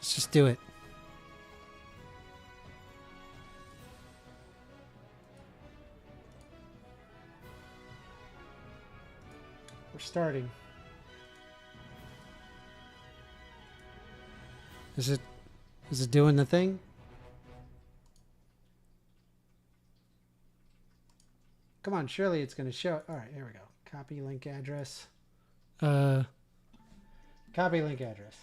Let's just do it. We're starting. Is it doing the thing? Come on, surely it's going to show. All right, here we go. Copy link address. Copy link address.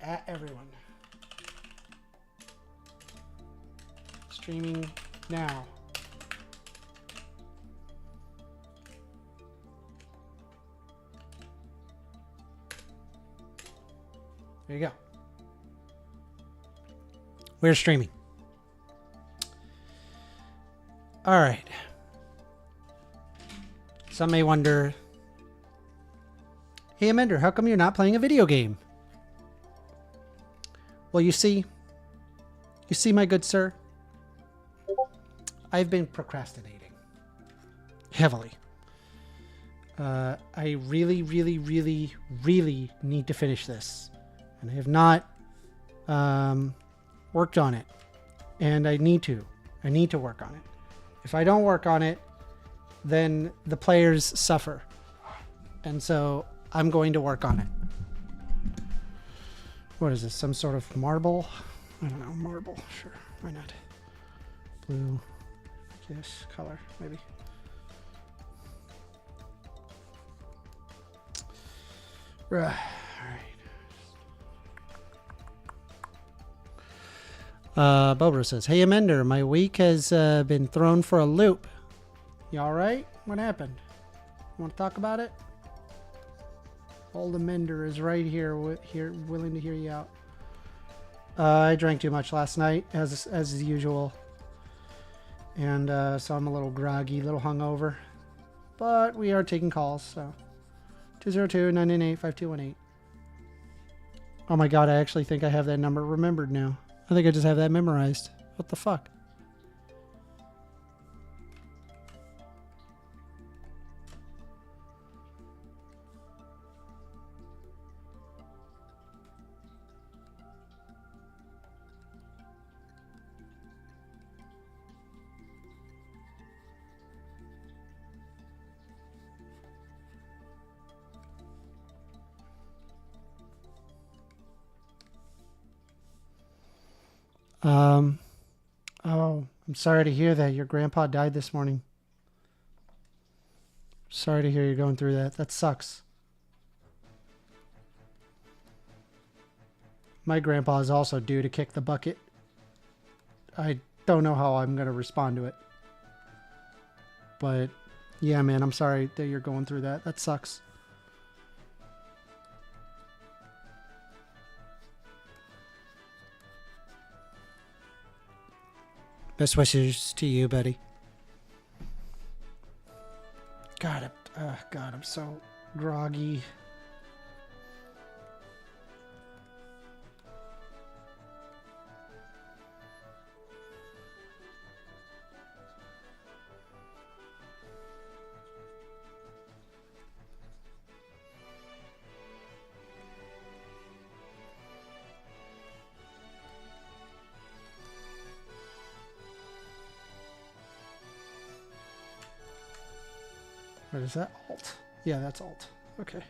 At everyone. Streaming now. There you go. We're streaming. All right. Some may wonder, hey, Amender, how come you're not playing a video game? Well, you see, my good sir, I've been procrastinating heavily. I really, really, really, really need to finish this. And I have not worked on it. And I need to. I need to work on it. If I don't work on it, then the players suffer. And so I'm going to work on it. What is this? Some sort of marble? I don't know. Marble. Sure. Why not? Blue. Yes. Color. Maybe. Right. Bobro says, hey, Amender, my week has been thrown for a loop. You all right? What happened? Want to talk about it? Old Amender is right here, willing to hear you out. I drank too much last night, as usual. And so I'm a little groggy, a little hungover. But we are taking calls, so. 202-998-5218. Oh my god, I actually think I have that number remembered now. I think I just have that memorized. What the fuck? Oh, I'm sorry to hear that. Your grandpa died this morning. Sorry to hear you're going through that. That sucks. My grandpa is also due to kick the bucket. I don't know how I'm going to respond to it. But, yeah, man, I'm sorry that you're going through that. That sucks. Best wishes to you, buddy. God, I'm so groggy. What is that? Alt. Yeah, that's Alt. Okay.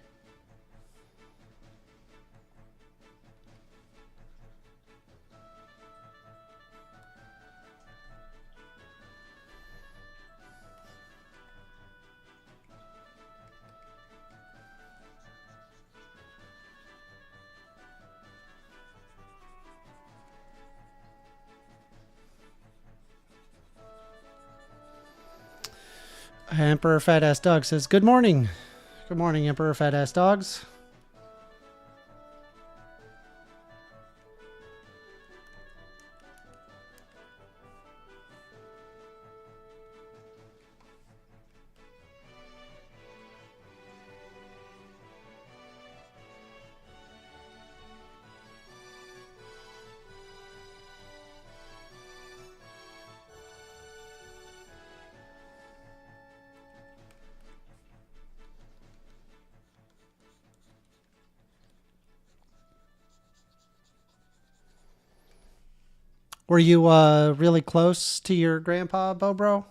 Emperor Fat Ass Dog says, good morning. Good morning, Emperor Fat Ass Dogs. Were you really close to your grandpa, Bobro?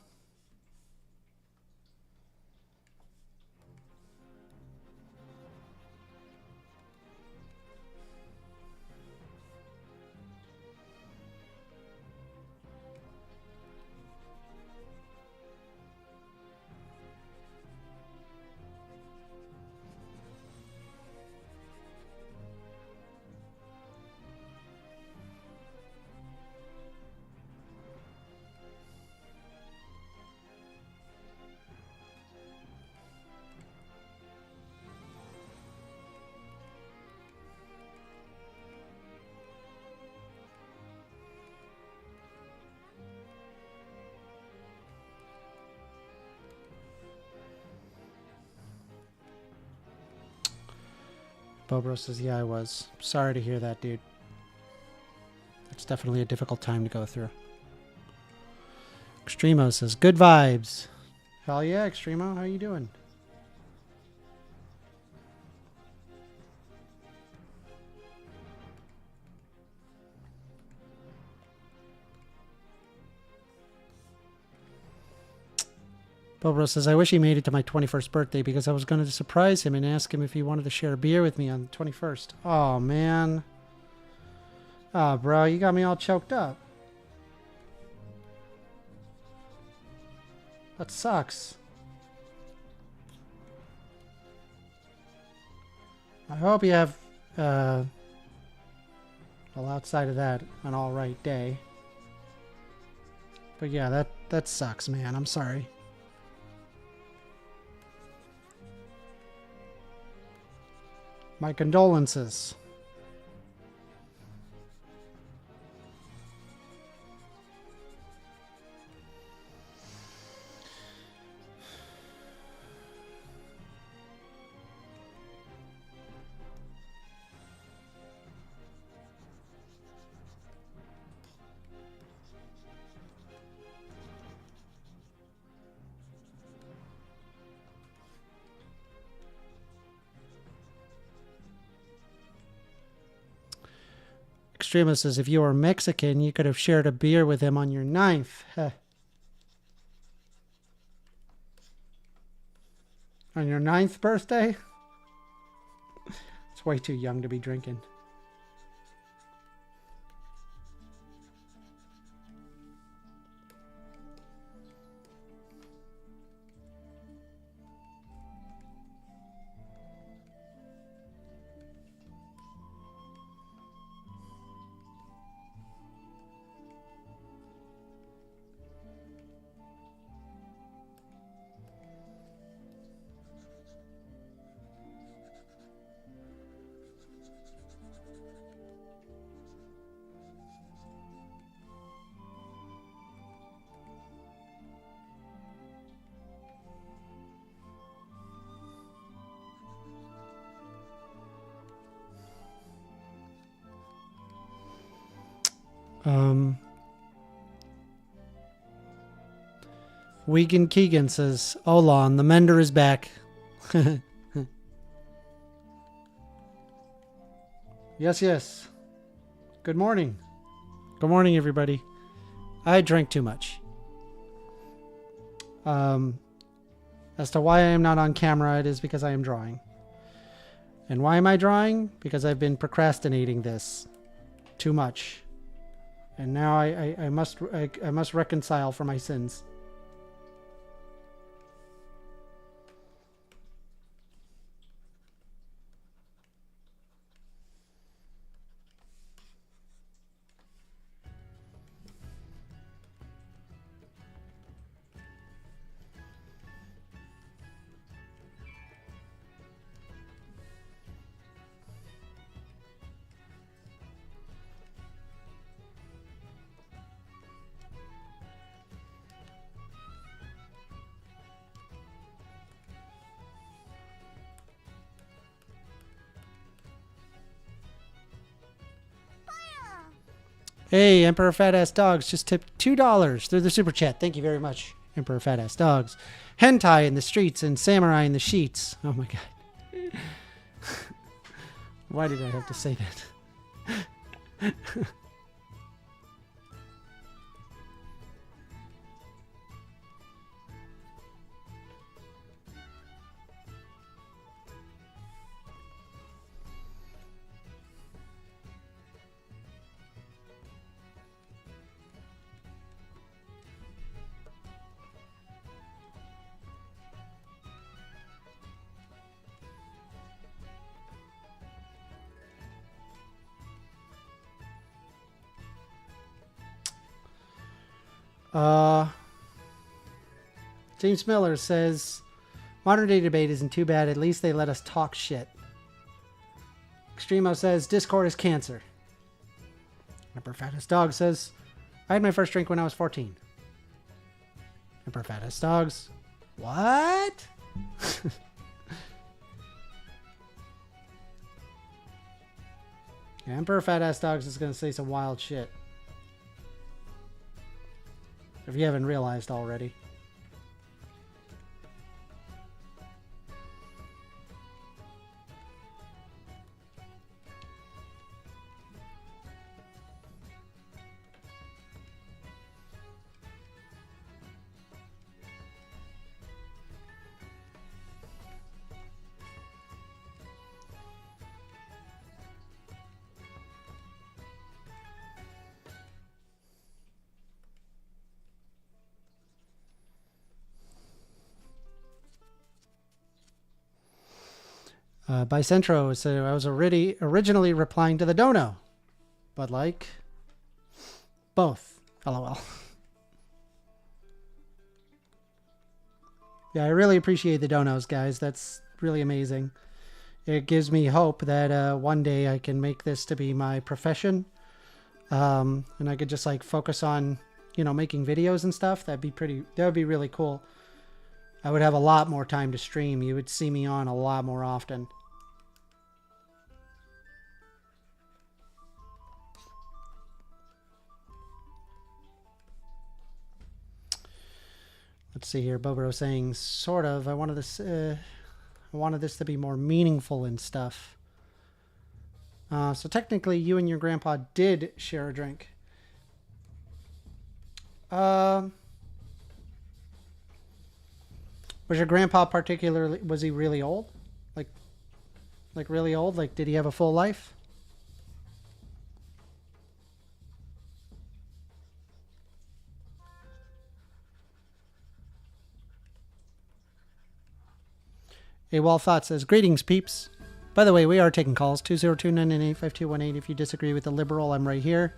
Bobro says, yeah, I was. Sorry to hear that, dude. It's definitely a difficult time to go through. Extremo says, good vibes. Hell yeah, Extremo. How you doing? Bobro says, I wish he made it to my 21st birthday because I was going to surprise him and ask him if he wanted to share a beer with me on the 21st. Oh, man. Oh, bro, you got me all choked up. That sucks. I hope you have, well, outside of that, an all right day. But yeah, that sucks, man. I'm sorry. My condolences. Extremo says, if you were Mexican, you could have shared a beer with him on your 9th. On your 9th birthday? It's way too young to be drinking. Wigan Keegan says, Olan, the mender is back. Yes. Good morning. Good morning, everybody. I drank too much. As to why I am not on camera, it is because I am drawing. And why am I drawing? Because I've been procrastinating this too much. And now I must reconcile for my sins. Hey, Emperor Fat Ass Dogs just tipped $2 through the super chat. Thank you very much, Emperor Fat Ass Dogs. Hentai in the streets and samurai in the sheets. Oh my god. Why did I have to say that? James Miller says, modern day debate isn't too bad. At least they let us talk shit. Extremo says, Discord is cancer. Emperor Fattest Dog says, I had my first drink when I was 14. Emperor Fattest Dogs. What? Yeah, Emperor Fattest Dogs is going to say some wild shit. If you haven't realized already. Bicentro said, I was already originally replying to the dono, but like both. LOL. Yeah, I really appreciate the donos, guys. That's really amazing. It gives me hope that one day I can make this to be my profession, and I could just like focus on, you know, making videos and stuff. That would be really cool. I would have a lot more time to stream. You would see me on a lot more often. Let's see here. Bobro saying, sort of. I wanted this to be more meaningful and stuff. So technically, you and your grandpa did share a drink. Was your grandpa particularly? Was he really old? Like really old? Like, did he have a full life? A Wall Thought says, greetings, peeps. By the way, we are taking calls. 202-998-5218. If you disagree with the liberal, I'm right here.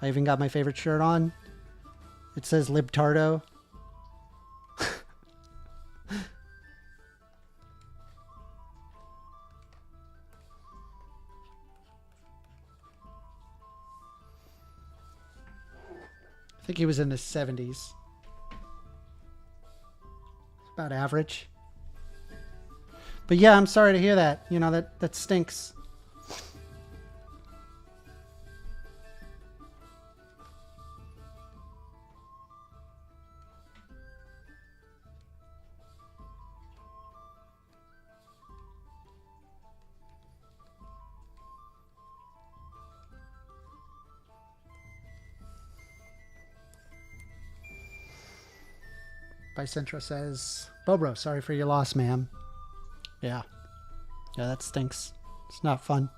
I even got my favorite shirt on. It says Libtardo. I think he was in his 70s. About average. But yeah, I'm sorry to hear that. You know, that stinks. Bicentra says, Bobro, sorry for your loss, ma'am. Yeah. Yeah, that stinks. It's not fun.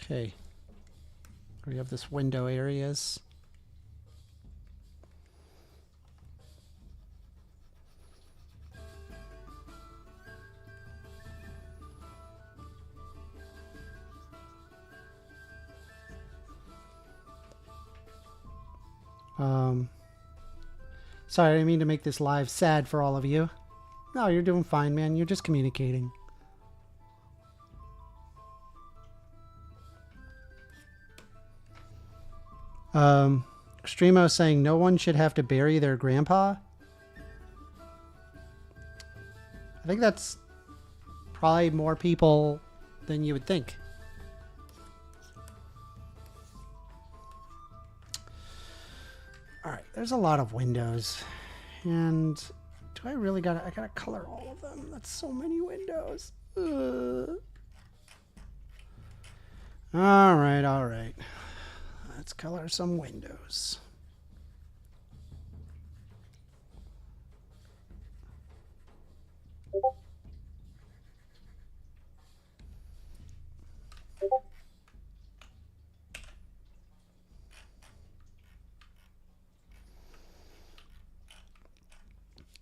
Okay. We have this window areas. Sorry, I didn't mean to make this live sad for all of you. No, you're doing fine, man. You're just communicating. Extremo saying no one should have to bury their grandpa. I think that's probably more people than you would think. Alright, there's a lot of windows. And do I really I gotta color all of them? That's so many windows. Alright. Let's color some windows.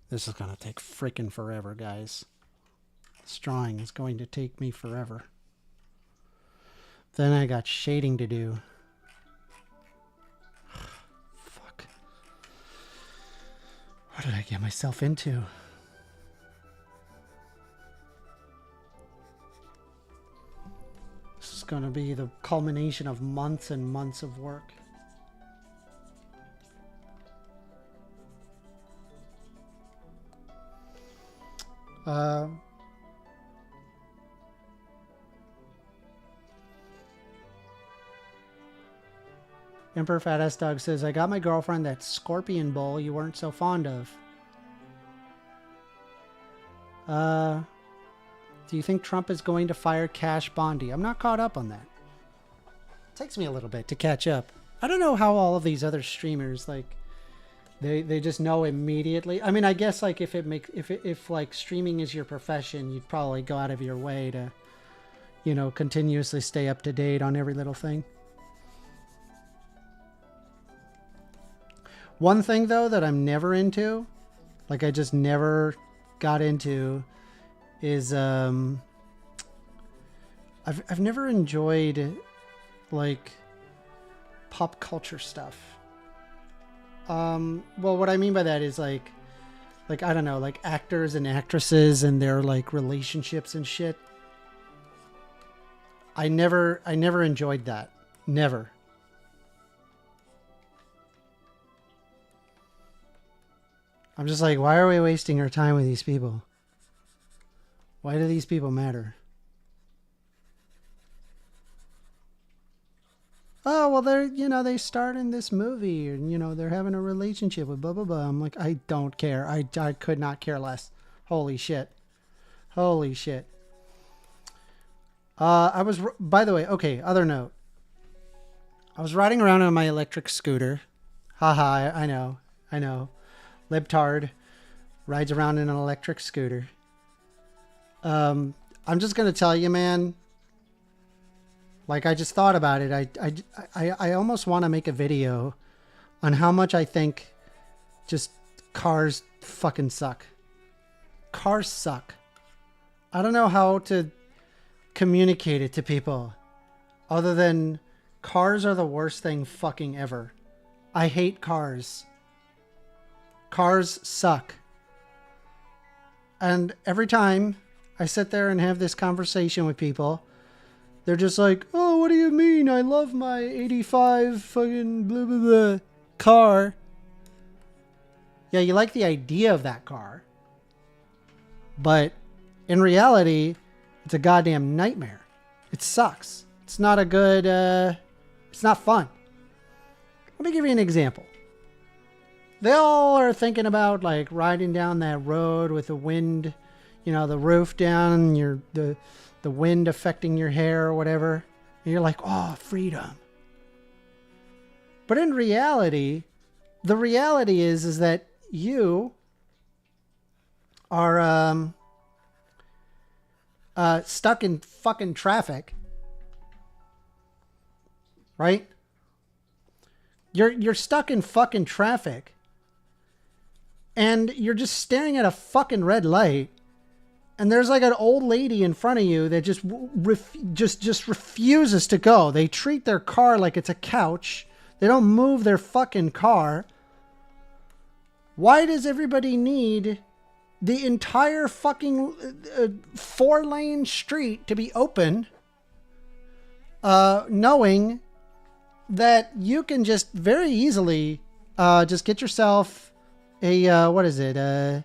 This is going to take freaking forever, guys. This drawing is going to take me forever. Then I got shading to do. Fuck. What did I get myself into? This is going to be the culmination of months and months of work. Emperor Fat Ass Dog says, I got my girlfriend that scorpion bowl you weren't so fond of. Do you think Trump is going to fire Cash Bondi? I'm not caught up on that. It takes me a little bit to catch up. I don't know how all of these other streamers, like, they just know immediately. I mean, I guess like if like streaming is your profession, you'd probably go out of your way to, you know, continuously stay up to date on every little thing. One thing though that I'm never into, like I just never got into, is I've never enjoyed like pop culture stuff. Well, what I mean by that is like I don't know, like actors and actresses and their like relationships and shit. I never enjoyed that. Never. I'm just like, why are we wasting our time with these people? Why do these people matter? Oh, well, they're, you know, they start in this movie and, you know, they're having a relationship with blah, blah, blah. I'm like, I don't care. I could not care less. Holy shit. Holy shit. By the way, okay, other note. I was riding around on my electric scooter. Haha, I know. Libtard rides around in an electric scooter. I'm just going to tell you, man. Like, I just thought about it. I almost want to make a video on how much I think just cars fucking suck. Cars suck. I don't know how to communicate it to people other than cars are the worst thing fucking ever. I hate cars. Cars suck. And every time I sit there and have this conversation with people, they're just like, oh, what do you mean? I love my 85 fucking blah, blah, blah car. Yeah, you like the idea of that car. But in reality, it's a goddamn nightmare. It sucks. It's not a good, it's not fun. Let me give you an example. They all are thinking about like riding down that road with the wind, you know, the roof down, the wind affecting your hair or whatever. And you're like, oh, freedom. But in reality, the reality is that you are stuck in fucking traffic. Right? You're stuck in fucking traffic. And you're just staring at a fucking red light. And there's like an old lady in front of you that just refuses to go. They treat their car like it's a couch. They don't move their fucking car. Why does everybody need the entire fucking 4-lane street to be open, knowing that you can just very easily just get yourself a, what is it?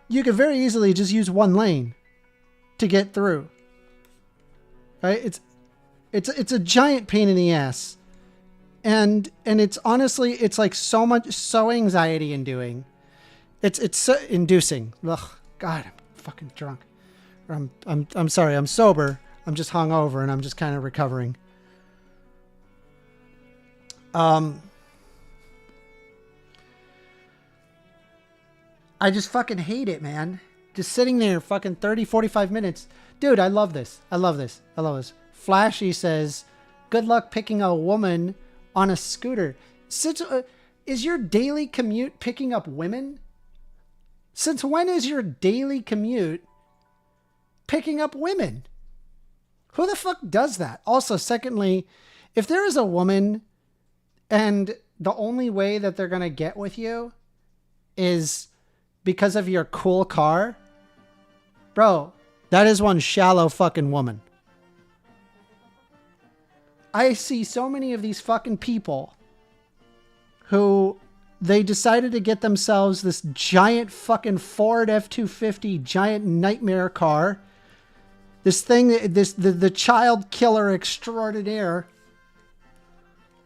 You could very easily just use 1 lane to get through. Right? It's a giant pain in the ass. And it's honestly, it's like so anxiety inducing. It's so inducing. Ugh, God, I'm fucking drunk. I'm sorry, I'm sober. I'm just hungover and I'm just kind of recovering. I just fucking hate it, man. Just sitting there fucking 30, 45 minutes. Dude, I love this. I love this. I love this. Flashy says, good luck picking a woman on a scooter. Is your daily commute picking up women? Since when is your daily commute picking up women? Who the fuck does that? Also, secondly, if there is a woman and the only way that they're going to get with you is because of your cool car, bro, that is one shallow fucking woman. I see so many of these fucking people who they decided to get themselves this giant fucking Ford F-250 giant nightmare car. This thing, the child killer extraordinaire.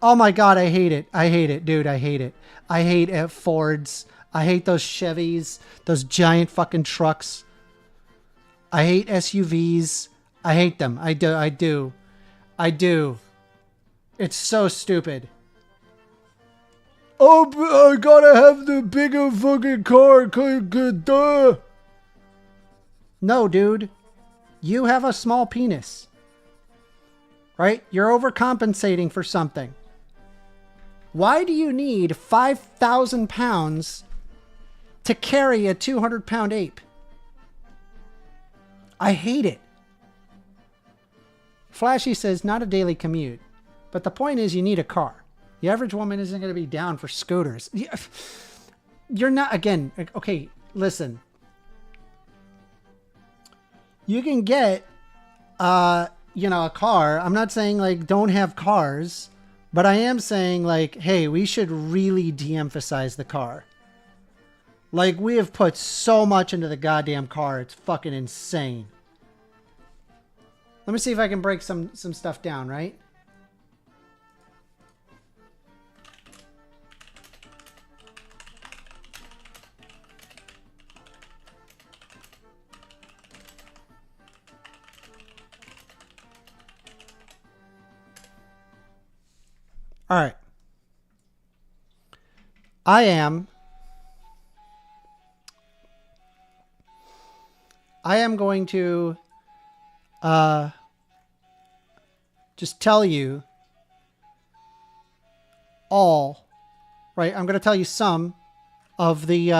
Oh my God, I hate it. I hate it, dude. I hate it. I hate Fords. I hate those Chevys, those giant fucking trucks. I hate SUVs. I hate them. I do. It's so stupid. Oh, I gotta have the bigger fucking car. Duh. No, dude. You have a small penis. Right? You're overcompensating for something. Why do you need 5,000 pounds to carry a 200-pound ape? I hate it. Flashy says, not a daily commute. But the point is, you need a car. The average woman isn't going to be down for scooters. You're not, again, okay, listen. You can get, a car. I'm not saying, like, don't have cars. But I am saying, like, hey, we should really de-emphasize the car. Like, we have put so much into the goddamn car. It's fucking insane. Let me see if I can break some stuff down, right? All right. I am going to just tell you all, right? I'm going to tell you some of the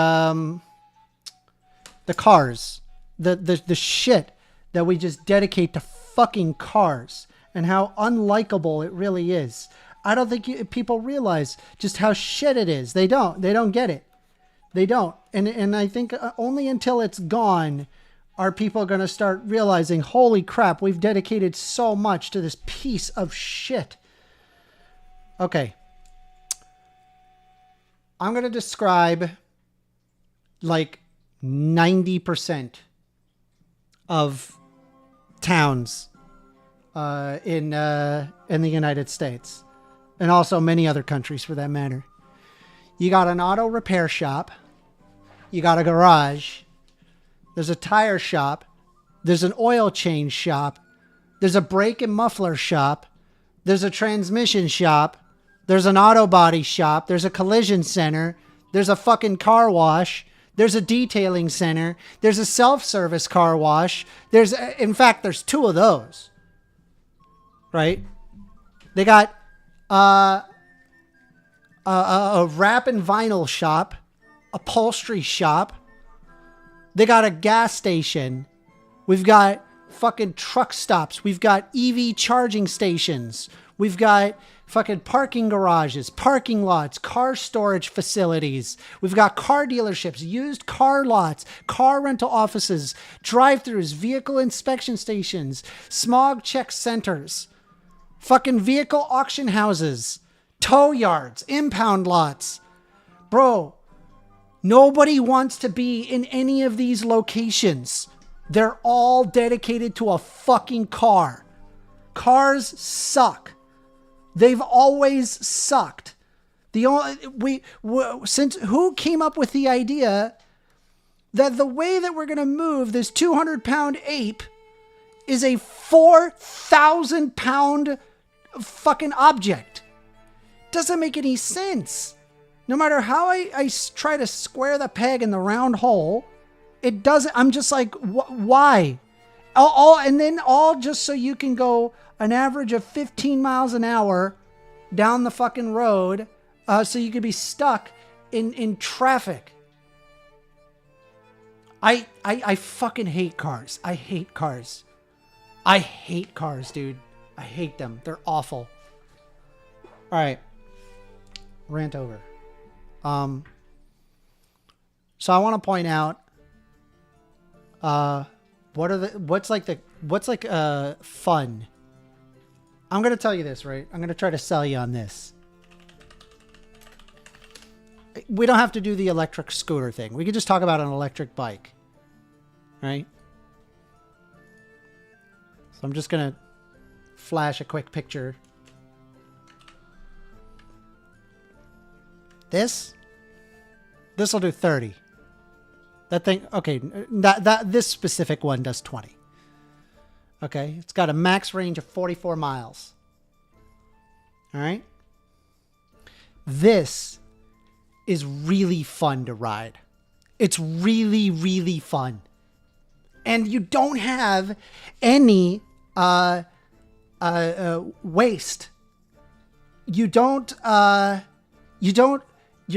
cars, the shit that we just dedicate to fucking cars and how unlikable it really is. I don't think people realize just how shit it is. They don't get it. They don't. And I think only until it's gone are people going to start realizing, holy crap, we've dedicated so much to this piece of shit. Okay. I'm going to describe like 90% of towns in the United States. And also many other countries for that matter. You got an auto repair shop. You got a garage. There's a tire shop. There's an oil change shop. There's a brake and muffler shop. There's a transmission shop. There's an auto body shop. There's a collision center. There's a fucking car wash. There's a detailing center. There's a self-service car wash. In fact, there's 2 of those. Right? They got a wrap and vinyl shop, upholstery shop. They got a gas station. We've got fucking truck stops. We've got EV charging stations. We've got fucking parking garages, parking lots, car storage facilities. We've got car dealerships, used car lots, car rental offices, drive-thrus, vehicle inspection stations, smog check centers, fucking vehicle auction houses, tow yards, impound lots. Bro, nobody wants to be in any of these locations. They're all dedicated to a fucking car. Cars suck. They've always sucked. Since who came up with the idea that the way that we're going to move this 200-pound ape is a 4,000-pound fucking object? Doesn't make any sense. No matter how I try to square the peg in the round hole, it doesn't. I'm just like, why? All just so you can go an average of 15 miles an hour down the fucking road, so you could be stuck in traffic. I fucking hate cars. I hate cars. I hate cars, dude. I hate them. They're awful. All right. Rant over. So I want to point out, what's fun. I'm going to tell you this, right? I'm going to try to sell you on this. We don't have to do the electric scooter thing. We could just talk about an electric bike, right? So I'm just going to flash a quick picture. This will do 30. That thing, okay, this specific one does 20. Okay, it's got a max range of 44 miles. All right. This is really fun to ride. It's really, really fun. And you don't have any waste. You're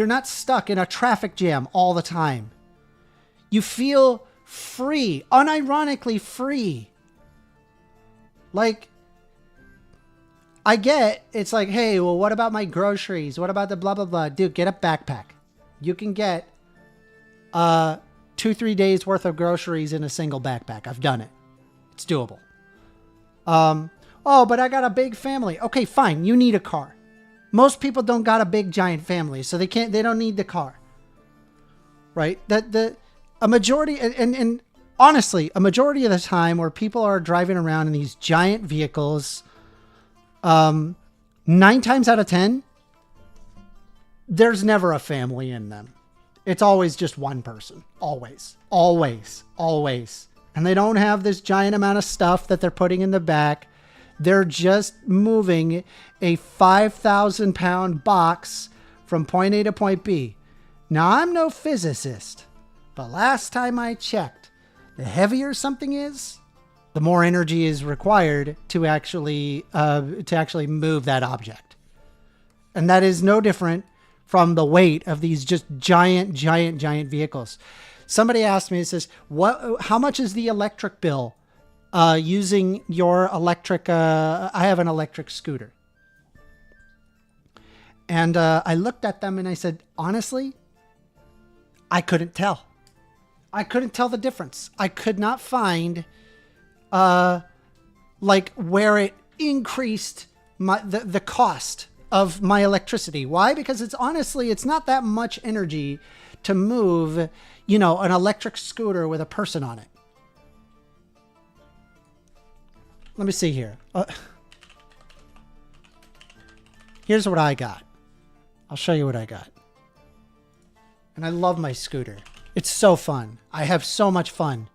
not stuck in a traffic jam all the time. You feel free, unironically free. Like, I get, it's like, hey, well, what about my groceries? What about the blah, blah, blah? Dude, get a backpack. You can get 2-3 days worth of groceries in a single backpack. I've done it. It's doable. Oh, but I got a big family. Okay, fine. You need a car. Most people don't got a big giant family, so they don't need the car. Right? A majority, and honestly, a majority of the time where people are driving around in these giant vehicles, 9 times out of 10, there's never a family in them. It's always just one person. Always. Always. Always. And they don't have this giant amount of stuff that they're putting in the back. They're just moving a 5,000-pound box from point A to point B. Now, I'm no physicist, but last time I checked, the heavier something is, the more energy is required to actually move that object. And that is no different from the weight of these just giant vehicles. Somebody asked me, it says, how much is the electric bill using your electric, I have an electric scooter. And I looked at them and I said, honestly, I couldn't tell. I couldn't tell the difference. I could not find where it increased the cost of my electricity. Why? Because it's not that much energy to move, an electric scooter with a person on it. Let me see here. Here's what I got. I'll show you what I got. And I love my scooter. It's so fun. I have so much fun.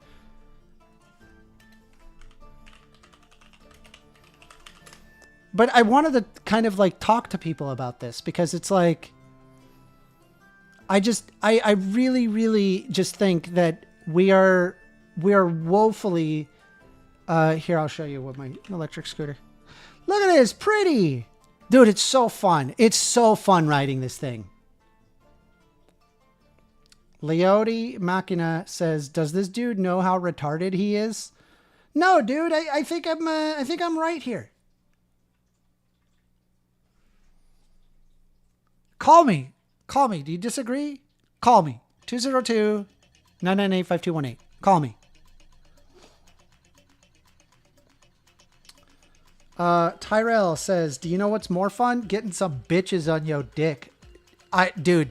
But I wanted to kind of talk to people about this because it's like, I really, really just think that we are woefully, here, I'll show you what my electric scooter. Look at this, pretty. Dude, it's so fun. It's so fun riding this thing. Leote Machina says, does this dude know how retarded he is? No, dude, I think I'm right here. Call me. Call me. Do you disagree? Call me. 202-998-5218. Call me. Tyrell says, do you know what's more fun? Getting some bitches on your dick. Dude,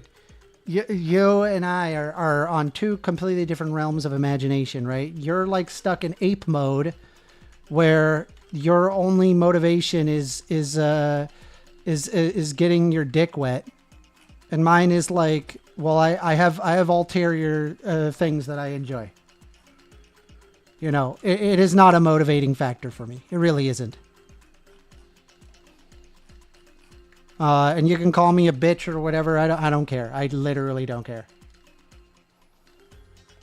you and I are on two completely different realms of imagination, right? You're like stuck in ape mode where your only motivation is getting your dick wet. And mine is like, well, I have ulterior things that I enjoy. You know, it is not a motivating factor for me. It really isn't. And you can call me a bitch or whatever. I don't care. I literally don't care.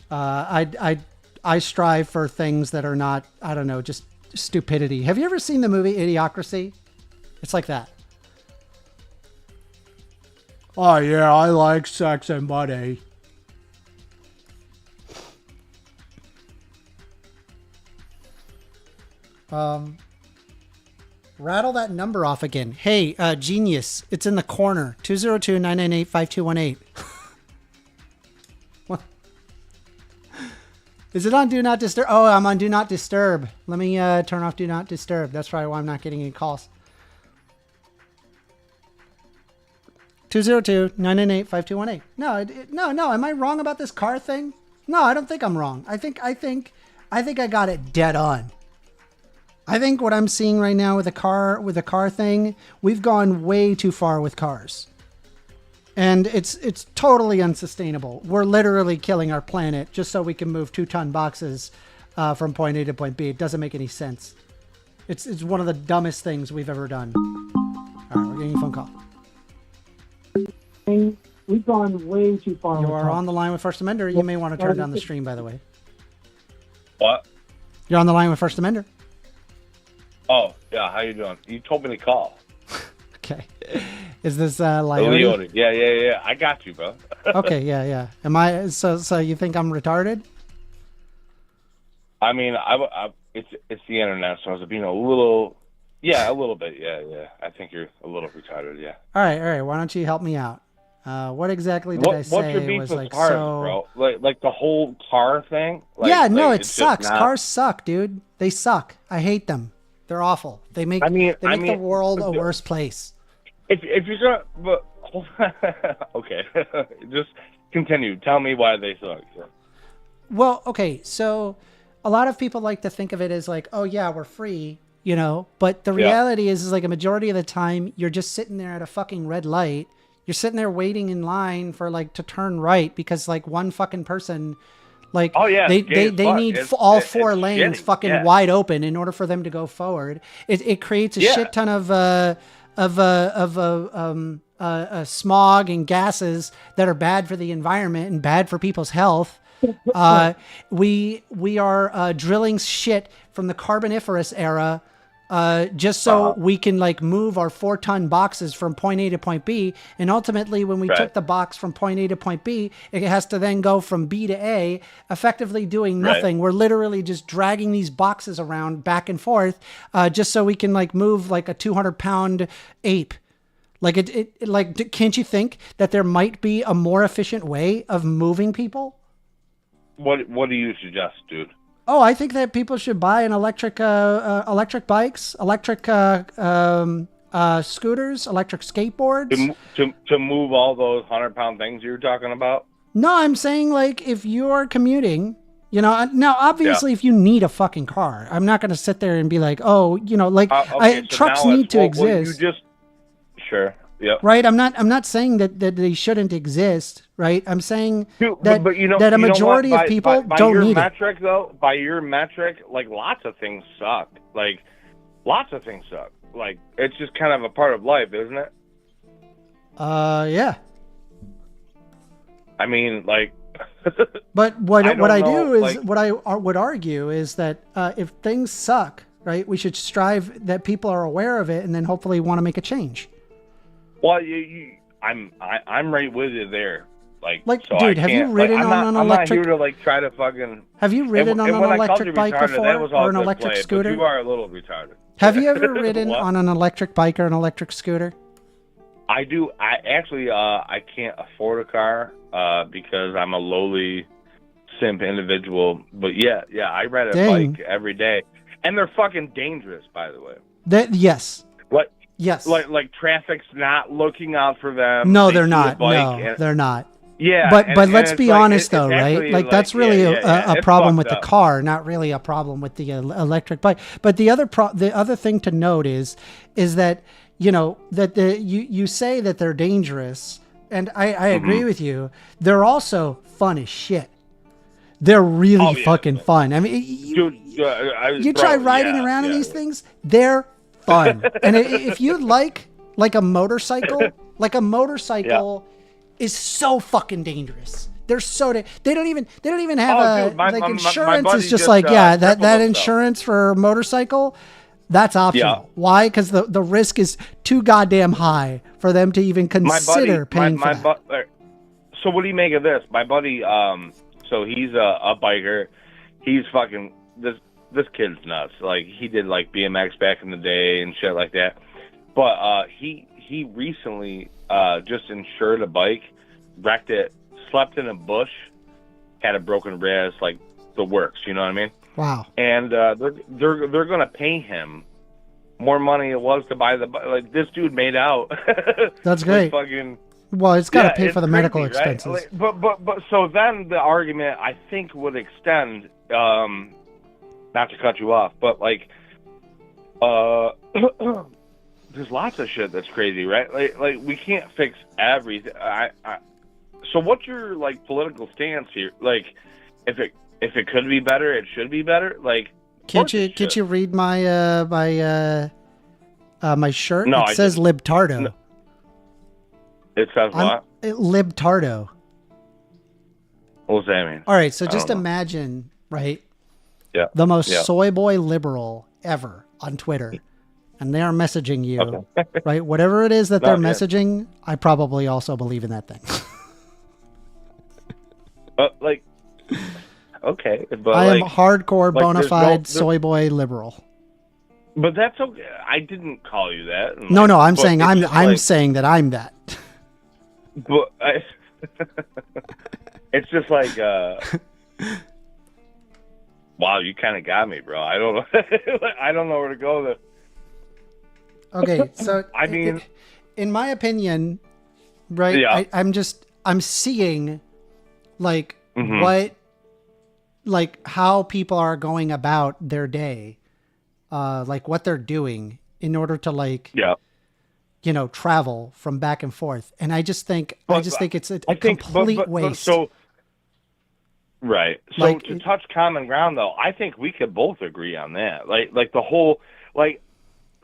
I strive for things that are not, I don't know, just stupidity. Have you ever seen the movie Idiocracy? It's like that. Oh yeah, I like sex and money. Rattle that number off again. Hey, genius, it's in the corner. 202-998-5218. What? Is it on Do Not Disturb? Oh, I'm on Do Not Disturb. Let me turn off Do Not Disturb. That's probably why I'm not getting any calls. 202-998-5218. No. Am I wrong about this car thing? No, I don't think I'm wrong. I think I got it dead on. I think what I'm seeing right now with the car thing, we've gone way too far with cars. And it's totally unsustainable. We're literally killing our planet just so we can move 2-ton boxes from point A to point B. It doesn't make any sense. It's one of the dumbest things we've ever done. All right, we're getting a phone call. We've gone way too far. You are on the line with First Amender. You may want to turn down the stream, by the way. What? You're on the line with First Amender. Oh, yeah. How you doing? You told me to call. Okay. Is this Leone? Yeah. I got you, bro. Okay, yeah. Am I so you think I'm retarded? I mean, it's the internet, so I was being a little bit. Yeah. I think you're a little retarded. Yeah. All right. Why don't you help me out? What exactly did I say? What's your beef was with like cars, so... bro? Like the whole car thing? It sucks. Cars suck, dude. They suck. I hate them. They're awful. They make the world a worse place. If you're gonna, okay, just continue. Tell me why they suck. Well, okay, so a lot of people like to think of it as like, oh yeah, we're free, you know. But the reality is like a majority of the time, you're just sitting there at a fucking red light. You're sitting there waiting in line for like to turn right because like one fucking person. Like, they need all four lanes fucking wide open in order for them to go forward. It creates a shit ton of smog and gases that are bad for the environment and bad for people's health. We are drilling shit from the Carboniferous era just so we can like move our 4-ton boxes from point A to point B. And ultimately, when we took the box from point A to point B, it has to then go from B to A, effectively doing nothing. We're literally just dragging these boxes around back and forth just so we can like move like a 200-pound ape. Like can't you think that there might be a more efficient way of moving people? What do you suggest, dude? Oh, I think that people should buy an electric bikes, electric scooters, electric skateboards. To move all those 100-pound things you were talking about? No, I'm saying like if you're commuting, you know, now obviously if you need a fucking car, I'm not going to sit there and be like, oh, you know, like trucks need to exist. Sure. Yep. Right. I'm not saying that they shouldn't exist. Right. I'm saying that a majority of people don't need it. Though, by your metric, like lots of things suck. Like lots of things suck. Like it's just kind of a part of life, isn't it? Yeah. I mean, like. But what I would argue is that if things suck, right, we should strive that people are aware of it and then hopefully want to make a change. Well, I'm right with you there. So dude, have you ridden on an electric? I'm not here to like try to fucking. Have you ridden on an electric bike before or an electric scooter? You are a little retarded. Have you ever ridden on an electric bike or an electric scooter? I do. I actually, I can't afford a car because I'm a lowly simp individual. But yeah, I ride a Dang. bike every day, and they're fucking dangerous, by the way. Yes. Like, Yes. like traffic's not looking out for them. No, They they're see not. a bike No, and, they're not. yeah, But let's it's be like, honest, though, it's right? actually, Like that's really a it's problem fucked with the up. car, not really a problem with the electric bike. But the other thing to note is that that you say that they're dangerous, and I agree with you. They're also fun as shit. They're really fucking fun. I mean, you try riding around in these things, they're fun. And if you like a motorcycle, is so fucking dangerous. They're so they don't even have insurance. buddy Is just just, like that crippled insurance for a motorcycle. That's optional. Yeah. Why? Because the risk is too goddamn high for them to even consider paying for that. So what do you make of this? My buddy, so he's a biker. He's fucking this kid's nuts. Like he did like BMX back in the day and shit like that. But he recently just insured a bike, wrecked it, slept in a bush, had a broken wrist, like the works. You know what I mean? Wow. And they're gonna pay him more money it was to buy the bike. Like this dude made out. That's great. Fucking. Well, it's got to pay it's for the crazy, medical right? expenses. Like, but so then the argument I think would extend, not to cut you off, but like, there's lots of shit that's crazy, right? Like we can't fix everything. So what's your like political stance here? Like, if it could be better, it should be better. Like, can't you read my my shirt? No, it says libtardo. No. It says what? Libtardo. What does that mean? All right, so just imagine, right? Yeah. The most soy boy liberal ever on Twitter, and they are messaging you, right? Whatever it is that they're messaging, I probably also believe in that thing. Like, okay, but I am like, hardcore, like, bona fide soy boy liberal. But that's okay. I didn't call you that. No, I'm saying I'm like, saying that I'm that. But it's just like, wow, you kind of got me, bro. I don't know. I don't know where to go with it. Okay, so I mean, in my opinion, right? Yeah. I'm seeing like Mm-hmm. how people are going about their day, like what they're doing in order to travel from back and forth. And I just think it's a complete waste. So, right. So Like, to touch common ground, though, I think we could both agree on that. Like the whole, like,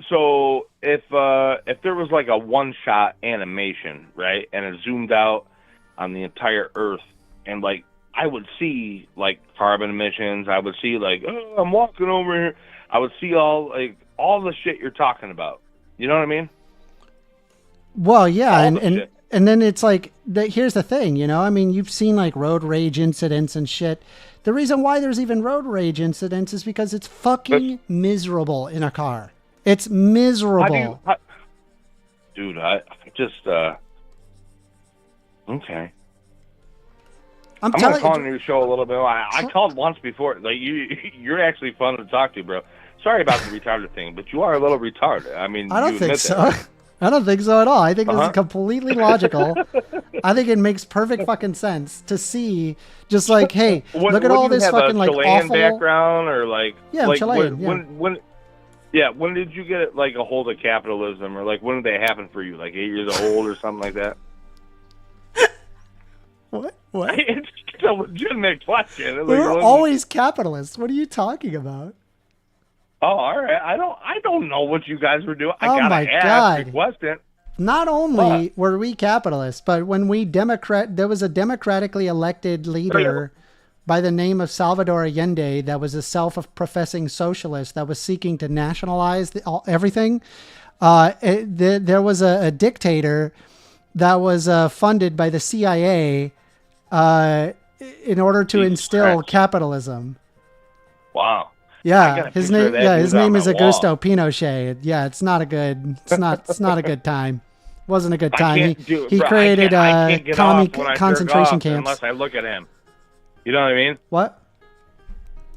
so if there was like a one-shot animation, right, and it zoomed out on the entire Earth, and like I would see like carbon emissions, I would see like, oh, I'm walking over here, I would see all the shit you're talking about. You know what I mean? Well, yeah, All the shit. and then it's like here's the thing, I mean, you've seen like road rage incidents and shit. The reason why there's even road rage incidents is because it's fucking miserable in a car. It's miserable. Dude, I just okay. I'm gonna call on your show a little bit. I called once before. Like you're actually fun to talk to, bro. Sorry about the retarded thing, but you are a little retarded. I mean, I don't think so. That. I don't think so at all. I think this is completely logical. I think it makes perfect fucking sense to see, just like, hey, look at all this fucking like Chilean awful background, or like, yeah, like Chilean. when did you get like a hold of capitalism, or like when did that happen for you? Like 8 years old or something like that? What? It's a legitimate question. Like, We're always capitalists. What are you talking about? Oh, all right. I don't know what you guys were doing. I Oh gotta my ask God. the question. Not only were we capitalists, but when there was a democratically elected leader by the name of Salvador Allende that was a self-professing socialist that was seeking to nationalize everything. There was a dictator that was funded by the CIA in order to instill capitalism. Wow. Yeah, his name. His name is Augusto Pinochet. Yeah, it's not a good time. Wasn't a good I time. can't do it, He bro. created I can't get off when I concentration jerk off camps. unless I look at him. You know what I mean? What?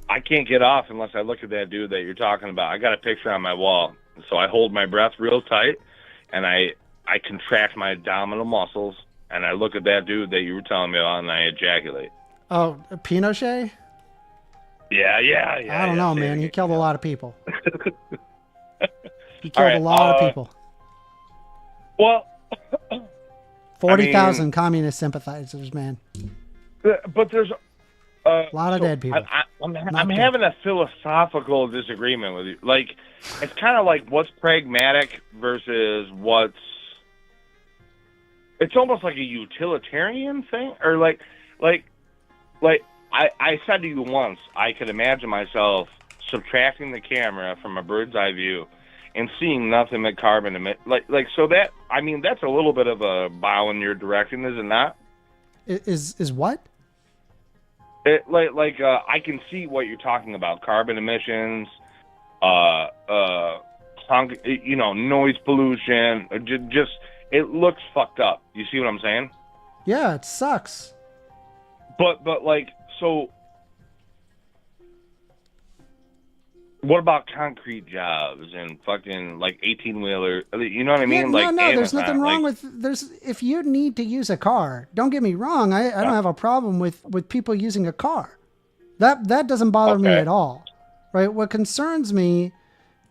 I can't get off unless I look at that dude that you're talking about. I got a picture on my wall, so I hold my breath real tight, and I contract my abdominal muscles, and I look at that dude that you were telling me about, and I ejaculate. Oh, Pinochet? Yeah. I don't know, man. He killed a lot of people. He killed All right, a lot of people. Well, 40,000 communist sympathizers, man. but there's A lot of dead people. I'm having a philosophical disagreement with you. Like, it's kind of like what's pragmatic versus what's. It's almost like a utilitarian thing, or like I said to you once, I could imagine myself subtracting the camera from a bird's eye view and seeing nothing but carbon emit. Like so that, I mean, that's a little bit of a bow in your direction, is it not? Is what? I can see what you're talking about: carbon emissions, noise pollution. Just it looks fucked up. You see what I'm saying? Yeah, it sucks. But like, so what about concrete jobs and fucking like 18-wheeler? You know what I mean? Yeah, like no, Amazon, there's nothing wrong with if you need to use a car. Don't get me wrong. I don't have a problem with people using a car. That doesn't bother me at all. Right? What concerns me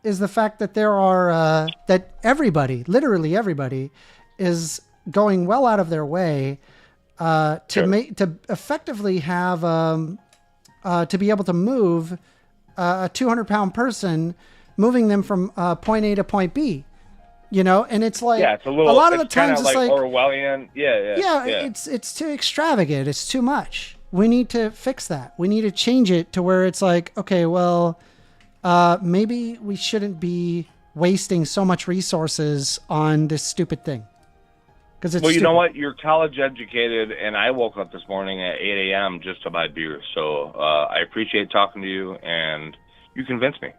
is the fact that there are that everybody, literally everybody, is going well out of their way to effectively have to be able to move a 200-pound person, moving them from point A to point B, you know, and it's like it's a lot of the times it's like Orwellian. Yeah. It's too extravagant. It's too much. We need to fix that. We need to change it to where it's like, okay, well, maybe we shouldn't be wasting so much resources on this stupid thing. Because it's well, you stupid. know what? You're college educated, and I woke up this morning at 8 a.m. just to buy beer. So I appreciate talking to you, and you convinced me.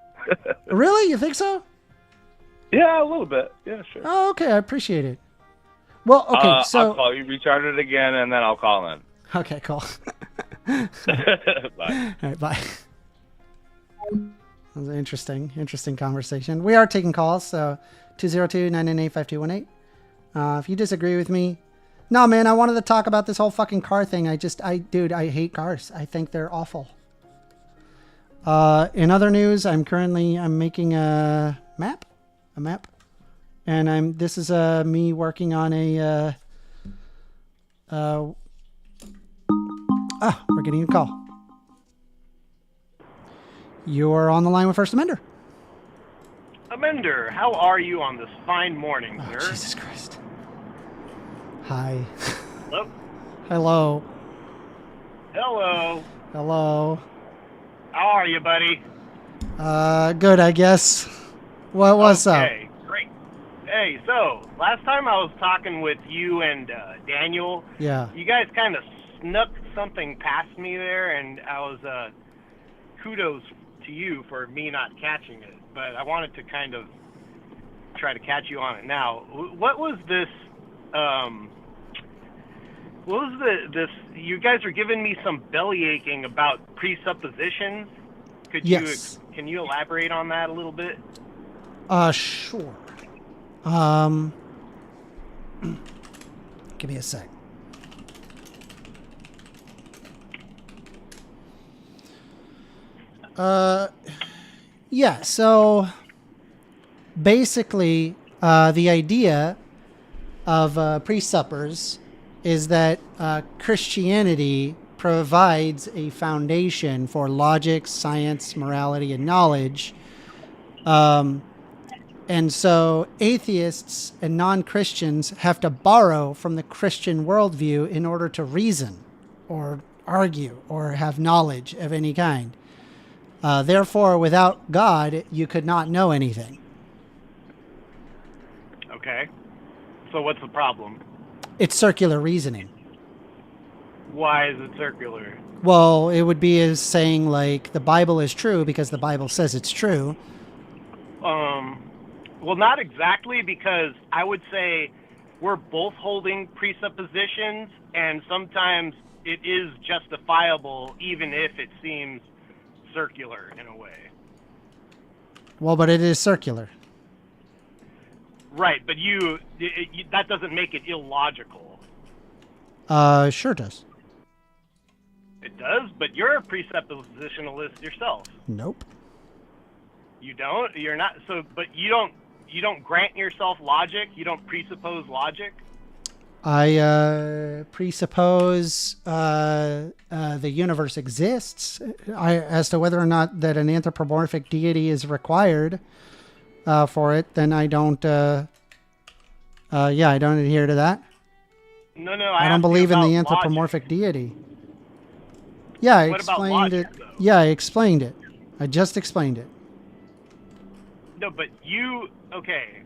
Really? You think so? Yeah, a little bit. Yeah, sure. Oh, okay. I appreciate it. Well, okay. So I'll call you, retard it again, and then I'll call in. Okay, cool. Bye. All right, bye. That was an interesting conversation. We are taking calls, so 202-998-5218. If you disagree with me, no, man, I wanted to talk about this whole fucking car thing. Dude, I hate cars. I think they're awful. In other news, I'm making a map, and this is me working on a. We're getting a call. You're on the line with First Amender. Amender, how are you on this fine morning, sir? Jesus Christ. Hi. Hello? Hello. Hello. Hello. How are you, buddy? Good, I guess. What's up? Okay, great. Hey, so, last time I was talking with you and Daniel, Yeah. you guys kind of snuck something past me there, and I was, kudos to you for me not catching it, but I wanted to kind of try to catch you on it now. What was this, this, you guys were giving me some belly aching about presuppositions. Can you elaborate on that a little bit? Sure. Give me a sec. Yeah, so basically, the idea of presuppers is that Christianity provides a foundation for logic, science, morality, and knowledge. And so atheists and non-Christians have to borrow from the Christian worldview in order to reason or argue or have knowledge of any kind. Therefore, without God, you could not know anything. Okay. So what's the problem? It's circular reasoning. Why is it circular? Well, it would be as saying, like, the Bible is true because the Bible says it's true. Well, not exactly, because I would say we're both holding presuppositions, and sometimes it is justifiable even if it seems circular in a way. Well, but it is circular. Right, but that doesn't make it illogical. Sure does. It does, but you're a presuppositionalist yourself. Nope. You don't? You're not. So, but you don't grant yourself logic? You don't presuppose logic? I presuppose the universe exists. As to whether or not that an anthropomorphic deity is required for it, then I don't. I don't adhere to that. No. I don't believe in the anthropomorphic deity. Yeah, I explained it. Yeah, I explained it. I just explained it. No, but okay.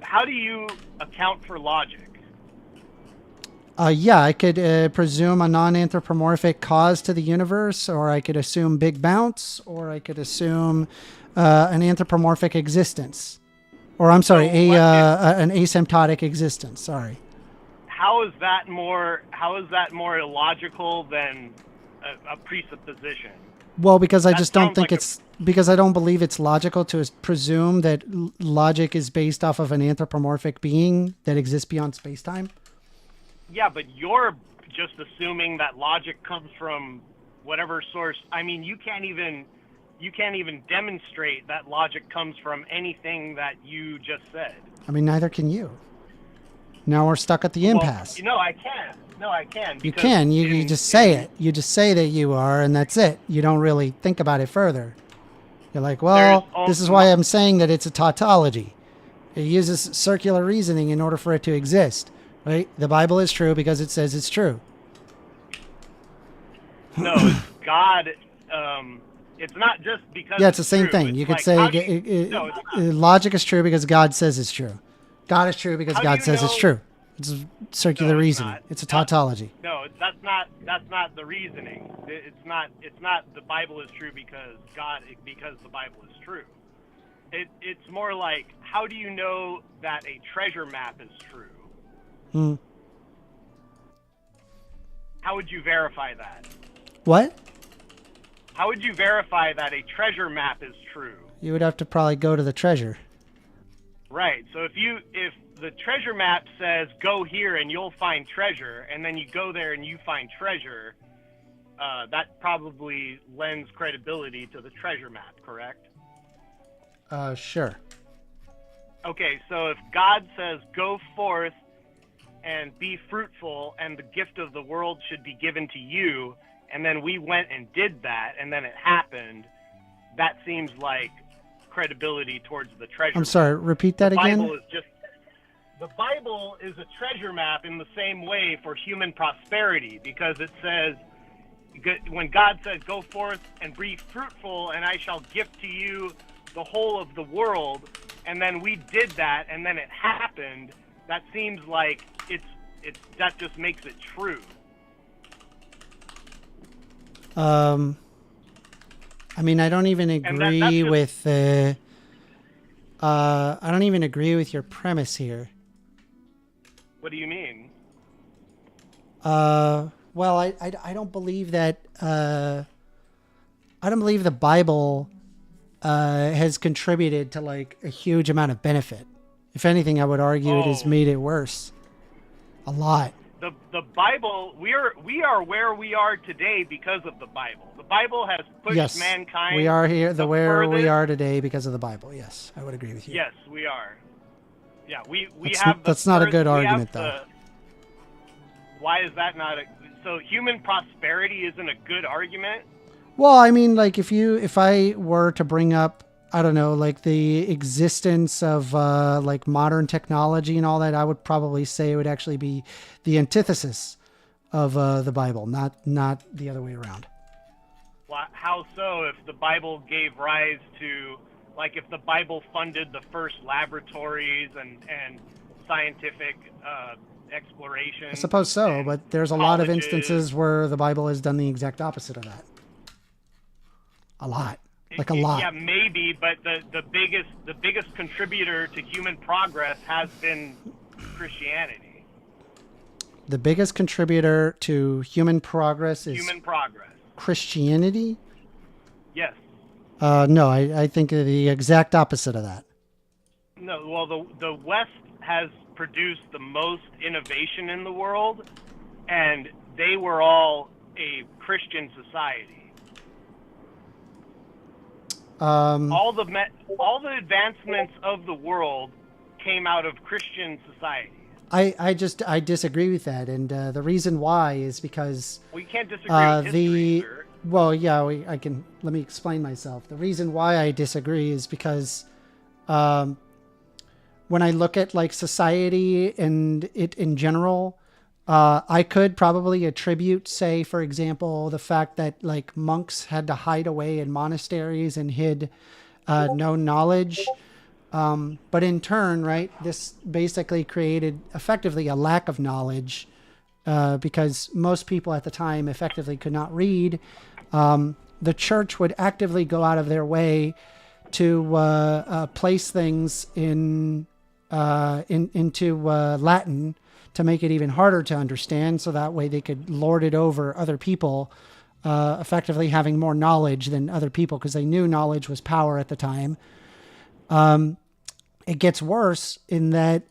How do you account for logic? Yeah, I could presume a non-anthropomorphic cause to the universe, or I could assume Big Bounce, or I could assume an anthropomorphic existence. Or I'm sorry, an asymptotic existence. Sorry. How is that more illogical than a presupposition? Well, because I just don't think because I don't believe it's logical to presume that logic is based off of an anthropomorphic being that exists beyond space-time. Yeah, but you're just assuming that logic comes from whatever source. I mean, you can't even demonstrate that logic comes from anything that you just said. I mean, neither can you. Now we're stuck at the impasse. No, I can. No, I can. You can. You just say it. You just say that you are, and that's it. You don't really think about it further. You're like, well, this is why I'm saying that it's a tautology. It uses circular reasoning in order for it to exist. Right? The Bible is true because it says it's true. No, God. It's not just because. Yeah, it's the same thing. It's you could like, say logic is true because God says it's true. God is true because God says it's true. It's circular reasoning. It's a tautology. No, that's not the reasoning. It's not the Bible is true because the Bible is true. It's more like, how do you know that a treasure map is true? How would you verify that? What? How would you verify that a treasure map is true? You would have to probably go to the treasure. Right. So if the treasure map says go here and you'll find treasure, and then you go there and you find treasure, that probably lends credibility to the treasure map, correct? Sure. Okay, so if God says go forth and be fruitful and the gift of the world should be given to you, and then we went and did that, and then it happened, that seems like credibility towards the treasure I'm sorry, repeat that again? The Bible is a treasure map in the same way for human prosperity, because it says, when God says, go forth and be fruitful, and I shall give to you the whole of the world, and then we did that, and then it happened, that seems like that just makes it true. I mean, I don't even agree with I don't even agree with your premise here. What do you mean? Well, I don't believe that I don't believe the Bible has contributed to like a huge amount of benefit. If anything, I would argue it has made it worse. A lot. The Bible, we are where we are today because of the Bible. The Bible has pushed mankind. We are here where we are today because of the Bible. Yes, I would agree with you. Yes, we are. Yeah, that's not a good argument, though. Why is that not so human prosperity isn't a good argument? Well, I mean, like if I were to bring up, I don't know, like the existence of like modern technology and all that, I would probably say it would actually be the antithesis of the Bible, not the other way around. Well, how so? If the Bible gave rise to, like, if the Bible funded the first laboratories and scientific exploration. I suppose so, but there's a lot of instances where the Bible has done the exact opposite of that. A lot. Like a lot. Yeah, maybe, but the biggest contributor to human progress has been Christianity. The biggest contributor to human progress is Human progress. Christianity? Yes. No, I think the exact opposite of that. No, well, the West has produced the most innovation in the world, and they were all a Christian society. All the advancements of the world came out of Christian society. I disagree with that, and the reason why is because We can't disagree with history, sir. well, yeah, I can. Let me explain myself. The reason why I disagree is because when I look at like society and it in general, I could probably attribute, say, for example, the fact that like monks had to hide away in monasteries and hid no knowledge. But in turn, right, this basically created effectively a lack of knowledge because most people at the time effectively could not read. The church would actively go out of their way to place things into Latin to make it even harder to understand, so that way they could lord it over other people, effectively having more knowledge than other people because they knew knowledge was power at the time. It gets worse in that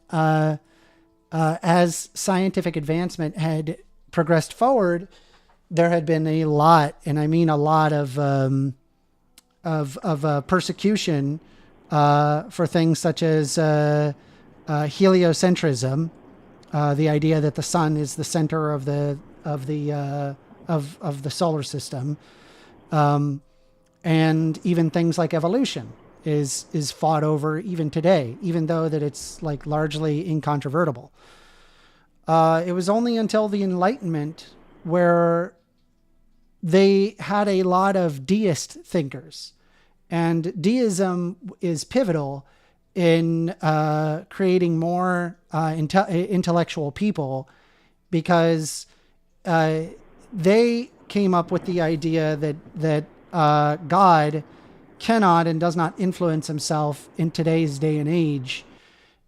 as scientific advancement had progressed forward, there had been a lot, and I mean a lot of persecution for things such as heliocentrism, the idea that the sun is the center of the solar system, and even things like evolution is fought over even today, even though that it's like largely incontrovertible. It was only until the Enlightenment where they had a lot of deist thinkers, and deism is pivotal in creating more intellectual people, because they came up with the idea that God cannot and does not influence himself in today's day and age.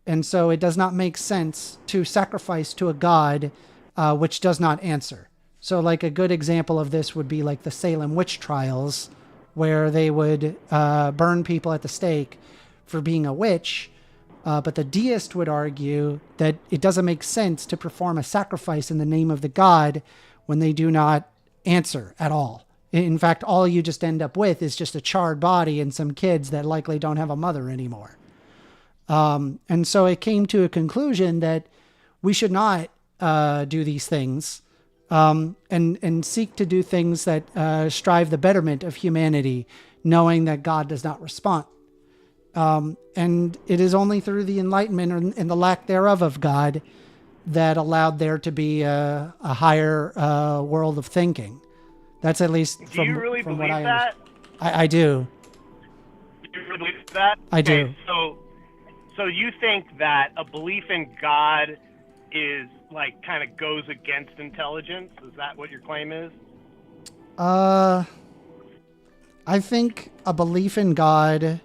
And so it does not make sense to sacrifice to a God which does not answer. So like a good example of this would be like the Salem witch trials, where they would burn people at the stake for being a witch. But the deist would argue that it doesn't make sense to perform a sacrifice in the name of the God when they do not answer at all. In fact, all you just end up with is just a charred body and some kids that likely don't have a mother anymore. And so it came to a conclusion that we should not do these things, and seek to do things that strive the betterment of humanity, knowing that God does not respond. And it is only through the Enlightenment and the lack thereof of God that allowed there to be a higher world of thinking. That's at least Do you really from believe what that? I do. Do you really believe that? I do. Okay, so you think that a belief in God is like kind of goes against intelligence? Is that what your claim is? I think a belief in God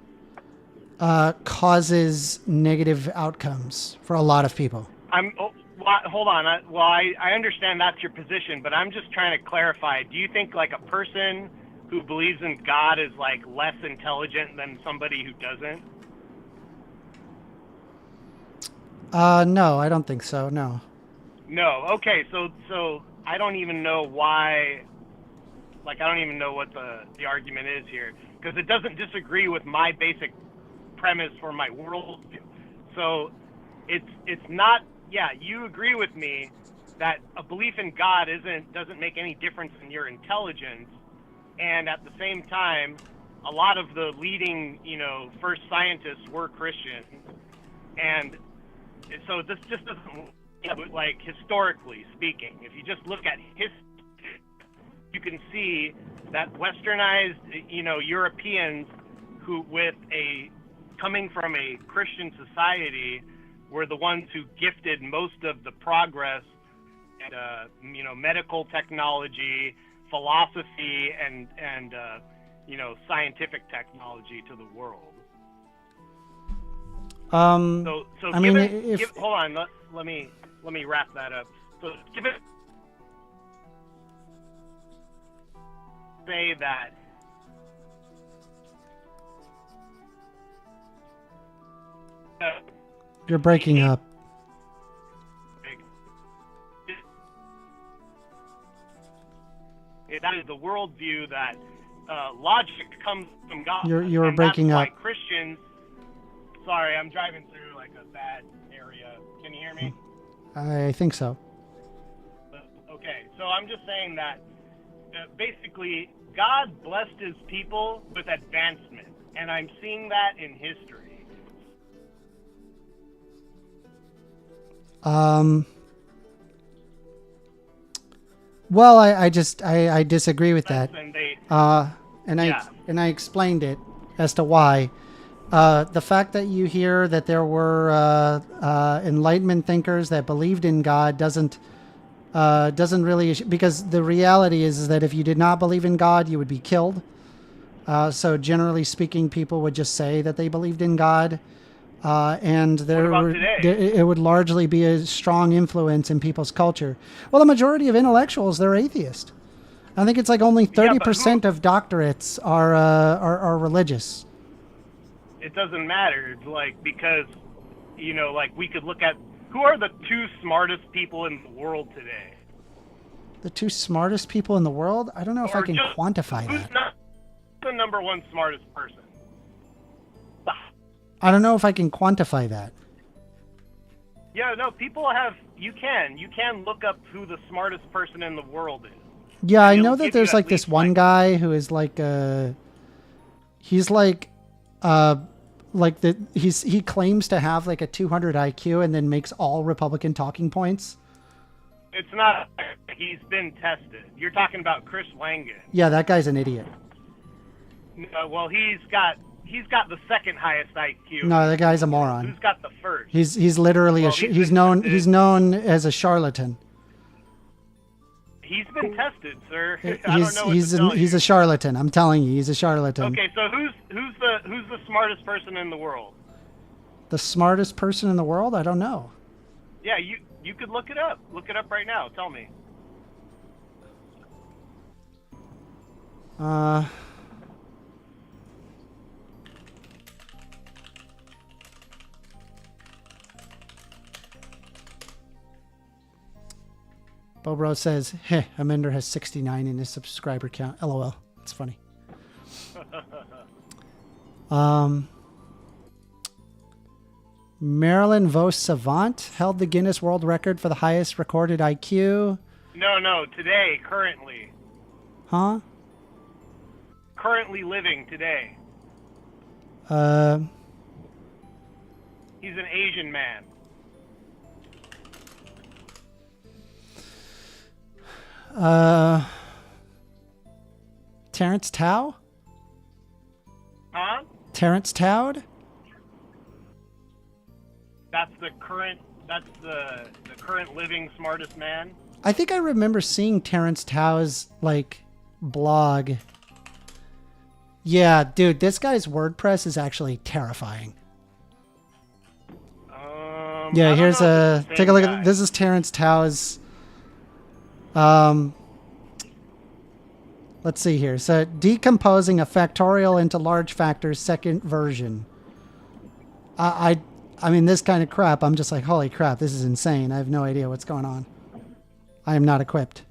causes negative outcomes for a lot of people. Hold on. I understand that's your position, but I'm just trying to clarify. Do you think like a person who believes in God is like less intelligent than somebody who doesn't? No, I don't think so. No. No. Okay. So I don't even know why. Like, I don't even know what the argument is here, because it doesn't disagree with my basic premise for my worldview. So it's not. Yeah, you agree with me that a belief in God doesn't make any difference in your intelligence, and at the same time, a lot of the leading, first scientists were Christians, and so this just doesn't, like, historically speaking, if you just look at history, you can see that westernized, Europeans who coming from a Christian society were the ones who gifted most of the progress and, medical technology, philosophy, and scientific technology to the world. So I mean, hold on. Let me wrap that up. So give it. Say that. You're breaking up. That is the worldview that logic comes from God. You were and breaking that's up. why Christians. Sorry, I'm driving through like a bad area. Can you hear me? I think so. Okay, so I'm just saying that basically God blessed his people with advancement, and I'm seeing that in history. Well, I disagree with that. And they, And I explained it as to why. The fact that you hear that there were Enlightenment thinkers that believed in God doesn't really, because the reality is that if you did not believe in God, you would be killed. So generally speaking, people would just say that they believed in God, and it would largely be a strong influence in people's culture. Well, the majority of intellectuals, they're atheist. I think it's like only 30% of doctorates are religious. It doesn't matter, like, because, you know, like, we could look at who are the two smartest people in the world today. The two smartest people in the world? I don't know if I can quantify that. Who's not the number one smartest person? I don't know if I can quantify that. Yeah, no, people have, you can look up who the smartest person in the world is. Yeah, I know that there's like this one guy who is like he claims to have like a 200 IQ and then makes all Republican talking points. It's not, he's been tested. You're talking about Chris Langan. Yeah, that guy's an idiot. No, well, he's got the second highest IQ. No, that guy's a moron. Who's got the first? He's literally he's known as a charlatan. He's been tested, sir. He's a charlatan. I'm telling you, he's a charlatan. Okay, so who's the smartest person in the world? The smartest person in the world? I don't know. Yeah, you could look it up. Look it up right now. Tell me. Bobro says, "Hey, Aminder has 69 in his subscriber count." LOL. It's funny. Marilyn Vos Savant held the Guinness World Record for the highest recorded IQ. No, today, currently. Huh? Currently living today. He's an Asian man. Terrence Tao? Huh? Terrence Towd? That's the current living smartest man? I think I remember seeing Terrence Tow's like blog. Yeah, dude, this guy's WordPress is actually terrifying. Yeah, here's take a look at this is Terrence Tow's let's see here. So decomposing a factorial into large factors, second version. I mean, this kind of crap, I'm just like, holy crap, this is insane. I have no idea what's going on. I am not equipped.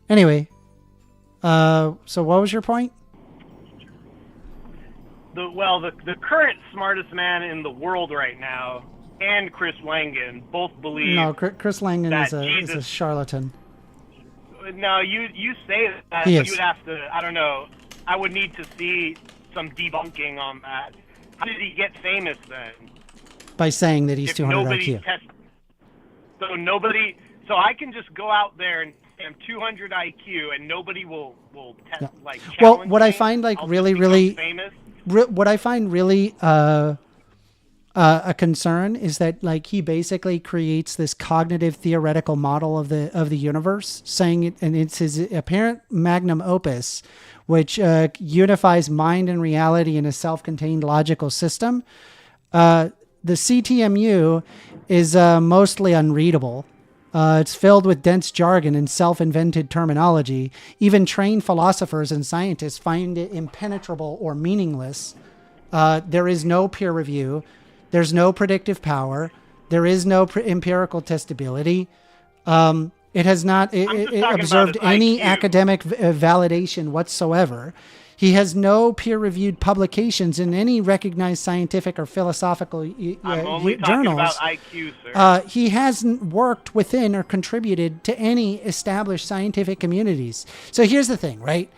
Anyway, so what was your point? The current smartest man in the world right now and Chris Langan both believe. No, Chris Langan is a charlatan. No, you say that. He is. You'd have to. I don't know. I would need to see some debunking on that. How did he get famous then? By saying that he's 200 IQ. So I can just go out there and say I'm 200 IQ and nobody will test, like challenge Well, what me. I find like I'll really just become famous. what I find really a concern is that like he basically creates this cognitive theoretical model of the universe, saying it, and it's his apparent magnum opus, which unifies mind and reality in a self-contained logical system. The CTMU is mostly unreadable. It's filled with dense jargon and self-invented terminology. Even trained philosophers and scientists find it impenetrable or meaningless. There is no peer review. There's no predictive power. There is no empirical testability. It has not observed any IQ. academic validation whatsoever. He has no peer-reviewed publications in any recognized scientific or philosophical I'm only talking journals. about IQ, sir. He hasn't worked within or contributed to any established scientific communities. So here's the thing, right?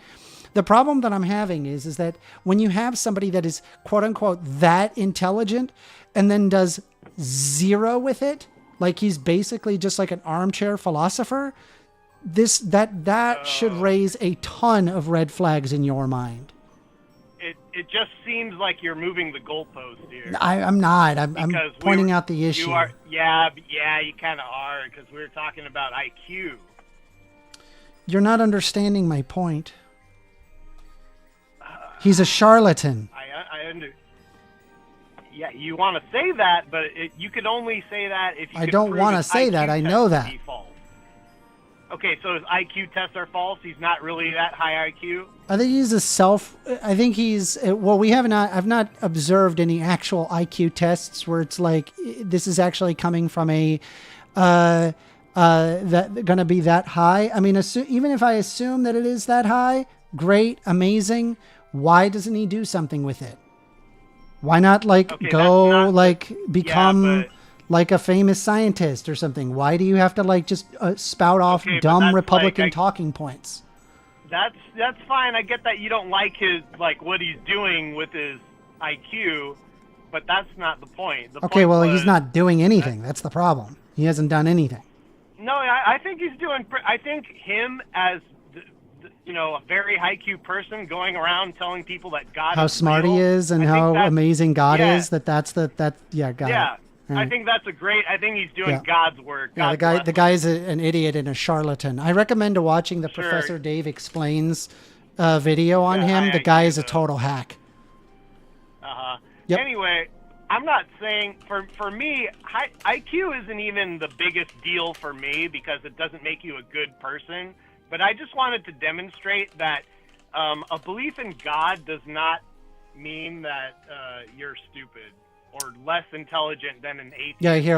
The problem that I'm having is that when you have somebody that is quote unquote that intelligent and then does zero with it, like he's basically just like an armchair philosopher, that should raise a ton of red flags in your mind. It just seems like you're moving the goalpost here. I'm not. I'm pointing out the issue. You kind of are, because we were talking about IQ. You're not understanding my point. He's a charlatan. I under. Yeah, you want to say that, but you could only say that if you. I don't want to say that. I know that. Okay, so his IQ tests are false. He's not really that high IQ. I think he's I think he's. Well, I've not observed any actual IQ tests where it's like this is actually coming from a. That going to be that high. I mean, even if I assume that it is that high, great, amazing. Why doesn't he do something with it? Why not become like a famous scientist or something? Why do you have to just spout off dumb Republican talking points? That's fine. I get that you don't like his what he's doing with his IQ, but that's not the point. He's not doing anything. That's the problem. He hasn't done anything. No, I think he's doing. I think him as a very high IQ person going around telling people that God how is smart real, he is and how amazing God is. Got it. Yeah. I think that's I think he's doing God's work. Yeah, the guy is an idiot and a charlatan. I recommend watching the Professor Dave Explains video on him. The guy is a total hack. Yep. Anyway, I'm not saying for me, IQ isn't even the biggest deal for me because it doesn't make you a good person. But I just wanted to demonstrate that a belief in God does not mean that you're stupid or less intelligent than an atheist. Yeah,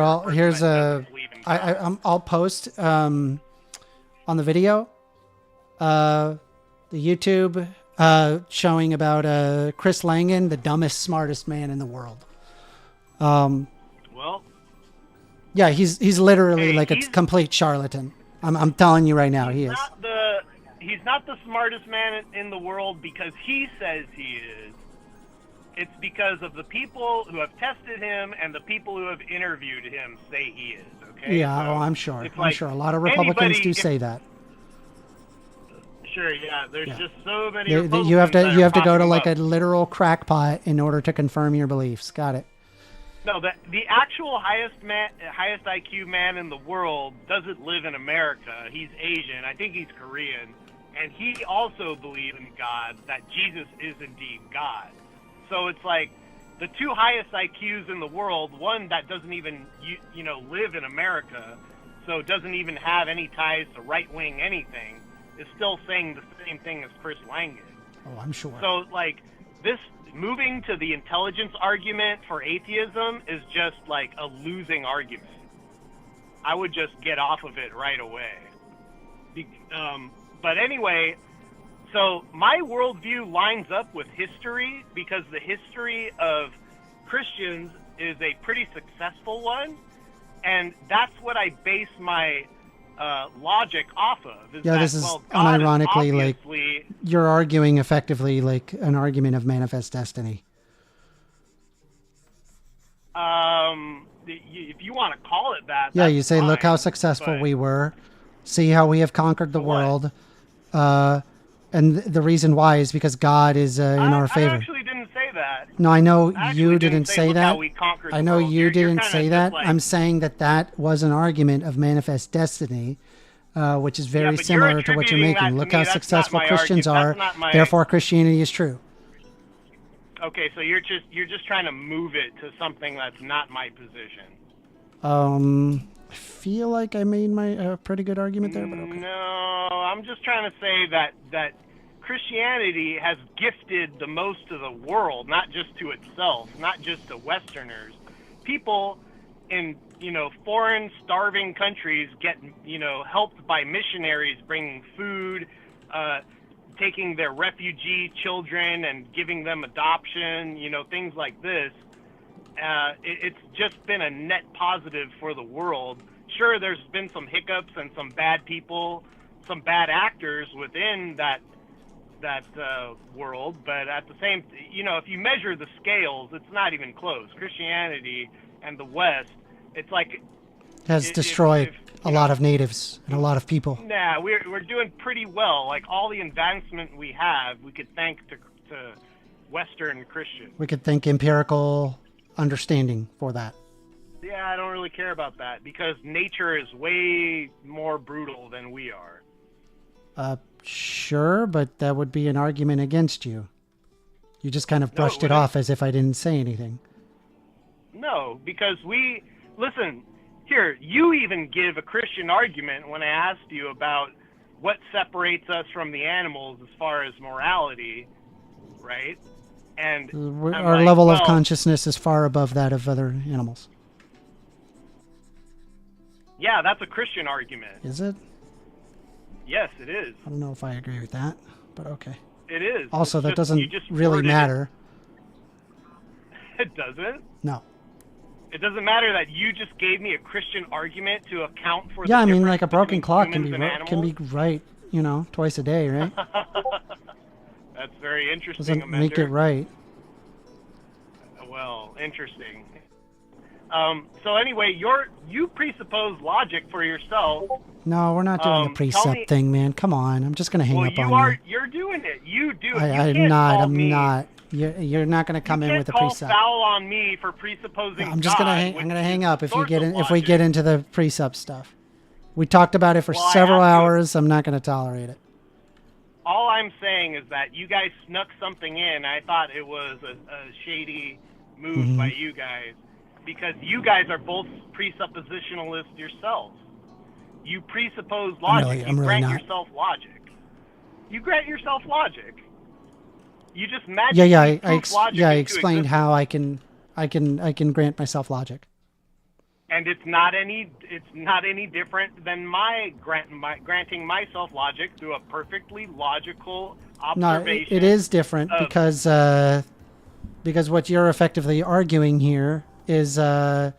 I'll post on the video the YouTube showing about Chris Langan, the dumbest, smartest man in the world. Yeah, he's literally a complete charlatan. I'm telling you right now, he is. He's not the smartest man in the world because he says he is. It's because of the people who have tested him and the people who have interviewed him say he is. Okay. Yeah, so I'm sure. I'm sure a lot of Republicans say that. Sure. Yeah. There's just so many. You have to go to a literal crackpot in order to confirm your beliefs. Got it. No, the actual highest IQ man in the world doesn't live in America. He's Asian. I think he's Korean. And he also believes in God, that Jesus is indeed God. So it's the two highest IQs in the world, one that doesn't even, live in America, so doesn't even have any ties to right-wing anything, is still saying the same thing as Chris Langan. Oh, I'm sure. So, this moving to the intelligence argument for atheism is just a losing argument. I would just get off of it right away. But anyway, so my worldview lines up with history because the history of Christians is a pretty successful one, and that's what I base my logic off of. This is unironically you're arguing effectively an argument of manifest destiny. If you want to call it that. Yeah, you say, fine, look how successful we were. See how we have conquered the world. And the reason why is because God is in our favor. I actually didn't say that. No, I know Actually, you didn't say "Look that. how we conquered the I know world." you You're didn't kinda say just that. like- I'm saying that was an argument of manifest destiny, which is very but you're similar to what you're attributing that making. to Look me. how That's not successful my Christians argument. are. That's not my- Therefore, Christianity is true. Okay, so you're just trying to move it to something that's not my position. I feel like I made my pretty good argument there, but okay. No, I'm just trying to say that Christianity has gifted the most to the world, not just to itself, not just to Westerners. People in, foreign starving countries get, helped by missionaries bringing food, taking their refugee children and giving them adoption, things like this. It's just been a net positive for the world. Sure, there's been some hiccups and some bad people, some bad actors within that world, but at the same, if you measure the scales, it's not even close. Christianity and the West, it's like Has destroyed a lot of natives and a lot of people. Nah, we're doing pretty well. Like all the advancement we have, we could thank to Western Christians. We could thank empirical understanding for that. Yeah, I don't really care about that because nature is way more brutal than we are. Sure, but that would be an argument against you. You just kind of brushed it off as if I didn't say anything. No, because listen, here, you even give a Christian argument when I asked you about what separates us from the animals as far as morality, right? And our level of consciousness is far above that of other animals. Yeah, that's a Christian argument. Is it? Yes, it is. I don't know if I agree with that, but okay. It is. Also, that doesn't you just really worded matter. It doesn't? No. It doesn't matter that you just gave me a Christian argument to account for Yeah, the I mean, difference like a broken between clock can humans be and right, twice a day, right? That's very interesting, Doesn't Amender. make it right. Well, interesting. So anyway, you presuppose logic for yourself. No, we're not doing the precept thing, man. Come on, I'm just gonna hang up on you. You're doing it. You do. I'm not. You're not gonna come in with a precept. You can't call foul on me for presupposing. I'm just God, I'm gonna hang up if we logic. get into the precept stuff. We talked about it for several hours. I'm not gonna tolerate it. All I'm saying is that you guys snuck something in. I thought it was a shady move by you guys, because you guys are both presuppositionalists yourselves. You presuppose logic. I'm you really grant not. yourself logic. You grant yourself logic. You just magically I explained how I can grant myself logic. And it's not any different than my granting myself logic through a perfectly logical observation. No, it is different because what you're effectively arguing here is you're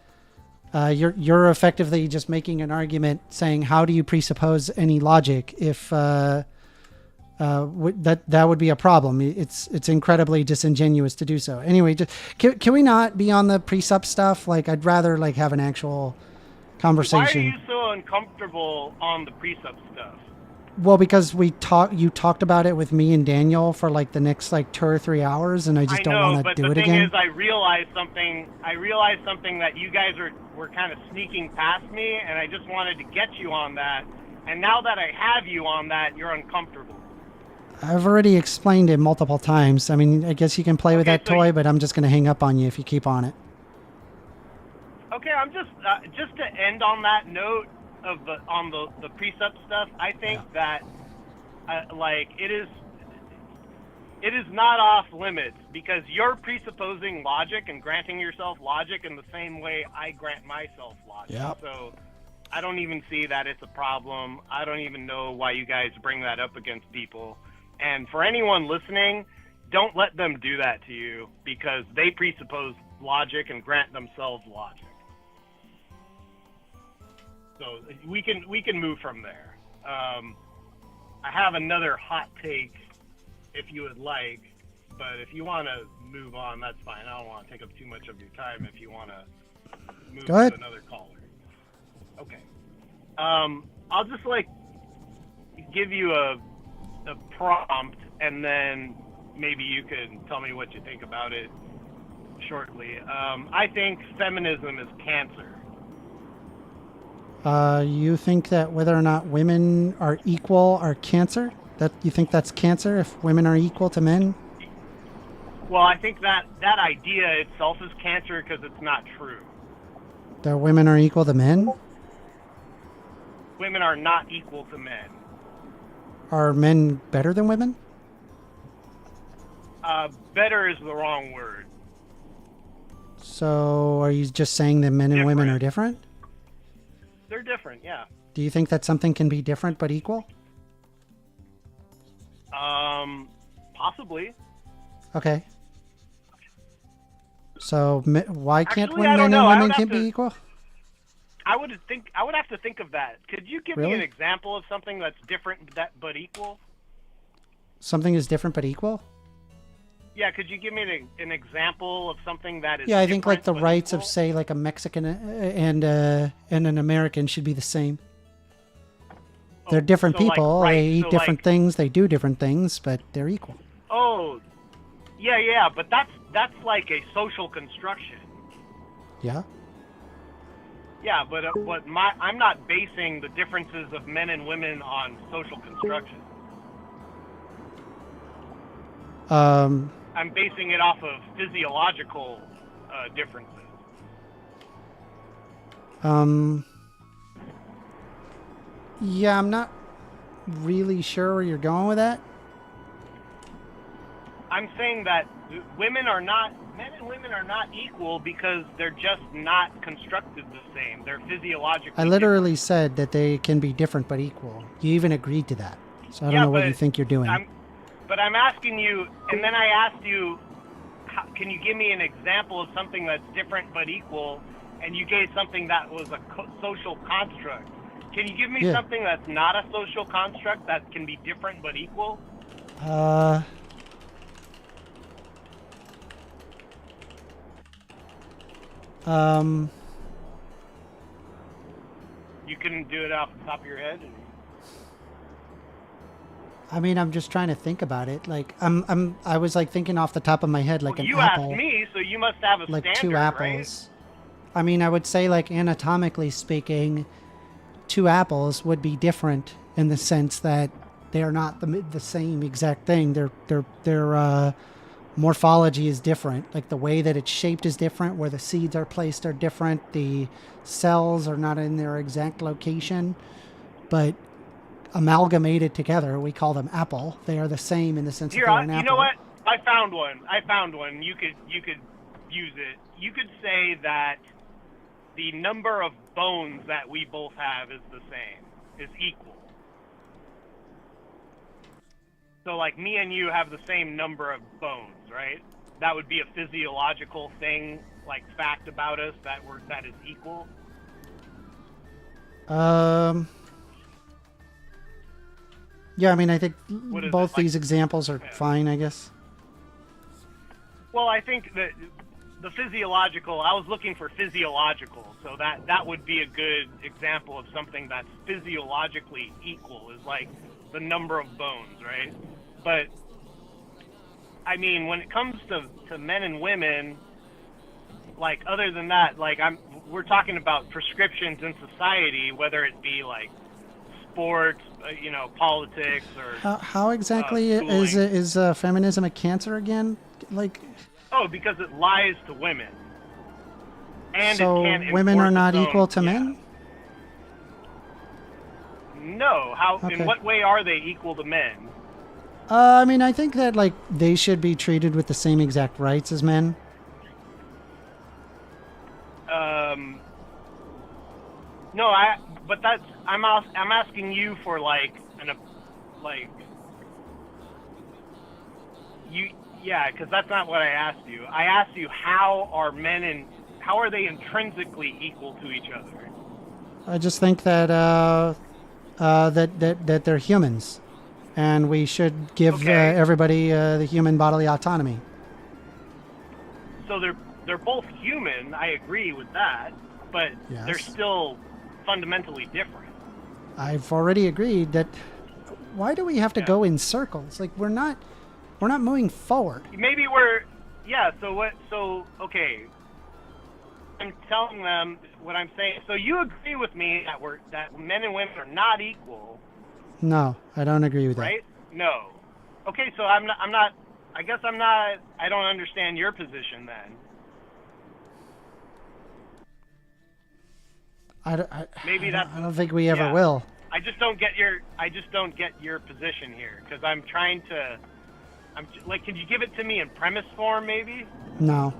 effectively just making an argument saying, how do you presuppose any logic if that would be a problem. It's incredibly disingenuous to do so. Anyway, can we not be on the precept stuff? Like, I'd rather have an actual conversation. Why are you so uncomfortable on the precept stuff? Well, because you talked about it with me and Daniel for the next 2 or 3 hours, and I just don't want to do it again. The thing is, I realized something that you guys were kind of sneaking past me, and I just wanted to get you on that. And now that I have you on that, you're uncomfortable. I've already explained it multiple times. I mean, I guess you can play with that toy, but I'm just going to hang up on you if you keep on it. Okay, I'm just to end on that note of the precept stuff. I think that it is not off limits, because you're presupposing logic and granting yourself logic in the same way I grant myself logic. Yep. So I don't even see that it's a problem. I don't even know why you guys bring that up against people. And for anyone listening, don't let them do that to you, because they presuppose logic and grant themselves logic. So we can move from there. I have another hot take if you would like, but if you want to move on, that's fine. I don't want to take up too much of your time if you want to move to another caller. Okay. I'll just give you a prompt, and then maybe you can tell me what you think about it. shortly. I think feminism is cancer. You think that whether or not women are equal are cancer? That you think that's cancer if women are equal to men? Well, I think that idea itself is cancer because it's not true. That women are equal to men? Women are not equal to men. Are men better than women? Better is the wrong word. So are you just saying that men and women are different? They're different, yeah. Do you think that something can be different but equal? Possibly. Okay. So why can't Actually, I men don't and know. women can be equal? I would have to think of that. Could you give me an example of something that's different but equal? Something is different but equal? Yeah, could you give me an example of something that is Yeah, I think like the different but rights equal? of, say, like a Mexican and an American should be the same. They're different so like, people. right, They eat so different like- things. They do different things, but they're equal. Oh, yeah, but that's like a social construction. Yeah. Yeah, but I'm not basing the differences of men and women on social construction. I'm basing it off of physiological differences. Yeah, I'm not really sure where you're going with that. I'm saying that men and women are not equal because they're just not constructed the same. They're physiologically I literally said that they can be different but equal. You even agreed to that. So I don't know what you think you're doing. But I'm asking you, and then I asked you, can you give me an example of something that's different but equal? And you gave something that was a social construct. Can you give me something that's not a social construct that can be different but equal? You couldn't do it off the top of your head? I mean, I'm just trying to think about it. Like, I was like thinking off the top of my head, like an you apple. asked me, so you must have a like standard, two apples. right? I mean, I would say, like, anatomically speaking, two apples would be different in the sense that they are not the same exact thing. Their morphology is different. Like, the way that it's shaped is different. Where the seeds are placed are different. The cells are not in their exact location, but amalgamated together, we call them apple. They are the same in the sense that they're an apple. You know what? I found one. You could use it. You could say that the number of bones that we both have is the same, is equal. So, like, me and you have the same number of bones, right? That would be a physiological thing, like, fact about us that is equal. Yeah, I mean, I think both like, these examples are fine, I guess. Well, I think that the physiological, I was looking for physiological, so that would be a good example of something that's physiologically equal, is like the number of bones, right? But, I mean, when it comes to men and women, like, other than that, like, we're talking about prescriptions in society, whether it be, like, sports, politics, or how exactly is feminism a cancer again? Like, because it lies to women, and so it can't women are enforce not its own- equal to yeah. men? No, how? Okay. In what way are they equal to men? I mean, I think that, like, they should be treated with the same exact rights as men. No, but I'm asking you for because that's not what I asked you. I asked you how are they intrinsically equal to each other? I just think that that they're humans, and we should give everybody the human bodily autonomy. So they're both human. I agree with that, but they're still fundamentally different. I've already agreed that. Why do we have to go in circles? Like, we're not moving forward. Maybe we're Yeah. So what? So okay. I'm telling them what I'm saying. So you agree with me that men and women are not equal, No, I don't agree with right? No. Okay. So I'm not. I guess I'm not. I don't understand your position then. that. Maybe I don't think we ever will. I just don't get your position here because I'm trying to. I'm like, can you give it to me in premise form, maybe? No.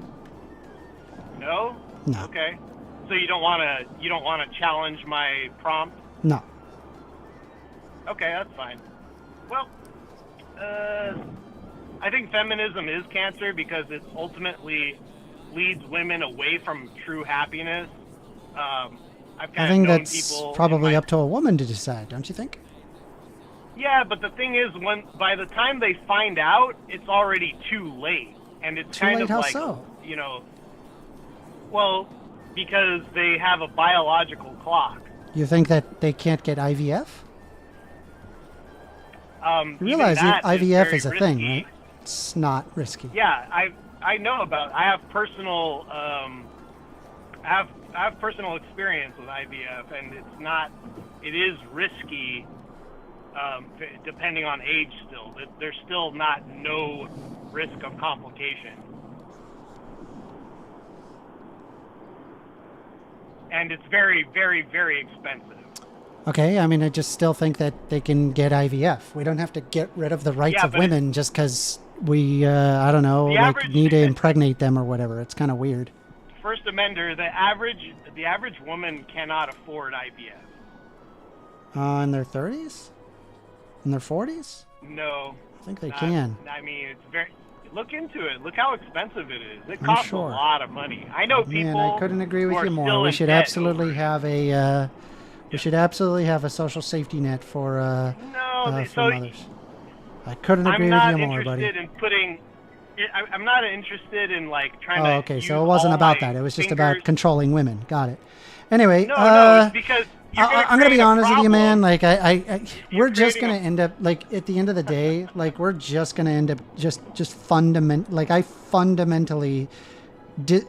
No. No. Okay. So you don't want to challenge my prompt? No. Okay, that's fine. Well, I think feminism is cancer because it ultimately leads women away from true happiness. I've kind I think of known that's people probably up to a woman to decide, don't you think? Yeah, but the thing is, by the time they find out, it's already too late, and it's Too kind late, of how like, so? Well, because they have a biological clock. You think that they can't get IVF? You You realize IVF is a risky. thing, right? It's not risky. Yeah, I know about. I have personal I have personal experience with IVF, and it is risky. Depending on age, still, there's still no risk of complication. And it's very, very, very expensive. Okay, I mean, I just still think that they can get IVF. We don't have to get rid of the rights of women just because we, I don't know, need to impregnate them or whatever. It's kind of weird. First Amender, the average woman cannot afford IVF. In their 30s? In their 40s? No. I think they can. I mean, it's very... Look into it. Look how expensive it is. It costs sure. a lot of money. I know people. Man, I couldn't agree with you more. We should absolutely have a. We should absolutely have a social safety net for mothers. I couldn't agree with you more, buddy. I'm not interested in like trying to. Oh, okay. use So it wasn't all about my that. It was just fingers. about controlling women. Got it. Anyway, No, it's because I'm gonna be honest with you, man. Like we're just creating gonna end up like at the end of the day, like we're just gonna end up just I fundamentally,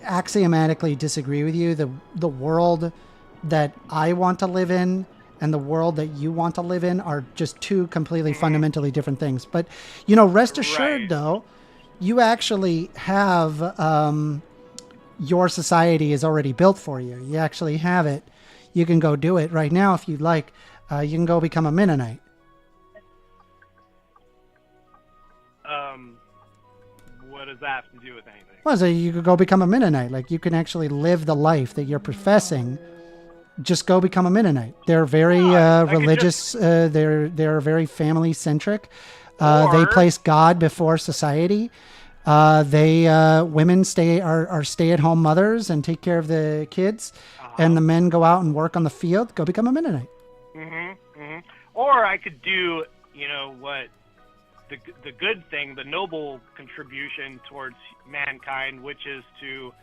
axiomatically disagree with you. The world that I want to live in and the world that you want to live in are just two completely fundamentally different things. But rest assured, though, you actually have your society is already built for you. You actually have it. You can go do it right now if you'd like. You can go become a Mennonite. What does that have to do with anything? Well, so you could go become a Mennonite. Like you can actually live the life that you're professing. Just go become a Mennonite. They're very religious. They're very family centric. They place God before society. Women are stay at home mothers and take care of the kids. And the men go out and work on the field. Go become a Mennonite. Or I could do, what the good thing, the noble contribution towards mankind, which is to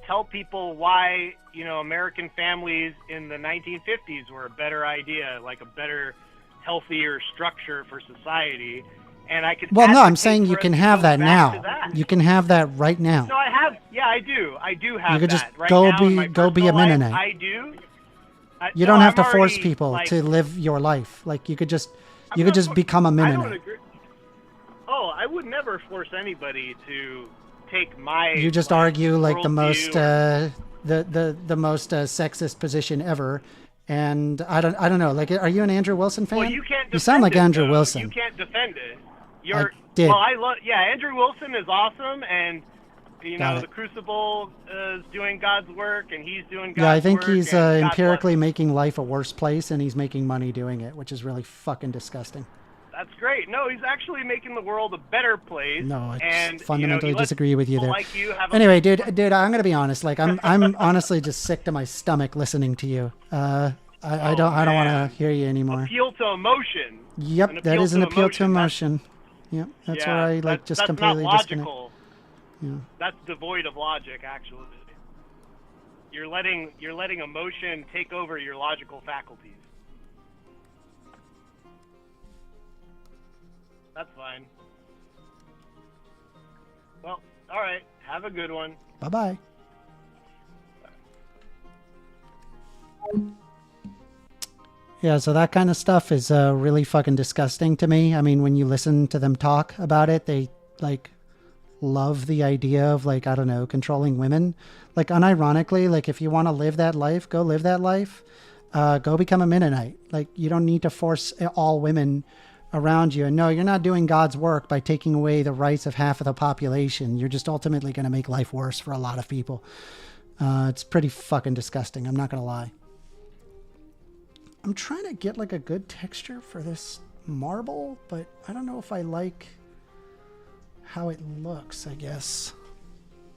tell people why, American families in the 1950s were a better idea, like a better, healthier structure for society. And I could. Well, no, I'm saying you can have that now. You can have that right now. No, I have. Yeah, I do. I do have that. You could just right go now be a Mennonite. I do. You don't have to force people to live your life. Like you could just become a Mennonite. I don't agree. Oh, I would never force anybody to take my. You just argue like the most worldview. the most sexist position ever. And I don't know. Like, are you an Andrew Wilson fan? Well, you can't. You sound like Andrew though. Wilson. You can't defend it. I did. Well, I love. Yeah, Andrew Wilson is awesome, and Got it. the Crucible is doing God's work, and he's doing God's work. Yeah, I think he's and God empirically bless. making life a worse place, and he's making money doing it, which is really fucking disgusting. That's great. No, he's actually making the world a better place. No, I and, fundamentally he lets disagree with you people there. like you have Anyway, dude, I'm gonna be honest. Like, I'm honestly just sick to my stomach listening to you. I don't want to hear you anymore. Appeal to emotion. Yep, that is an appeal to emotion. Yep, that's where I just completely that's not disconnect. logical. Yeah. That's devoid of logic, actually. You're letting emotion take over your logical faculties. That's fine. Well, all right. Have a good one. Bye-bye. Yeah, so that kind of stuff is really fucking disgusting to me. I mean, when you listen to them talk about it, they, like, love the idea of, like, I don't know, controlling women. Like, unironically, like, if you want to live that life, go live that life. Go become a Mennonite. Like, you don't need to force all women around you. And no, you're not doing God's work by taking away the rights of half of the population. You're just ultimately going to make life worse for a lot of people. It's pretty fucking disgusting. I'm not going to lie. I'm trying to get like a good texture for this marble, but I don't know if I like how it looks, I guess.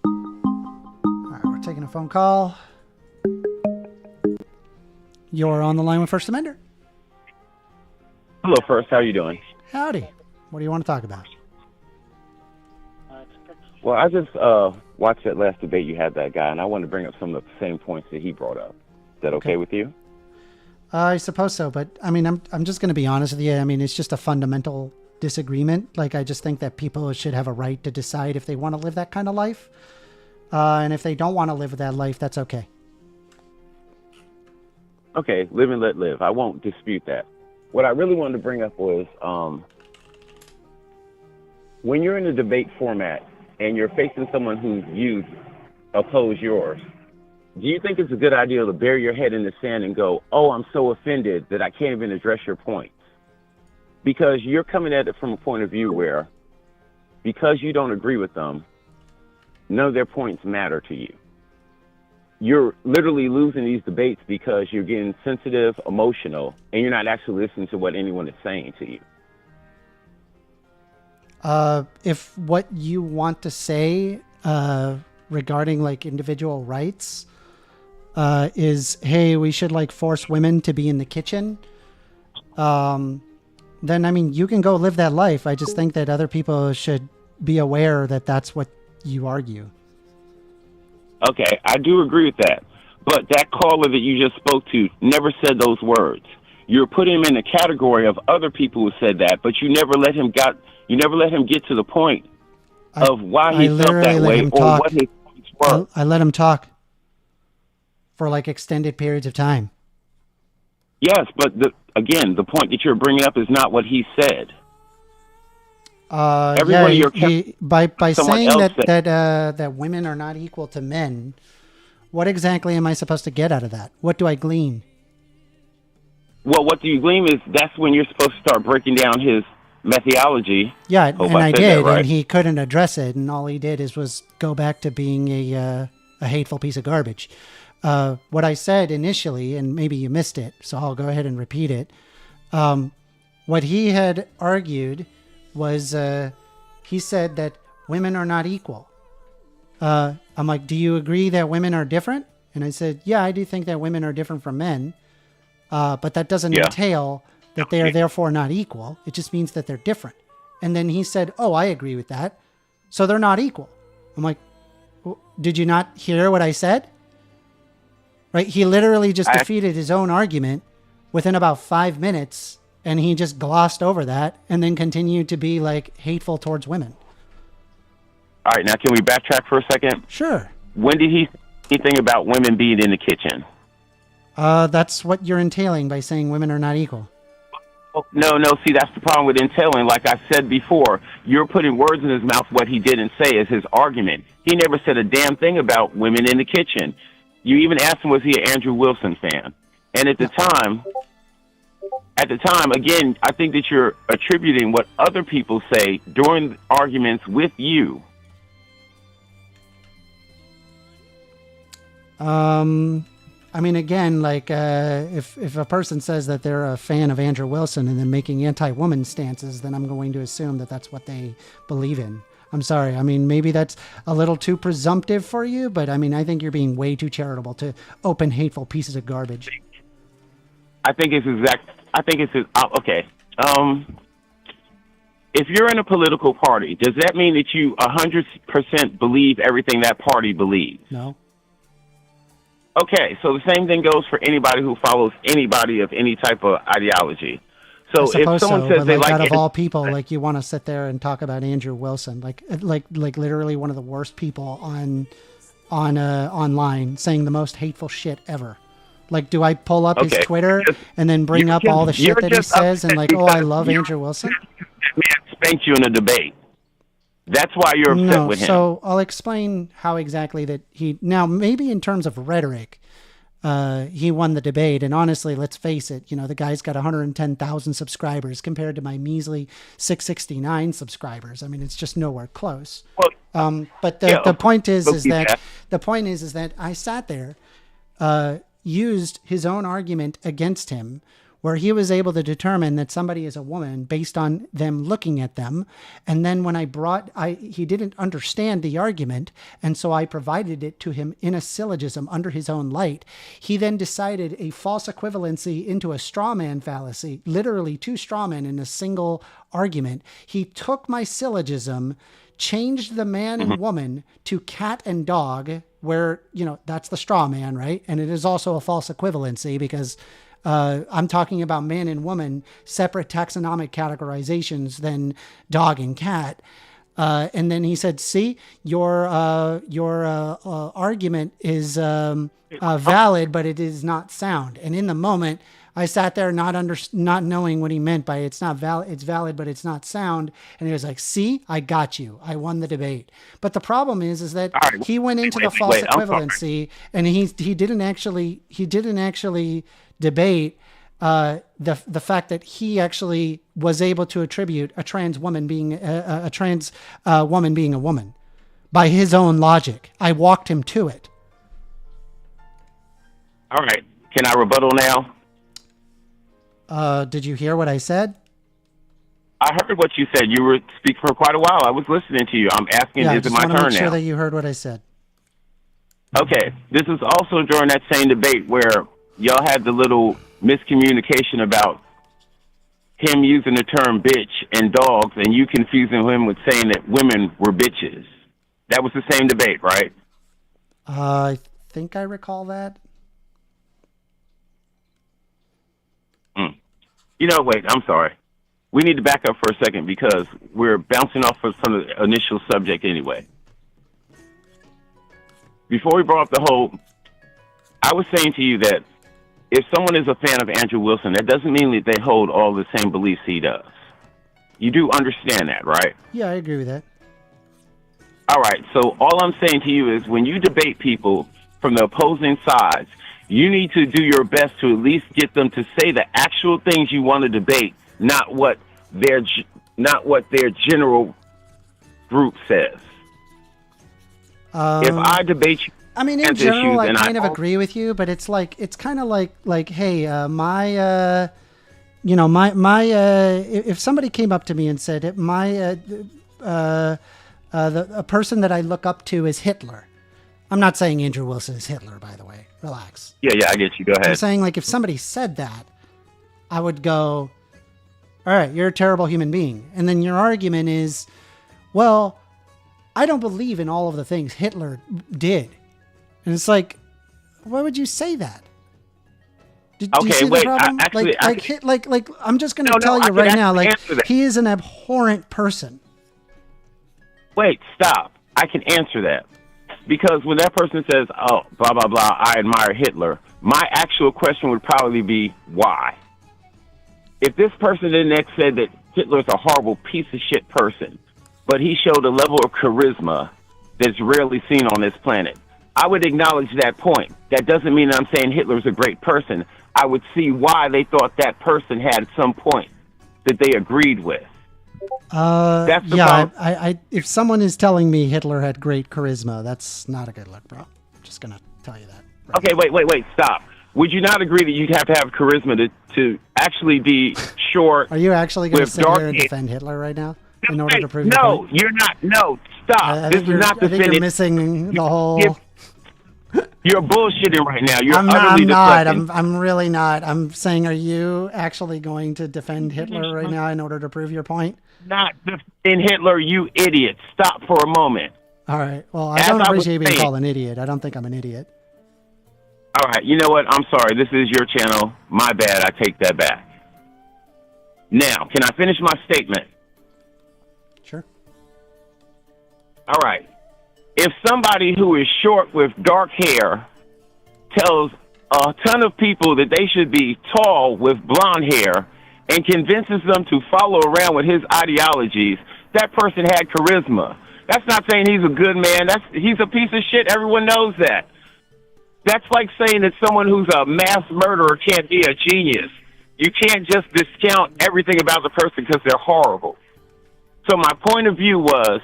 All right, we're taking a phone call. You're on the line with First Amender. Hello, First. How are you doing? Howdy. What do you want to talk about? Well, I just watched that last debate you had that guy, and I wanted to bring up some of the same points that he brought up. Is that okay with you? I suppose so, but I mean, I'm just going to be honest with you. I mean, it's just a fundamental disagreement. Like, I just think that people should have a right to decide if they want to live that kind of life. And if they don't want to live that life, that's okay. Okay, live and let live. I won't dispute that. What I really wanted to bring up was when you're in a debate format and you're facing someone whose views oppose yours, do you think it's a good idea to bury your head in the sand and go, oh, I'm so offended that I can't even address your points? Because you're coming at it from a point of view where, because you don't agree with them, none of their points matter to you. You're literally losing these debates because you're getting sensitive, emotional, and you're not actually listening to what anyone is saying to you. If what you want to say regarding like individual rights is, hey, we should like force women to be in the kitchen, then I mean, you can go live that life. I just think that other people should be aware that that's what you argue. Okay, I do agree with that. But that caller that you just spoke to never said those words. You're putting him in the category of other people who said that, but you never let him get to the point of why he felt that way or what his points were. I let him talk for like extended periods of time. Yes, but again, the point that you're bringing up is not what he said. By saying that women are not equal to men, what exactly am I supposed to get out of that? What do I glean? Well, what do you glean is that's when you're supposed to start breaking down his methodology. Yeah, and I did, right? And he couldn't address it, and all he did was go back to being a hateful piece of garbage. What I said initially, and maybe you missed it, so I'll go ahead and repeat it. What he had argued was he said that women are not equal. I'm like, do you agree that women are different? And I said, yeah, I do think that women are different from men, but that doesn't entail that they are therefore not equal. It just means that they're different. And then he said, oh, I agree with that. So they're not equal. I'm like, did you not hear what I said? Right? He literally just defeated his own argument within about 5 minutes. And he just glossed over that and then continued to be like hateful towards women. All right, now can we backtrack for a second? Sure. When did he say anything about women being in the kitchen? That's what you're entailing by saying women are not equal. Oh, no, see, that's the problem with entailing. Like I said before, you're putting words in his mouth. What he didn't say is his argument. He never said a damn thing about women in the kitchen. You even asked him, was he an Andrew Wilson fan? And at the time, again, I think that you're attributing what other people say during arguments with you. I mean, again, like if a person says that they're a fan of Andrew Wilson and then making anti-woman stances, then I'm going to assume that that's what they believe in. I'm sorry. I mean, maybe that's a little too presumptive for you, but I mean, I think you're being way too charitable to open hateful pieces of garbage. I think it's okay. If you're in a political party, does that mean that you 100% believe everything that party believes? No. Okay, so the same thing goes for anybody who follows anybody of any type of ideology. So I if suppose someone so, says but they like, like out of all people, like you want to sit there and talk about Andrew Wilson, like literally one of the worst people online, saying the most hateful shit ever. Like, do I pull up his Twitter and then bring up all the shit that he says and like, oh, I love Andrew Wilson? That man spanked you in a debate. That's why you're upset with him. So I'll explain how exactly that now maybe in terms of rhetoric, he won the debate. And honestly, let's face it, the guy's got 110,000 subscribers compared to my measly 669 subscribers. I mean, it's just nowhere close. Well, but the point is that I sat there, used his own argument against him, where he was able to determine that somebody is a woman based on them looking at them. And then when he didn't understand the argument. And so I provided it to him in a syllogism under his own light. He then decided a false equivalency into a straw man fallacy, literally 2 straw men in a single argument. He took my syllogism, changed the man and woman to cat and dog, where, that's the straw man, right? And it is also a false equivalency because I'm talking about man and woman, separate taxonomic categorizations than dog and cat. And then he said, see, your argument is valid, but it is not sound. And in the moment, I sat there not knowing what he meant by it's not valid, it's valid, but it's not sound. And he was like, see, I got you. I won the debate. But the problem is that he went into the false equivalency, and he didn't actually debate the fact that he actually was able to attribute a trans woman being a trans woman being a woman by his own logic. I walked him to it. All right. Can I rebuttal now? Did you hear what I said? I heard what you said. You were speaking for quite a while. I was listening to you. I'm asking, is it my turn now? I just want to make sure that you heard what I said. Okay. This is also during that same debate where y'all had the little miscommunication about him using the term bitch and dogs, and you confusing him with saying that women were bitches. That was the same debate, right? I think I recall that. Wait, I'm sorry. We need to back up for a second because we're bouncing off from the initial subject anyway. Before we brought up the whole, I was saying to you that if someone is a fan of Andrew Wilson, that doesn't mean that they hold all the same beliefs he does. You do understand that, right? Yeah, I agree with that. All right. So all I'm saying to you is when you debate people from the opposing sides, you need to do your best to at least get them to say the actual things you want to debate, not what their general group says. If I debate you, I mean, in general, I kind of agree with you, but it's kind of like, hey, if somebody came up to me and said a person that I look up to is Hitler. I'm not saying Andrew Wilson is Hitler, by the way. Relax. Yeah, I get you. Go ahead. I'm saying, like, if somebody said that, I would go, all right, you're a terrible human being. And then your argument is, well, I don't believe in all of the things Hitler did. And it's like, why would you say that? Do you see the problem? I'm just going to tell you right now, like, he is an abhorrent person. Wait, stop. I can answer that. Because when that person says, oh, blah, blah, blah, I admire Hitler, my actual question would probably be, why? If this person then next said that Hitler's a horrible piece of shit person, but he showed a level of charisma that's rarely seen on this planet, I would acknowledge that point. That doesn't mean I'm saying Hitler's a great person. I would see why they thought that person had some point that they agreed with. That's the problem. I if someone is telling me Hitler had great charisma, that's not a good look, bro. I'm just gonna tell you that. Right okay, now. wait, stop. Would you not agree that you'd have to have charisma to actually be short? Are you actually going to sit here and defend Hitler right now in order to prove your point? You're not. No, stop. This is not I think you're missing the whole. You're bullshitting right now. I'm not. I'm really not. I'm saying, are you actually going to defend Hitler right now in order to prove your point? Not defend Hitler, you idiot. Stop for a moment. All right. Well, I don't appreciate being called an idiot. I don't think I'm an idiot. All right. You know what? I'm sorry. This is your channel. My bad. I take that back. Now, can I finish my statement? Sure. All right. If somebody who is short with dark hair tells a ton of people that they should be tall with blonde hair and convinces them to follow around with his ideologies, that person had charisma. That's not saying he's a good man. He's a piece of shit. Everyone knows that. That's like saying that someone who's a mass murderer can't be a genius. You can't just discount everything about the person because they're horrible. So my point of view was,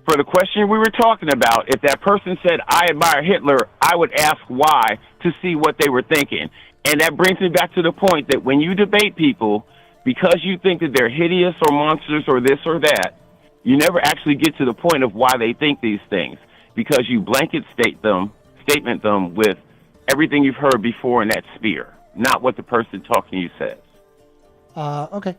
for the question we were talking about, if that person said, I admire Hitler, I would ask why to see what they were thinking. And that brings me back to the point that when you debate people, because you think that they're hideous or monsters or this or that, you never actually get to the point of why they think these things, because you blanket statement them with everything you've heard before in that sphere, not what the person talking to you says. Okay.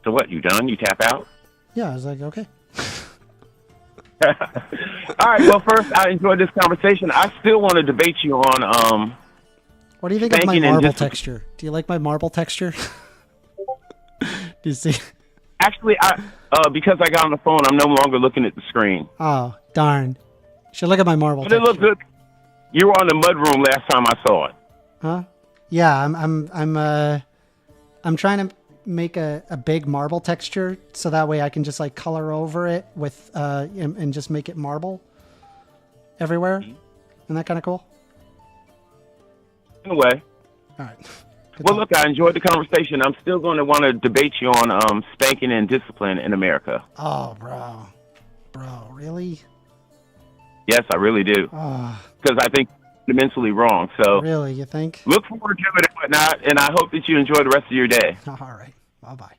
So what, you done? You tap out? Yeah, I was like, okay. All right, well, first, I enjoyed this conversation. I still want to debate you on... What do you think of my spanking and marble texture? Do you like my marble texture? Do you see? Actually, because I got on the phone, I'm no longer looking at the screen. Oh, darn. You should look at my marble But it texture. looked good. You were on the mudroom last time I saw it. Huh? Yeah, I'm trying to make a big marble texture so that way I can just like color over it with and just make it marble everywhere. Isn't that kind of cool? In a way. All right. Well, look, I enjoyed the conversation. I'm still going to want to debate you on spanking and discipline in America. Oh, bro, really? Yes, I really do. Oh, Because I think it's mentally wrong. So really? You think? look forward to it and whatnot, and I hope that you enjoy the rest of your day. All right. Bye-bye.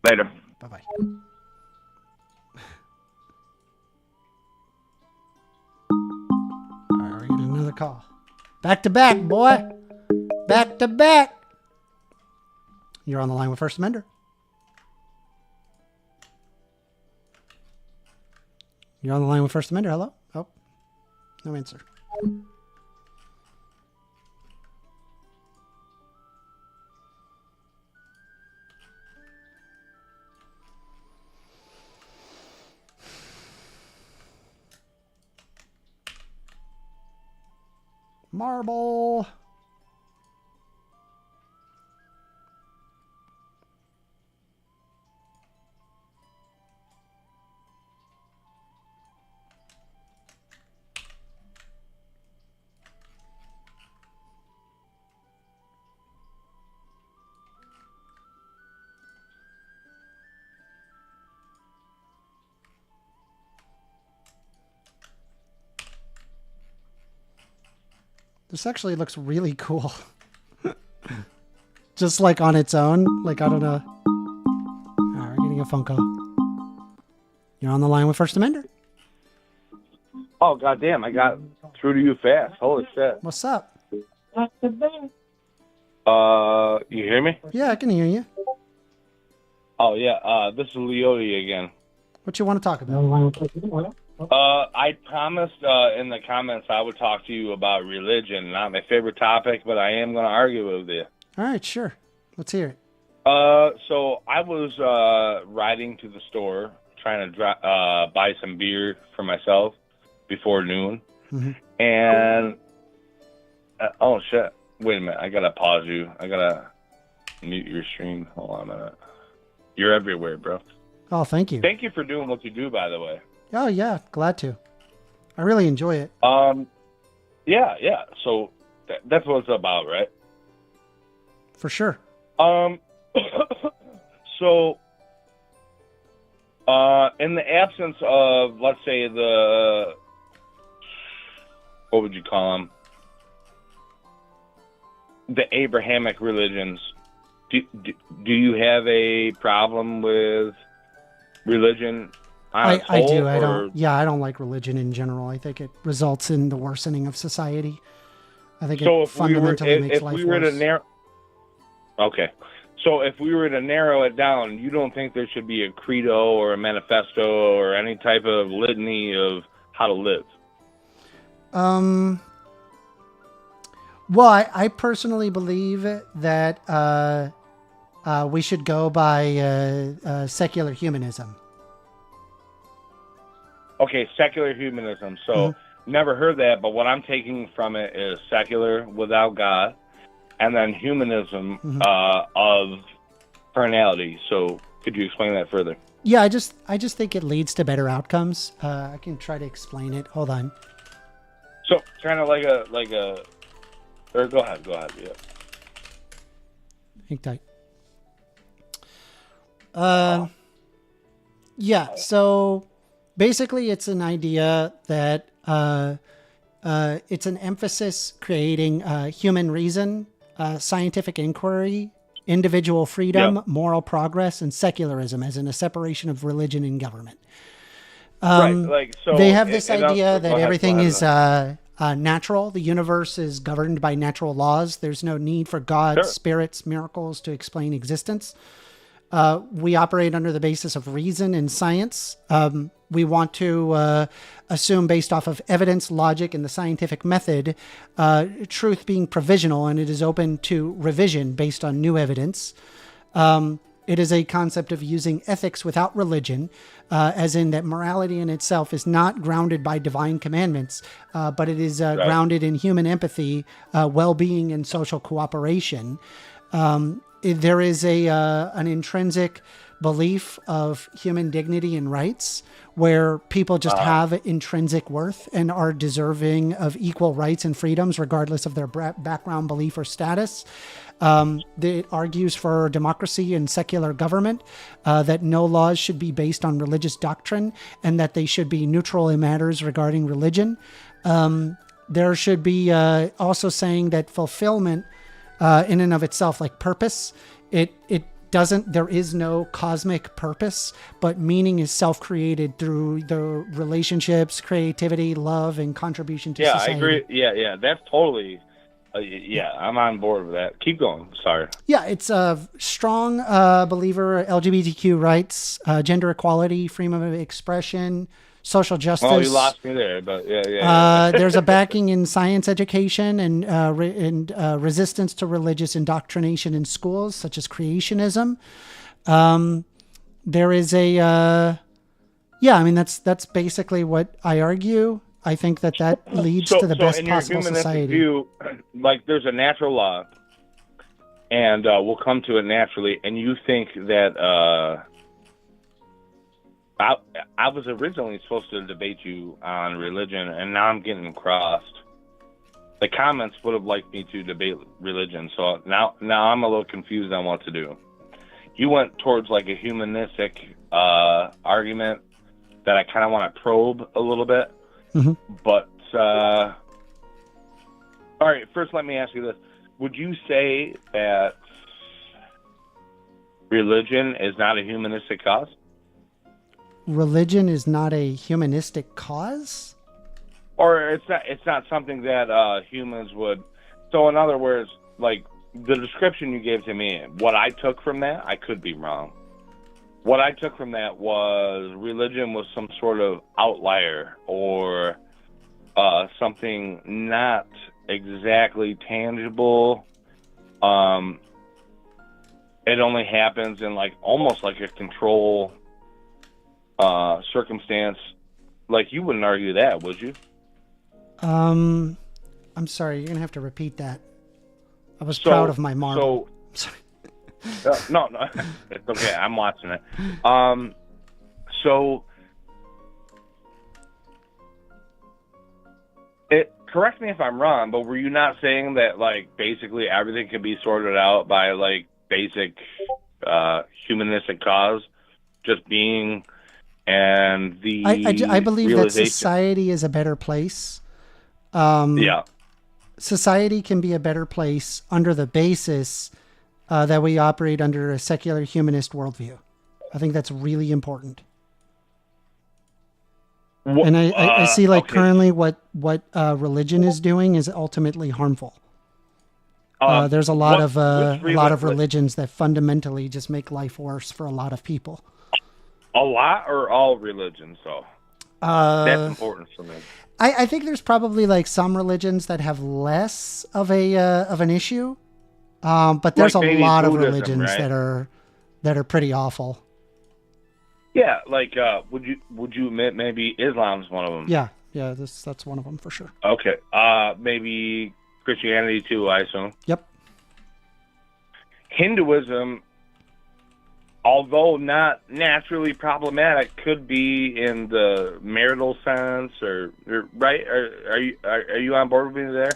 Later. Bye-bye. All right, we're getting another call. Back to back, boy. Back to back. You're on the line with First Amender. You're on the line with First Amender. Hello? Oh, no answer. Marble. This actually looks really cool. Just like on its own. Like, I don't know. Alright, we're getting a phone call. You're on the line with First Amender. Oh, goddamn, I got through to you fast. Holy shit. What's up? You hear me? Yeah, I can hear you. Oh, yeah, this is Leote again. What you want to talk about? I promised in the comments I would talk to you about religion. Not my favorite topic, but I am going to argue with you. All right, sure. Let's hear it. So I was riding to the store trying to buy some beer for myself before noon. Mm-hmm. And, oh, shit. Wait a minute. I got to pause you. I got to mute your stream. Hold on a minute. You're everywhere, bro. Oh, thank you. Thank you for doing what you do, by the way. Oh, yeah. Glad to. I really enjoy it. Yeah. So that's what it's about, right? For sure. So, in the absence of, let's say, what would you call them? The Abrahamic religions. Do you have a problem with religion? I do. I don't. Yeah, I don't like religion in general. I think it results in the worsening of society. I think it fundamentally makes life worse. Okay. So if we were to narrow it down, you don't think there should be a credo or a manifesto or any type of litany of how to live? Well, I personally believe that we should go by secular humanism. Okay, secular humanism. So never heard that, but what I'm taking from it is secular without God, and then humanism of carnality. So could you explain that further? Yeah, I just think it leads to better outcomes. I can try to explain it. Hold on. So kind of like a, or go ahead. Yeah. Hang tight. Yeah. So basically, it's an idea that it's an emphasis creating human reason, scientific inquiry, individual freedom, moral progress, and secularism as in a separation of religion and government. Right. Like so, they have this idea that go ahead, everything is natural. The universe is governed by natural laws. There's no need for God, spirits, miracles to explain existence. We operate under the basis of reason and science. We want to assume based off of evidence, logic, and the scientific method, truth being provisional, and it is open to revision based on new evidence. It is a concept of using ethics without religion, as in that morality in itself is not grounded by divine commandments, but it is grounded in human empathy, well-being, and social cooperation. There is an intrinsic belief of human dignity and rights where people just have intrinsic worth and are deserving of equal rights and freedoms regardless of their background, belief, or status. It argues for democracy and secular government, that no laws should be based on religious doctrine and that they should be neutral in matters regarding religion. There should be also saying that fulfillment in and of itself, like purpose, there is no cosmic purpose, but meaning is self-created through the relationships, creativity, love, and contribution to society. Yeah, I agree. Yeah, that's totally, I'm on board with that. Keep going. Sorry. Yeah, it's a strong believer, LGBTQ rights, gender equality, freedom of expression, social justice. Oh, you lost me there, but yeah. There's a backing in science education and resistance to religious indoctrination in schools, such as creationism. There is that's basically what I argue. I think that leads to the best possible society. View, like there's a natural law, and we'll come to it naturally. And you think that I was originally supposed to debate you on religion, and now I'm getting crossed. The comments would have liked me to debate religion, so now I'm a little confused on what to do. You went towards like a humanistic argument that I kind of want to probe a little bit. But all right, first let me ask you this. Would you say that religion is not a humanistic cause? Religion is not a humanistic cause? Or it's not something that humans would. So in other words, like the description you gave to me, what I took from that, I could be wrong. What I took from that was religion was some sort of outlier or something not exactly tangible. It only happens in like almost like a control circumstance. Like you wouldn't argue that, would you? I'm sorry, you're gonna have to repeat that. I was proud of my marble. No, it's okay. I'm watching it. Correct me if I'm wrong, but were you not saying that like basically everything could be sorted out by like basic humanistic cause, just being and the I believe that society is a better place. Society can be a better place under the basis that we operate under a secular humanist worldview. I think that's really important. And I see currently what religion is doing is ultimately harmful. There's a lot of religions that fundamentally just make life worse for a lot of people. A lot or all religions, though? That's important for me. I think there's probably like some religions that have less of an issue, but there's Like a maybe lot of Buddhism, religions right? that are pretty awful. Yeah, like would you admit maybe Islam's one of them? Yeah, that's one of them for sure. Okay. Maybe Christianity too, I assume. Yep. Hinduism, although not naturally problematic, could be in the marital sense, or right? Are you on board with me there?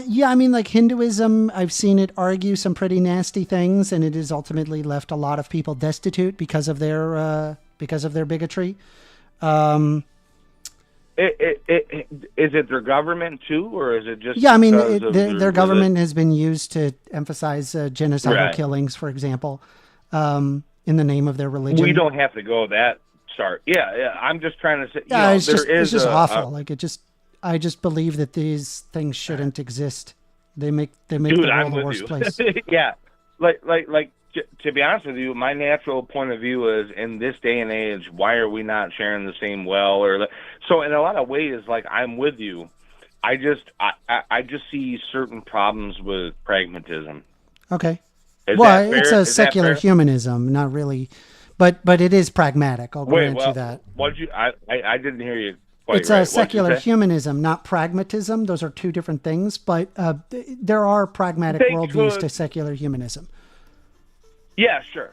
Yeah, I mean, like Hinduism, I've seen it argue some pretty nasty things, and it has ultimately left a lot of people destitute because of their bigotry. Is it their government too, or is it just? Yeah, I mean, because of their government has been used to emphasize genocidal Right. killings, for example, in the name of their religion. We don't have to go that start. Yeah. I'm just trying to say. Yeah, You know, it's just awful. I just believe that these things shouldn't exist. They make the dude, world I'm a with worse you. place. Yeah, to be honest with you, my natural point of view is in this day and age, why are we not sharing the same well? So in a lot of ways, like I'm with you. I just see certain problems with pragmatism. Okay. Is Well, that fair? it's a Is that secular fair? humanism, not really, but it is pragmatic. I'll grant you that. What you? I didn't hear you. Quite It's right. a What'd you secular say? humanism, not pragmatism. Those are two different things, but there are pragmatic They worldviews could- to secular humanism. Yeah, sure.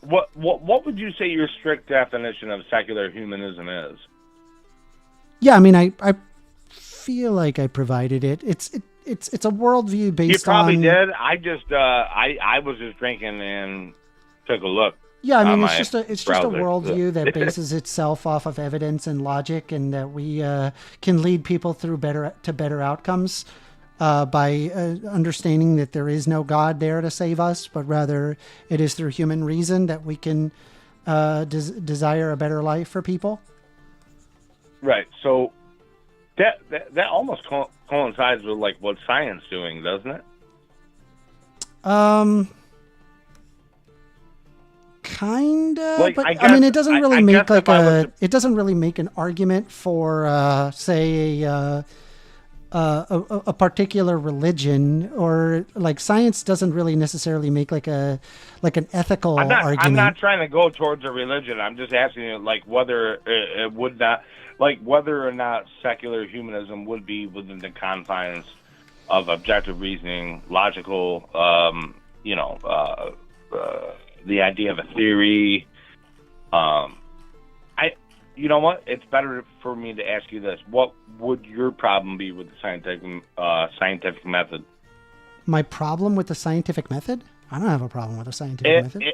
What would you say your strict definition of secular humanism is? Yeah, I mean, I feel like I provided it. It's a worldview based You probably on. did. I just I was just drinking and took a look. Yeah, I on mean, my it's just a browser. worldview that bases itself off of evidence and logic, and that we can lead people through better outcomes by understanding that there is no God there to save us, but rather it is through human reason that we can desire a better life for people. Right. So that almost coincides with like what science doing, doesn't it? Kinda, Like, but I I mean, guess- it doesn't I really make guess like if I was to- it doesn't really make an argument for, say, a particular religion, or like science doesn't really necessarily make like an ethical argument. I'm not trying to go towards a religion. I'm just asking you, like, whether it would not, like, whether or not secular humanism would be within the confines of objective reasoning, logical, the idea of a theory. You know what? It's better for me to ask you this: what would your problem be with the scientific method? My problem with the scientific method? I don't have a problem with the scientific method.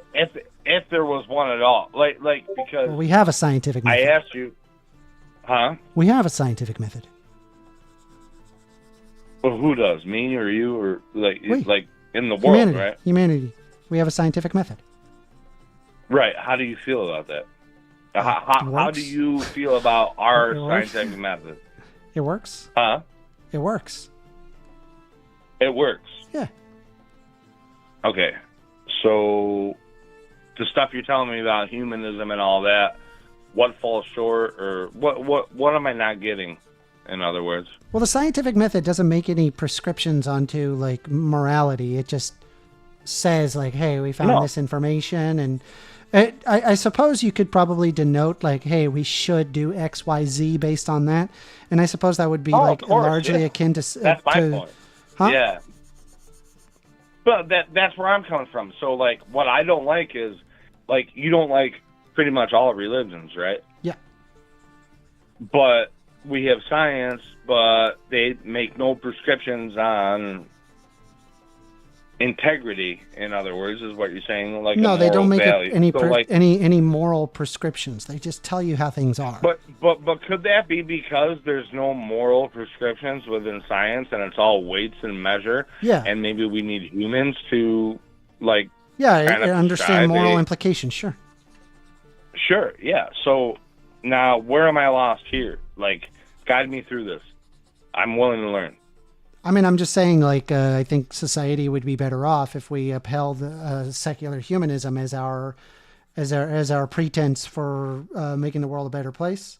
If there was one at all, like because Well, we have a scientific I method. asked you, huh? We have a scientific method. Well, who does? Me or you, or like We. like in the world, Humanity. right? Humanity. We have a scientific method. Right. How do you feel about that? How works. do you feel about our It works. scientific method? It works. Huh? It works. It works. Yeah. Okay. So the stuff you're telling me about humanism and all that, what falls short, or what am I not getting? In other words, Well, the scientific method doesn't make any prescriptions onto like morality. It just says like, hey, we found No. this information, and I suppose you could probably denote like, hey, we should do X, Y, Z based on that, and I suppose that would be Oh, like of course, largely yeah. akin to that's my to, point. Huh? Yeah. But that's where I'm coming from. So like, what I don't like is like you don't like pretty much all religions, right? Yeah. But we have science, but they make no prescriptions on integrity. In other words, is what you're saying. Like No, a they don't moral make value. any So, like, any moral prescriptions. They just tell you how things are. But could that be because there's no moral prescriptions within science and it's all weights and measure? Yeah. And maybe we need humans to like. Yeah, kind of I understand prescribe moral a- implications. Sure. Sure. Yeah. So now, where am I lost here? Like, guide me through this. I'm willing to learn. I mean, I'm just saying, like, I think society would be better off if we upheld secular humanism as our as our pretense for making the world a better place.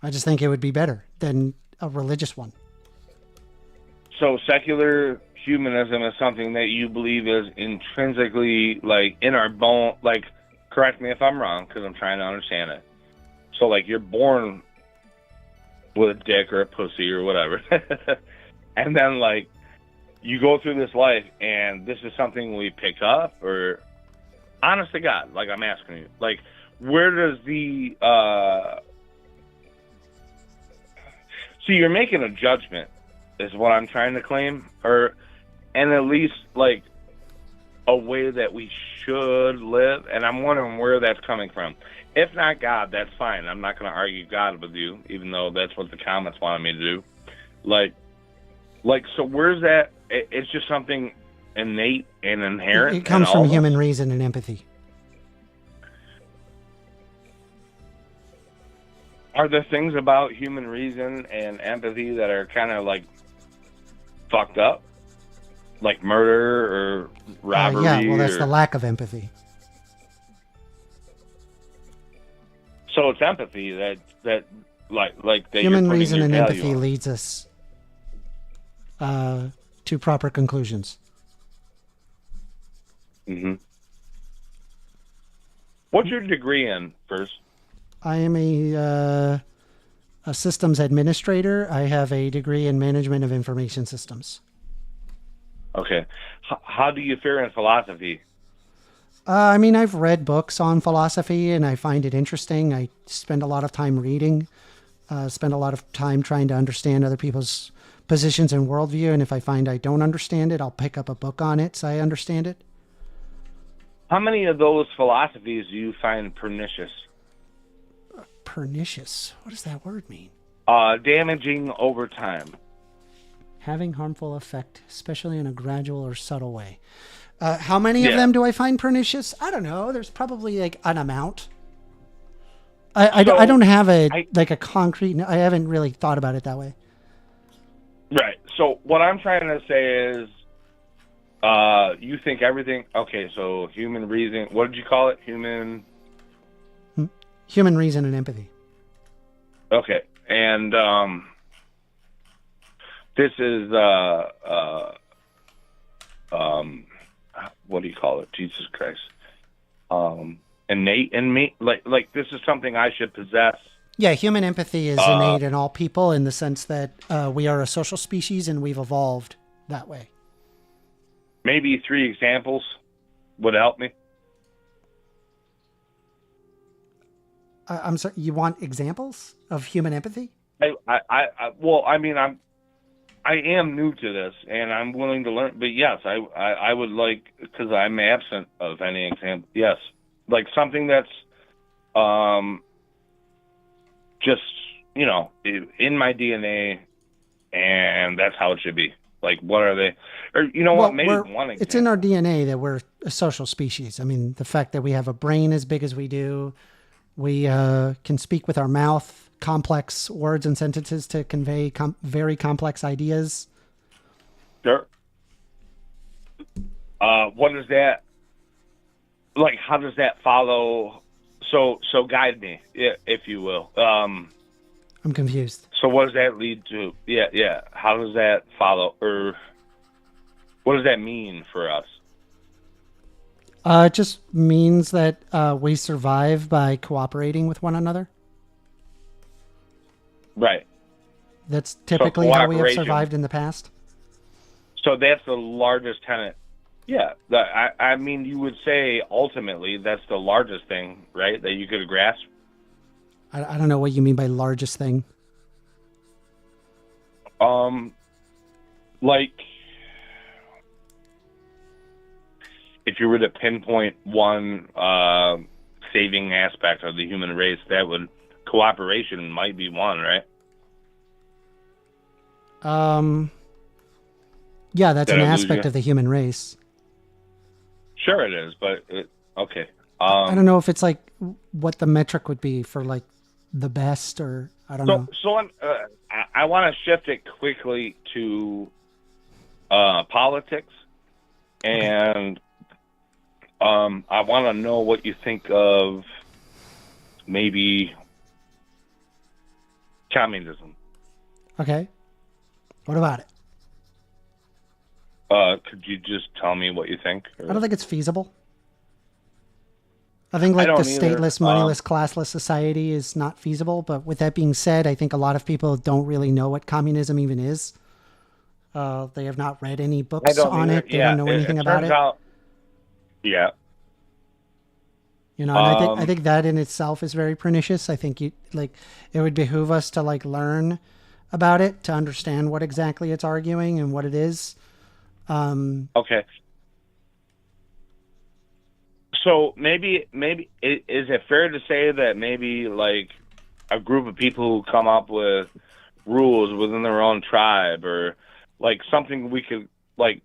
I just think it would be better than a religious one. So secular humanism is something that you believe is intrinsically, like, in our bone. Like, correct me if I'm wrong, because I'm trying to understand it. So, like, you're born with a dick or a pussy or whatever. And then, like, you go through this life, and this is something we pick up, or, honest to God, like, I'm asking you, like, where does the, so you're making a judgment, is what I'm trying to claim, and at least, like, a way that we should live, and I'm wondering where that's coming from. If not God, that's fine. I'm not going to argue God with you, even though that's what the comments wanted me to do. Like, so where's that? It's just something innate and inherent. It comes from human reason and empathy. Are there things about human reason and empathy that are kind of, like, fucked up? Like murder or robbery? Yeah, well, that's the lack of empathy. So it's empathy that like that human you're reason your and value empathy on. leads us to proper conclusions. Mm-hmm. What's your degree in, first? I am a systems administrator. I have a degree in management of information systems. Okay. How do you fare in philosophy? I mean, I've read books on philosophy, and I find it interesting. I spend a lot of time reading, spend a lot of time trying to understand other people's positions and worldview. And if I find I don't understand it, I'll pick up a book on it so I understand it. How many of those philosophies do you find pernicious? Pernicious? What does that word mean? Damaging over time. Having harmful effect, especially in a gradual or subtle way. How many of them do I find pernicious? I don't know. There's probably like an amount. I don't have a concrete. I haven't really thought about it that way. Right. So what I'm trying to say is, you think everything. Okay. So human reason. What did you call it? Human reason and empathy. Okay. And this is what do you call it? Jesus Christ. Innate in me, like this is something I should possess. Yeah, human empathy is innate in all people in the sense that we are a social species and we've evolved that way. Maybe 3 examples would help me. I'm sorry. You want examples of human empathy? Well, I mean, I am new to this, and I'm willing to learn. But yes, I would like, because I'm absent of any example. Yes, like something that's just in my DNA, and that's how it should be. Like, what are they? Or what? Maybe one example. It's in our DNA that we're a social species. I mean, the fact that we have a brain as big as we do, we can speak with our mouth. Complex words and sentences to convey very complex ideas. Sure. What is that? Like, how does that follow? So guide me, if you will. I'm confused. So what does that lead to? Yeah. How does that follow? Or what does that mean for us? It just means that we survive by cooperating with one another. Right. That's typically how we have survived in the past. So that's the largest tenet. Yeah. I mean, you would say ultimately that's the largest thing, right, that you could grasp? I don't know what you mean by largest thing. Like, if you were to pinpoint one saving aspect of the human race, cooperation might be one, right? Yeah, that's an aspect of the human race. Sure it is, but okay. I don't know if it's like what the metric would be for like the best, or I don't know. So I want to shift it quickly to politics, and I want to know what you think of maybe communism. Okay. What about it? Could you just tell me what you think? I don't think it's feasible. I think like the stateless, moneyless, classless society is not feasible. But with that being said, I think a lot of people don't really know what communism even is. They have not read any books on it. They don't know anything about it. Yeah. You know, and I think that in itself is very pernicious. I think it would behoove us to like learn about it to understand what exactly it's arguing and what it is. Okay. So maybe is it fair to say that maybe like a group of people who come up with rules within their own tribe, or like something we could like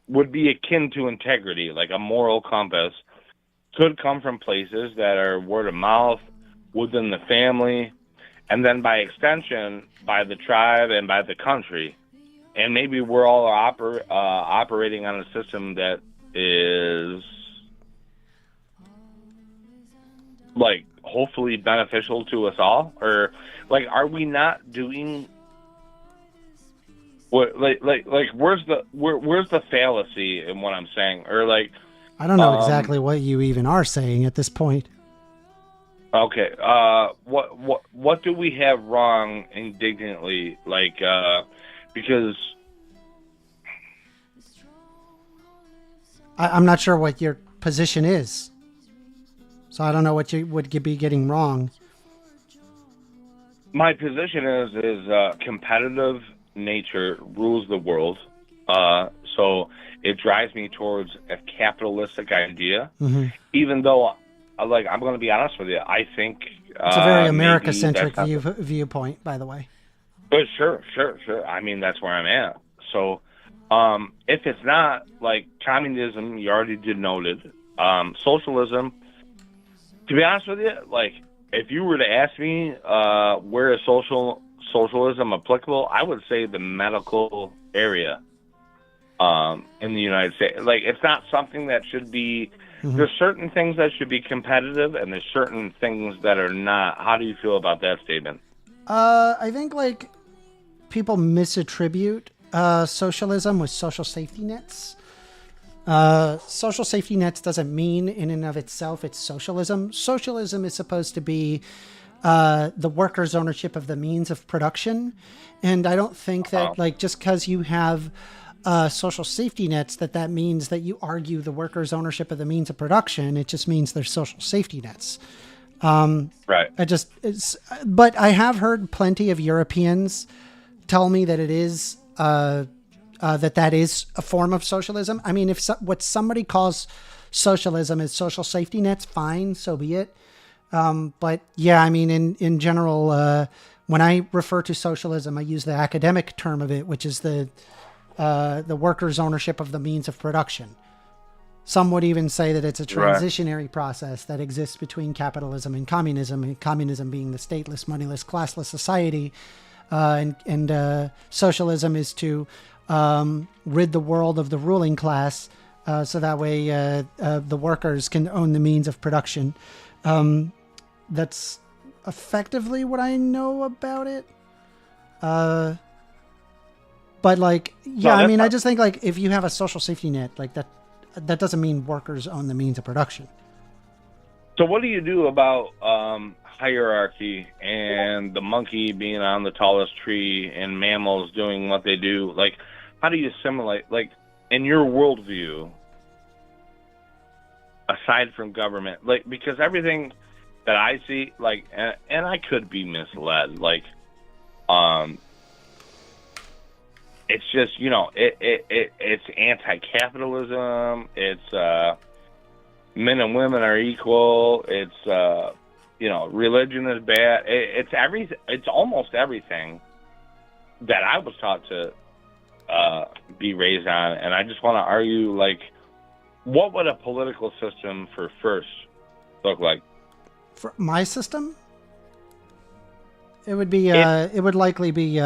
would be akin to integrity, like a moral compass, could come from places that are word of mouth, within the family, and then by extension by the tribe and by the country. And maybe we're all operating on a system that is like hopefully beneficial to us all, or like are we not doing what like where's the fallacy in what I'm saying? Or like I don't know exactly what you even are saying at this point. Okay, what do we have wrong indignantly, like because I'm not sure what your position is. So I don't know what you would be getting wrong. My position is competitive nature rules the world. So it drives me towards a capitalistic idea. Mm-hmm. Even though, like, I'm going to be honest with you, I think it's a very America-centric viewpoint, by the way. But sure. I mean, that's where I'm at. So if it's not like communism, you already denoted socialism. To be honest with you, like, if you were to ask me where is socialism applicable, I would say the medical area in the United States. Like, it's not something that should be. Mm-hmm. There's certain things that should be competitive, and there's certain things that are not. How do you feel about that statement? I think like people misattribute socialism with social safety nets. Social safety nets doesn't mean in and of itself it's socialism. Socialism is supposed to be the workers' ownership of the means of production. And I don't think that like just because you have social safety nets that means that you argue the workers' ownership of the means of production. It just means there's social safety nets. Right. But I have heard plenty of Europeans tell me that it is that is a form of socialism. I mean, if what somebody calls socialism is social safety nets, fine, so be it. But yeah, I mean, in general, when I refer to socialism, I use the academic term of it, which is the workers' ownership of the means of production. Some would even say that it's a transitionary process that exists between capitalism and communism being the stateless, moneyless, classless society, and socialism is to rid the world of the ruling class, so that way the workers can own the means of production. That's effectively what I know about it. But like, yeah, I mean, I just think like if you have a social safety net, like that doesn't mean workers own the means of production. So what do you do about hierarchy and the monkey being on the tallest tree and mammals doing what they do? Like, how do you assimilate, like, in your worldview, aside from government, like, because everything that I see, like, and I could be misled, like, it's just, you know, it's anti-capitalism, it's men and women are equal, it's you know, religion is bad, it's almost everything that I was taught to be raised on. And I just want to argue, like, what would a political system for first look like? For my system, it would be it would likely be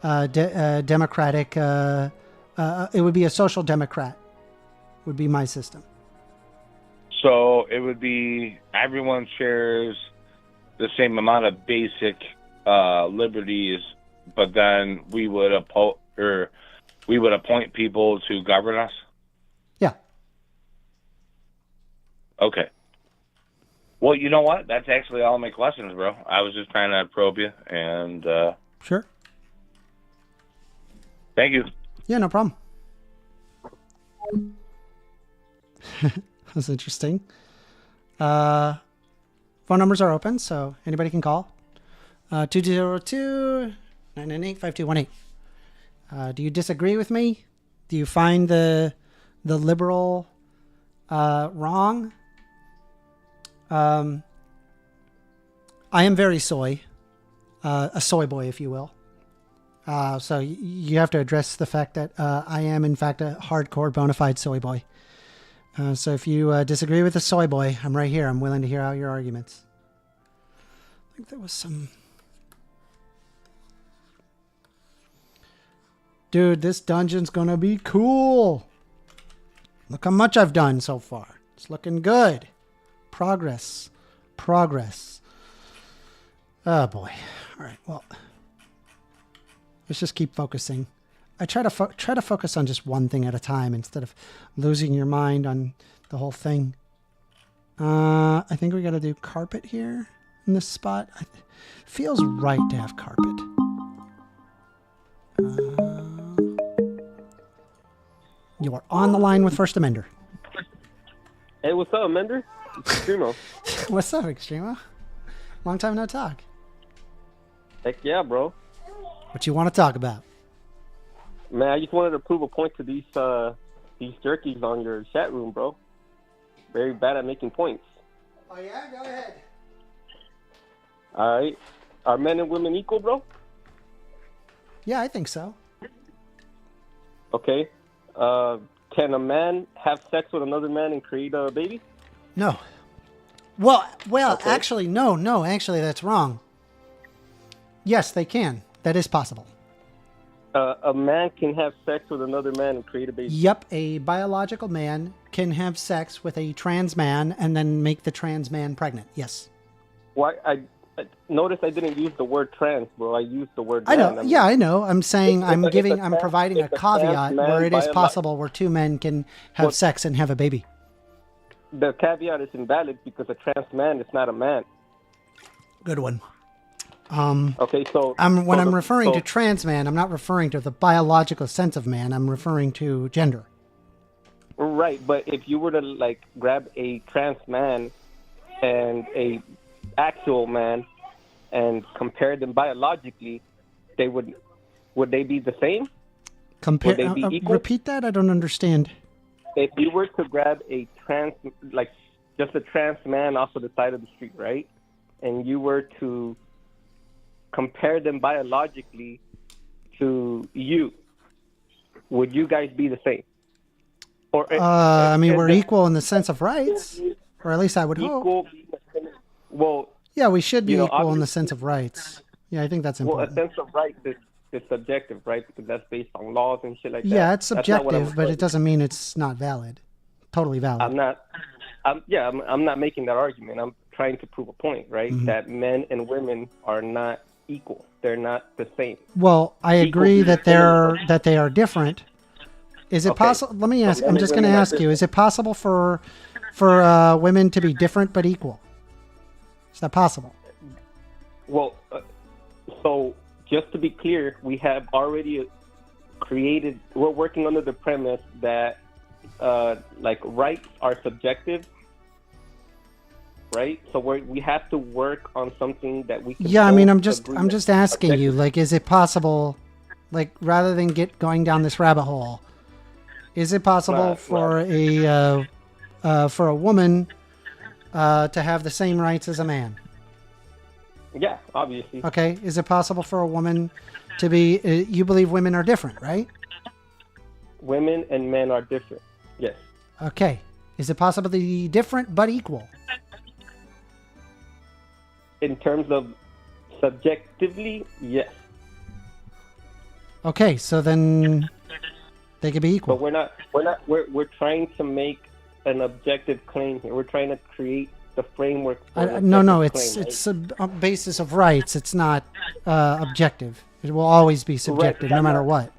democratic. It would be a social democrat. Would be my system. So it would be everyone shares the same amount of basic liberties, but then we would appoint people to govern us. Yeah. Okay. Well, you know what? That's actually all my questions, bro. I was just trying to probe you, and Sure. thank you. Yeah, no problem. That's interesting. Phone numbers are open, so anybody can call. 202-998-5218. Do you disagree with me? Do you find the liberal wrong? I am very soy, a soy boy, if you will. So you have to address the fact that I am, in fact, a hardcore bona fide soy boy. So if you disagree with the soy boy, I'm right here. I'm willing to hear out your arguments. I think there was some... Dude, this dungeon's gonna be cool. Look how much I've done so far. It's looking good. Progress. Oh boy. All right. Well, let's just keep focusing. I try to focus on just one thing at a time instead of losing your mind on the whole thing. I think we got to do carpet here in this spot. Feels right to have carpet. You are on the line with First Amender. Hey, what's up, Amender? It's Extremo. What's up, Extremo? Long time no talk. Heck yeah, bro. What you want to talk about? Man, I just wanted to prove a point to these jerkies on your chat room, bro. Very bad at making points. Oh yeah, go ahead. All right. Are men and women equal, bro? Yeah, I think so. Okay. Can a man have sex with another man and create a baby? No. Well, Okay. actually, no, actually, that's wrong. Yes, they can. That is possible. A man can have sex with another man and create a baby. Yep, a biological man can have sex with a trans man and then make the trans man pregnant. Yes. Why? I notice I didn't use the word trans, bro. I used the word I know. man. Yeah, I know. I'm saying It's I'm providing a caveat where it is possible where two men can have sex and have a baby. The caveat is invalid because a trans man is not a man. Good one. Okay, so I'm referring to trans man, I'm not referring to the biological sense of man. I'm referring to gender. Right, but if you were to like grab a trans man and a actual man and compare them biologically, would they be the same? Compare. Would they be equal? Repeat that. I don't understand. If you were to grab a just a trans man off of the side of the street, right, and you were to compare them biologically to you, would you guys be the same? Or I mean, we're equal in the sense of rights, or at least I would hope. equal. Well, Yeah, we should be you know, equal in the obviously- sense of rights. Yeah, I think that's well, a important. sense of right is subjective, right? Because that's based on laws and shit like that. Yeah, it's That's not what I'm subjective, but referring it doesn't mean it's not valid. Totally valid. I'm not making that argument. I'm trying to prove a point, right? Mm-hmm. That men and women are not equal. They're not the same. Well, I agree Equal. that they are different. Is it Okay. possible? Let me ask. So I'm men just and going to women are ask you: is it possible for women to be different but equal? Is that possible? Well, so just to be clear, we have already created. We're working under the premise that like rights are subjective, right? So we have to work on something that we can. Yeah, I mean, I'm both just agree is asking you, objective. like, is it possible, like, rather than going down this rabbit hole, is it possible for a woman to have the same rights as a man? Yeah, obviously. Okay, is it possible for a woman to be? You believe women are different, right? Women and men are different. Yes. Okay, is it possible to be different but equal? In terms of subjectively, yes. Okay, so then they could be equal. But we're trying to make an objective claim here. We're trying to create the framework for no, claim, it's a basis of rights. It's not objective. It will always be subjective, no matter what.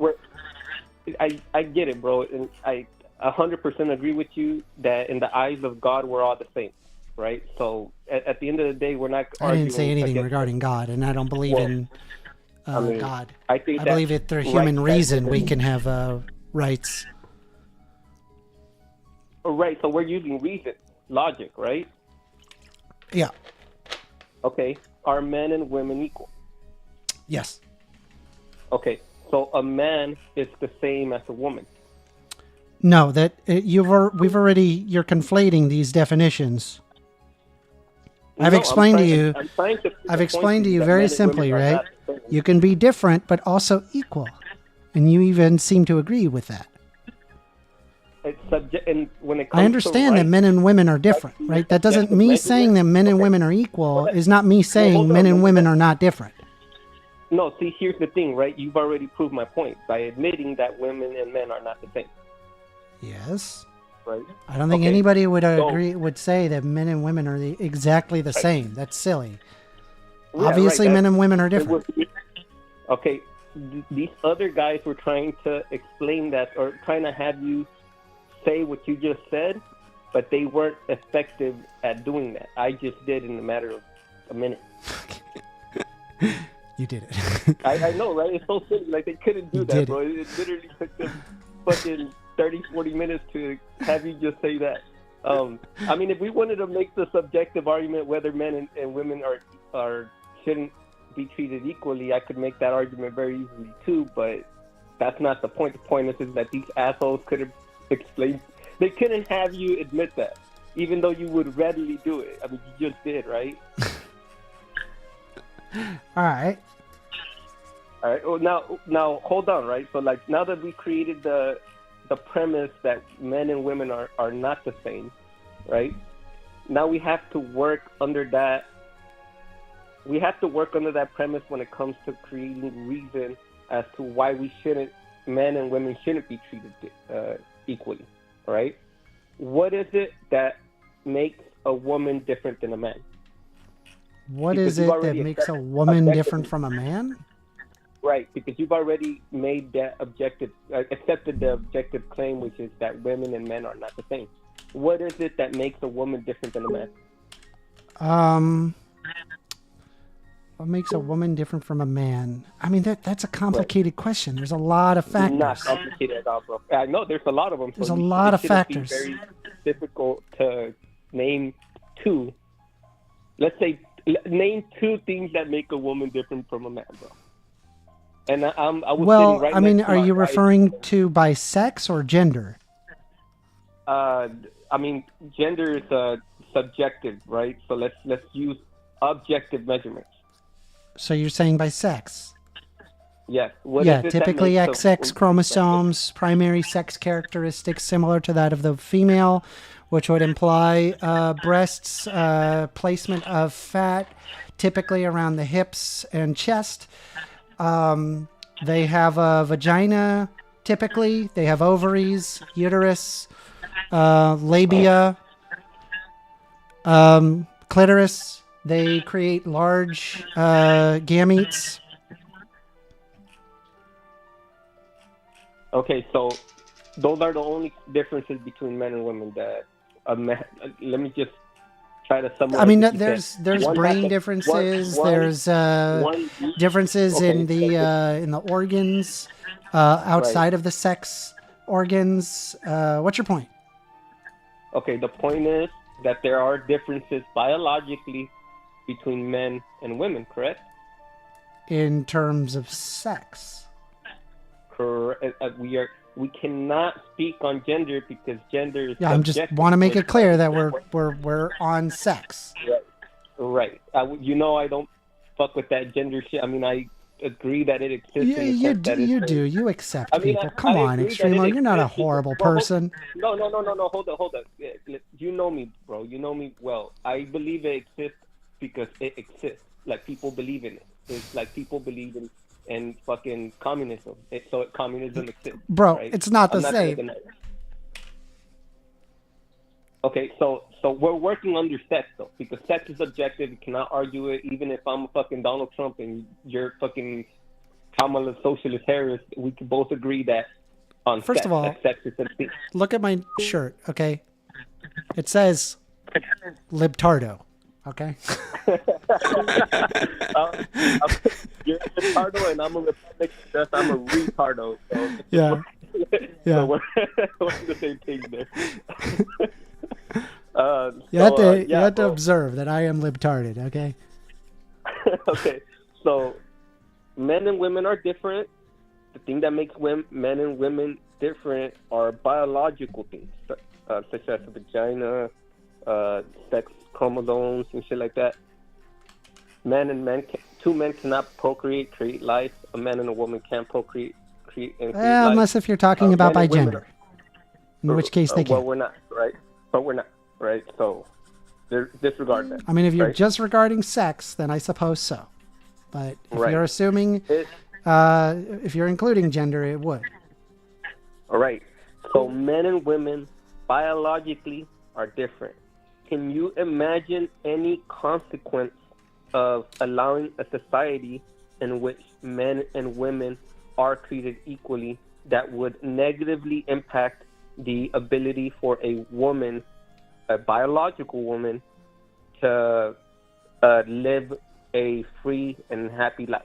I get it, bro, and I 100% agree with you that in the eyes of God, we're all the same, right? So at the end of the day, we're not. I didn't say anything regarding God, and I don't believe in God. I believe it through human reason we can have rights. Right. So we're using reason, logic, right? Yeah. Okay. Are men and women equal? Yes. Okay. So a man is the same as a woman. No, that you're conflating these definitions. I've explained to you. I've explained to you very simply, right? You can be different, but also equal, and you even seem to agree with that. And when it comes I understand that men and women are different, right? That doesn't me saying that men and women are equal is not me saying men and women are not different. No, see, here's the thing, right? You've already proved my point by admitting that women and men are not the same. Yes. Right. I don't think anybody would say that men and women are exactly the same. That's silly. Yeah, obviously, men and women are different. Okay, these other guys were trying to explain that or trying to have you say what you just said, but they weren't effective at doing that. I just did in a matter of a minute. You did it. I know, right? It's so silly. Like, they couldn't do that, bro. It literally took them fucking 30, 40 minutes to have you just say that. I mean, if we wanted to make the subjective argument whether men and women are shouldn't be treated equally, I could make that argument very easily too, but that's not the point. The point is that these assholes could have explained. They couldn't have you admit that, even though you would readily do it. I mean, you just did, right? All right. Well, now hold on, right? So, like, now that we created the premise that men and women are not the same, right? Now we have to work under that. We have to work under that premise when it comes to creating reason as to why men and women shouldn't be treated equally, right? What is it that makes a woman different than a man? What is it that makes a woman different from a man? Right, because you've already made that accepted the objective claim, which is that women and men are not the same. What is it that makes a woman different than a man? What makes a woman different from a man? I mean, that's a complicated question. There's a lot of factors. Not complicated at all, bro. I know there's a lot of them. There's a lot of factors. It's very difficult to name two. Let's say name two things that make a woman different from a man, bro. And I was sitting right next to are you referring to by sex or gender? I mean, gender is subjective, right? So let's use objective measurements. So you're saying by sex? Yes. Typically XX chromosomes, primary sex characteristics similar to that of the female, which would imply breasts, placement of fat, typically around the hips and chest. They have a vagina, typically. They have ovaries, uterus, labia, clitoris. They create large gametes. Okay, so those are the only differences between men and women that a man. Let me just try to summarize. I mean, there's brain differences. There's differences in the organs outside of the sex organs. What's your point? Okay, the point is that there are differences biologically between men and women, correct? In terms of sex. Correct. We cannot speak on gender because gender is. Yeah, I just want to make it clear that we're on sex. Right. I don't fuck with that gender shit. I mean, I agree that it exists. Yeah, you do. You accept people. Come on, Extremo. You're not a horrible person. No. Hold on. You know me, bro. You know me well. I believe it exists because it exists. Like, people believe in it. It's like people believe in fucking communism. Communism exists. Bro, right? it's not the same. Okay, so we're working under sex though, because sex is objective. You cannot argue it. Even if I'm a fucking Donald Trump and you're fucking Kamala Socialist Harris, we can both agree that on First sex, of all, that sex is a thing. Look at my shirt, okay? It says libtardo, okay? You're a retardo and I'm a Republican. Thus I'm a retardo. So Yeah. so we're on the same page there. You have to observe that I am libtarded, okay? Okay, so men and women are different. The thing that makes men and women different are biological things, such as vagina, sex chromosomes, and shit like that. Two men cannot procreate, create life. A man and a woman can't procreate, create, and create life. Unless if you're talking about by men and women gender, in which case they well, can. we're not, right? But we're not, right? So disregard that. I mean, if you're right? just regarding sex, then I suppose so. But if Right. you're assuming, It- if you're including gender, it would. All right. So men and women biologically are different. Can you imagine any consequence of allowing a society in which men and women are treated equally that would negatively impact the ability for a woman, a biological woman, to live a free and happy life?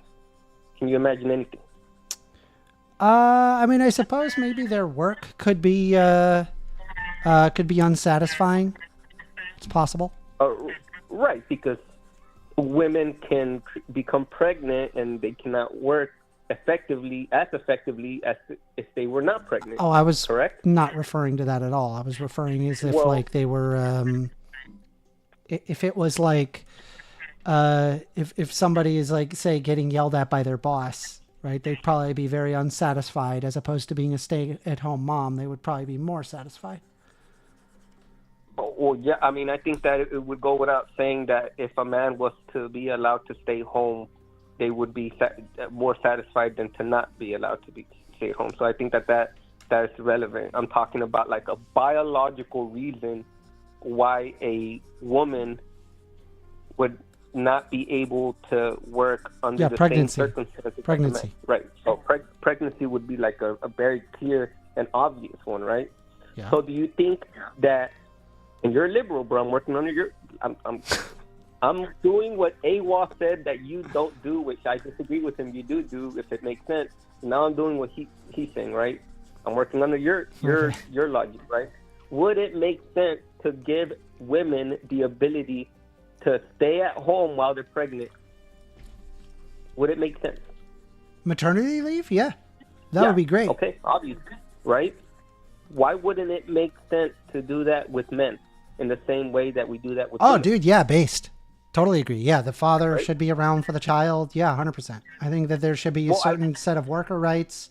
Can you imagine anything? I mean, I suppose maybe their work could be unsatisfying. It's possible. Right, because women can become pregnant and they cannot work as effectively as if they were not pregnant. Oh, I was correct? not referring to that at all. I was referring as if like they were, if it was like, if somebody is like, say, getting yelled at by their boss, right? They'd probably be very unsatisfied as opposed to being a stay-at-home mom. They would probably be more satisfied. Well, yeah, I mean, I think that it would go without saying that if a man was to be allowed to stay home, they would be more satisfied than to not be allowed to stay home. So I think that is relevant. I'm talking about like a biological reason why a woman would not be able to work under the same circumstances. Pregnancy. Right. So pregnancy would be like a very clear and obvious one, right? Yeah. So do you think that, and you're a liberal, bro, I'm working under your, I'm doing what AWA said that you don't do, which I disagree with him. You do if it makes sense. Now I'm doing what he's saying, right? I'm working under your logic, right? Would it make sense to give women the ability to stay at home while they're pregnant? Would it make sense? Maternity leave? Yeah. That would be great. Okay, obviously, right? Why wouldn't it make sense to do that with men in the same way that we do that with women? Dude, yeah, based. Totally agree. Yeah, the father should be around for the child. Yeah, 100%. I think that there should be a certain set of worker rights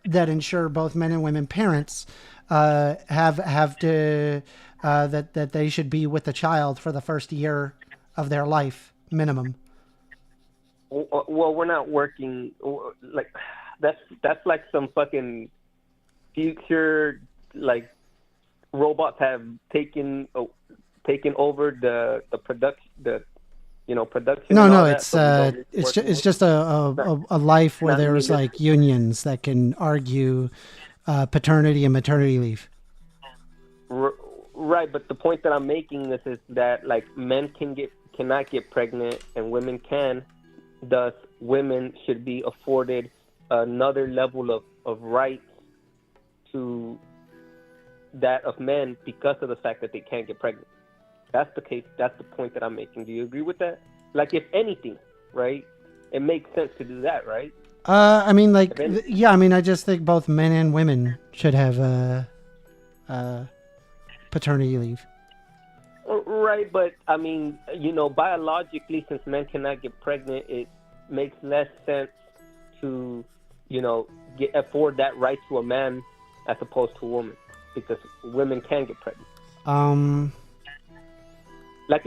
that ensure both men and women parents have to that they should be with the child for the first year of their life minimum. Well, we're not working like that's like some fucking future, like robots have taken over the production, production. No, it's just a life where there's like unions that can argue paternity and maternity leave. Right, but the point that I'm making is that like men cannot get pregnant and women can. Thus, women should be afforded another level of rights to that of men because of the fact that they can't get pregnant. That's the case. That's the point that I'm making. Do you agree with that? Like, if anything, right, it makes sense to do that, right? I mean, like, I just think both men and women should have paternity leave. Right, but I mean, biologically, since men cannot get pregnant, it makes less sense to, afford that right to a man as opposed to a woman, because women can get pregnant. Like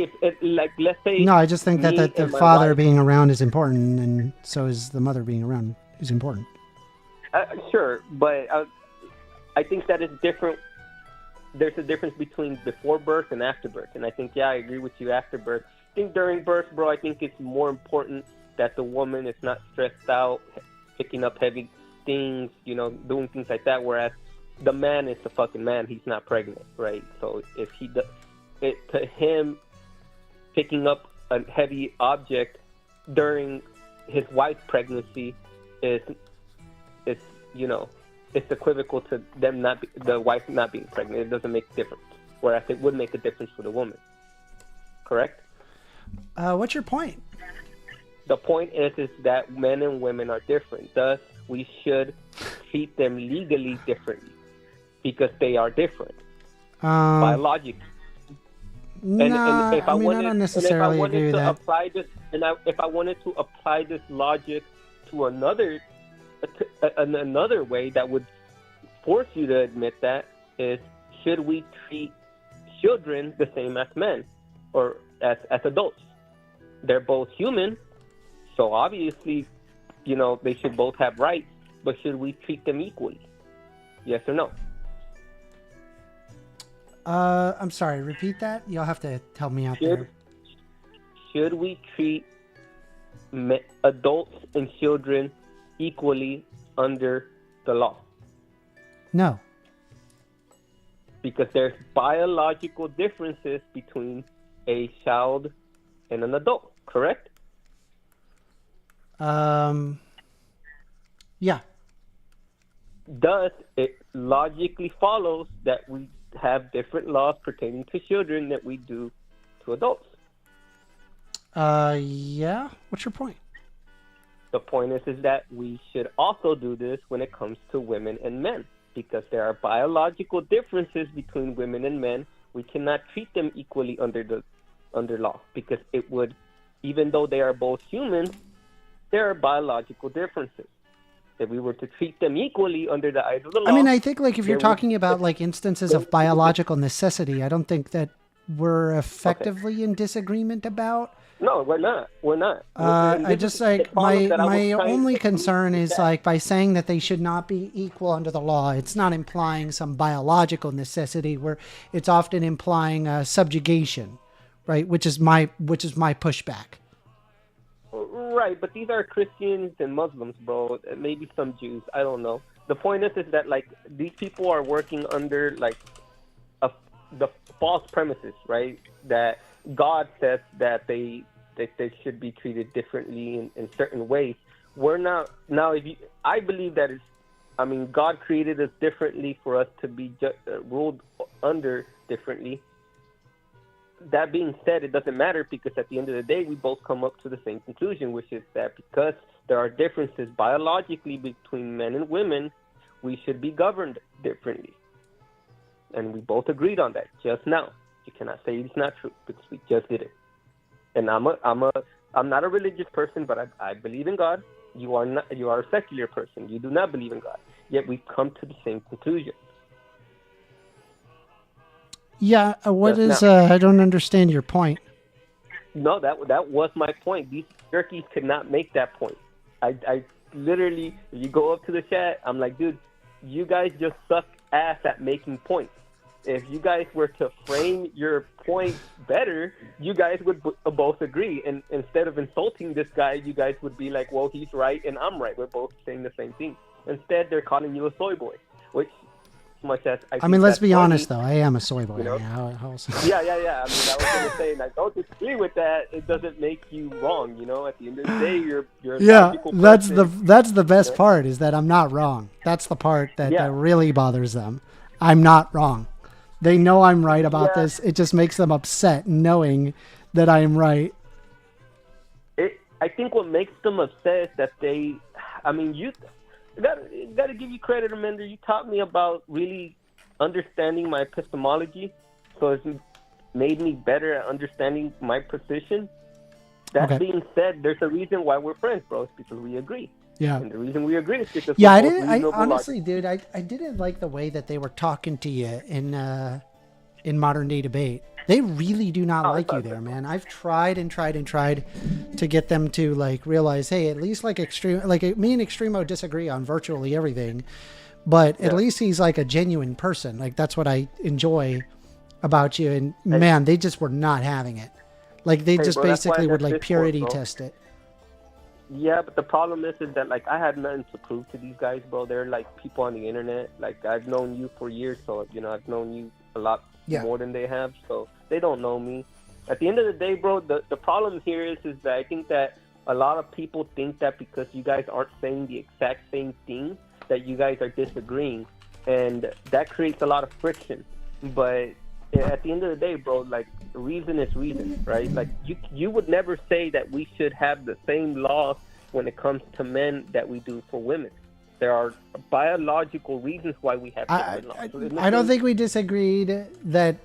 let's say. No, I just think that the father being around is important, and so is the mother being around is important. Sure, but I think that it's different there's a difference between before birth and after birth. And I think, I agree with you after birth. I think during birth, bro, I think it's more important that the woman is not stressed out, picking up heavy things, doing things like that. Whereas the man is the fucking man. He's not pregnant, right? So if he does, to him, picking up a heavy object during his wife's pregnancy is it's equivocal to them the wife not being pregnant. It doesn't make a difference. Whereas it would make a difference for the woman. Correct? What's your point? The point is that men and women are different. Thus, we should treat them legally differently because they are different biologically. No, I don't necessarily agree with that. If I wanted to apply this logic to another way that would force you to admit that is, should we treat children the same as men or as adults? They're both human, so obviously, they should both have rights, but should we treat them equally? Yes or no? I'm sorry, repeat that? You'll have to help me out there. Should we treat adults and children equally under the law? No. Because there's biological differences between a child and an adult, correct? Yeah. Thus, it logically follows that we have different laws pertaining to children that we do to adults. Yeah. What's your point? The point is that we should also do this when it comes to women and men, because there are biological differences between women and men. We cannot treat them equally under law, because it would, even though they are both humans, there are biological differences. If we were to treat them equally under the eyes of the law, I think if you're talking about instances of biological necessity, I don't think that we're effectively in disagreement about. No, we're not. I just my only concern is by saying that they should not be equal under the law. It's not implying some biological necessity where it's often implying subjugation, right? Which is my pushback. Right, but these are Christians and Muslims, bro. Maybe some Jews. I don't know. The point is that these people are working under the false premises, right? That God says that they should be treated differently in certain ways. We're not now. I believe that God created us differently for us to be ruled under differently. That being said, it doesn't matter, because at the end of the day, we both come up to the same conclusion, which is that because there are differences biologically between men and women, we should be governed differently. And we both agreed on that just now. You cannot say it's not true, because we just did it. And I'm not a religious person, but I believe in God. You are not. You are a secular person. You do not believe in God. Yet we've come to the same conclusion. Yeah, I don't understand your point. No, that was my point. These jerkies could not make that point. I literally, if you go up to the chat, I'm like, dude, you guys just suck ass at making points. If you guys were to frame your point better, you guys would both agree. And instead of insulting this guy, you guys would be like, well, he's right and I'm right. We're both saying the same thing. Instead, they're calling you a soy boy, which... much as let's be honest, though. I am a soy boy. Yeah. I was going to say, and I don't disagree with that. It doesn't make you wrong. At the end of the day, you're a logical person. That's the best part, is that I'm not wrong. That's the part that really bothers them. I'm not wrong. They know I'm right about this. It just makes them upset knowing that I am right. I think what makes them upset is that got to give you credit, Amanda. You taught me about really understanding my epistemology, so it's made me better at understanding my position. That being said, there's a reason why we're friends, bro. It's because we agree. Yeah. And the reason we agree is because I honestly, dude, I didn't like the way that they were talking to you in modern day debate. They really do not like you there, man. I've tried to get them to realize, hey, at least me and Extremo disagree on virtually everything, but at least he's like a genuine person. Like that's what I enjoy about you. And man, they just were not having it. Like they just bro, basically would like Discord, purity bro. test it. Yeah, but the problem is that like I had nothing to prove to these guys, bro. They're like people on the internet. Like I've known you for years, so I've known you a lot more than they have. So they don't know me. At the end of the day, bro, the problem here is that I think that a lot of people think that because you guys aren't saying the exact same thing, that you guys are disagreeing, and that creates a lot of friction. But at the end of the day, bro, like reason is reason, right? Like you would never say that we should have the same laws when it comes to men that we do for women. There are biological reasons why we have different laws. I don't think we disagreed that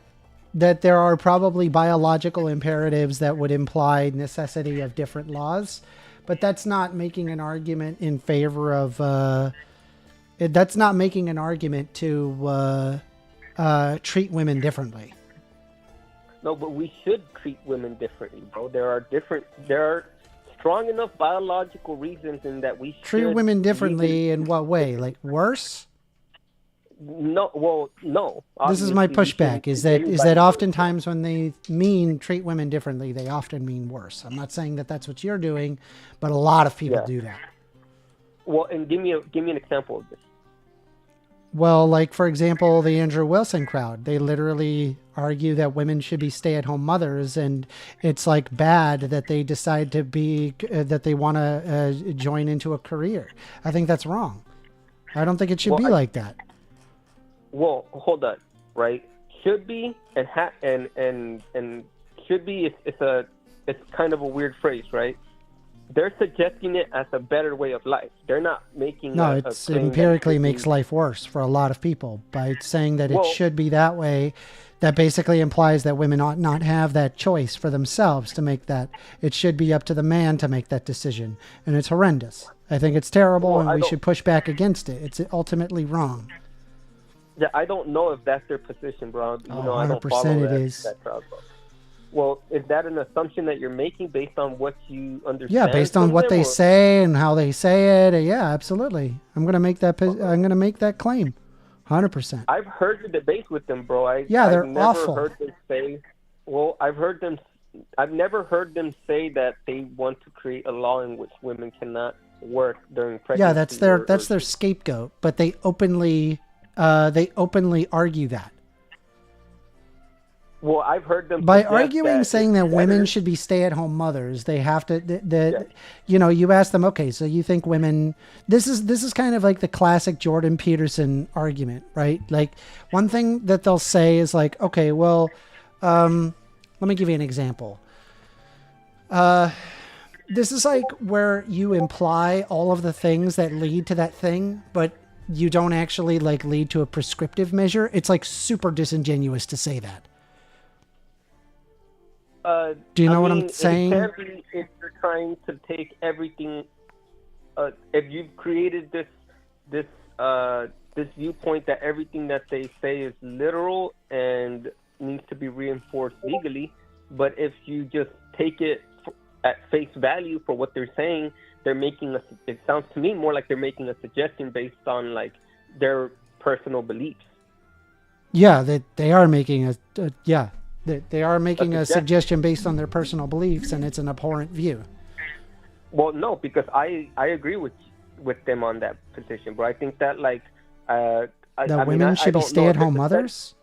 there are probably biological imperatives that would imply necessity of different laws, but that's not making an argument in favor of. That's not making an argument to treat women differently. No, but we should treat women differently, bro. There are strong enough biological reasons in that we should treat women differently in what way? Like worse? No, well, no. This is my pushback. Is that oftentimes when they mean treat women differently, they often mean worse. I'm not saying that that's what you're doing, but a lot of people do that. Well, and give me an example of this. Well, like, for example, the Andrew Wilson crowd, they literally argue that women should be stay-at-home mothers, and it's like bad that they decide to be, that they want to join into a career. I think that's wrong. I don't think it should be like that. Well, hold on, right? Should be and should be it's kind of a weird phrase, right? They're suggesting it as a better way of life. They're not making it empirically makes life worse for a lot of people by saying that it should be that way. That basically implies that women ought not have that choice for themselves to make that. It should be up to the man to make that decision. And it's horrendous. I think it's terrible, and we should push back against it. It's ultimately wrong. Yeah, I don't know if that's their position, bro. I don't follow 100% it is. That crowd, bro. Well, is that an assumption that you're making based on what you understand? Yeah, based on what they say and how they say it. Yeah, absolutely. I'm gonna make that. I'm gonna make that claim. 100%. I've heard the debates with them, bro. They're I've never awful. Heard them say. Well, I've never heard them say that they want to create a law in which women cannot work during pregnancy. Yeah, that's their scapegoat. But they openly argue that. Well, I've heard them by arguing, saying that women should be stay-at-home mothers. They have to. You ask them, okay, so you think women? This is kind of like the classic Jordan Peterson argument, right? Like one thing that they'll say is like, okay, well, let me give you an example. This is like where you imply all of the things that lead to that thing, but you don't actually like lead to a prescriptive measure. It's like super disingenuous to say that. Do you know what I'm saying? It can be if you're trying to take everything. If you've created this viewpoint that everything that they say is literal and needs to be reinforced legally, but if you just take it at face value for what they're saying, it sounds to me more like they're making a suggestion based on like their personal beliefs. Yeah, they are making They are making a suggestion based on their personal beliefs, and it's an abhorrent view. Well, no, because I agree with them on that position, but I think that women should be stay-at-home mothers.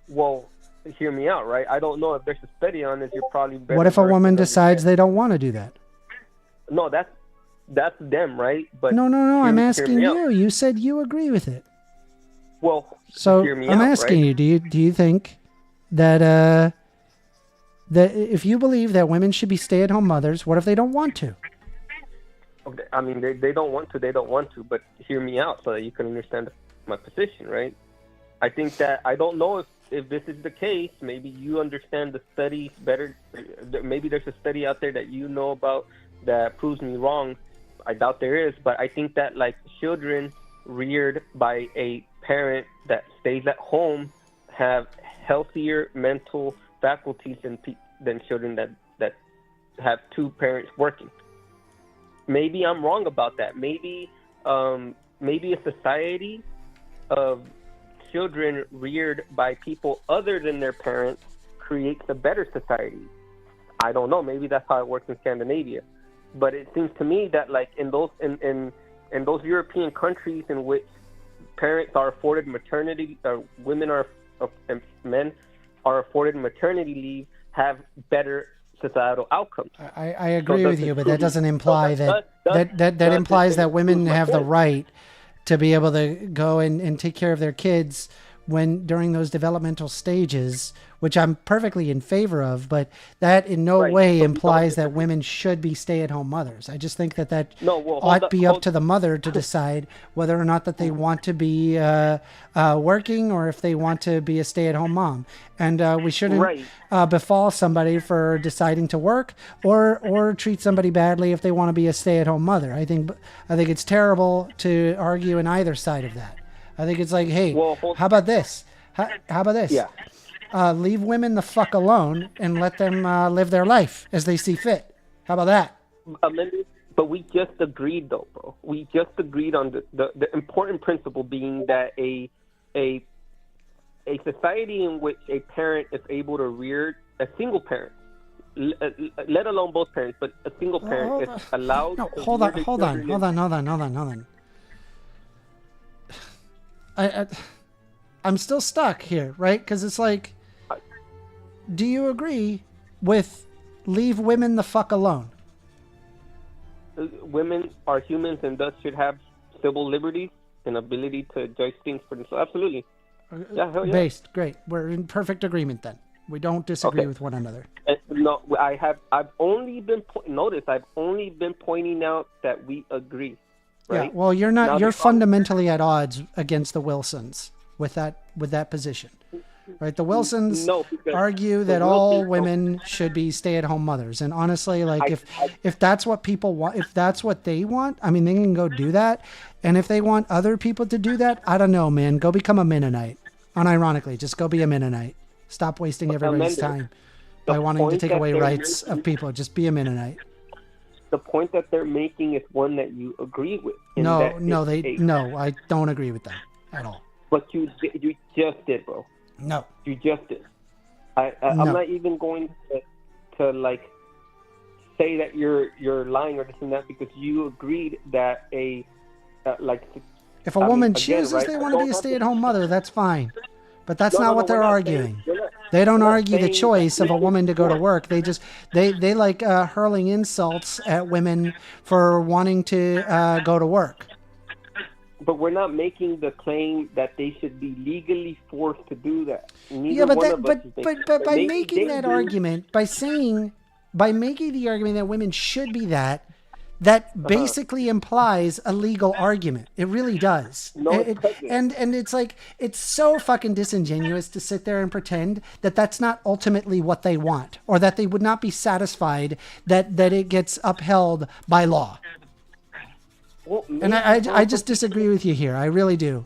Well, hear me out, right? I don't know if there's a study on this. You're probably better. What if a woman decides they don't want to do that? No, that's them, right? But no. I'm asking you. You said you agree with it. Well, so hear me I'm out, asking right? you. Do you think that if you believe that women should be stay-at-home mothers, what if they don't want to? Okay, I mean, they don't want to. They don't want to. But hear me out so that you can understand my position, right? I think that I don't know if this is the case. Maybe you understand the studies better. Maybe there's a study out there that you know about that proves me wrong. I doubt there is, but I think that like children reared by a parent that stays at home have healthier mental faculties than children that have two parents working. Maybe I'm wrong about that. Maybe a society of children reared by people other than their parents creates a better society. I don't know. Maybe that's how it works in Scandinavia, but it seems to me that like in those European countries in which parents are afforded maternity, women are and men are afforded maternity leave, have better societal outcomes. I agree with you, but that doesn't imply that implies that women have the right to be able to go and take care of their kids during those developmental stages, which I'm perfectly in favor of, but that in no way implies that women should be stay-at-home mothers. I just think that ought be up to the mother to decide whether or not that they want to be working or if they want to be a stay-at-home mom. And we shouldn't befall somebody for deciding to work or treat somebody badly if they want to be a stay-at-home mother. I think it's terrible to argue in either side of that. I think it's like, hey, how about this? How about this? Yeah. Leave women the fuck alone and let them live their life as they see fit. How about that? But we just agreed, though, bro. We just agreed on the important principle being that a society in which a parent is able to rear a single parent, let alone both parents, but a single parent is allowed. No, hold on. I'm still stuck here, right? Because it's like, do you agree with leave women the fuck alone? Women are humans and thus should have civil liberties and ability to judge things for themselves. Absolutely. Yeah, hell yeah. Based. Great. We're in perfect agreement then. We don't disagree with one another. No, I've only been pointing out that we agree. Right? Yeah, well, you're fundamentally at odds against the Wilsons with that position, right? The Wilsons argue that all women should be stay-at-home mothers, and honestly, like if that's what people want, if that's what they want, I mean, they can go do that. And if they want other people to do that, I don't know, man. Go become a Mennonite. Unironically, just go be a Mennonite. Stop wasting everybody's time by wanting to take away rights of people. Just be a Mennonite. The point that they're making is one that you agree with. No, I don't agree with them at all. But you just did, bro. No, you just did. I'm not even going to like say that you're lying or this and that because you agreed that if a woman chooses they want to be a stay-at-home mother, that's fine. But that's not what they're arguing. They don't argue the choice of a woman to go to work. They just they like hurling insults at women for wanting to go to work. But we're not making the claim that they should be legally forced to do that. But by making that argument, by making the argument that women should be that basically implies a legal argument. It really does. And it's like, it's so fucking disingenuous to sit there and pretend that that's not ultimately what they want, or that they would not be satisfied that it gets upheld by law. Well, and I just disagree with you here. I really do.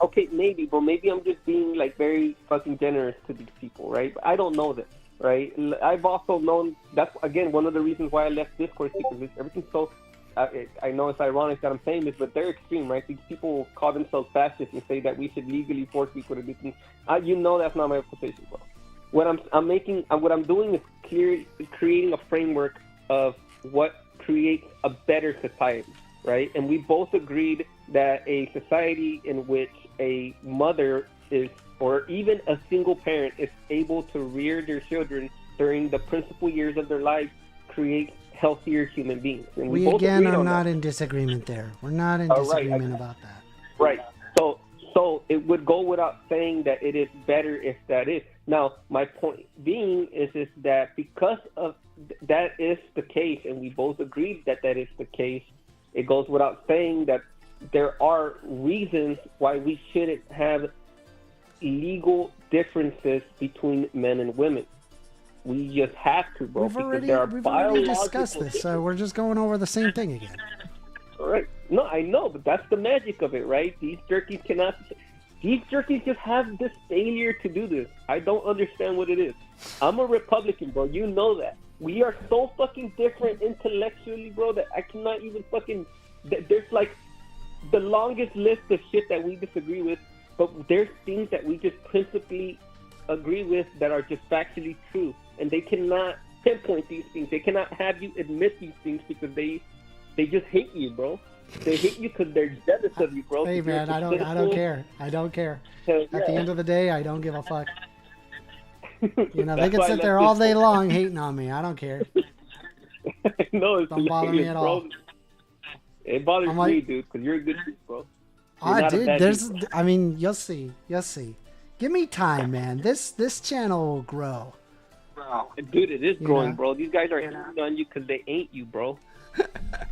Okay, maybe, but maybe I'm just being like very fucking generous to these people, right? But I don't know this. Right. I've also known that's again one of the reasons why I left Discourse because everything's so. I know it's ironic that I'm saying this, but they're extreme, right? These people call themselves fascists and say that we should legally force people to do things. That's not my position, bro. What I'm doing is creating a framework of what creates a better society, right? And we both agreed that a society in which a mother is, or even a single parent is able to rear their children during the principal years of their life creates healthier human beings. And we again are not in disagreement there. We're not in disagreement about that. Right. So it would go without saying that it is better if that is. Now, my point being is that because of that is the case, and we both agreed that is the case, it goes without saying that there are reasons why we shouldn't have legal differences between men and women. We just have to, bro. We've already discussed this, so we're just going over the same thing again. All right. No, I know, but that's the magic of it, right? These jerkies just have this failure to do this. I don't understand what it is. I'm a Republican, bro. You know that. We are so fucking different intellectually, bro, that I cannot even fucking... There's like the longest list of shit that we disagree with, but there's things that we just principally agree with that are just factually true, and they cannot pinpoint these things. They cannot have you admit these things because they just hate you, bro. They hate you because they're jealous of you, bro. Hey man, I don't care. I don't care. At the end of the day, I don't give a fuck. You know, they can sit there all day long hating on me. I don't care. No, it's don't bother me at all. It bothers me, dude, because you're a good dude, bro. Dude, I mean, you'll see. Give me time, man. This channel will grow. Bro, dude, it is growing, bro. These guys are hating on you because they ain't you, bro.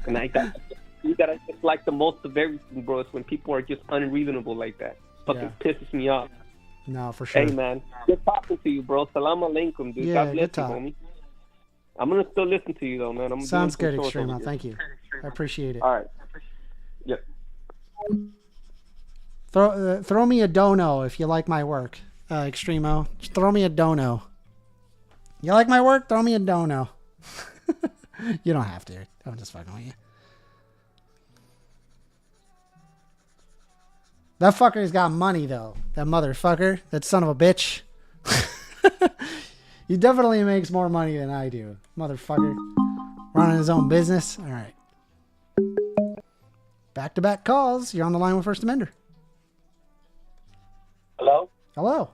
And you gotta just like the most of everything, bro. It's when people are just unreasonable like that. Fucking pisses me off. No, for sure. Hey, man. Good talking to you, bro. Salam alaikum, dude. Yeah, God bless you, homie. I'm going to still listen to you, though, man. Sounds good, Extremo. Thank you. I appreciate it. All right. Yep. Throw me a dono if you like my work, Extremo. Just throw me a dono. You like my work? Throw me a dono. You don't have to. I'm just fucking with you. That fucker's got money, though. That motherfucker. That son of a bitch. He definitely makes more money than I do. Motherfucker. Running his own business. All right. Back-to-back calls. You're on the line with First Amender. Hello? Hello.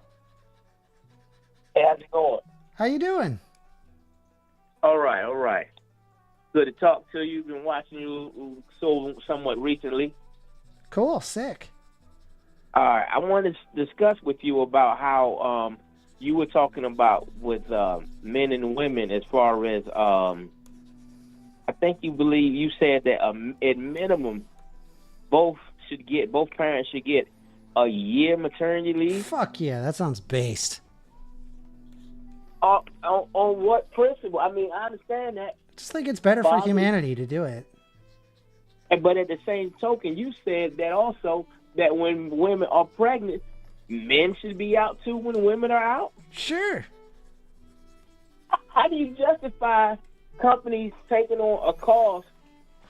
Hey, how's it going? How you doing? All right. Good to talk to you. Been watching you somewhat recently. Cool. Sick. All right. I want to discuss with you about how you were talking about with men and women as far as I think you said that at minimum both parents should get a year maternity leave. Fuck yeah, that sounds based. On what principle? I mean, I understand that. I just think it's better for humanity to do it. But at the same token, you said that also that when women are pregnant, men should be out too when women are out? Sure. How do you justify companies taking on a cost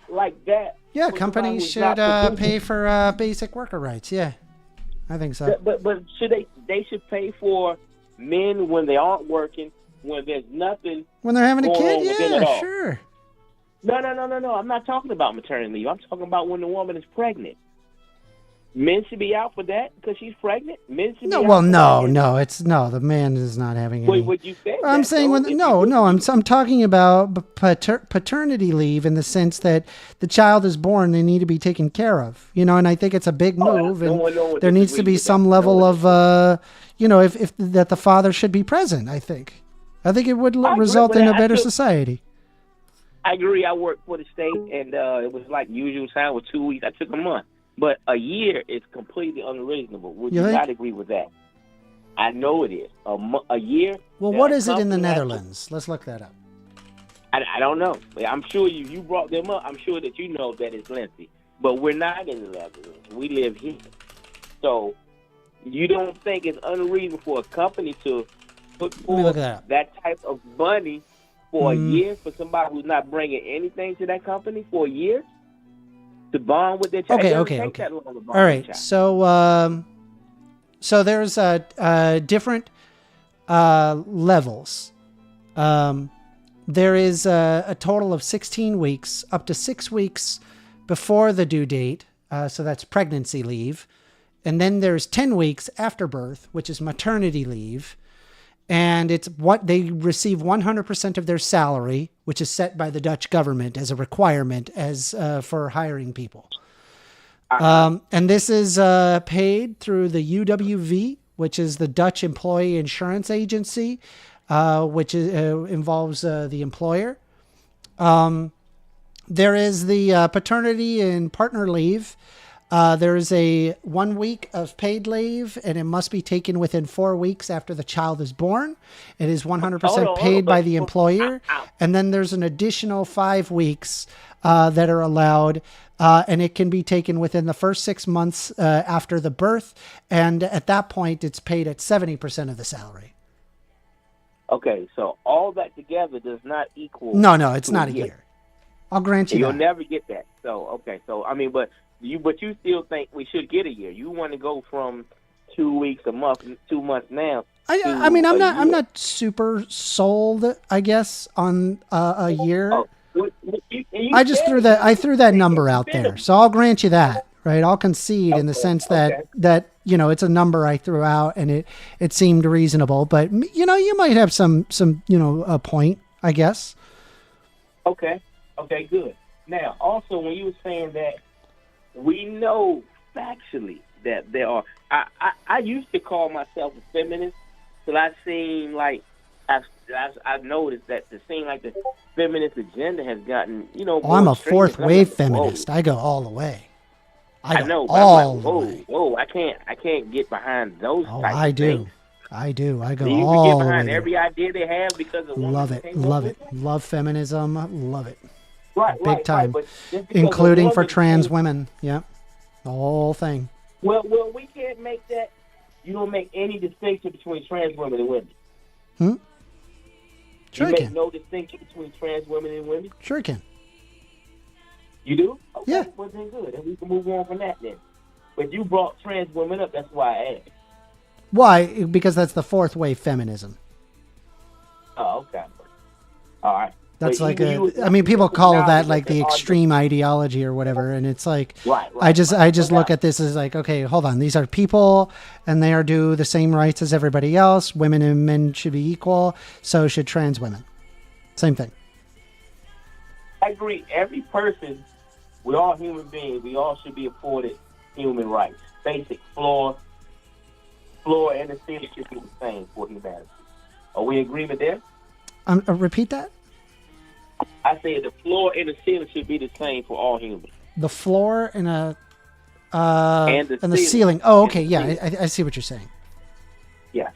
like that? Yeah, companies should pay for basic worker rights. Yeah, I think so. But should they should pay for men when they aren't working, when there's nothing. When they're having a kid, yeah, sure. No. I'm not talking about maternity leave. I'm talking about when the woman is pregnant. Men should be out for that because she's pregnant. Men should be out. Well, no. The man is not having any. Wait, what you say? I'm saying I'm talking about paternity leave in the sense that the child is born, they need to be taken care of. You know, and I think it's a big move, and there needs to be some level of, if that the father should be present. I think it would result in a better society. I agree. I worked for the state, and it was like usual time with 2 weeks. I took a month. But a year is completely unreasonable. Would you not agree with that? I know it is. A year? Well, what is it in the Netherlands? Let's look that up. I don't know. I'm sure you brought them up. I'm sure that you know that it's lengthy. But we're not in the Netherlands. We live here. So you don't think it's unreasonable for a company to put forth that type of money for a year for somebody who's not bringing anything to that company for a year? To bond with their child. Okay. All right. So there's different levels. There is a total of 16 weeks, up to 6 weeks before the due date. So that's pregnancy leave. And then there's 10 weeks after birth, which is maternity leave. And it's what they receive 100% of their salary, which is set by the Dutch government as a requirement for hiring people. And this is paid through the UWV, which is the Dutch Employee Insurance Agency, which involves the employer. There is the paternity and partner leave. There is a 1 week of paid leave, and it must be taken within 4 weeks after the child is born. It is 100% paid by the employer. And then there's an additional 5 weeks that are allowed, and it can be taken within the first 6 months after the birth. And at that point, it's paid at 70% of the salary. Okay, so all that together does not equal... No, it's not a year. I'll grant you You'll that. never get that. So okay. So I mean, but you still think we should get a year. You want to go from 2 weeks a month, 2 months now. I mean, I'm a year. not super sold, I guess, on a year. Oh, I just threw that number out there, so I'll grant you that, right? I'll concede in the sense that it's a number I threw out and it seemed reasonable, but you might have some a point, I guess. Okay, good. Now, also, when you were saying that we know factually that there are, I used to call myself a feminist, but I seem like I've noticed that it seems like the feminist agenda has gotten, Oh, I'm a fourth wave Whoa. feminist. I go all the way. I know, but all I'm the like, way. whoa, I can't get behind those. Oh, types I of do. things. I do. I go Do you all get the way. behind there. every idea they have because of Love it. Love it. Love feminism. Love it. Right, Big time. But just because Including a for woman trans thinks- women. Yep. The whole thing. Well, we can't make that. You don't make any distinction between trans women and women. Sure you I make can. no distinction between trans women and women. Sure I can. You do? Okay, Yeah. well then good, and we can move on from that then. But you brought trans women up. That's why I asked. Why? Because that's the fourth wave feminism. Oh, okay. All right. That's But like you- I mean, people call that acknowledge like the there are extreme ideology or whatever, and it's like Right. I just No look doubt. at this as like, okay, hold on, these are people, and they are due the same rights as everybody else. Women and men should be equal, so should trans women. Same thing. I agree. Every person, we're all human beings. We all should be afforded human rights. Basic floor and the city should be the same for humanity. Are we in agreement there? Repeat that. I say the floor and the ceiling should be the same for all humans. The floor and And the the ceiling. ceiling. Oh, And okay, the yeah, ceiling. I see what you're saying. Yes.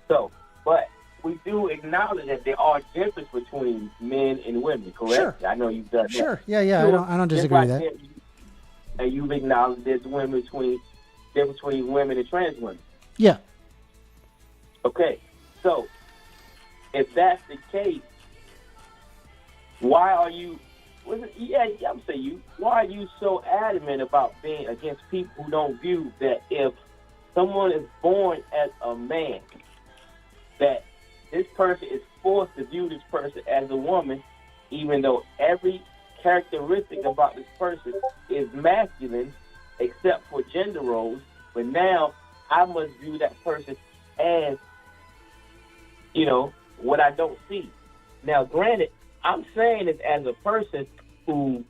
So, but we do acknowledge that there are differences between men and women, correct? Sure. I know you've done that. Sure. Yeah. Sure. I don't Just disagree with like that. And you've acknowledged there's difference between women and trans women. Yeah. Okay, so if that's the case, why are you? I'm saying you. Why are you so adamant about being against people who don't view that if someone is born as a man, that this person is forced to view this person as a woman, even though every characteristic about this person is masculine, except for gender roles. But now I must view that person as, what I don't see. Now, granted, I'm saying it as a person who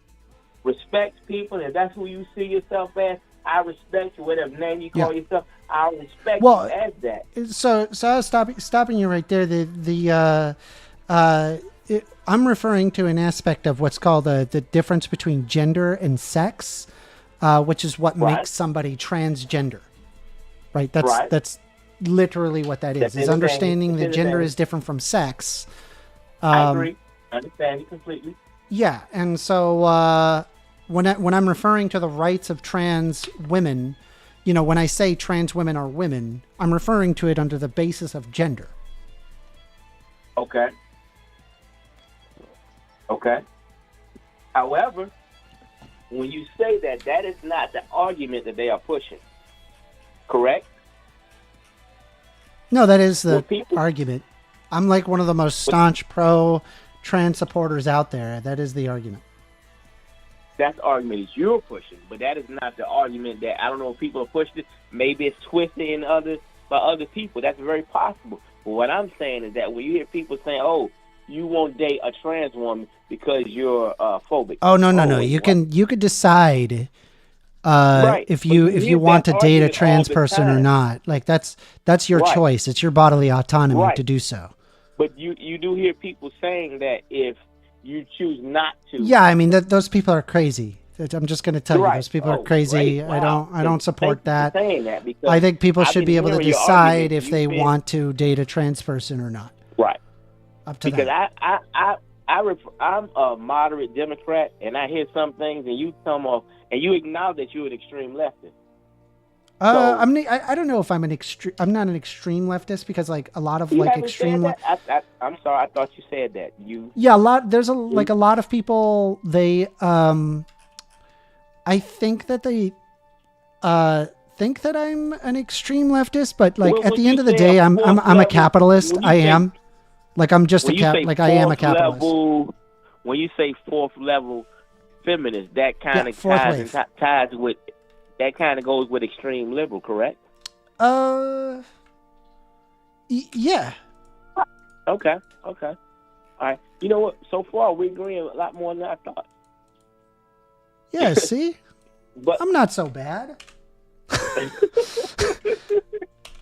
respects people, and if that's who you see yourself as, I respect you, whatever name you call yourself, I respect you as that. So I was stopping you right there. I'm referring to an aspect of what's called the difference between gender and sex, which is what makes somebody transgender. Right. That's literally what that is. Is understanding that gender is different from sex. I agree. I understand you completely. Yeah, and so when I'm referring to the rights of trans women, when I say trans women are women, I'm referring to it under the basis of gender. Okay. However, when you say that, that is not the argument that they are pushing. Correct? No, that is the argument. I'm like one of the most staunch pro-trans supporters out there. That is the argument. That's the argument that you're pushing, but that is not the argument that, I don't know if people are pushing it. Maybe it's twisted by other people. That's very possible. But what I'm saying is that when you hear people saying, oh, you won't date a trans woman because you're phobic. Oh, no. You could decide if you want to date a trans person or not. Like that's your choice. It's your bodily autonomy to do so. But you do hear people saying that if you choose not to. Yeah, I mean those people are crazy. I'm just going to tell you, those people are crazy. Great. Wow. I don't support that. Saying that because I think people should be able to decide if they want want to date a trans person or not. Right. Up to because them. I'm a moderate Democrat, and I hear some things, and you come off and you acknowledge that you're an extreme leftist. I don't know if I'm I'm not an extreme leftist because like a lot of You like haven't extreme. said that? I'm sorry. I thought you said that. You. Yeah, a lot. There's like a lot of people. They I think that they think that I'm an extreme leftist, but like Well, at when the end you of the say day, a I'm fourth a level- capitalist. when you I say- am. Like I'm just When you say like I am a fourth capitalist. level, when you say fourth level feminist, that kind of fourth ties wave. and ties with that kind of goes with extreme liberal, correct? Yeah. Okay. All right. You know what? So far, we're agreeing a lot more than I thought. Yeah, see? But I'm not so bad.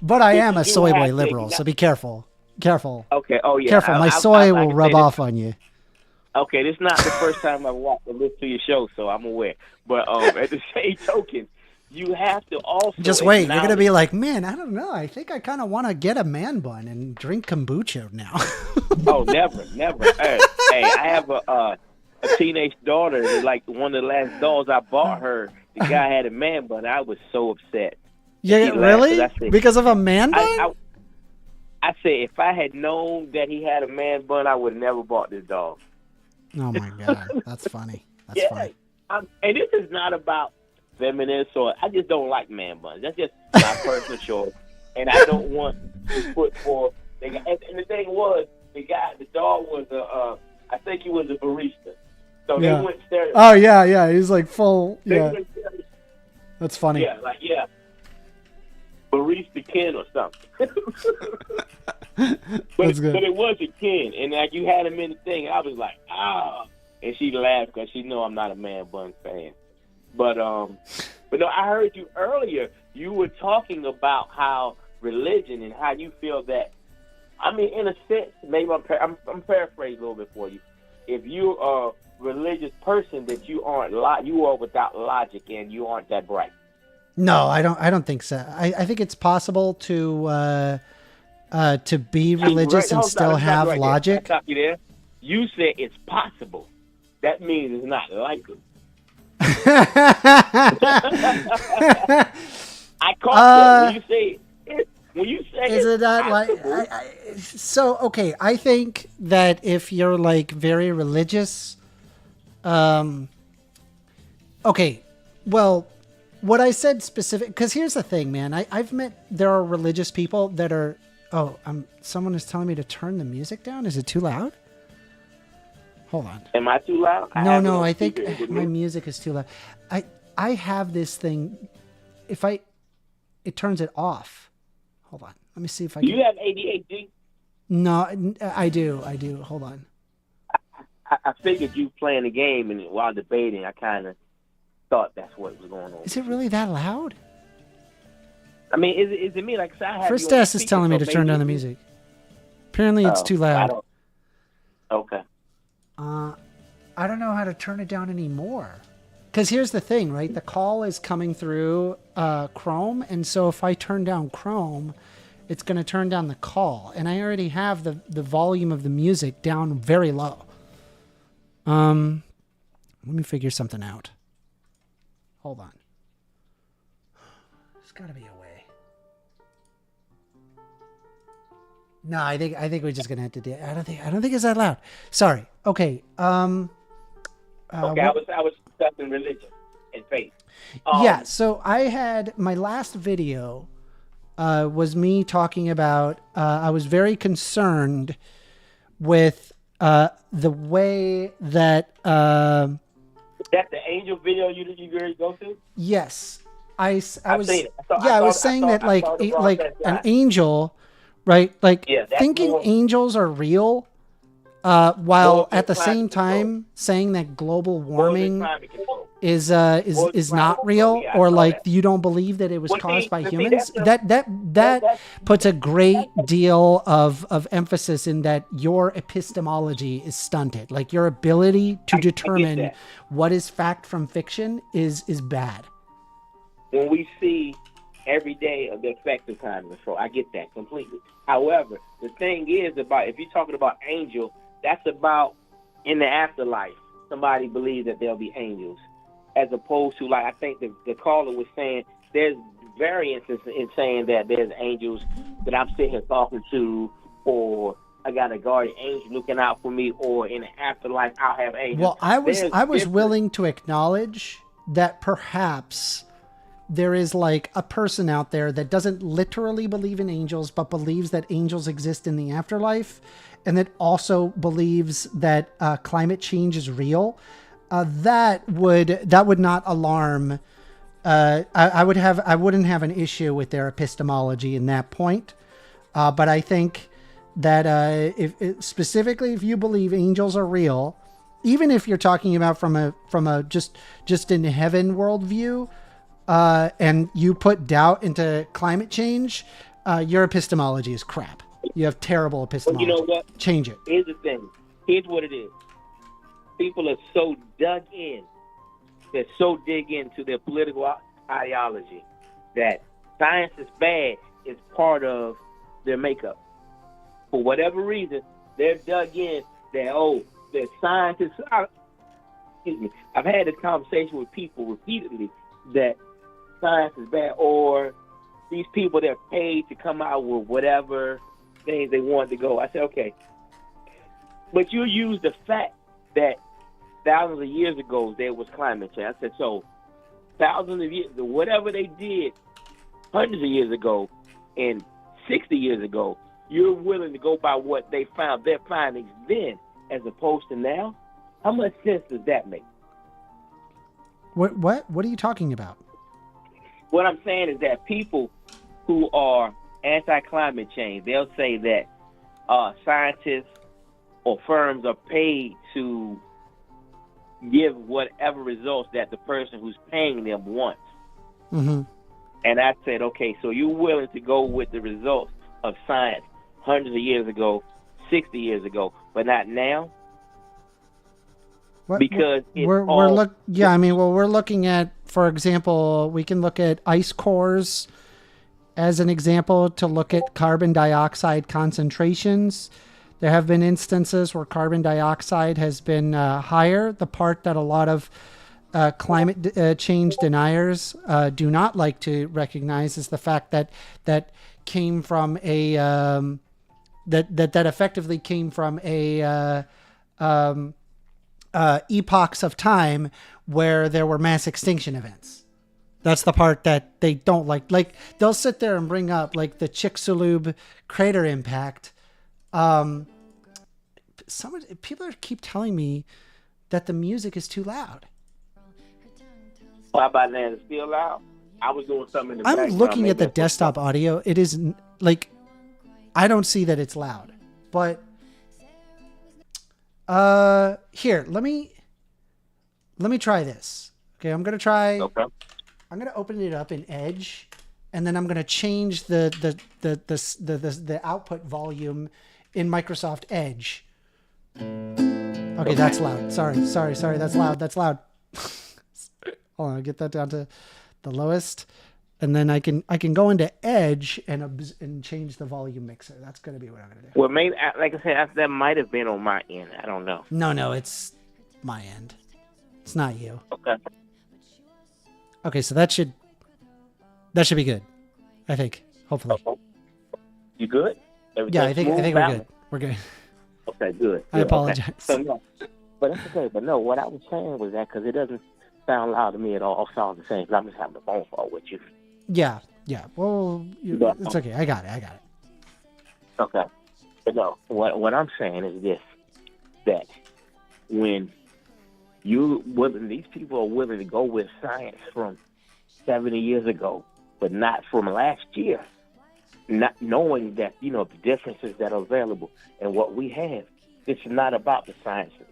But I am a soy boy liberal, so be careful. Careful. okay. Oh yeah. Careful. My soy will rub off on you. Okay, this is not the first time I've watched or listened to your show, so I'm aware. But at the same token, you have to also Just wait. You're going to acknowledge- be like, man, I don't know. I think I kind of want to get a man bun and drink kombucha now. Oh, never. Hey, I have a teenage daughter. And like one of the last dolls I bought her, the guy had a man bun. I was so upset. Yeah, She laughed, really? but I said- Because of a man bun? I said, if I had known that he had a man bun, I would have never bought this dog. Oh, my God. That's funny. That's funny. And this is not about feminist or I just don't like man buns. That's just my personal choice, and I don't want to put forth. And the thing was, the dog was I think he was a barista. So Yeah. they went stereo. Oh, yeah. He's like full. They Yeah. went stereo. That's funny. Yeah. Barista Ken or something. That's good. But it was a Ken, and like you had him in the thing, I was like, and she laughed because she know I'm not a man bun fan. But no, I heard you earlier. You were talking about how religion and how you feel that. I mean, in a sense, maybe I'm paraphrasing a little bit for you. If you're a religious person, that you are without logic and you aren't that bright. No, I don't think so. I think it's possible to be religious and still have logic. Stop you there. You said it's possible. That means it's not likely. I caught that when you say is it not possible, like so okay, I think that if you're like very religious, okay, well, what I said specific, because here's the thing, man, I've met, there are religious people that are, someone is telling me to turn the music down. Is it too loud? Hold on. Am I too loud? No, I think my music is too loud. I have this thing. If it turns it off. Hold on. Let me see if I Do can. you have ADHD? No, I do. Hold on. I figured you playing the game, and while debating, I kind of thought that's what was going on. Is it really that loud? I mean, is it me? Like, so I have First you on S is speaker, telling me so to turn maybe down the music. Apparently it's too loud. Okay. I don't know how to turn it down anymore. Because here's the thing, right? The call is coming through Chrome, and so if I turn down Chrome, it's going to turn down the call. And I already have the volume of the music down very low. Let me figure something out. Hold on. There's got to be a way. No, I think we're just gonna have to do. I don't think it's that loud. Sorry. Okay. Okay, I was discussing religion and faith. Yeah. So I had my last video was me talking about. I was very concerned with the way that. Is that the angel video you go to? Yes, I was. seen it. I was saying that like an angel, right? Like thinking angels are real, while at the same time saying that global warming is not real, or like you don't believe that it was caused by humans. That puts a great deal of emphasis in that your epistemology is stunted. Like your ability to determine what is fact from fiction is bad. When we see every day of the effects of time control, I get that completely. However, the thing is about, if you're talking about angel, that's about in the afterlife. Somebody believes that there'll be angels, as opposed to, like, I think the caller was saying, there's variance in saying that there's angels that I'm sitting here talking to, or I got a guardian angel looking out for me, or in the afterlife I'll have angels. Well, I was There's willing to acknowledge that perhaps there is like a person out there that doesn't literally believe in angels, but believes that angels exist in the afterlife, and that also believes that climate change is real. That would not alarm. I wouldn't have an issue with their epistemology in that point. But I think that specifically if you believe angels are real, even if you're talking about from a just in heaven worldview, and you put doubt into climate change, your epistemology is crap. You have terrible epistemology. You know what? Change it. Here's the thing. Here's what it is. People are so dug in. They're so dig into their political ideology that science is bad is part of their makeup. For whatever reason, they're dug in that, the scientists are, excuse me. I've had this conversation with people repeatedly that science is bad, or these people that are paid to come out with whatever things they want to go. I said, okay. But you use the fact that thousands of years ago there was climate change. I said, so thousands of years, whatever they did hundreds of years ago and 60 years ago, you're willing to go by what they found, their findings then, as opposed to now? How much sense does that make? What are you talking about? What I'm saying is that people who are anti-climate change, they'll say that scientists or firms are paid to give whatever results that the person who's paying them wants. Mm-hmm. And I said, okay, so you're willing to go with the results of science hundreds of years ago, 60 years ago, but not now? Because we're looking at, for example, we can look at ice cores as an example to look at carbon dioxide concentrations. There have been instances where carbon dioxide has been higher. The part that a lot of climate change deniers do not like to recognize is the fact that came from a that effectively came from a epochs of time where there were mass extinction events. That's the part that they don't like. Like, they'll sit there and bring up like the Chicxulub crater impact. People keep telling me that the music is too loud. How about that? It's still loud? I was doing something in the background. I'm looking at the desktop audio. It is like, I don't see that it's loud, but here, let me try this. Okay, I'm going to open it up in Edge, and then I'm going to change the output volume in Microsoft Edge. Okay, that's loud. Sorry. That's loud. Hold on, I'll get that down to the lowest, and then I can go into Edge and change the volume mixer. That's going to be what I'm going to do. Well, maybe, like I said, that might have been on my end. I don't know. No, it's my end. It's not you. Okay, so that should be good. I think, hopefully. You good? Yeah, I think we're good. We're good. Okay, good. I apologize. Okay. So, no, but that's okay. But no, what I was saying was that because it doesn't sound loud to me at all. Sounds the same. I'm just having a phone call with you. Yeah. Well, it's okay. I got it. Okay. But no, what I'm saying is this: that when these people are willing to go with science from 70 years ago, but not from last year, not knowing that, the differences that are available and what we have, it's not about the sciences.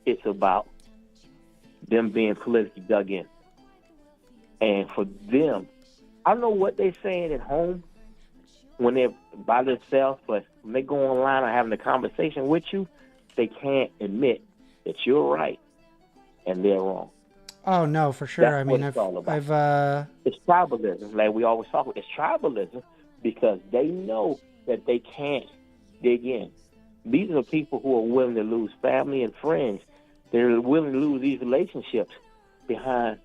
It's about them being politically dug in. And for them, I don't know what they're saying at home when they're by themselves, but when they go online and having a conversation with you, they can't admit that you're right and they're wrong. Oh no, for sure. That's it's tribalism, like we always talk about. It's tribalism because they know that they can't dig in. These are people who are willing to lose family and friends. They're willing to lose these relationships behind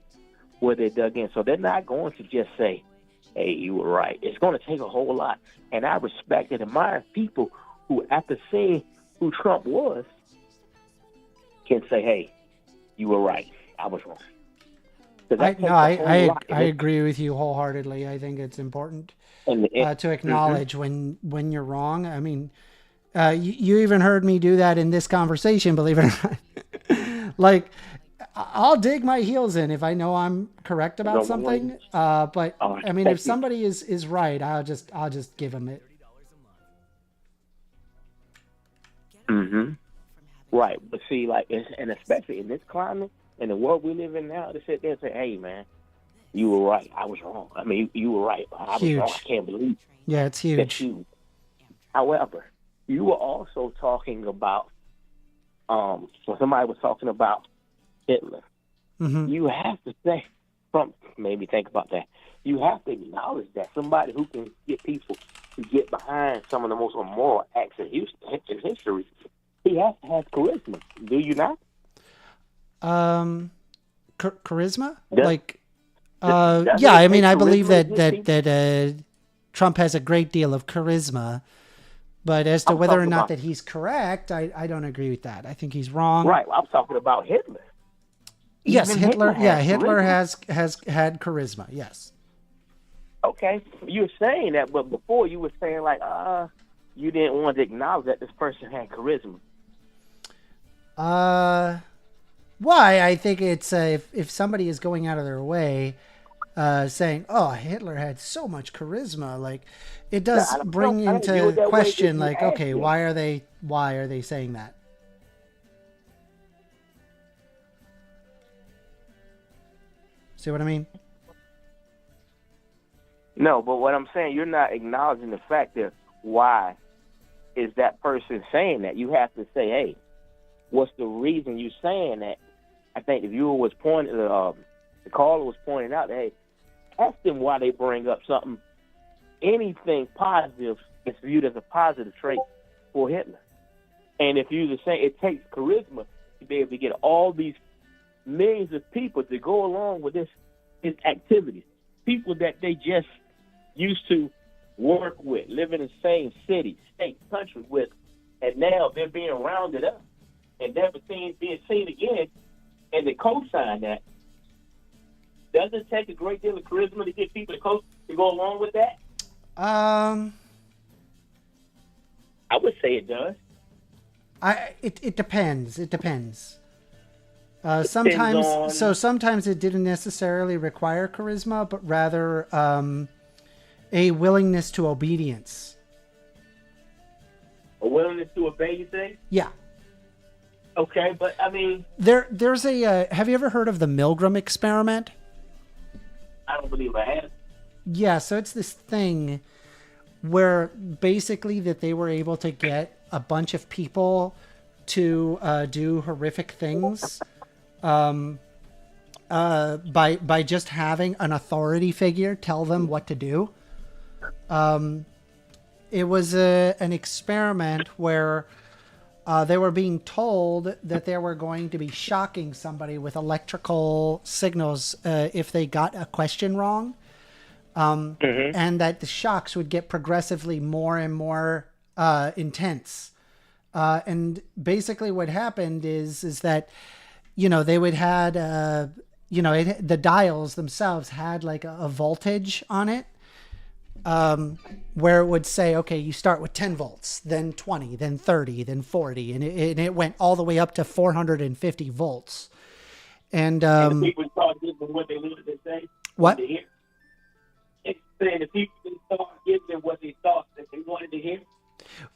where they're dug in. So they're not going to just say, hey, you were right. It's going to take a whole lot. And I respect and admire people who, after seeing who Trump was, can say, hey, you were right. I was wrong. I agree with you wholeheartedly. I think it's important to acknowledge when you're wrong. I mean, you even heard me do that in this conversation, believe it or not. Like, I'll dig my heels in if I know I'm correct about something. But I mean, if somebody is right, I'll just give them it. Mm-hmm. Right, but see, like, and especially in this climate, in the world we live in now, to sit there and say, hey, man, you were right. I was wrong. I mean, you were right. I was wrong. I can't believe it. Yeah, it's huge. That's huge. However, you were also talking about, when somebody was talking about Hitler, you have to say, maybe think about that. You have to acknowledge that somebody who can get people to get behind some of the most immoral acts in history, he has to have charisma. Do you not? Charisma? Yeah, I mean, I believe that Trump has a great deal of charisma, but as to whether or not that he's correct, I don't agree with that. I think he's wrong. Right. I'm talking about Hitler. Yes, Hitler has had charisma. Yes. Okay, you're saying that, but before you were saying like, you didn't want to acknowledge that this person had charisma. Why? I think it's if somebody is going out of their way, saying, "Oh, Hitler had so much charisma," like it does bring into question, like, okay, why are they saying that? See what I mean? No, but what I'm saying, you're not acknowledging the fact that why is that person saying that. You have to say, hey, what's the reason you're saying that? I think the viewer was pointing, the caller was pointing out, hey, ask them why they bring up something. Anything positive is viewed as a positive trait for Hitler. And if you're saying it takes charisma to be able to get all these millions of people to go along with his activities, people that they just used to work with, live in the same city, state, country with, and now they're being rounded up and never being seen again, and they co-sign that. Does it take a great deal of charisma to get people to go along with that? I would say it does. It depends. It depends. Sometimes it didn't necessarily require charisma, but rather a willingness to obedience. A willingness to obey, you say? Yeah. Okay, but I mean, there's a. Have you ever heard of the Milgram experiment? I don't believe I have. Yeah, so it's this thing where basically that they were able to get a bunch of people to do horrific things by just having an authority figure tell them what to do. It was an experiment where they were being told that they were going to be shocking somebody with electrical signals if they got a question wrong. And that the shocks would get progressively more and more intense. And basically what happened is that, they would had, the dials themselves had like a voltage on it, where it would say, okay, you start with 10 volts, then 20, then 30, then 40. And it went all the way up to 450 volts. And the people start giving them what they wanted to say. What? It's saying the people start giving them what they thought that they wanted to hear.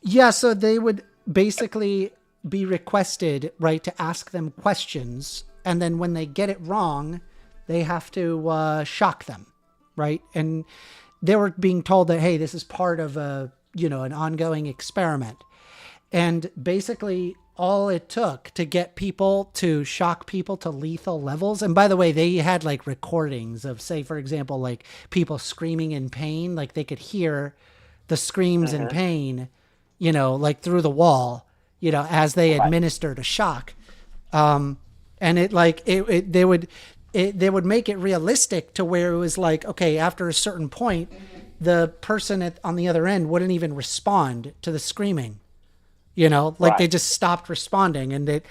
Yeah, so they would basically be requested, right, to ask them questions, and then when they get it wrong, they have to shock them, right? And they were being told that, hey, this is part of an ongoing experiment. And basically all it took to get people to shock people to lethal levels. And by the way, they had like recordings of, say, for example, like people screaming in pain, like they could hear the screams in pain, like through the wall, as they administered a shock. And they would they would make it realistic to where it was like, okay, after a certain point, the person on the other end wouldn't even respond to the screaming, like they just stopped responding. And they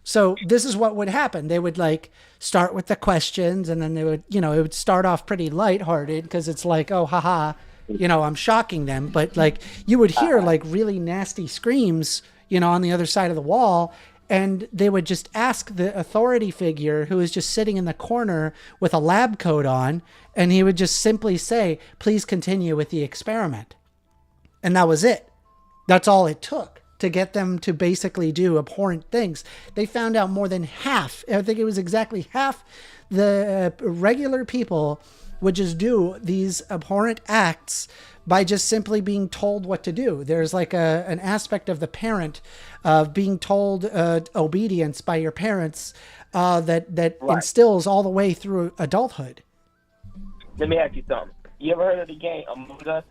so this is what would happen. They would like start with the questions, and then they would, it would start off pretty lighthearted because it's like, oh, haha, I'm shocking them. But like you would hear like really nasty screams, on the other side of the wall. And they would just ask the authority figure who was just sitting in the corner with a lab coat on, and he would just simply say, please continue with the experiment. And that was it. That's all it took to get them to basically do abhorrent things. They found out more than half, I think it was exactly half, the regular people would just do these abhorrent acts by just simply being told what to do. There's like an aspect of the parent of being told obedience by your parents that instills all the way through adulthood. Let me ask you something. You ever heard of the game Among Us?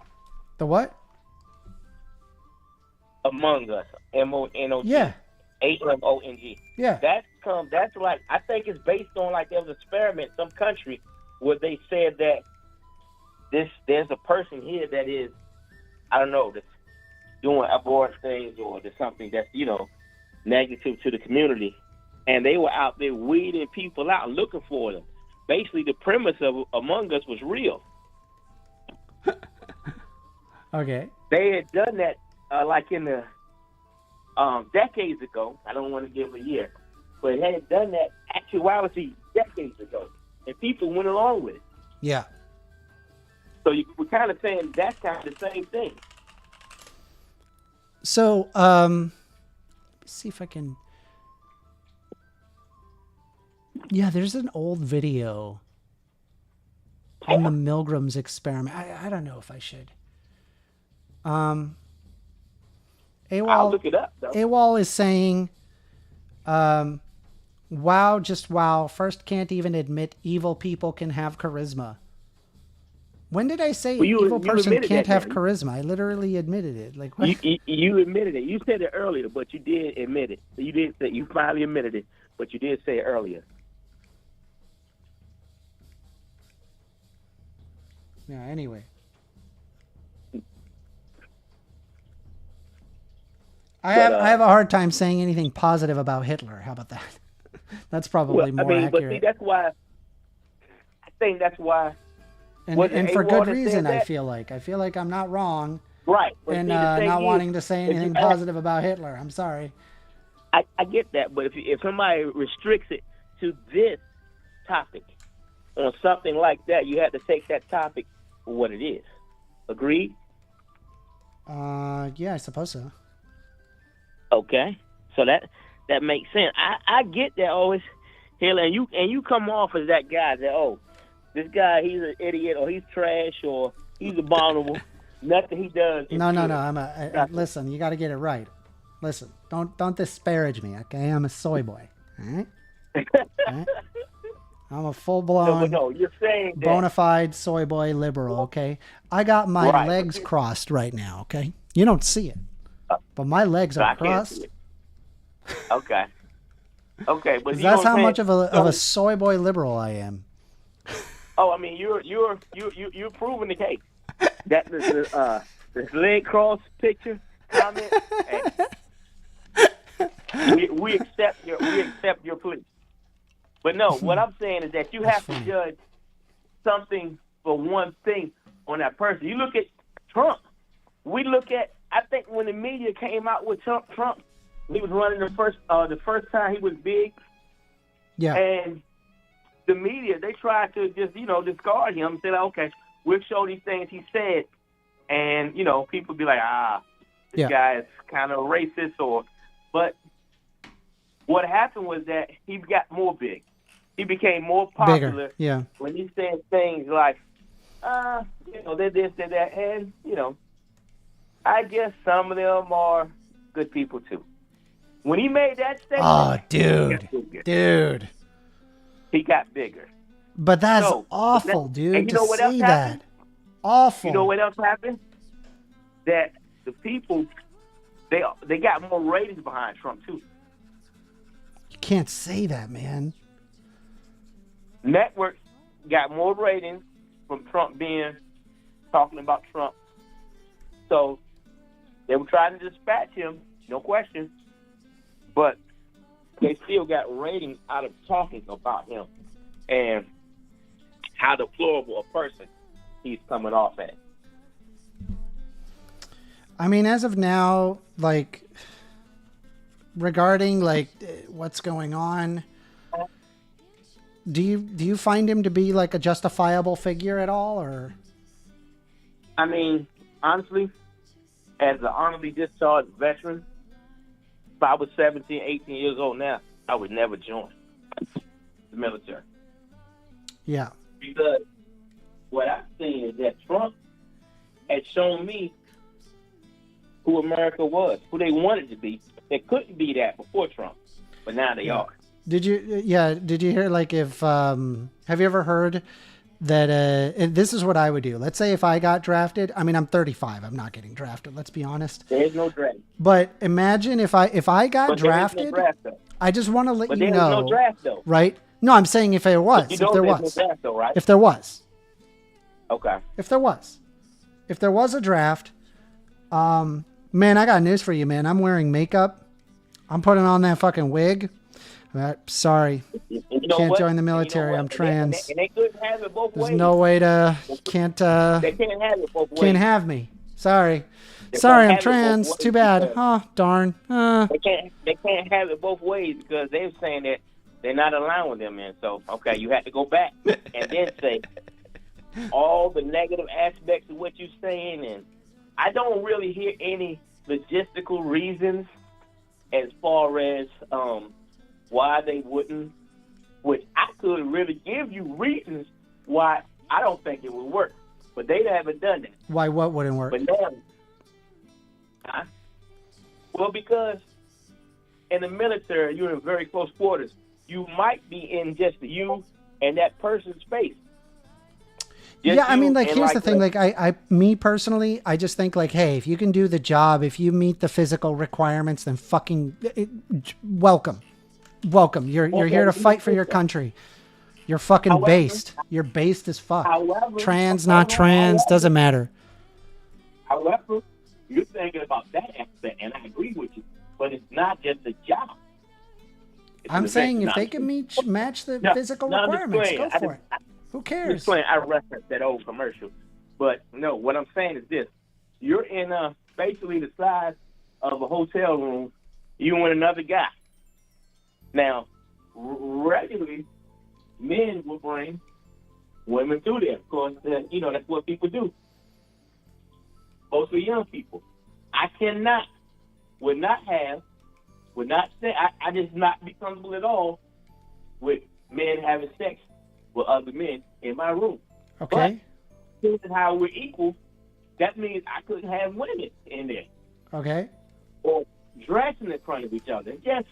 The what? Among Us. M-O-N-O-G. Yeah. A-M-O-N-G. Yeah. That's like, I think it's based on like there was an experiment in some country where they said that there's a person here that is, I don't know, that's doing abhorrent things, or there's something that's, negative to the community. And they were out there weeding people out, looking for them. Basically, the premise of Among Us was real. Okay. They had done that like in the decades ago. I don't want to give a year, but they had done that actuality decades ago, and people went along with it. Yeah. So we're kind of saying that's kind of the same thing. So, let me see if I can. Yeah, there's an old video on the Milgram's experiment. I don't know if I should. I'll AWOL, look it up, though. AWOL is saying, wow, just wow. First, can't even admit evil people can have charisma. When did I say an evil person can't have charisma? I literally admitted it. Like what? You admitted it. You said it earlier, but you did admit it. You finally admitted it, but you did say it earlier. Yeah, anyway. I have a hard time saying anything positive about Hitler. How about that? That's probably more accurate. But see, that's why. I think that's why. And for good reason, I feel like I'm not wrong. Right. And not wanting to say anything positive about Hitler. I'm sorry. I get that, but if somebody restricts it to this topic on something like that, you have to take that topic for what it is. Agreed? Yeah, I suppose so. Okay, so that makes sense. I get that always, Hill, and you come off as that guy that this guy, he's an idiot, or he's trash, or he's abominable. Nothing he does. No. Listen, you got to get it right. Listen, don't disparage me, okay? I'm a soy boy, all right? All right? I'm a full-blown, you're saying that, bona fide soy boy liberal, okay? I got my legs crossed right now, okay? You don't see it, but my legs are crossed. Okay. Okay, but that's how much of a soy boy liberal I am. Oh, I mean, you're proving the case. That this leg cross picture comment. We accept your plea. But no, what I'm saying is that you have to judge something for one thing on that person. You look at Trump. I think when the media came out with Trump, he was running the first time he was big. Yeah. And the media, they tried to just, discard him and say, okay, we'll show these things he said. And, people be like, this guy is kind of racist but what happened was that he got more big. He became more popular. Bigger. Yeah. When he said things like, they're this, they're that. And, I guess some of them are good people too. When he made that statement. Oh, dude. He got bigger. But that's awful, dude. And you know what else happened? Awful. You know what else happened? That the people, they got more ratings behind Trump too. You can't say that, man. networks got more ratings from Trump talking about Trump. So they were trying to dispatch him, no question. But they still got ratings out of talking about him and how deplorable a person he's coming off as. I mean, as of now, like, regarding like what's going on, do you find him to be like a justifiable figure at all, or? I mean, honestly, as an honorably discharged veteran, if I was 17, 18 years old now, I would never join the military. Yeah. Because what I've seen is that Trump had shown me who America was, who they wanted to be. They couldn't be that before Trump, but now they are. Did you hear, like, if, have you ever heard that, and this is what I would do. Let's say if I got drafted, I mean, I'm 35, I'm not getting drafted, let's be honest. There's no draft. But imagine if I got But drafted, no draft, I just want to let but you there's know, no draft, though. right? No, I'm saying if there was, You know if there there's was, no draft, though, right? if there was, Okay. if there was a draft, man, I got news for you, man. I'm wearing makeup. I'm putting on that fucking wig. Sorry, You know can't what? join the You know military. what? I'm trans. And they couldn't have it both There's ways. no way to They can't have it both ways. can't have me. Sorry, They sorry, can't I'm have it both trans. ways Too bad. because Oh darn. They can't have it both ways because they're saying that they're not allowing them in. So, okay, you have to go back and then say all the negative aspects of what you're saying. And I don't really hear any logistical reasons as far as why they wouldn't, which I could really give you reasons why I don't think it would work. But they haven't done that. Why? What wouldn't work? But now, well, because in the military, you're in very close quarters. You might be in just you and that person's space. Just yeah, I mean, you like, and, here's the thing. Like, me personally, I just think, like, hey, if you can do the job, if you meet the physical requirements, then fucking welcome. You're here to fight for your country. You're fucking based. You're based as fuck. However, Trans, not trans, doesn't matter. However, you're thinking about that aspect, and I agree with you. But it's not just a job. I'm saying if they can match the physical requirements, go for it. Who cares? Just playing, I referenced that old commercial. But no, what I'm saying is this. You're in basically the size of a hotel room, you and another guy. Now, regularly, men will bring women through there. Of course, that's what people do. Mostly young people. I would not say, I just not be comfortable at all with men having sex with other men in my room. Okay. But this is how we're equal. That means I couldn't have women in there. Okay. Or dressing in front of each other. Just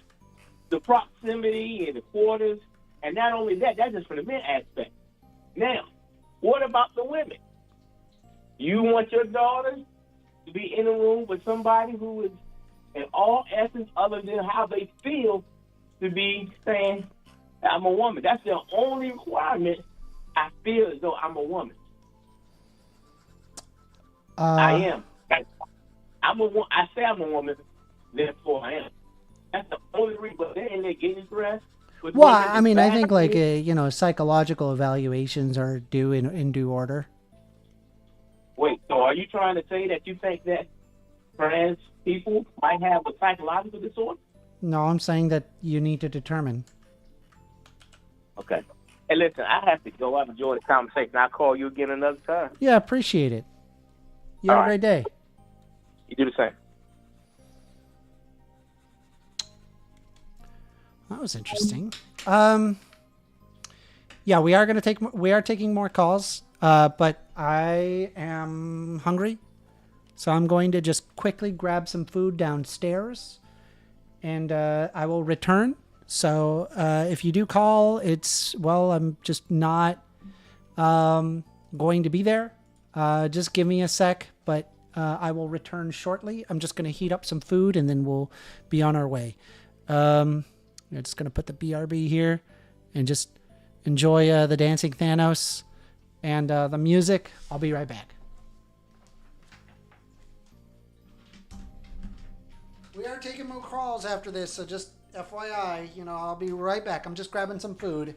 the proximity and the quarters. And not only that, that's just for the men aspect. Now, what about the women? You want your daughters to be in a room with somebody who is, in all essence, other than how they feel, to be saying, I'm a woman. That's the only requirement. I feel as though I'm a woman. I am. I say I'm a woman, therefore I am. That's the only reason. But they're in there getting dressed. Well, I mean, I think like psychological evaluations are due in due order. Wait, so are you trying to say that you think that trans people might have a psychological disorder? No, I'm saying that you need to determine. Okay. Hey, listen, I have to go. I've enjoyed the conversation. I'll call you again another time. Yeah, appreciate it. You have a great day. You do the same. That was interesting. Yeah, we are taking more calls, but I am hungry, so I'm going to just quickly grab some food downstairs, and I will return. So if you do call, I'm just not going to be there. Just give me a sec, but I will return shortly. I'm just going to heat up some food, and then we'll be on our way. I'm just going to put the BRB here and just Enjoy the dancing Thanos and the music. I'll be right back. We are taking more calls after this, so just FYI, I'll be right back. I'm just grabbing some food.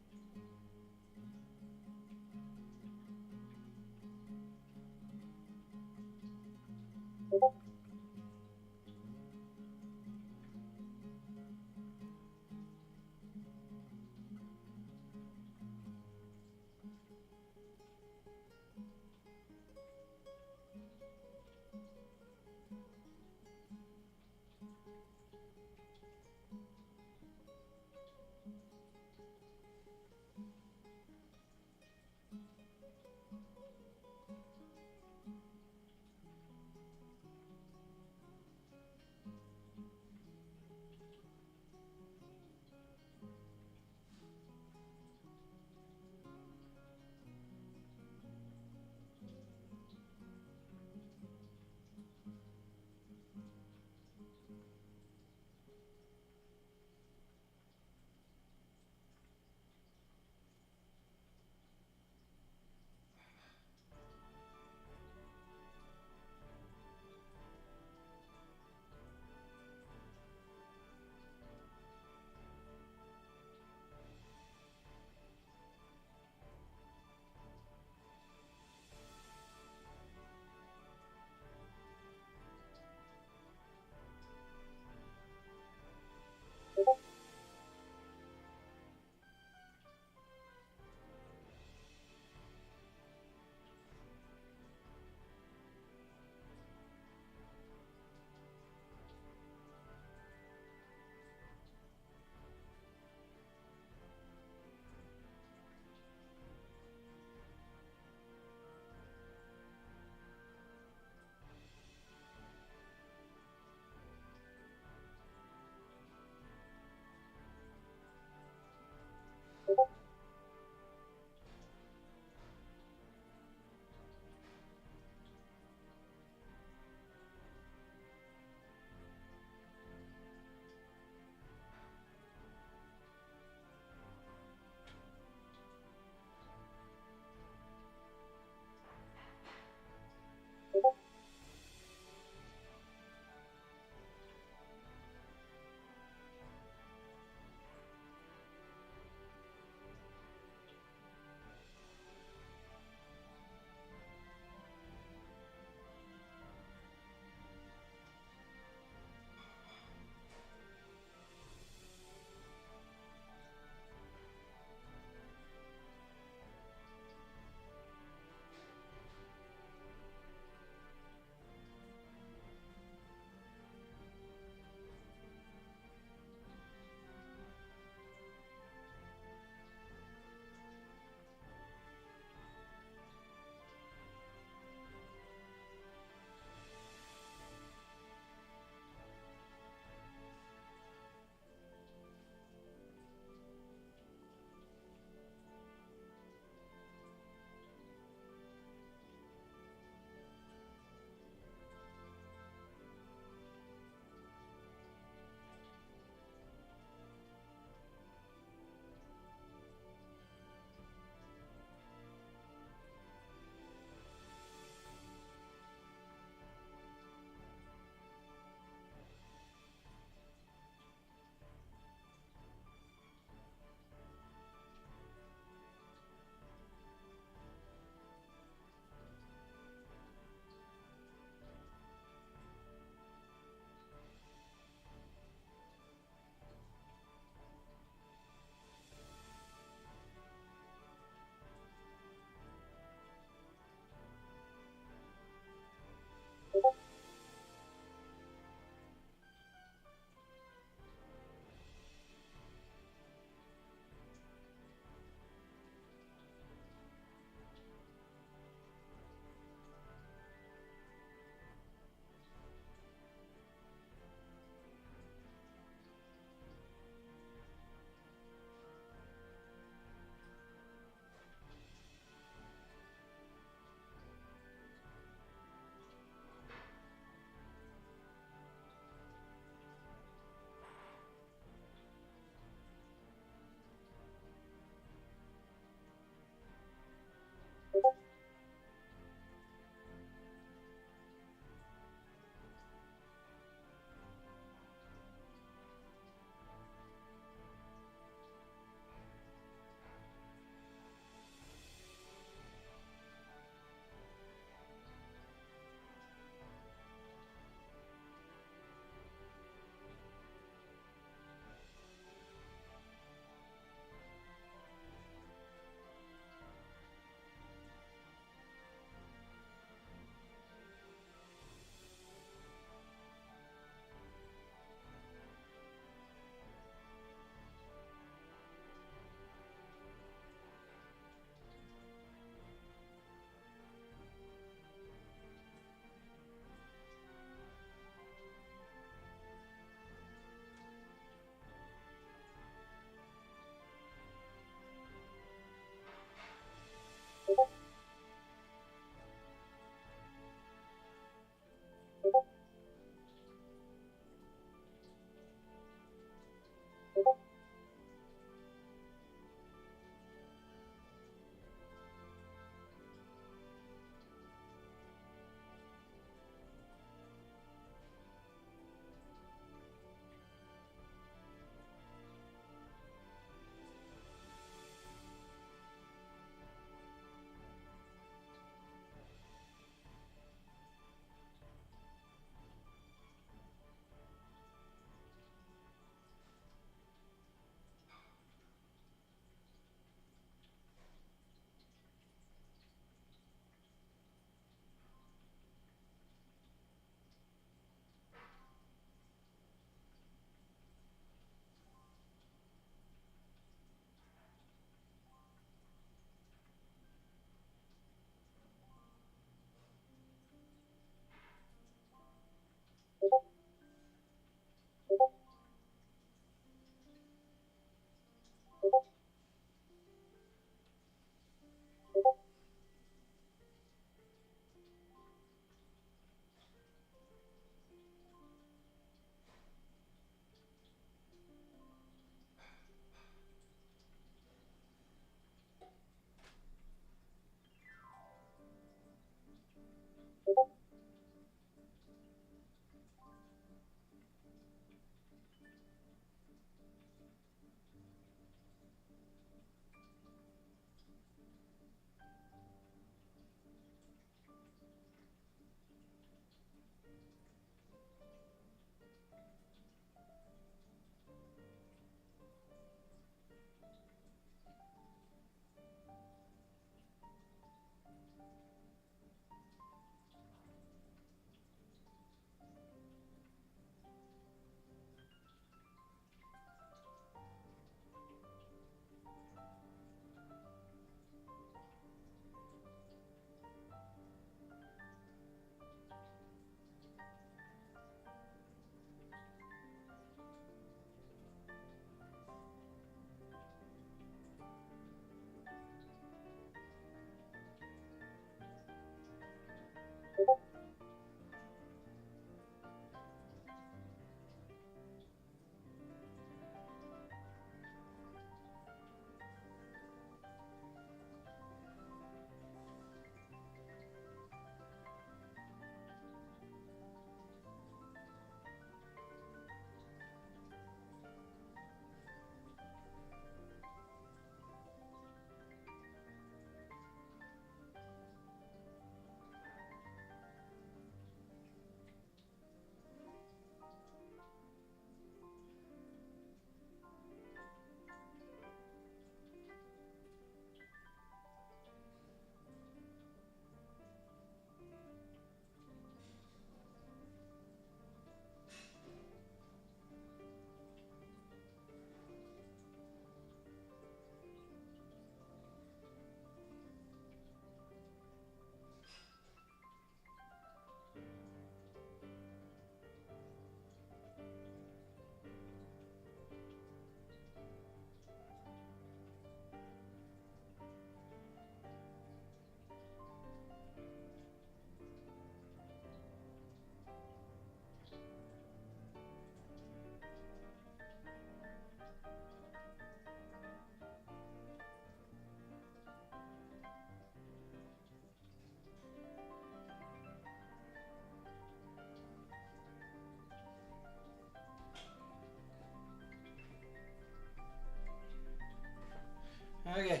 Okay.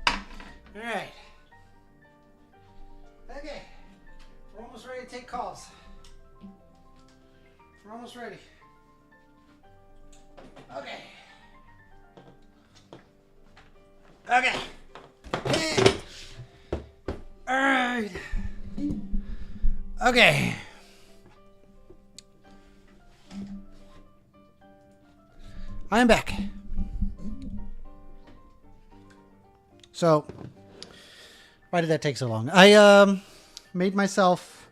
All right. Okay. We're almost ready to take calls. We're almost ready. Okay. Okay. All right. Okay. I'm back. So, why did that take so long? I made myself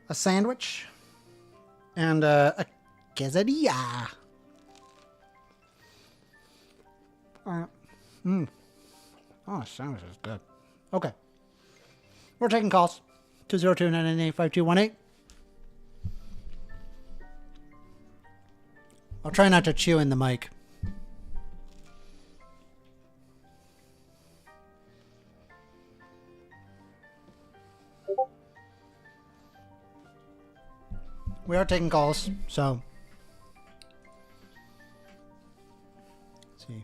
a sandwich and a quesadilla. Oh, sandwich is good. Okay. We're taking calls. 202-998-5218. I'll try not to chew in the mic. We are taking calls, so let's see.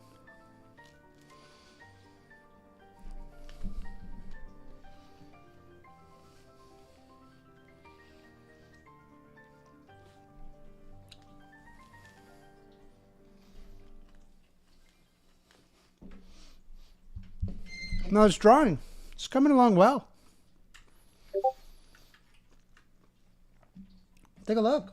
No, it's drawing. It's coming along well. Take a look.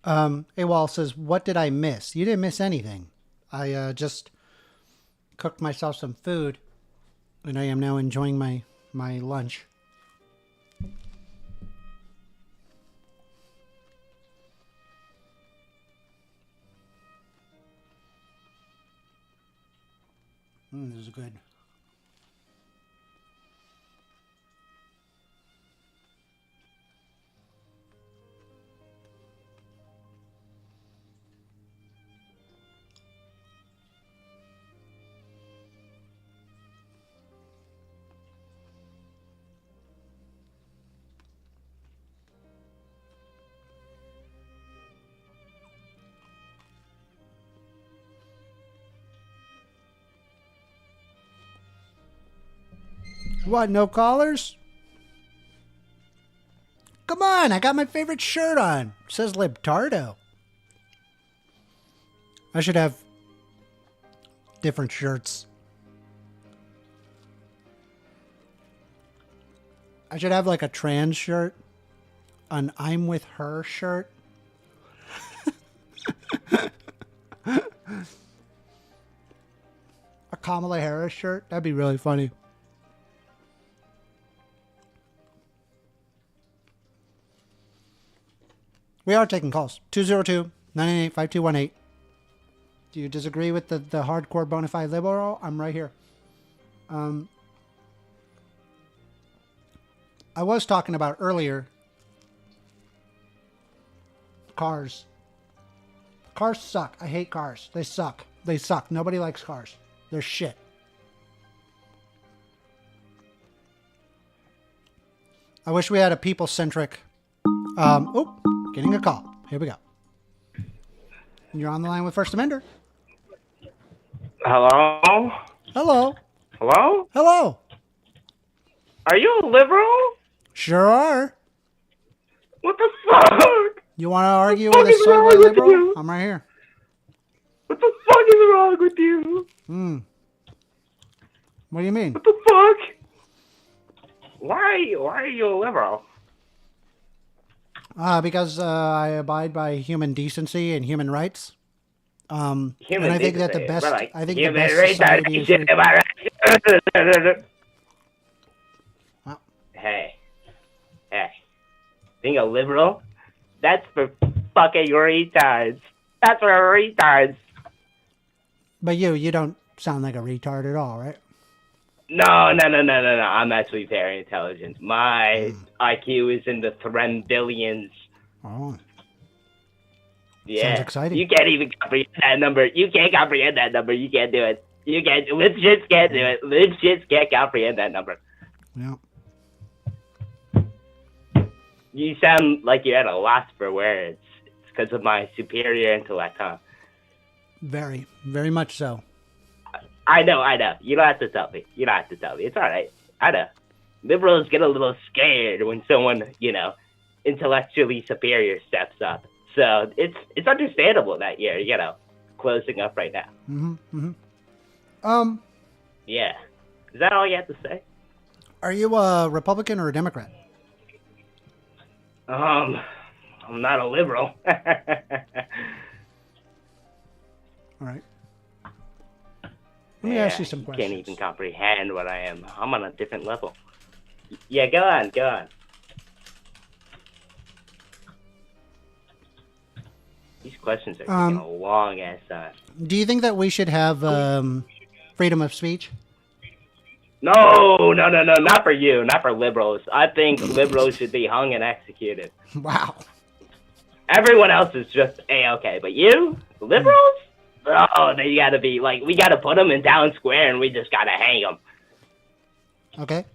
AWOL says, what did I miss? You didn't miss anything. I just cooked myself some food, and I am now enjoying my lunch. This is good. What, no callers? Come on, I got my favorite shirt on. It says Libtardo. I should have different shirts. I should have like a trans shirt, an I'm with her shirt. A Kamala Harris shirt. That'd be really funny. We are taking calls. 202-998-5218. Do you disagree with the hardcore bona fide liberal? I'm right here. I was talking about earlier cars. Cars suck. I hate cars. They suck. They suck. Nobody likes cars. They're shit. I wish we had a people-centric... Getting a call. Here we go. You're on the line with First Amender. Hello? Hello. Hello? Hello. Are you a liberal? Sure are. What the fuck? You want to argue What with the a fuck is wrong soy with liberal? you? I'm right here. What the fuck is wrong with you? What do you mean? What the fuck? Why are you a liberal? Because I abide by human decency and human rights. Human and I think that the decency. best, Like, I think the human best rights society is. am I right? Wow. Hey. Being a liberal? That's for fucking retards. That's for retards. But you don't sound like a retard at all, right? No. I'm actually very intelligent. My IQ is in the billions. Oh. Yeah. Sounds exciting. You can't even comprehend that number. You can't comprehend that number. You can't do it. You can't. Legit can't do it. Legit can't comprehend that number. Yeah. You sound like you're at a loss for words. It's because of my superior intellect, huh? Very, very much so. I know. You don't have to tell me. It's all right. I know. Liberals get a little scared when someone, intellectually superior steps up. So it's understandable that you're, closing up right now. Yeah. Is that all you have to say? Are you a Republican or a Democrat? I'm not a liberal. All right. Let me ask you some You questions. can't even comprehend what I am. I'm on a different level. Yeah, go on. These questions are taking a long ass time. Do you think that we should have freedom of speech? No, not for you, not for liberals. I think liberals should be hung and executed. Wow. Everyone else is just A-okay, but you, liberals? Oh, they gotta be, we gotta put them in town square and we just gotta hang them. Okay.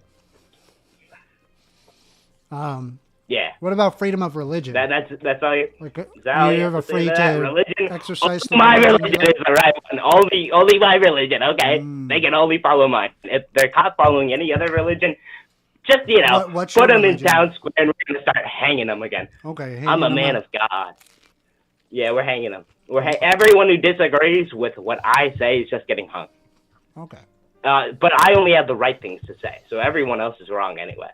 Yeah. What about freedom of religion? That's all you. Like, Is that all you have a have to say free to that? to Religion? exercise. Only my religion is the right one. Only my religion. Okay, they can only follow mine. If they're caught following any other religion, just What's put your them in religion? town square and we're gonna start hanging them again. Okay. I'm a man of God. Yeah, we're hanging them. Everyone who disagrees with what I say is just getting hung. Okay. But I only have the right things to say, so everyone else is wrong anyway.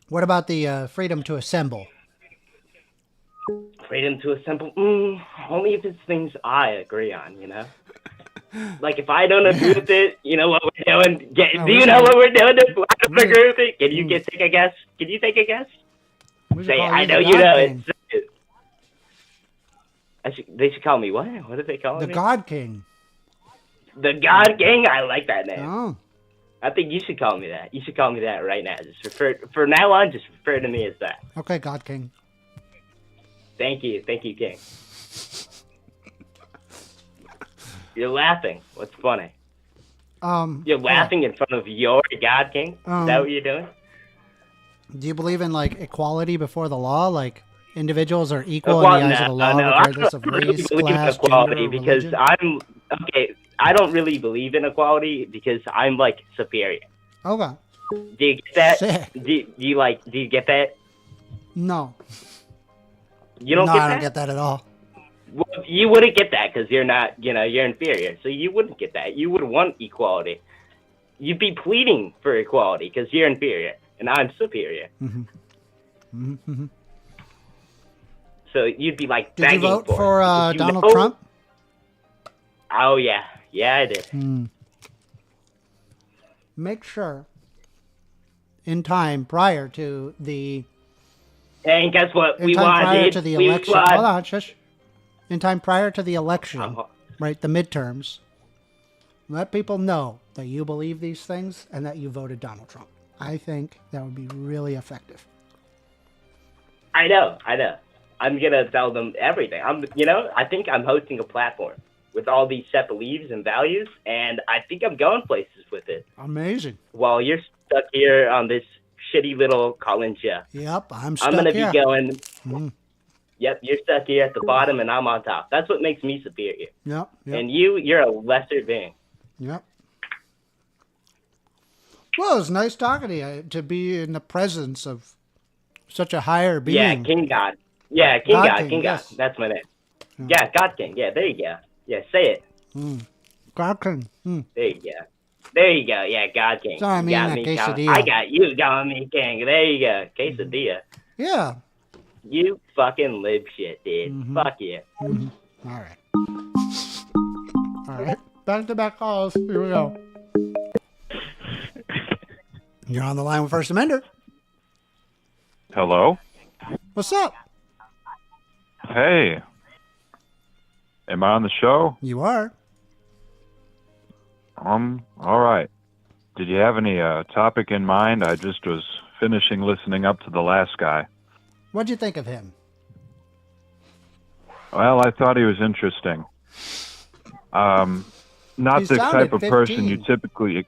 What about the freedom to assemble? Freedom to assemble? Only if it's things I agree on, Like, if I don't agree with it, you know what we're doing? Do you know what we're doing if I don't agree with it? Can you take a guess? Can you take a guess? Say, I know you know it. They should call me what? What did they call me? The God King. The God King? I like that name. Oh. I think you should call me that. You should call me that right now. Just for now on, just refer to me as that. Okay, God King. Thank you, King. You're laughing. What's funny? You're laughing in front of your God King? Is that what you're doing? Do you believe in equality before the law? Like individuals are equal in the eyes of the law, regardless of race, class, gender, or because religion? I don't really believe in equality because I'm superior. Okay. Do you get that? Sick. Do you get that? No. You don't no, get that? I don't get that at all. Well, you wouldn't get that because you're not, you're inferior. So you wouldn't get that. You would want equality. You'd be pleading for equality because you're inferior and I'm superior. So you'd be Did begging you vote for it. Donald Trump? Oh, yeah. Yeah, I did. Make sure in time prior to the... And guess what? In time prior to the election. Hold on, shush. In time prior to the election, right, the midterms, let people know that you believe these things and that you voted Donald Trump. I think that would be really effective. I know. I'm going to tell them everything. I think I'm hosting a platform with all these set beliefs and values, and I think I'm going places with it. Amazing. While you're stuck here on this shitty little call-in show. Yep, I'm stuck going to here. be going... Yep, you're stuck here at the bottom and I'm on top. That's what makes me superior. Yep. And you're a lesser being. Yep. Well, it's nice talking to you, to be in the presence of such a higher being. Yeah, King God. Yeah, King God. Yes. That's my name. Yeah, God King. Yeah, there you go. Yeah, say it. God King. There you go. There you go. Yeah, God King. So I mean that quesadilla. I got you, calling me King. There you go. Quesadilla. Yeah. You fucking lib shit, dude. Fuck you. All right. Back-to-back calls. Here we go. You're on the line with First Amender. Hello? What's up? Hey. Am I on the show? You are. All right. Did you have any topic in mind? I just was finishing listening up to the last guy. What'd you think of him? Well, I thought he was interesting. Not He the sounded type of person 15. you typically...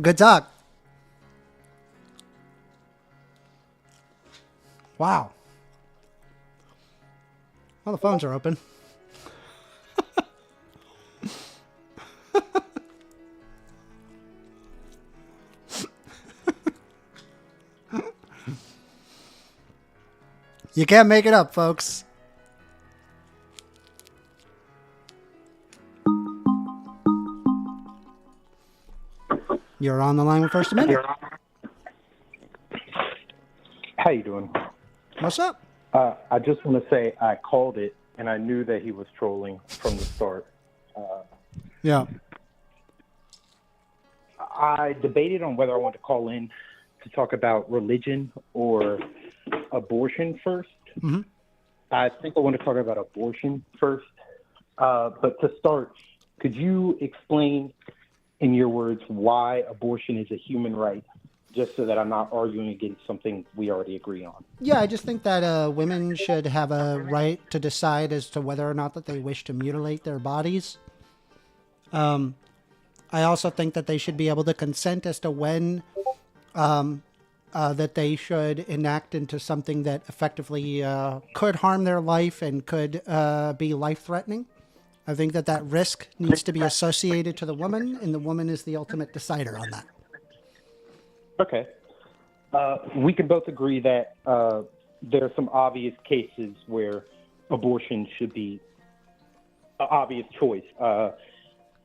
Good talk. Wow. Well, the phones are open. You can't make it up, folks. You're on the line with First Amendment. How you doing? What's up? I just want to say I called it, and I knew that he was trolling from the start. Yeah. I debated on whether I wanted to call in to talk about religion or abortion first. Mm-hmm. I think I want to talk about abortion first. But to start, could you explain in your words why abortion is a human right, just so that I'm not arguing against something we already agree on? Yeah, I just think that women should have a right to decide as to whether or not that they wish to mutilate their bodies. I also think that they should be able to consent as to when that they should enact into something that effectively could harm their life and could be life-threatening. I think that that risk needs to be associated to the woman, and the woman is the ultimate decider on that. Okay. We can both agree that there are some obvious cases where abortion should be an obvious choice.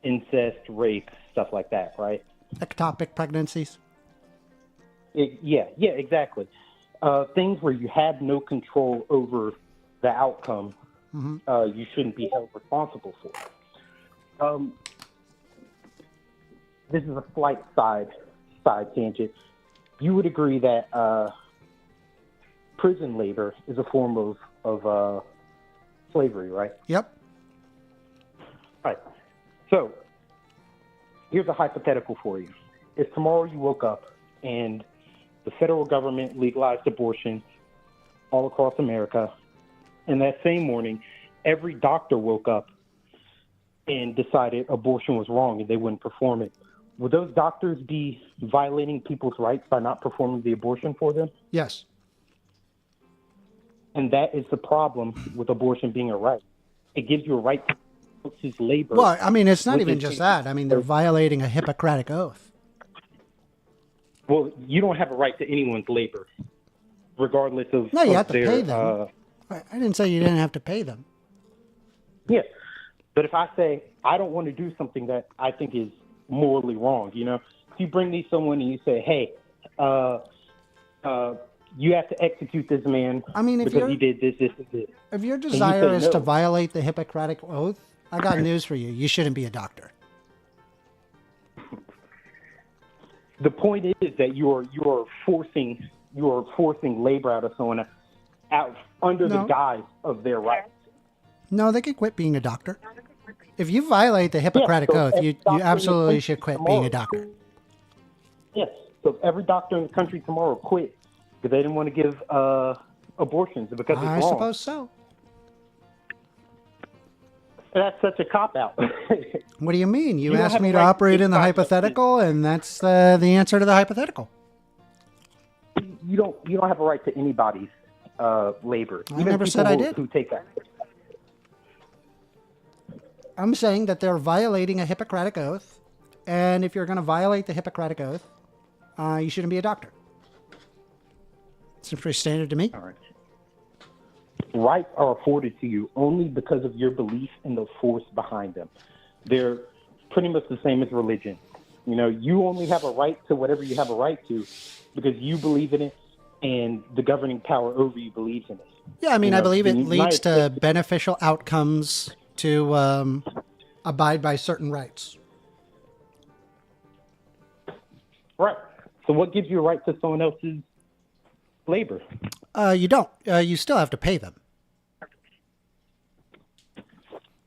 Incest, rape, stuff like that, right? Ectopic pregnancies. Yeah, exactly. Things where you have no control over the outcome, you shouldn't be held responsible for. This is a slight side tangent. You would agree that prison labor is a form of slavery, right? Yep. Right. So, here's a hypothetical for you. If tomorrow you woke up and the federal government legalized abortion all across America, and that same morning, every doctor woke up and decided abortion was wrong and they wouldn't perform it, would those doctors be violating people's rights by not performing the abortion for them? Yes. And that is the problem with abortion being a right. It gives you a right to his labor. Well, I mean, it's not even just that. I mean, they're violating a Hippocratic oath. Well, you don't have a right to anyone's labor, regardless of No, you of have to their, pay them. I didn't say you didn't have to pay them. Yeah, but if I say I don't want to do something that I think is morally wrong, you know, if you bring me someone and you say, hey, you have to execute this man because he did this, and this. If your desire is to violate the Hippocratic oath, I got news for you. You shouldn't be a doctor. The point is that you're forcing labor out of someone out under the guise of their rights. No, they could quit being a doctor. If you violate the Hippocratic oath, you absolutely should quit being a doctor. Yes. So if every doctor in the country tomorrow quit because they didn't want to give abortions because it's wrong. I suppose so. That's such a cop-out. What do you mean? You asked me to operate in the hypothetical, and that's the answer to the hypothetical. You don't have a right to anybody's labor. I never said I did. Who take that. I'm saying that they're violating a Hippocratic oath, and if you're going to violate the Hippocratic oath, you shouldn't be a doctor. Seems pretty standard to me. All right. Rights are afforded to you only because of your belief in the force behind them. They're pretty much the same as religion. You know, you only have a right to whatever you have a right to because you believe in it and the governing power over you believes in it. Yeah, I mean, I believe it leads to States, beneficial outcomes to abide by certain rights. Right. So what gives you a right to someone else's labor? You don't. You still have to pay them.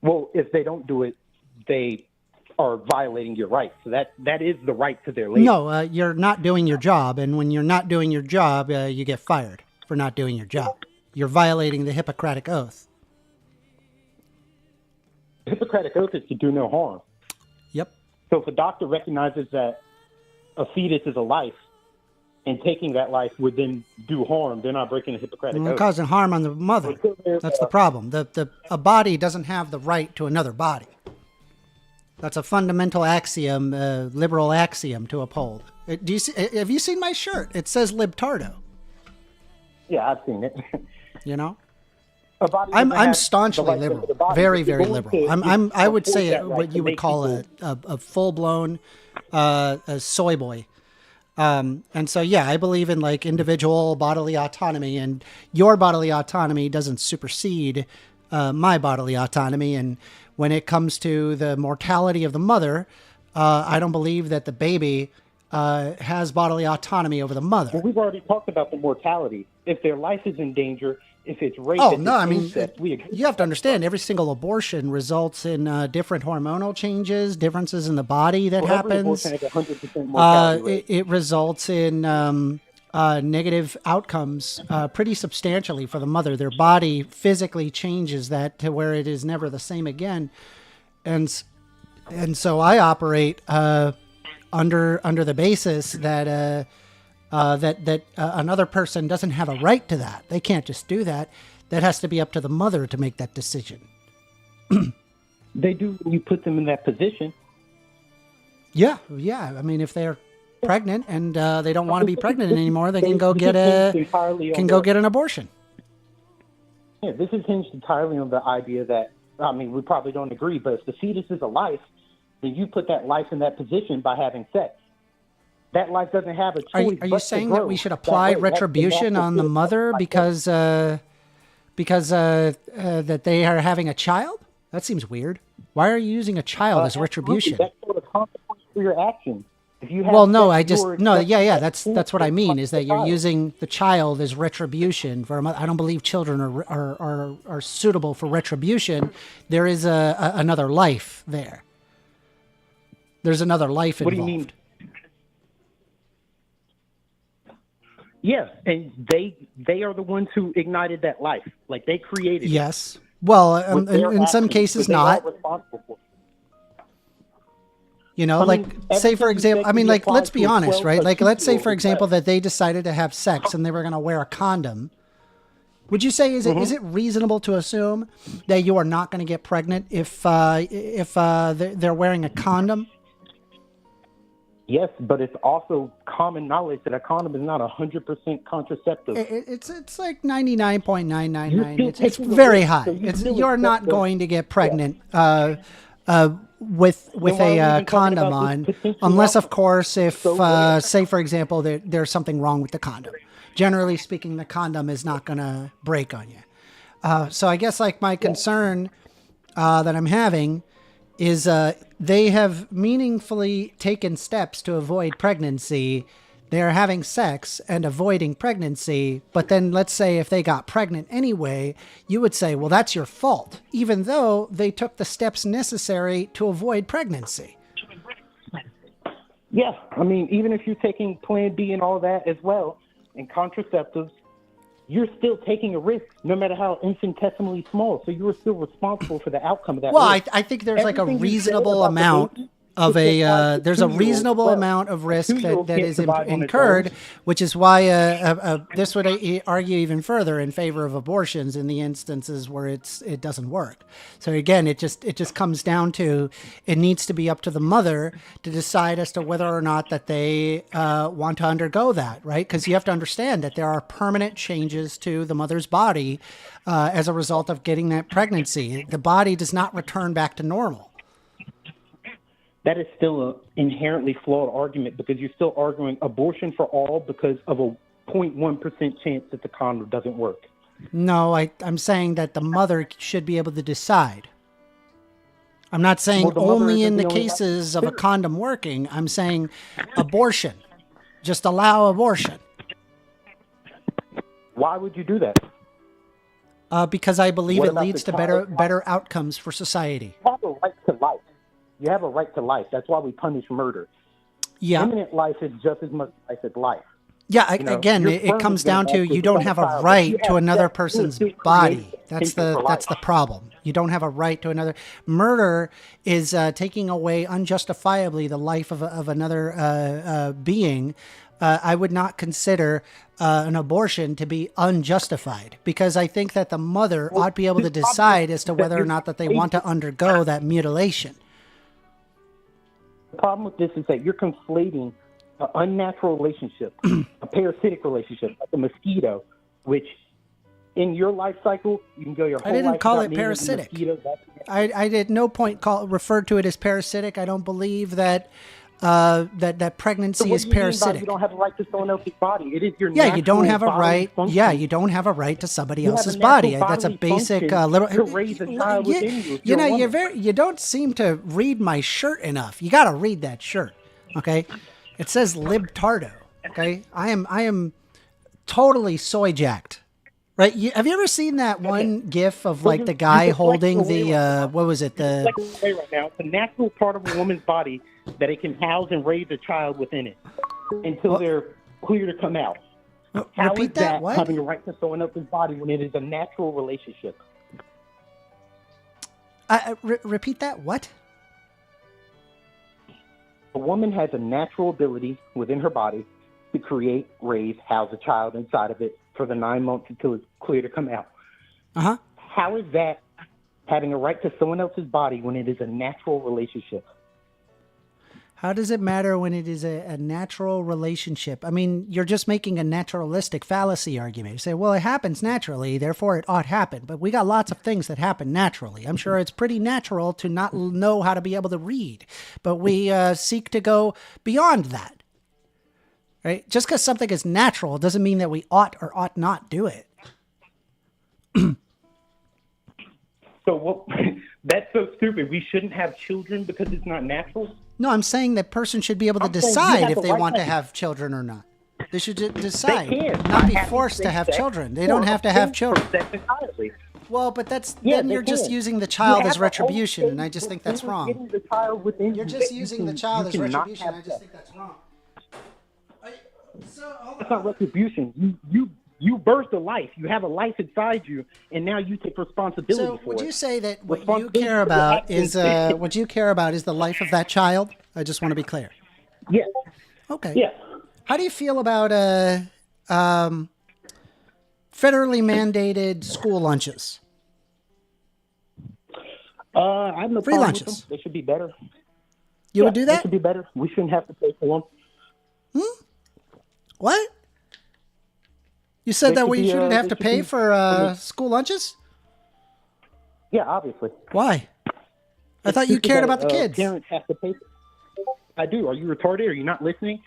Well, if they don't do it, they are violating your rights. So that is the right to their labor. No, you're not doing your job, and when you're not doing your job, you get fired for not doing your job. You're violating the Hippocratic oath. The Hippocratic oath is to do no harm. Yep. So if a doctor recognizes that a fetus is a life, and taking that life would then do harm, they're not breaking the Hippocratic Well, Oath. causing harm on the mother. That's the problem. A body doesn't have the right to another body. That's a fundamental axiom, liberal axiom to uphold. Have you seen my shirt? It says libtardo. Yeah, I've seen it. You know, A body I'm doesn't have staunchly the right to liberal, the body. very If you're very going liberal. to I would afford say that right what to you would make call people- a full blown a soy boy. And so, yeah, I believe in like individual bodily autonomy, and your bodily autonomy doesn't supersede my bodily autonomy. And when it comes to the mortality of the mother, I don't believe that the baby has bodily autonomy over the mother. Well, we've already talked about the mortality. If their life is in danger, if it's rape, Oh, if no, it's I mean, incest, we agree. you have to understand every single abortion results in different hormonal changes, differences in the body that Well, every happens. abortion has a 100% mortality rate. It results in negative outcomes pretty substantially for the mother. Their body physically changes that to where it is never the same again. And so I operate under the basis that another person doesn't have a right to that. They can't just do that. That has to be up to the mother to make that decision. They do when you put them in that position. Yeah. I mean, if they're pregnant and they don't want to be pregnant anymore, they can go get an abortion. Yeah, this is hinged entirely on the idea that, I mean, we probably don't agree, but if the fetus is a life, then you put that life in that position by having sex. That life doesn't have a choice. Are you saying that we should apply retribution on the mother because that they are having a child? That seems weird. Why are you using a child as retribution? That's sort of consequence for your actions. If you have Well, no, sex, that's what I mean is that you're using the child as retribution for a mother. I don't believe children are suitable for retribution. There is another life there. There's another life involved. What do you mean? Yes, and they are the ones who ignited that life. Like they created it. Yes. Well, in some actions, cases but they are not. responsible for it. You know, I mean, say for example, I mean, like, let's be honest, right? Like, let's say, for 2-year-old example, that they decided to have sex and they were going to wear a condom. Would you say is it reasonable to assume that you are not going to get pregnant if they're wearing a condom? Yes, but it's also common knowledge that a condom is not 100% contraceptive. It's like 99.999. It's taking the very risk, high. so you still You're accept not the- going to get pregnant with why are we a even talking condom about on, this potential unless, of outcome? course, if So say for example there's something wrong with the condom. Generally speaking, the condom is not going to break on you. So I guess like my concern that I'm having is they have meaningfully taken steps to avoid pregnancy. They're having sex and avoiding pregnancy, but then let's say if they got pregnant anyway, you would say, well, that's your fault, even though they took the steps necessary to avoid pregnancy. Yeah, I mean, even if you're taking Plan B and all that as well, and contraceptives, you're still taking a risk, no matter how infinitesimally small. So you're still responsible for the outcome of that Well, risk. I think there's like a Everything you said reasonable about the amount baby, of it's applied a to there's a 2-year-olds reasonable as well. amount of risk 2-year-old that can't is survive on its incurred, own. which is why this would argue even further in favor of abortions in the instances where it doesn't work. So again, it just comes down to it needs to be up to the mother to decide as to whether or not that they want to undergo that, right? Because you have to understand that there are permanent changes to the mother's body as a result of getting that pregnancy. The body does not return back to normal. That is still an inherently flawed argument because you're still arguing abortion for all because of a 0.1% chance that the condom doesn't work. No, I'm saying that the mother should be able to decide. I'm not saying Well, the mother only isn't in the the only cases of a condom working. I'm saying abortion. Just allow abortion. Why would you do that? Because I believe What it about leads the to child? better outcomes for society. You have a right to life. You have a right to life. That's why we punish murder. Yeah. Imminent life is just as much life as life. Yeah, You know, again, your it sperm comes is gonna down to actually you don't become have a a child, but right you to have another sex to person's create body. That's potential for the life. problem. You don't have a right to another. Murder is taking away unjustifiably the life of another being. I would not consider an abortion to be unjustified, because I think that the mother ought to be able to decide as to whether or not that they want to undergo that mutilation. The problem with this is that you're conflating an unnatural relationship, a parasitic relationship, like a mosquito, which in your life cycle, you can go your whole I didn't life call without it meeting a parasitic. mosquito. I did no point referred to it as parasitic. I don't believe that that pregnancy So what is do you mean by parasitic. you don't have a right to someone else's body? It is your Yeah, you don't natural have a bodily right. function. Yeah, you don't have a right to somebody You have a else's natural body. That's a bodily basic function little. to raise a child within you. If You know, you're a woman. you don't seem to read my shirt enough. You got to read that shirt, okay? It says libtardo. Okay, I am totally soy jacked. Right? Have you ever seen that one GIF of like the guy holding the what was it? The It's like right now. It's a natural part of a woman's body that it can house and raise a child within it until they're clear to come out. How repeat is that? What? having a right to someone else's body when it is a natural relationship? Repeat that. What? A woman has a natural ability within her body to create, raise, house a child inside of it for the 9 months until it's clear to come out. Uh-huh. How is that having a right to someone else's body when it is a natural relationship? How does it matter when it is a natural relationship? I mean, you're just making a naturalistic fallacy argument. You say, well, it happens naturally, therefore it ought to happen. But we got lots of things that happen naturally. I'm sure it's pretty natural to not know how to be able to read. But we seek to go beyond that. Right? Just because something is natural doesn't mean that we ought or ought not do it. So that's so stupid. We shouldn't have children because it's not natural? No, I'm saying that person should be able to I'm saying you decide have if the they right want to to- have children or not. They should decide, They can. not be By having forced to have sex children. They or don't have to have abstain children. from sex entirely. Well, but then they you're just can. using the You child have as a retribution, whole and I just think thing that's with wrong. getting the child within You're you just that you using the can- child you as cannot retribution. have I just sex. think that's wrong. That's not retribution. You birthed a life. You have a life inside you, and now you take responsibility So, for would it. you say that what you Responsibility care for about actions. is what you care about is the life of that child? I just want to be clear. Yes. Okay. Yes. How do you feel about federally mandated school lunches? I have no Free problem with lunches. them. They should be better. You would do They that? should be better. We shouldn't have to pay for them. What? You said They that should we be, shouldn't have they to should pay be- for school lunches? Yeah, obviously. Why? I thought you People cared that, about the kids. Parents have to pay. I do. Are you retarded? Are you not listening?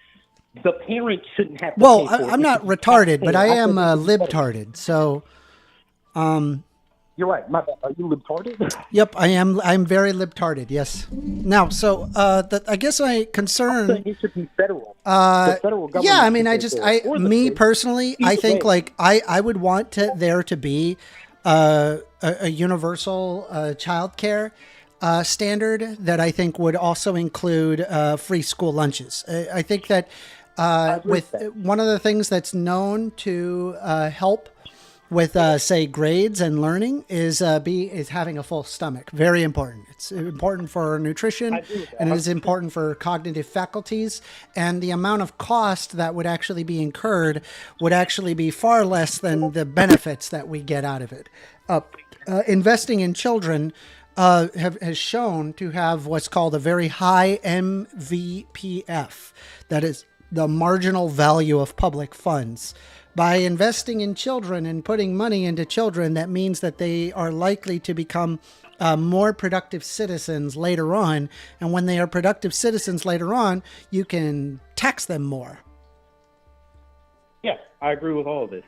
The parents shouldn't have to Well, pay for it. I'm not It's just retarded, but I taxpayer. am said they should be better. libtarded. So, You're right. My bad. Are you libtarded? yep, I am. I'm very libtarded. Yes. Now, so I guess my concern. It should be federal. The federal government. Yeah, I mean, should pay for it. Or the me state. personally, I Either think way. like I would want there to be a universal childcare standard that I think would also include free school lunches. I think that agree with with that. one of the things that's known to help with say grades and learning is having a full stomach. Very important. It's important for nutrition, agree with that. and it is important for cognitive faculties. And the amount of cost that would actually be incurred would actually be far less than the benefits that we get out of it. Investing in children has shown to have what's called a very high MVPF. That is the marginal value of public funds. By investing in children and putting money into children, that means that they are likely to become more productive citizens later on. And when they are productive citizens later on, you can tax them more. Yeah, I agree with all of this.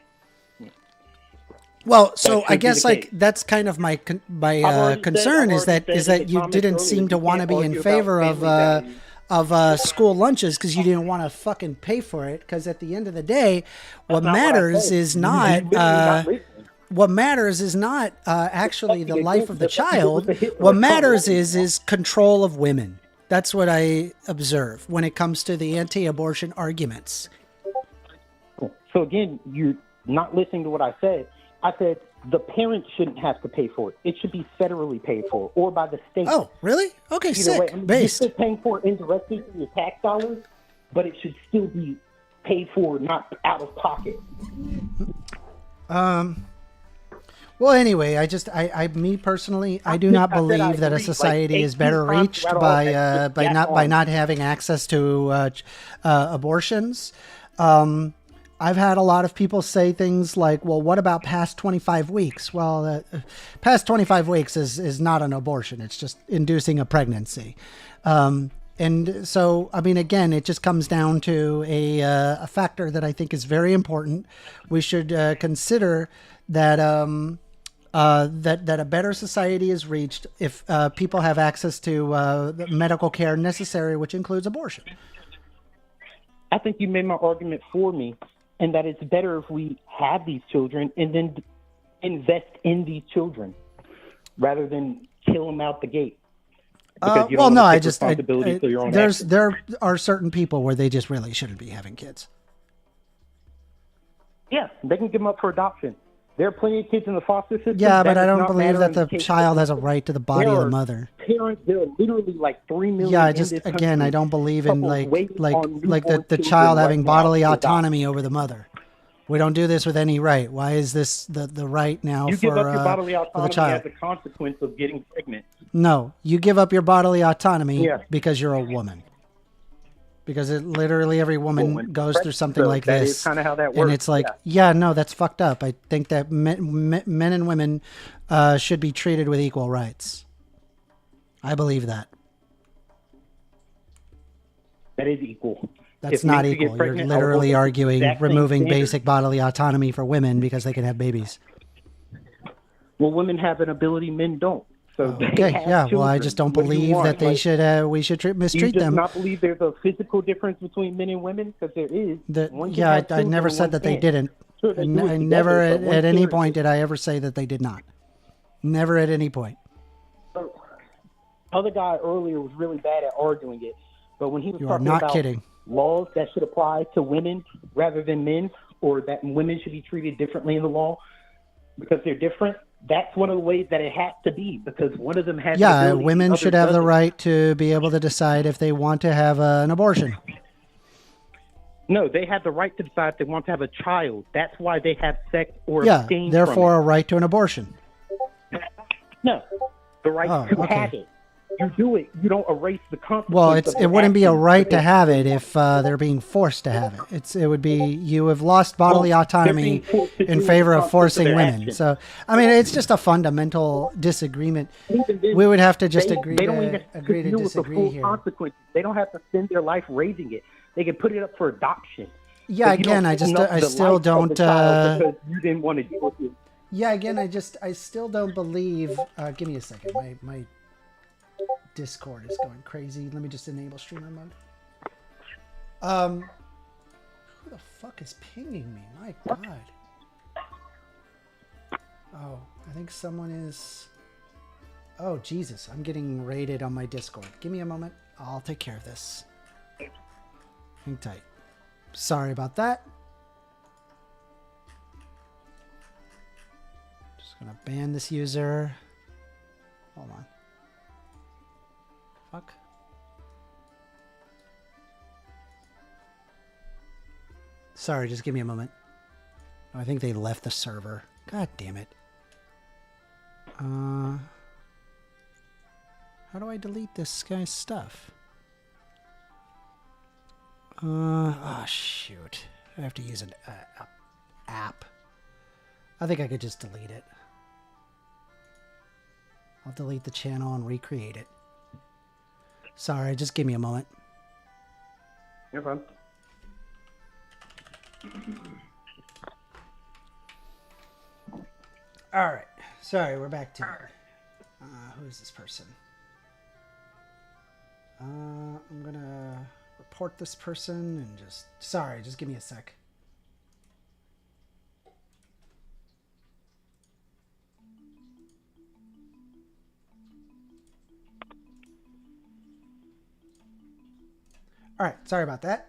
Well, so should I be guess the like case. that's kind of my already concern said- is that I've already said in the you comments didn't earlier, seem to you want to can't be in argue about favor family values. school lunches because you didn't want to fucking pay for it. Because at the end of the day, what That's not what I matters said. is You not literally not listening. what matters is not actually the life of the child. It was a hit What or a matters problem. is control of women. That's what I observe when it comes to the anti-abortion arguments. So again, you're not listening to what I said. I said the parents shouldn't have to pay for it. It should be federally paid for or by the state. Oh, really? Okay, Either sick. way, I mean, you're Based. still paying for it indirectly through your tax dollars, but it should still be paid for, not out of pocket. Well, anyway, me personally, I do not believe that a society is better reached by not having access to abortions. I've had a lot of people say things like, well, what about past 25 weeks? Well, past 25 weeks is not an abortion. It's just inducing a pregnancy. And so, I mean, again, it just comes down to a factor that I think is very important. We should consider that that a better society is reached if people have access to the medical care necessary, which includes abortion. I think you made my argument for me, and that it's better if we have these children and then invest in these children rather than kill them out the gate. Well, no, there are certain people where they just really shouldn't be having kids. Yeah, they can give them up for adoption. There are plenty of kids in the foster system. Yeah, but I don't believe that the child has a right to the body of the mother. Parents, there are literally like 3 million. Yeah, I don't believe in like the child having bodily autonomy over the mother. We don't do this with any right. Why is this the right now you for give up your bodily for autonomy the child? as a consequence of getting pregnant? No, you give up your bodily autonomy because you're a woman. Because literally every woman goes through something like this. That is kind of how that works. And it's like, no, that's fucked up. I think that men and women should be treated with equal rights. I believe that. That is equal. That's not equal. You're literally arguing removing basic bodily autonomy for women because they can have babies. Well, women have an ability men don't. So okay, yeah. Well, I just don't believe that they should. We should mistreat them. Do you not believe there's a physical difference between men and women? Because there is. I never said that they didn't. Sure, I never at any point did I ever say that they did not. Never at any point. The other guy earlier was really bad at arguing it, but when he was talking about laws that should apply to women rather than men, or that women should be treated differently in the law because they're different. That's one of the ways that it has to be, because one of them has. Yeah, women should have the right to be able to decide if they want to have an abortion. No, they have the right to decide if they want to have a child. That's why they have sex or abstain therefore a right to an abortion. No, the right to have it. You do it. You don't erase the consequences. Well, it wouldn't be a right to have it if they're being forced to have it. It would be you have lost bodily autonomy in favor of forcing women. So, I mean, it's just a fundamental disagreement. We would have to just agree to disagree here. Consequences. They don't have to spend their life raising it. They can put it up for adoption. Yeah, again, I still don't. Because you didn't want to deal with it. Yeah, again, I still don't believe. Give me a second. My Discord is going crazy. Let me just enable streamer mode. Who the fuck is pinging me? My God. Oh, I think someone is. Oh, Jesus. I'm getting raided on my Discord. Give me a moment. I'll take care of this. Hang tight. Sorry about that. Just gonna ban this user. Hold on. Fuck. Sorry, just give me a moment. Oh, I think they left the server. God damn it. How do I delete this guy's stuff? Oh shoot. I have to use an app. I think I could just delete it. I'll delete the channel and recreate it. Sorry, just give me a moment. You're fine. All right. Sorry, we're back to who is this person? I'm gonna report this person and just give me a sec. All right, sorry about that.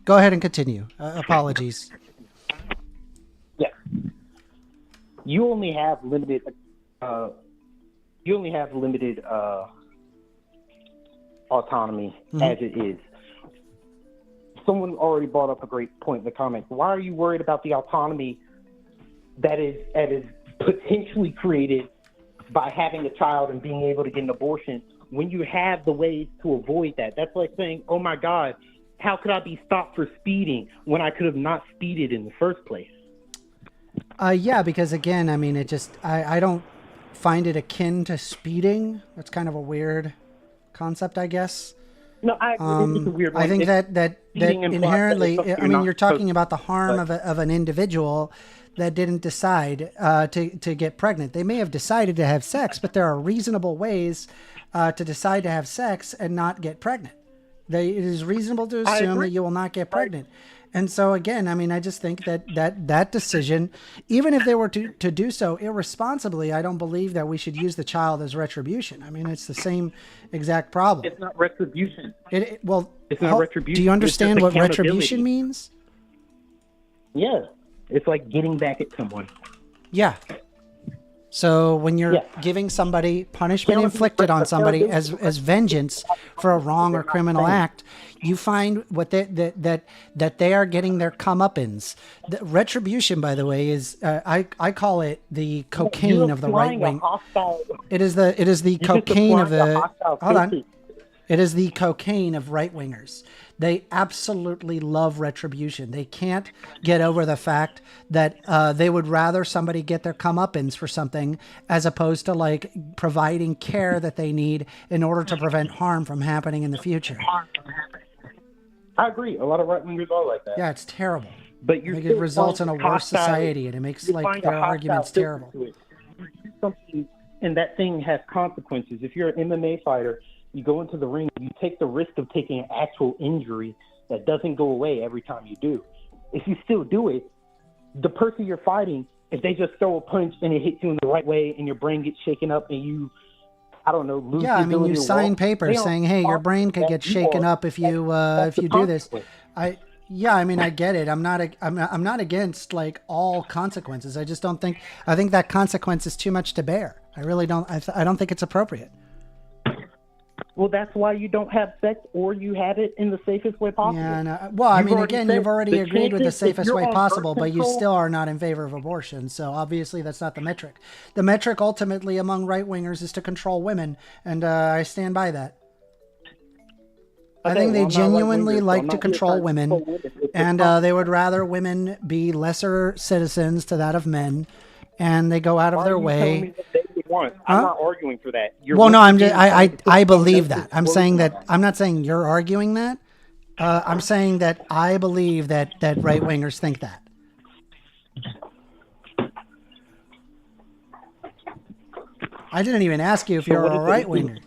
Go ahead and continue. Apologies. you only have limited. You only have limited autonomy as it is. Someone already brought up a great point in the comments. Why are you worried about the autonomy that is potentially created by having a child and being able to get an abortion when you have the ways to avoid that? That's like saying, oh my God, how could I be stopped for speeding when I could have not speeded in the first place? Yeah, because again, I mean, I don't find it akin to speeding. That's kind of a weird concept, I guess. No, I agree. It's a weird one. I think that inherently, I mean, you're talking about the harm of an individual that didn't decide to get pregnant. They may have decided to have sex, but there are reasonable ways to decide to have sex and not get pregnant. It is reasonable to assume that you will not get pregnant. And so again, I mean, I just think that decision, even if they were to do so irresponsibly, I don't believe that we should use the child as retribution. I mean, it's the same exact problem. It's not retribution. It's not retribution. Do you understand what accountability. retribution means? Yeah. It's like getting back at someone. Yeah. So when you're giving somebody punishment inflicted on somebody as vengeance for a wrong or criminal act, you find what that they are getting their comeuppance. The retribution, by the way, is I call it the cocaine of the right wing. It is the cocaine of the hold on. It is the cocaine of right wingers. They absolutely love retribution. They can't get over the fact that they would rather somebody get their comeuppance for something as opposed to like providing care that they need in order to prevent harm from happening in the future. I agree. A lot of right wingers are like that. Yeah, it's terrible. But it results in a worse society, and it makes like their arguments terrible. Something, and that thing has consequences. If you're an MMA fighter, you go into the ring, you take the risk of taking an actual injury that doesn't go away every time you do. If you still do it, the person you're fighting, if they just throw a punch and it hits you in the right way and your brain gets shaken up and you, I don't know, lose yeah, the I mean, ability you to sign walk, papers saying, hey, your brain could get shaken up if you do this. Yeah, I mean, I get it. I'm not against like all consequences. I just don't think, I think that consequence is too much to bear. I really don't, I don't think it's appropriate. Well, that's why you don't have sex, or you have it in the safest way possible. Yeah, no, well, I mean, again, you've already agreed with the safest way possible, but you still are not in favor of abortion. So obviously that's not the metric. The metric ultimately among right-wingers is to control women, and I stand by that. I think they genuinely like to control women, and they would rather women be lesser citizens to that of men, and they go out of their way. I'm not arguing for that. Well, no, I believe that. I'm saying that. I'm not saying you're arguing that. I'm saying that I believe that right wingers think that. I didn't even ask you if you're a right winger.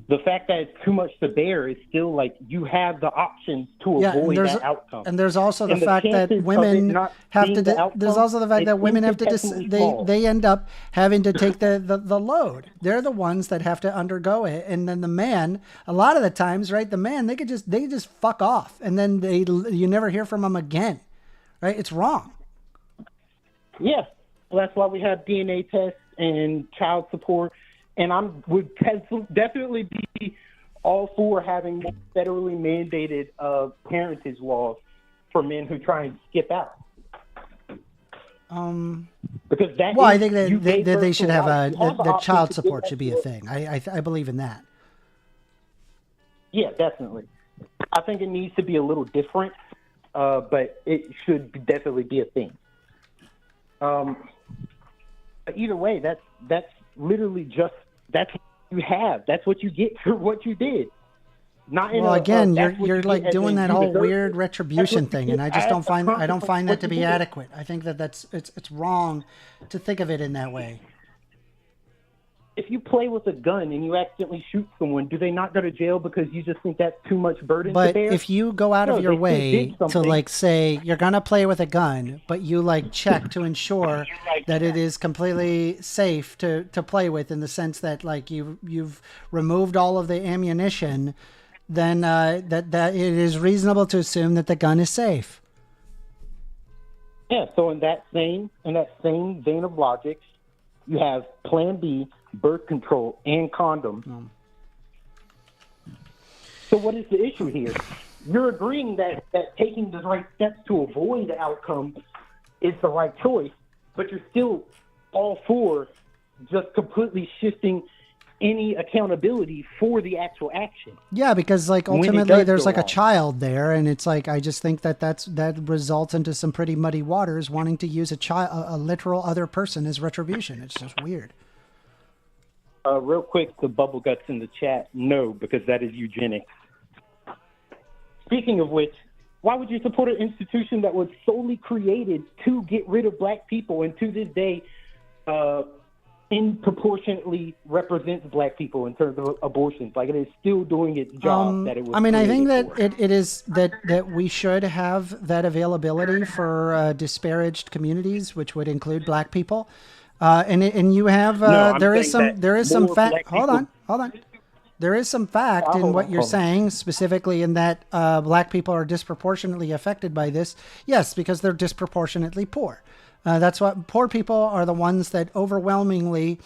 The fact that it's too much to bear is still like you have the options to avoid that outcome. And there's also the fact that women have to. There's also the fact that women have to. They end up having to take the load. They're the ones that have to undergo it, and then the man. A lot of the times, right? The man they just fuck off, and then you never hear from them again, right? It's wrong. Yeah, well, that's why we have DNA tests and child support. And I would definitely be all for having more federally mandated parentage laws for men who try and skip out. Because that I think that they should have the child support should be a thing. I believe in that. Yeah, definitely. I think it needs to be a little different, but it should definitely be a thing. But either way, that's literally just that's what you have. That's what you get for what you did. Not in again, you're like doing that whole weird retribution thing, and I just don't find that to be adequate. I think it's wrong to think of it in that way. If you play with a gun and you accidentally shoot someone, do they not go to jail because you just think that's too much burden to bear? But if you go out of your way to like say you're gonna play with a gun, but you like check to ensure that it is completely safe to play with, in the sense that like you've removed all of the ammunition, then that it is reasonable to assume that the gun is safe. Yeah, so in that same vein of logic, you have Plan B, birth control, and condom. So what is the issue here? You're agreeing that taking the right steps to avoid the outcome is the right choice, but you're still all for just completely shifting any accountability for the actual action. Yeah, because like When it ultimately does there's go like a wrong. child there, and it's like I just think that results into some pretty muddy waters wanting to use a literal other person as retribution. It's just weird. Real quick, the bubble guts in the chat, no, because that is eugenics. Speaking of which, why would you support an institution that was solely created to get rid of black people and to this day disproportionately represents black people in terms of abortions? Like, it is still doing its job that it was I mean, I think that created for. it is that we should have that availability for disparaged communities, which would include black people. And you have I'm there is saying some more fact. black Hold on. There is some fact in what you're saying, specifically in that black people are disproportionately affected by this. Yes, because they're disproportionately poor. That's what poor people are, the ones that overwhelmingly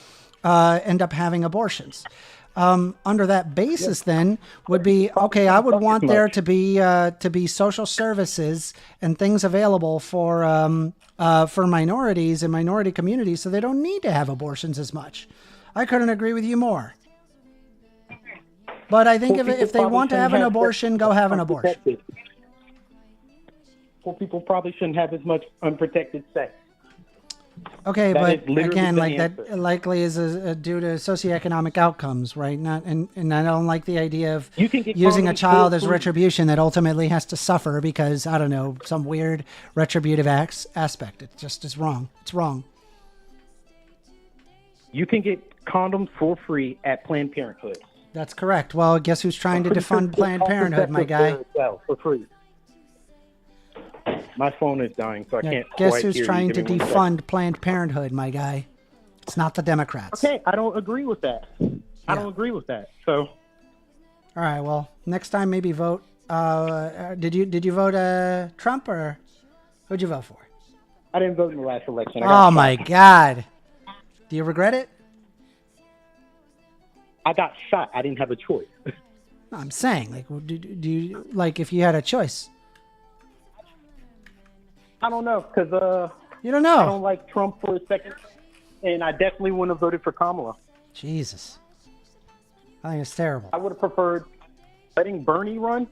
end up having abortions. Under that basis, then would be okay. I would want there to be social services and things available for minorities and minority communities, so they don't need to have abortions as much. I couldn't agree with you more. But I think if they want to have an abortion, go have an abortion. Poor people probably shouldn't have as much unprotected sex. Okay, That but is literally again, the like answer. that likely is due to socioeconomic outcomes, right? And I don't like the idea of You can get using a condoms child for as free. retribution that ultimately has to suffer because, I don't know, some weird retributive aspect. It just is wrong. It's wrong. You can get condoms for free at Planned Parenthood. That's correct. Well, guess who's trying to defund Planned Parenthood, my guy? For free. My phone is dying, so I Yeah, can't guess quite who's hear you. trying to Give me 1 second. defund Planned Parenthood, my guy? It's not the Democrats. Okay, I don't agree with that. I don't agree with that. So, All right. Well, next time maybe vote. Did you vote Trump or who'd you vote for? I didn't vote in the last election. I Oh got my shot. God! Do you regret it? I got shot. I didn't have a choice. No, I'm saying, like, do you like if you had a choice? I don't know, because You don't know. I don't like Trump for a second, and I definitely wouldn't have voted for Kamala. Jesus, I think it's terrible. I would have preferred letting Bernie run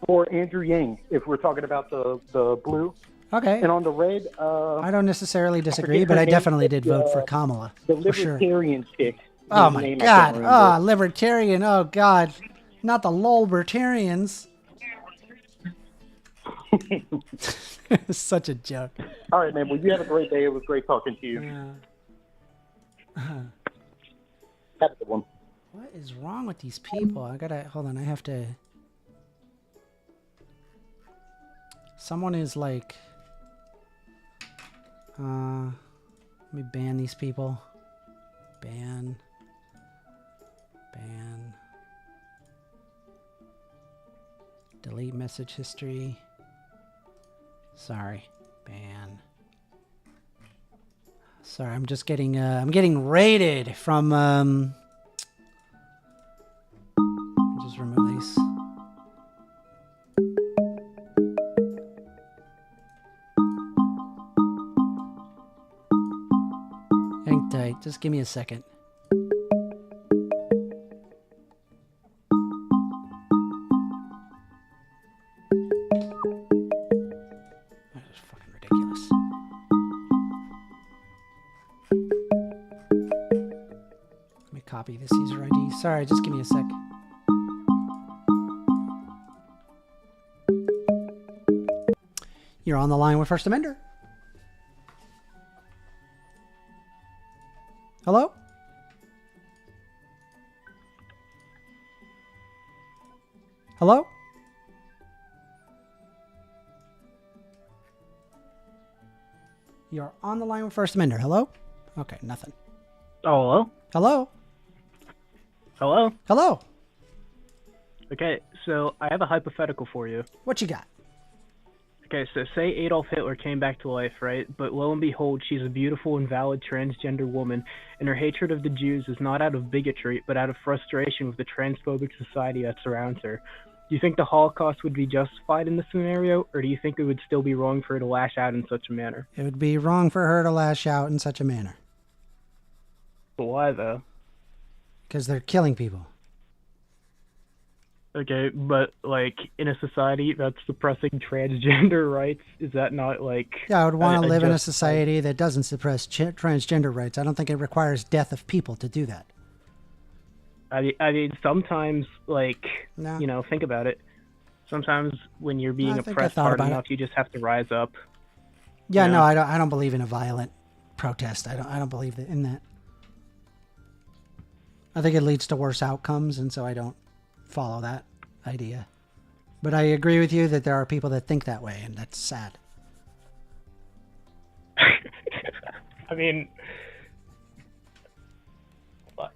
or Andrew Yang if we're talking about the blue. Okay. And on the red, I don't necessarily disagree, forget but her I name, definitely did the, vote for Kamala the for sure. libertarian chick. Oh whose my name I God! can't remember. Oh, libertarian! Oh God! Not the libertarians. Such a joke. All right, man. Well, you have a great day. It was great talking to you. Have a good one. What is wrong with these people? I gotta hold on. I have to. Someone is like. Let me ban these people. Ban. Delete message history. Sorry. Ban. Sorry, I'm just getting I'm getting raided from just remove these. Hang tight, just give me a second. That is fucking ridiculous. Let me copy this user ID. Sorry, just give me a sec. You're on the line with First Amender. Hello? Hello? You're on the line with First Amender. Hello? Okay, nothing. Oh, hello? Hello? Hello? Hello? Okay, so I have a hypothetical for you. What you got? Okay, so say Adolf Hitler came back to life, right? But lo and behold, she's a beautiful and valid transgender woman, and her hatred of the Jews is not out of bigotry, but out of frustration with the transphobic society that surrounds her. Do you think the Holocaust would be justified in this scenario, or do you think it would still be wrong for her to lash out in such a manner? It would be wrong for her to lash out in such a manner. But why, though? Because they're killing people. Okay, but, like, in a society that's suppressing transgender rights, is that not, like... Yeah, I would want to live in a society that doesn't suppress transgender rights. I don't think it requires death of people to do that. I mean, sometimes, like, you know, think about it. Sometimes when you're being oppressed hard enough, you just have to rise up. Yeah, no, I don't believe in a violent protest. I don't believe in that. I think it leads to worse outcomes, and so I don't follow that idea. But I agree with you that there are people that think that way, and that's sad. I mean, fuck.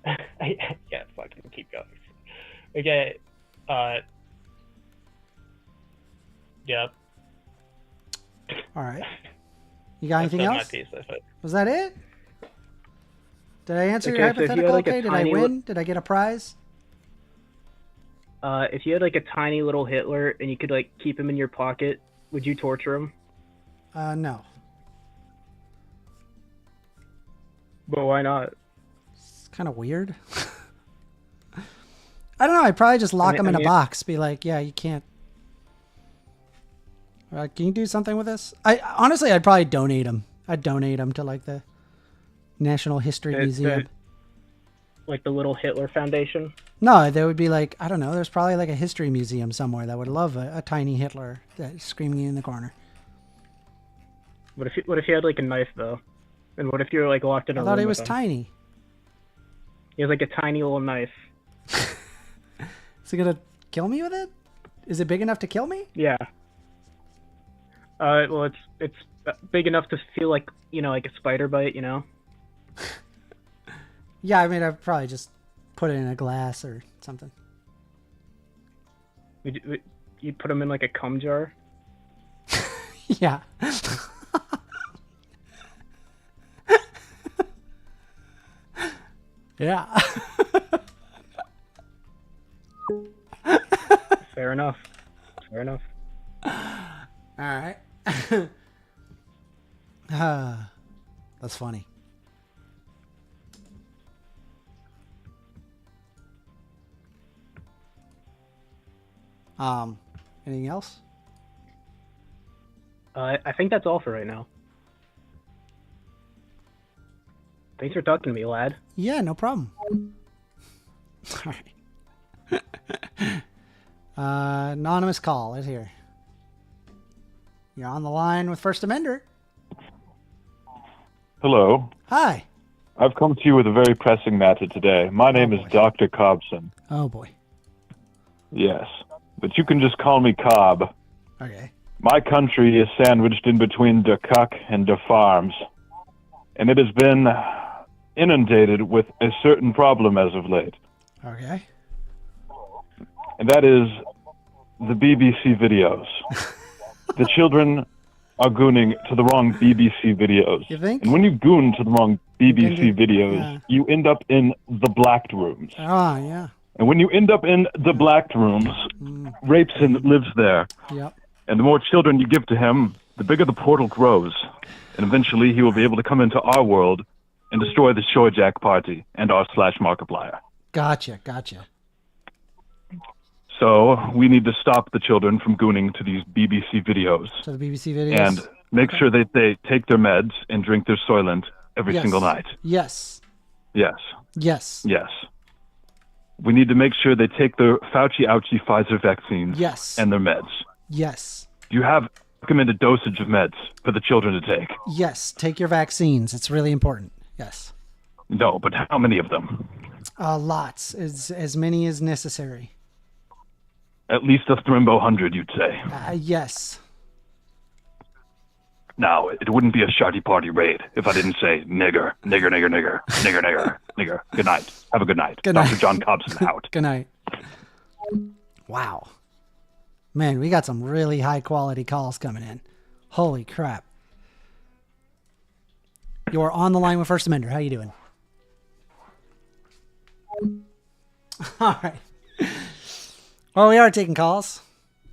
I can't fucking keep going. Okay, yep. All right. You got anything else? My piece, Was that it? Did I answer your Okay, so if you hypothetical had, like, a okay? Did I tiny win? Did I get a prize? If you had, like, a tiny little Hitler and you could, like, keep him in your pocket, would you torture him? No. But why not? It's kind of weird. I don't know. I'd probably just lock him in a box. Be like, yeah, you can't. Can you do something with this? Honestly, I'd probably donate him. I'd donate him to, like, the National History Museum. Like the little Hitler Foundation? No, there would be, like, I don't know. There's probably, like, a history museum somewhere that would love a tiny Hitler that's screaming in the corner. What if you had, like, a knife, though? And what if you were, like, locked in a room? I thought he with was him? tiny. He has, like, a tiny little knife. Is he gonna kill me with it? Is it big enough to kill me? Yeah. Well, it's big enough to feel like, you know, like a spider bite, you know? Yeah, I mean, I'd probably just put it in a glass or something. You'd put him in, like, a cum jar? Yeah. Yeah. Fair enough. Fair enough. All right. That's funny. Anything else? I think that's all for right now. Thanks for talking to me, lad. Yeah, no problem. All right. Anonymous call is here. You're on the line with First Amender. Hello. Hi. I've come to you with a very pressing matter today. My name is Dr. Cobson. Oh, boy. Yes. But you can just call me Cobb. Okay. My country is sandwiched in between the cuck and the farms. And it has been inundated with a certain problem as of late. Okay. And that is the BBC videos. The children are gooning to the wrong BBC videos. You think? And when you goon to the wrong BBC videos, you end up in the blacked rooms. Ah, yeah. And when you end up in the blacked rooms, Rapeson lives there. Yep. And the more children you give to him, the bigger the portal grows. And eventually he will be able to come into our world and destroy the Shore Jack party and our / Markiplier. Gotcha. So we need to stop the children from gooning to these BBC videos. So the BBC videos. And make sure that they take their meds and drink their Soylent every single night. Yes. Yes. Yes. Yes. We need to make sure they take their Fauci, Ouchie, Pfizer vaccines. Yes. And their meds. Yes. Do you have recommended dosage of meds for the children to take? Yes. Take your vaccines. It's really important. Yes. No, but how many of them? Lots. As many as necessary. At least a Thrimbo 100, you'd say. Yes. Now, it wouldn't be a shardy party raid if I didn't say nigger, nigger, nigger, nigger, nigger, nigger, nigger. Good night. Have a good night. Good night. Dr. John Cobson out. Good night. Wow. Man, we got some really high quality calls coming in. Holy crap. You're on the line with First Amender. How you doing? All right. Well, we are taking calls.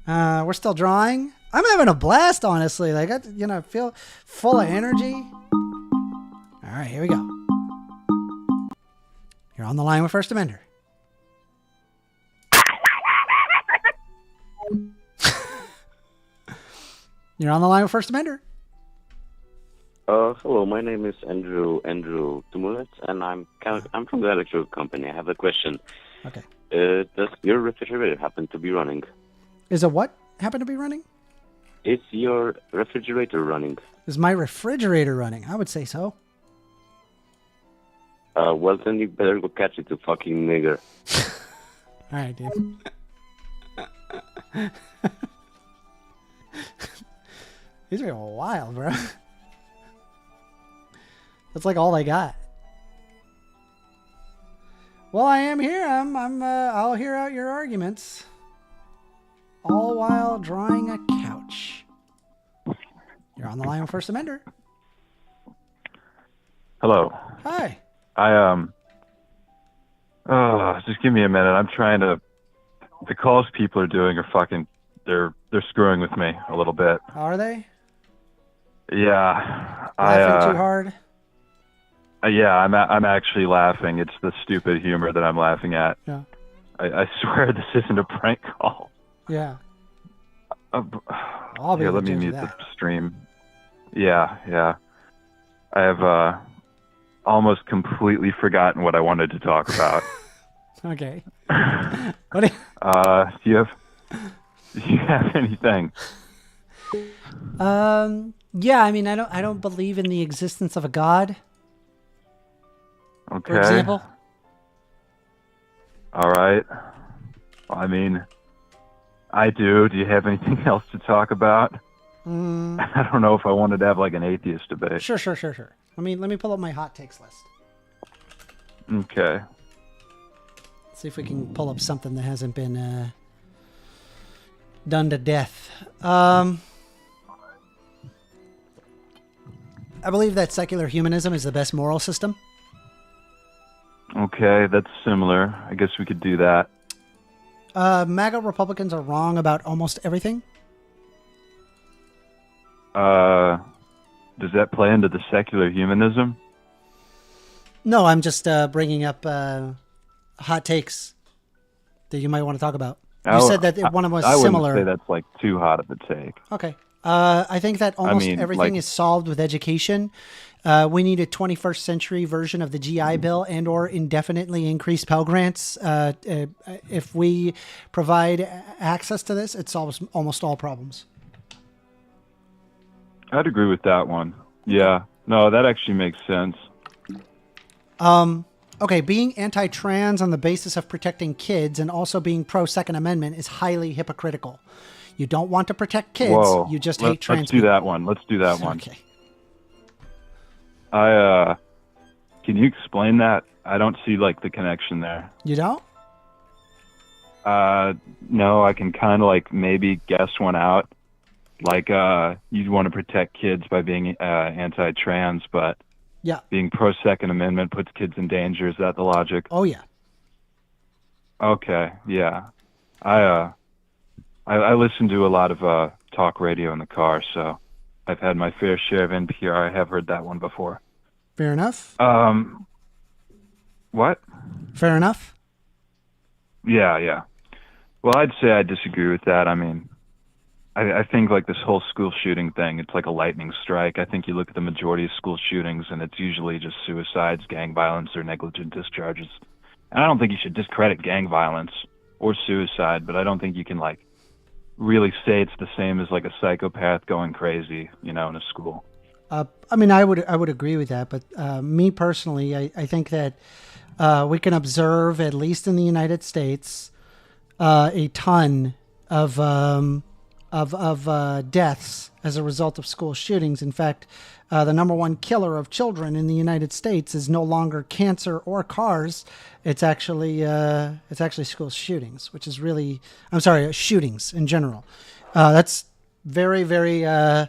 We're still drawing. I'm having a blast, honestly. Like, I feel full of energy. All right, here we go. You're on the line with First Amender. You're on the line with First Amender. Hello, my name is Andrew Tumulet, and I'm from the electrical company. I have a question. Okay. Does your refrigerator happen to be running? Is a what happen to be running? Is your refrigerator running? Is my refrigerator running? I would say so. Well, then you better go catch it, you fucking nigger. All right, dude. These are wild, bro. That's like all I got. Well, I am here. I'll hear out your arguments. All while drawing a couch. You're on the line with First Amender. Hello. Hi. Just give me a minute. I'm trying to. The calls people are doing are fucking. They're screwing with me a little bit. Are they? Yeah. Laughing too hard? Yeah, I'm actually laughing. It's the stupid humor that I'm laughing at. Yeah. I swear this isn't a prank call. Yeah. Let me mute the stream. Yeah. I have almost completely forgotten what I wanted to talk about. Okay. Do you have anything? Yeah, I mean, I don't believe in the existence of a God. Okay. For example. All right. Well, I mean, I do. Do you have anything else to talk about? I don't know if I wanted to have like an atheist debate. Sure. Let me pull up my hot takes list. Okay. See if we can pull up something that hasn't been done to death. I believe that secular humanism is the best moral system. Okay, that's similar. I guess we could do that. MAGA Republicans are wrong about almost everything. Does that play into the secular humanism? No, I'm just bringing up hot takes that you might want to talk about. You said that one of them was similar. I wouldn't say that's like too hot of a take. Okay. I think that almost everything is solved with education. We need a 21st century version of the GI Bill and or indefinitely increased Pell Grants. If we provide access to this, it solves almost all problems. I'd agree with that one. Yeah. No, that actually makes sense. Okay, being anti-trans on the basis of protecting kids and also being pro-Second Amendment is highly hypocritical. You don't want to protect kids. Whoa. You just hate trans Let's do that one. Let's do that one. Okay. Can you explain that? I don't see like the connection there. You don't? No, I can kind of like maybe guess one out. Like, you'd want to protect kids by being anti-trans, but yeah, being pro-Second Amendment puts kids in danger. Is that the logic? Oh, yeah. Okay, yeah. I listen to a lot of talk radio in the car, so I've had my fair share of NPR. I have heard that one before. Fair enough. What? Fair enough. Yeah. Well, I'd say I disagree with that. I mean, I think like this whole school shooting thing, it's like a lightning strike. I think you look at the majority of school shootings and it's usually just suicides, gang violence, or negligent discharges. And I don't think you should discredit gang violence or suicide, but I don't think you can like really say it's the same as like a psychopath going crazy, in a school. I mean, I would agree with that, but me personally, I think that we can observe, at least in the United States, a ton of deaths as a result of school shootings. In fact, the number one killer of children in the United States is no longer cancer or cars. It's actually school shootings, which is really, I'm sorry, shootings in general. That's very, very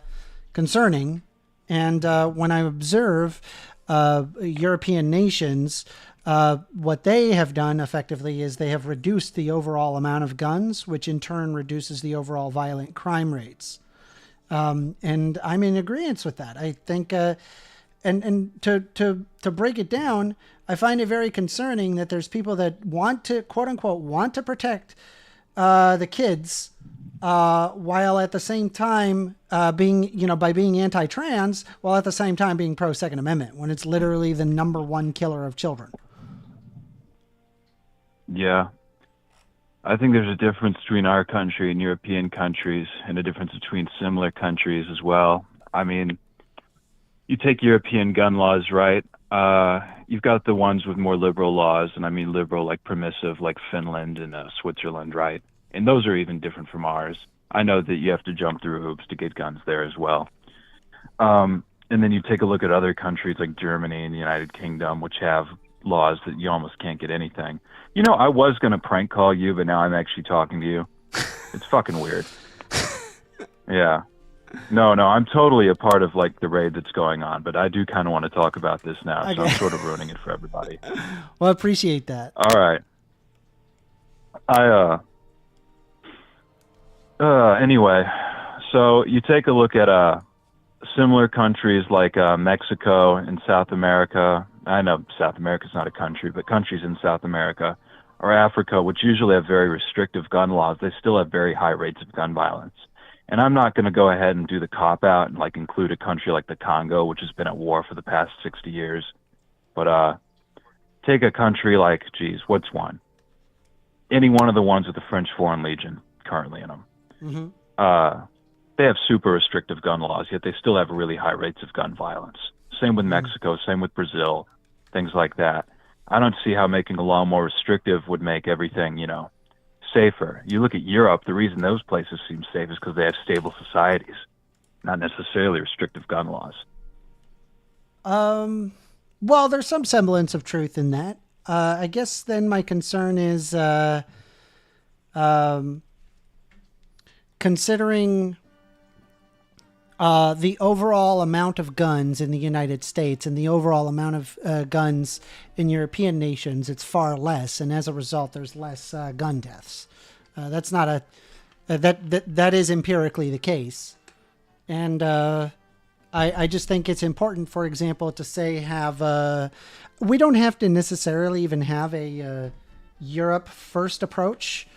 concerning. And when I observe European nations, what they have done effectively is they have reduced the overall amount of guns, which in turn reduces the overall violent crime rates. And I'm in agreement with that. I think, and to break it down, I find it very concerning that there's people that want to, quote unquote, want to protect the kids, while at the same time by being anti-trans, while at the same time being pro-Second Amendment, when it's literally the number one killer of children. Yeah. I think there's a difference between our country and European countries, and a difference between similar countries as well. I mean, you take European gun laws, right? You've got the ones with more liberal laws, and I mean liberal, like permissive, like Finland and Switzerland, right? And those are even different from ours. I know that you have to jump through hoops to get guns there as well. And then you take a look at other countries like Germany and the United Kingdom, which have laws that you almost can't get anything. You know, I was going to prank call you, but now I'm actually talking to you. It's fucking weird. Yeah. No, I'm totally a part of like the raid that's going on, but I do kind of want to talk about this now, okay. So I'm sort of ruining it for everybody. Well, I appreciate that. All right. Anyway, so you take a look at similar countries like Mexico and South America. I know South America's not a country, but countries in South America or Africa, which usually have very restrictive gun laws, they still have very high rates of gun violence. And I'm not going to go ahead and do the cop-out and like include a country like the Congo, which has been at war for the past 60 years. But take a country like, what's one? Any one of the ones with the French Foreign Legion currently in them. Mm-hmm. They have super restrictive gun laws, yet they still have really high rates of gun violence. Same with Mexico, same with Brazil, things like that. I don't see how making a law more restrictive would make everything, safer. You look at Europe, the reason those places seem safe is because they have stable societies, not necessarily restrictive gun laws. Well, there's some semblance of truth in that. I guess then my concern is considering the overall amount of guns in the United States and the overall amount of guns in European nations, it's far less, and as a result, there's less gun deaths. That's not that is empirically the case, and I just think it's important, for example, to say we don't have to necessarily even have a Europe first approach.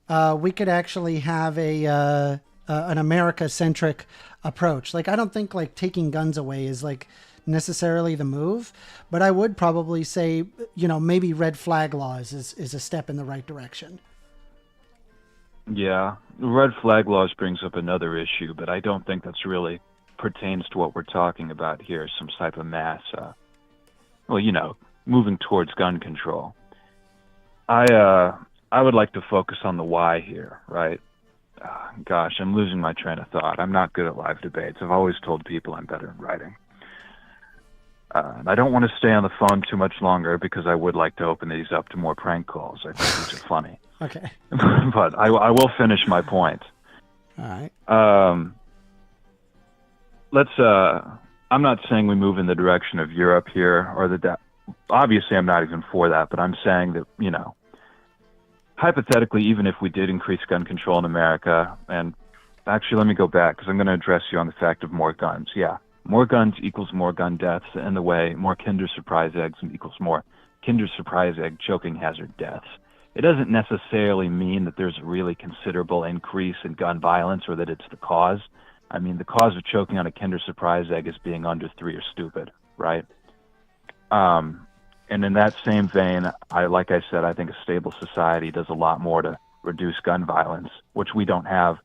We could actually have an America-centric approach. Like, I don't think like taking guns away is like necessarily the move, but I would probably say, maybe red flag laws is a step in the right direction. Yeah, red flag laws brings up another issue, but I don't think that's really pertains to what we're talking about here, some type of mass, moving towards gun control. I would like to focus on the why here, right? Gosh, I'm losing my train of thought. I'm not good at live debates. I've always told people I'm better at writing. I don't want to stay on the phone too much longer because I would like to open these up to more prank calls. I think these are funny. Okay. But I will finish my point. All right. I'm not saying we move in the direction of Europe here, or obviously I'm not even for that, but I'm saying that, hypothetically, even if we did increase gun control in America, and actually let me go back because I'm going to address you on the fact of more guns. Yeah, more guns equals more gun deaths, and the way more Kinder Surprise eggs equals more Kinder Surprise egg choking hazard deaths. It doesn't necessarily mean that there's a really considerable increase in gun violence or that it's the cause. I mean, the cause of choking on a Kinder Surprise egg is being under 3 or stupid, right? And in that same vein, like I said, I think a stable society does a lot more to reduce gun violence, which we don't have.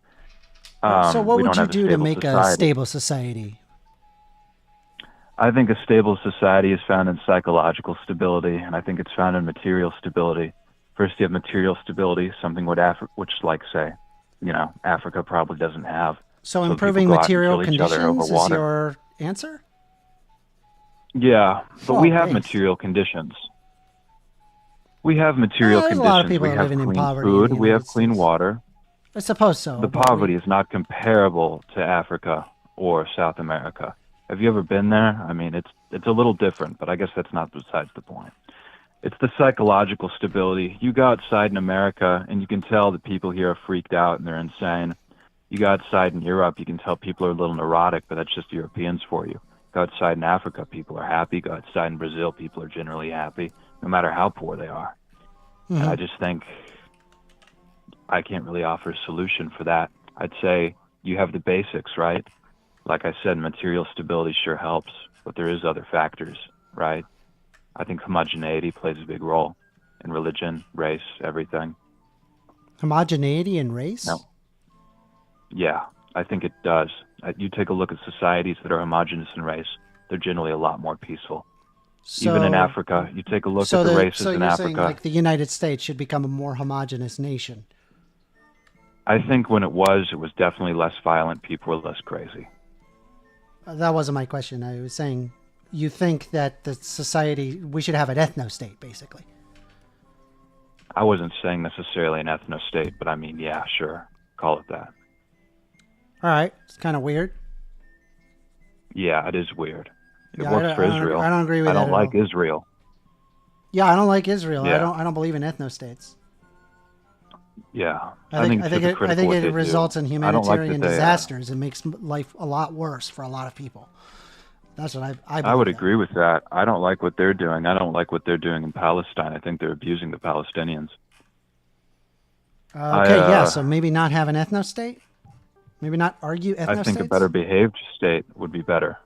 So what would you do to make a stable society? I think a stable society is found in psychological stability, and I think it's found in material stability. First, you have material stability, something which, like, say, Africa probably doesn't have. So people improving go out and material kill each other over conditions is water. your answer? Yeah, but Oh, we have thanks. material conditions. We have material There's conditions. a lot of people we that have living in clean poverty in food. the We have United clean States. water. I suppose so. The but poverty is not comparable to Africa or South America. Have you ever been there? I mean, it's a little different, but I guess that's not besides the point. It's the psychological stability. You go outside in America, and you can tell that people here are freaked out and they're insane. You go outside in Europe, you can tell people are a little neurotic, but that's just Europeans for you. Go outside in Africa, people are happy. Go outside in Brazil, people are generally happy, no matter how poor they are. Mm-hmm. And I just think I can't really offer a solution for that. I'd say you have the basics, right? Like I said, material stability sure helps, but there is other factors, right? I think homogeneity plays a big role in religion, race, everything. Homogeneity and race? No. Yeah, I think it does. You take a look at societies that are homogenous in race, they're generally a lot more peaceful. Even in Africa, you take a look at the races in Africa. So you're saying like the United States should become a more homogenous nation? I think when it was definitely less violent. People were less crazy. That wasn't my question. I was saying you think that the society, we should have an ethno-state, basically. I wasn't saying necessarily an ethno-state, but I mean, yeah, sure. Call it that. All right. It's kind of weird. Yeah, it is weird. It Yeah, works for Israel. I don't agree with that. I don't like Israel. Yeah, I don't like Israel. Yeah. I don't believe in ethno-states. Yeah. I think it results in humanitarian disasters. It makes life a lot worse for a lot of people. That's what I believe. I would agree with that. I don't like what they're doing. I don't like what they're doing in Palestine. I think they're abusing the Palestinians. Okay, so maybe not have an ethno-state? Maybe not argue ethno-states? I think a better behaved state would be better.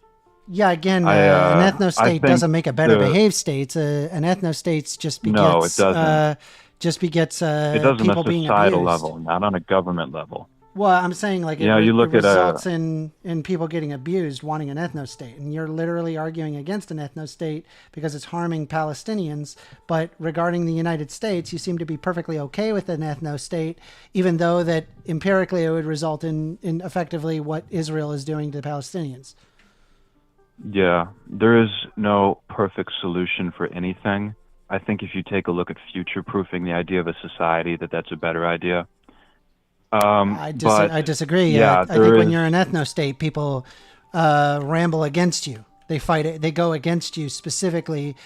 Yeah, again, an ethno-state doesn't make a better behaved state. An ethno-state just begets... No, it doesn't. Just begets it doesn't people on a being societal abused. level, not on a government level. Well, I'm saying like it results in people getting abused, wanting an ethno-state. And you're literally arguing against an ethno-state because it's harming Palestinians. But regarding the United States, you seem to be perfectly okay with an ethno-state, even though that empirically it would result in effectively what Israel is doing to Palestinians. Yeah, there is no perfect solution for anything. I think if you take a look at future-proofing the idea of a society, that's a better idea. I disagree. Yeah, I think when you're an ethno-state, people ramble against you. They fight it. They go against you specifically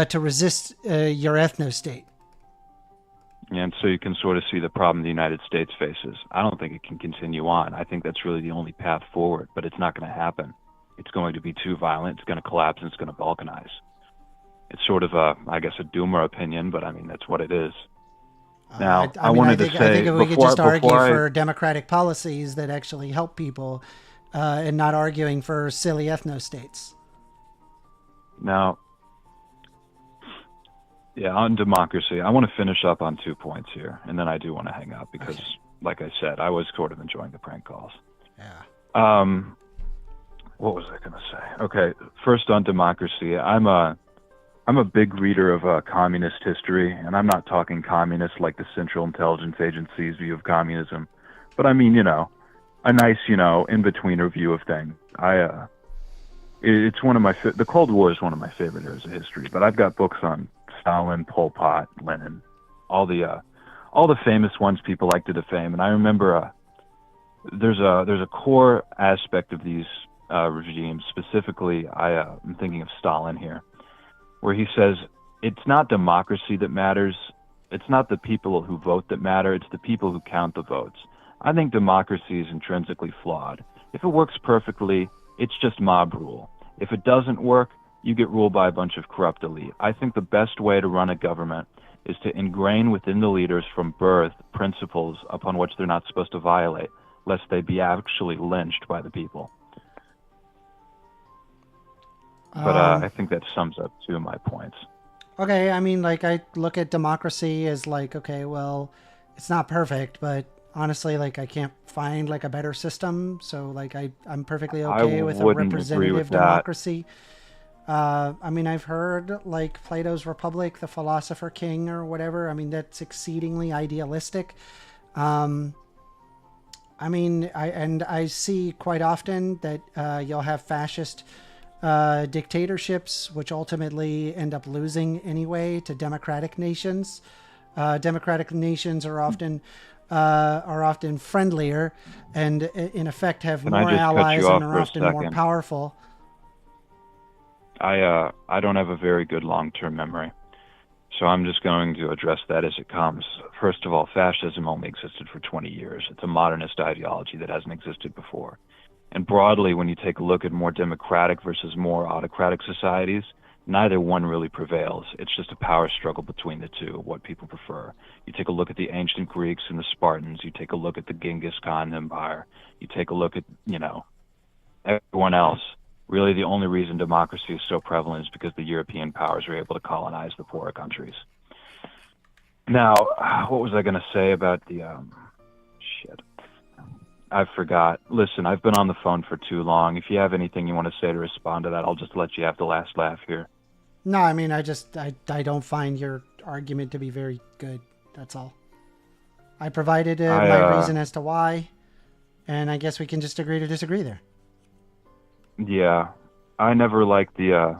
to resist your ethno-state. And so you can sort of see the problem the United States faces. I don't think it can continue on. I think that's really the only path forward, but it's not going to happen. It's going to be too violent. It's going to collapse, and it's going to balkanize. It's sort of a doomer opinion, but I mean, that's what it is. Now, I think if we could just argue for democratic policies that actually help people and not arguing for silly ethno-states. Now, yeah, on democracy, I want to finish up on 2 points here, and then I do want to hang up because, like I said, I was sort of enjoying the prank calls. Yeah. What was I going to say? Okay, first on democracy, I'm a big reader of communist history, and I'm not talking communist like the Central Intelligence Agency's view of communism, but I mean, a nice, in-betweener view of things. It's one of the Cold War is one of my favorite eras of history, but I've got books on Stalin, Pol Pot, Lenin, all the famous ones people like to defame, and I remember there's a core aspect of these regimes. Specifically, I'm thinking of Stalin here, where he says, it's not democracy that matters. It's not the people who vote that matter. It's the people who count the votes. I think democracy is intrinsically flawed. If it works perfectly, it's just mob rule. If it doesn't work, you get ruled by a bunch of corrupt elite. I think the best way to run a government is to ingrain within the leaders from birth principles upon which they're not supposed to violate, lest they be actually lynched by the people. But I think that sums up 2 of my points. Okay, I mean, like, I look at democracy as like, okay, well, it's not perfect, but honestly, like, I can't find like a better system. So like, I'm perfectly okay with a representative democracy. I mean, I've heard like Plato's Republic, the Philosopher King or whatever. I mean, that's exceedingly idealistic. I mean, I see quite often that you'll have fascist dictatorships, which ultimately end up losing anyway to democratic nations. Democratic nations are often friendlier, and in effect have Can more I just cut allies you off and are for a often more second? powerful. I don't have a very good long-term memory, so I'm just going to address that as it comes. First of all, fascism only existed for 20 years. It's a modernist ideology that hasn't existed before. And broadly, when you take a look at more democratic versus more autocratic societies, neither one really prevails. It's just a power struggle between the two, what people prefer. You take a look at the ancient Greeks and the Spartans. You take a look at the Genghis Khan Empire. You take a look at, everyone else. Really, the only reason democracy is so prevalent is because the European powers were able to colonize the poorer countries. Now, what was I going to say about the, shit. I forgot. Listen, I've been on the phone for too long. If you have anything you want to say to respond to that, I'll just let you have the last laugh here. No, I mean, I don't find your argument to be very good. That's all. I provided my reason as to why, and I guess we can just agree to disagree there. Yeah, I never liked the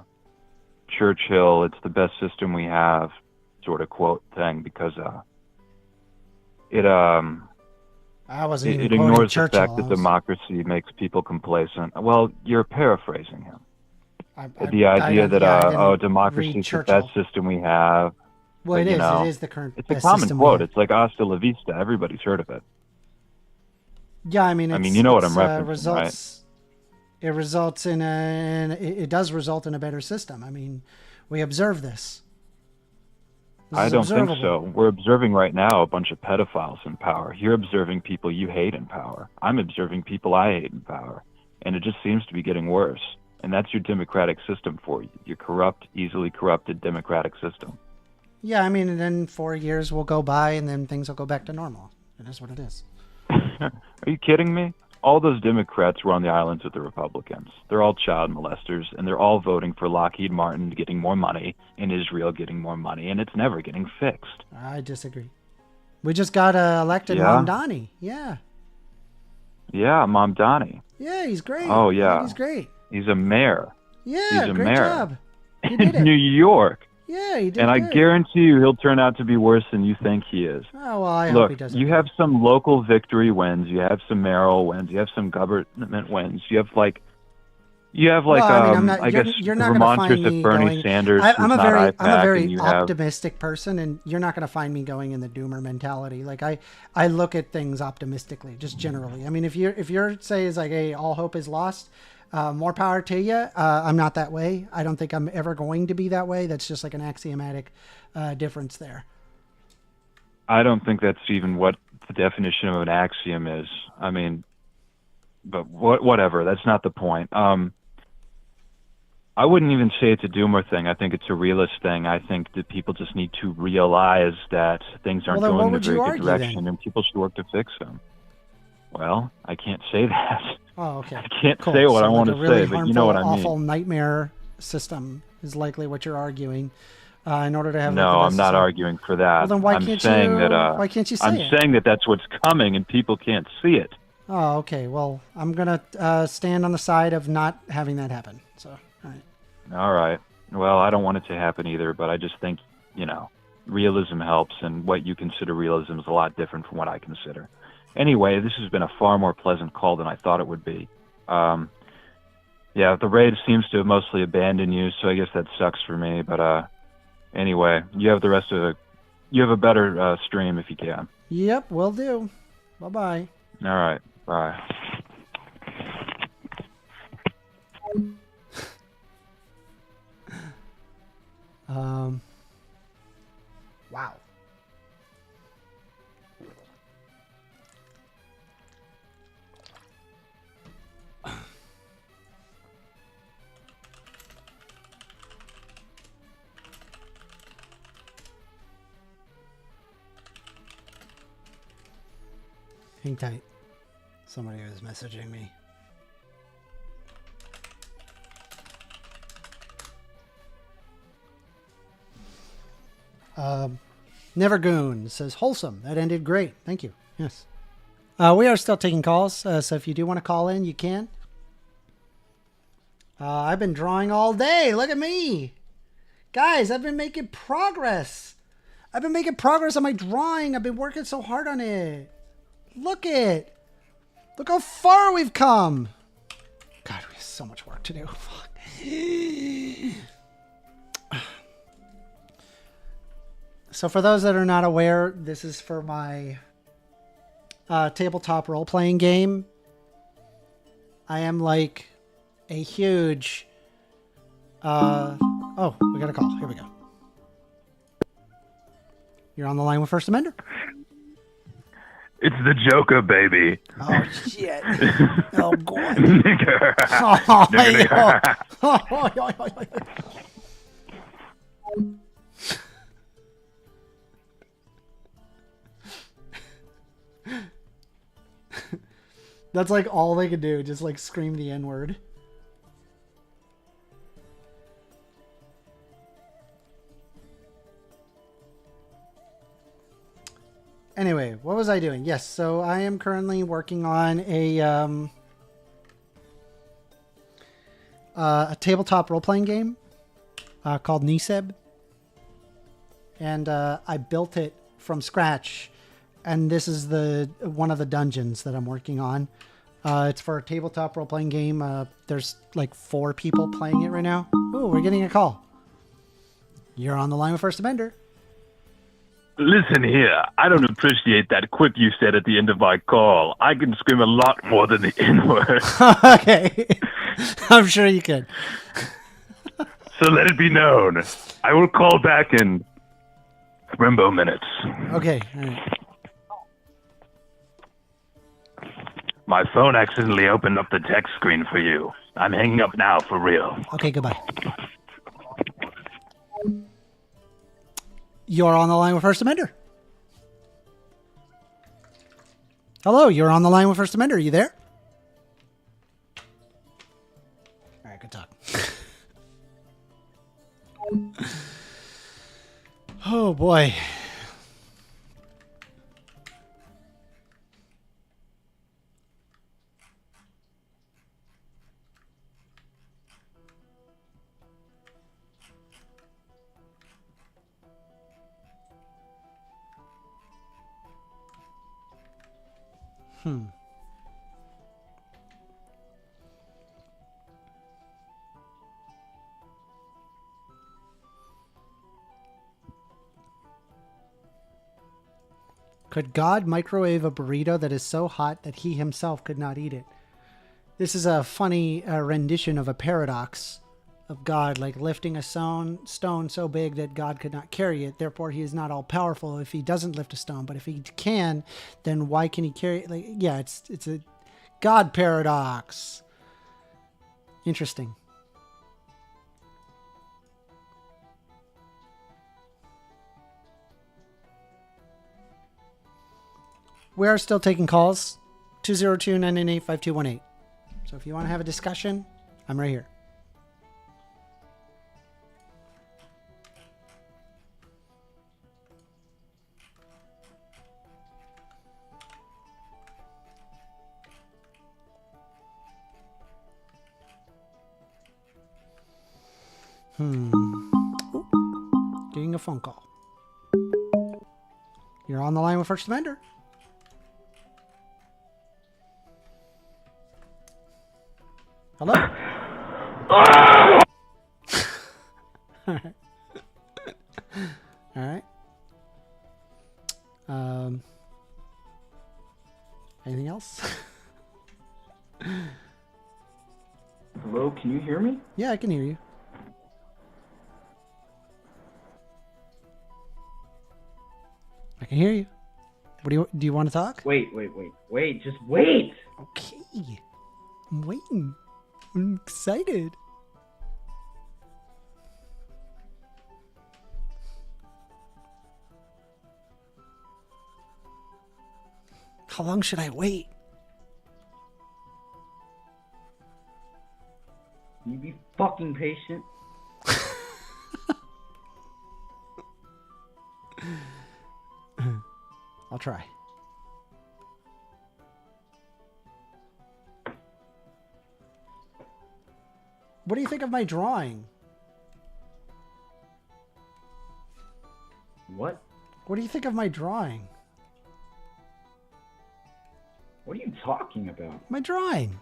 Churchill, it's the best system we have sort of quote thing, because it I wasn't even ignores quoting the Churchill. fact that democracy makes people complacent. Well, you're paraphrasing him. The idea that democracy is the best system we have. Well, but, it is the current it's a best common system quote. we It's like hasta la vista. Everybody's heard of it. Yeah, I mean, you know what I'm referencing, right? It does result in a better system. I mean, we observe this. I don't think so. We're observing right now a bunch of pedophiles in power. You're observing people you hate in power. I'm observing people I hate in power. And it just seems to be getting worse. And that's your democratic system for you. Your corrupt, easily corrupted democratic system. Yeah, I mean, and then 4 years will go by and then things will go back to normal. It is what it is. Are you kidding me? All those Democrats were on the islands with the Republicans. They're all child molesters, and they're all voting for Lockheed Martin getting more money and Israel getting more money, and it's never getting fixed. I disagree. We just got elected Mamdani. Yeah. Yeah, Mamdani. Yeah, he's great. Oh, yeah. He's great. He's a mayor. Yeah, he's a great mayor. job. He did In it. New York. Yeah, he did And I good. guarantee you he'll turn out to be worse than you think he is. Oh, well, I Look, hope he doesn't. you have some local victory wins. You have some mayoral wins. You have some government wins. You have I guess, you're not going to find me Bernie going, Sanders. I'm a very and optimistic person, and you're not going to find me going in the doomer mentality. Like I look at things optimistically, just generally. I mean, if your say is like, hey, all hope is lost, more power to you. I'm not that way. I don't think I'm ever going to be that way. That's just like an axiomatic difference there. I don't think that's even what the definition of an axiom is. I mean, but whatever. That's not the point. I wouldn't even say it's a doomer thing. I think it's a realist thing. I think that people just need to realize that things aren't going in a very good direction, and people should work to fix them. Well, I can't say that. Oh, okay. I can't say what I want to say, but you know what I mean. Awful nightmare system is likely what you're arguing. In order to have no, I'm not arguing for that. Well, then why I'm can't saying you? That, why can't you say I'm it? saying that that's what's coming, and people can't see it. Oh, okay. Well, I'm gonna stand on the side of not having that happen. So, all right. All right. Well, I don't want it to happen either, but I just think, realism helps, and what you consider realism is a lot different from what I consider. Anyway, this has been a far more pleasant call than I thought it would be. Yeah, the raid seems to have mostly abandoned you, so I guess that sucks for me. But anyway, you have a better stream if you can. Yep, will do. Bye-bye. All right, bye. Wow. Hang tight. Somebody was messaging me. Nevergoon says, wholesome. That ended great. Thank you. Yes. We are still taking calls, so if you do want to call in, you can. I've been drawing all day. Look at me. Guys, I've been making progress. I've been making progress on my drawing. I've been working so hard on it. Look how far we've come. God, we have so much work to do. Fuck. So for those that are not aware, this is for my tabletop role-playing game. I am like a huge... oh, we got a call. Here we go. You're on the line with First Amender. It's the Joker, baby. Oh, shit. Oh, God. Nigger. Oh, Nigger. That's like all they could do. Just like scream the N-word. Anyway, what was I doing? Yes, so I am currently working on a tabletop role-playing game called Niseb. And I built it from scratch. And this is one of the dungeons that I'm working on. It's for a tabletop role-playing game. There's like 4 people playing it right now. Ooh, we're getting a call. You're on the line with First Amender. Listen here, I don't appreciate that quip you said at the end of my call. I can scream a lot more than the N-word. Okay. I'm sure you could. So let it be known. I will call back in Rimbo minutes. Okay, all right. My phone accidentally opened up the text screen for you. I'm hanging up now for real. Okay, goodbye. You're on the line with First Amender. Hello, you're on the line with First Amender. Are you there? All right, good talk. Oh, boy. Could God microwave a burrito that is so hot that he himself could not eat it? This is a funny rendition of a paradox of God, like lifting a stone so big that God could not carry it. Therefore, he is not all powerful if he doesn't lift a stone. But if he can, then why can he carry it? Like, yeah, it's a God paradox. Interesting. We are still taking calls. 202-998-5218. So if you want to have a discussion, I'm right here. Ooh, getting a phone call. You're on the line with First Amender. Hello? All right. All right. Anything else? Hello, can you hear me? Yeah, I can hear you. I can hear you. What do you want to talk? Wait, just wait. Okay. I'm waiting. I'm excited. How long should I wait? Can you be fucking patient? I'll try. What do you think of my drawing? What? What do you think of my drawing? What are you talking about? My drawing.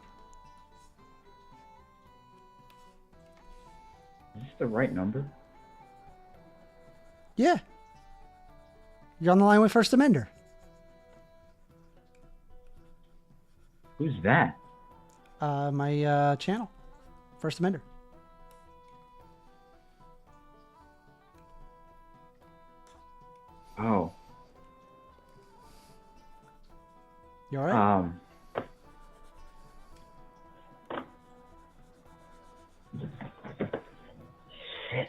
Is this the right number? Yeah. You're on the line with First Amender. Who's that? My channel. First Amender. Oh. You alright? Shit.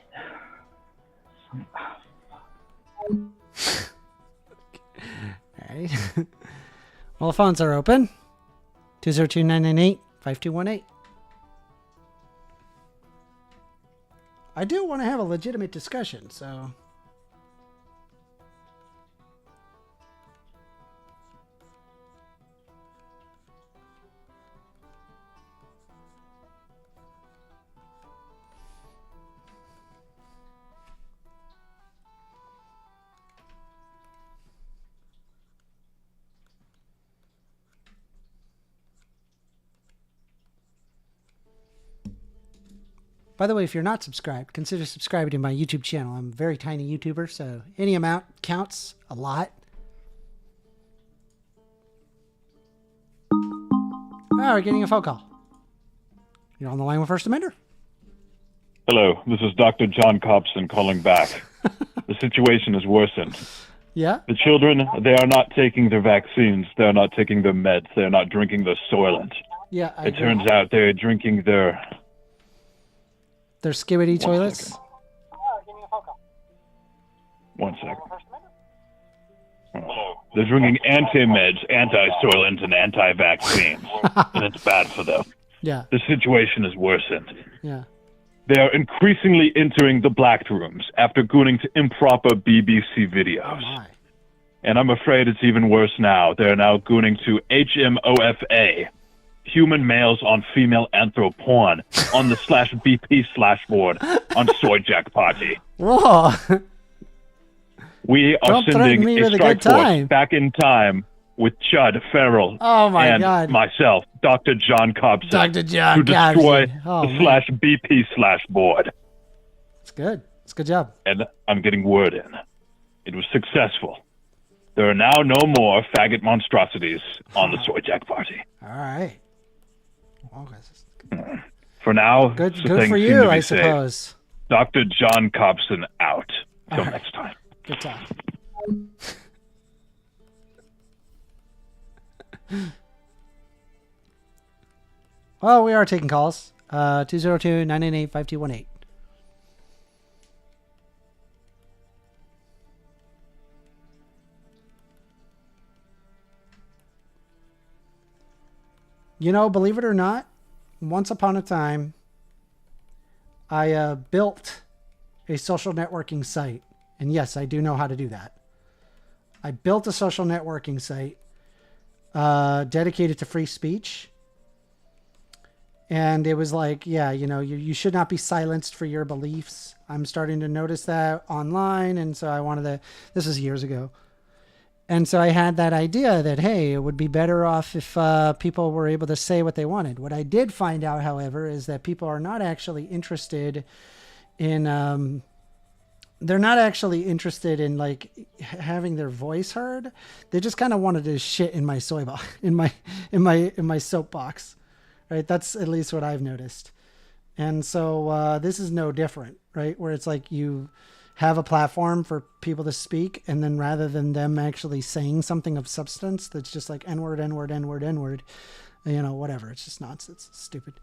Alright. Well, the phones are open. 202-998-5218. I do want to have a legitimate discussion, so... By the way, if you're not subscribed, consider subscribing to my YouTube channel. I'm a very tiny YouTuber, so any amount counts a lot. Oh, we're getting a phone call. You're on the line with First Amender. Hello, this is Dr. John Cobson calling back. The situation has worsened. Yeah? The children, they are not taking their vaccines. They are not taking their meds. They are not drinking their Soylent. Yeah, I It turns out they're drinking their... They're skibbity toilets? One second. They're drinking anti-meds, anti-Soylent, and anti-vaccines. And it's bad for them. Yeah. The situation is worsened. Yeah. They are increasingly entering the black rooms after gooning to improper BBC videos. Oh my. And I'm afraid it's even worse now. They're now gooning to HMOFA, human males on female anthro porn, on the /BP/ board on Soy Jack Party. Whoa. We are Don't threaten sending me a with a strike good time. force back in time with Chud Farrell Oh my and God. myself, Dr. John Cobson, Dr. John to destroy Cobson. Oh, the man. /BP/ board. It's good. It's a good job. And I'm getting word in. It was successful. There are now no more faggot monstrosities on the Soy Jack Party. All right. Well, For now, Good- so good things for seem you, to be I safe. suppose. Dr. John Cobson out. Till All right. next time. Good time. Well, we are taking calls. 202-998-5218. You know, believe it or not, once upon a time, I built a social networking site. And yes, I do know how to do that. I built a social networking site dedicated to free speech. And it was like, yeah, you know, you should not be silenced for your beliefs. I'm starting to notice that online. And so I wanted to, this was years ago. And so I had that idea that, hey, it would be better off if people were able to say what they wanted. What I did find out, however, is that people are not actually interested in, they're not actually interested in like having their voice heard. They just kind of wanted to shit in my soy box, in my soapbox, right? That's at least what I've noticed. And so this is no different, right? Where it's like you have a platform for people to speak, and then rather than them actually saying something of substance, that's just like N-word, N-word, N-word, N-word, you know, whatever. It's just nonsense. It's stupid.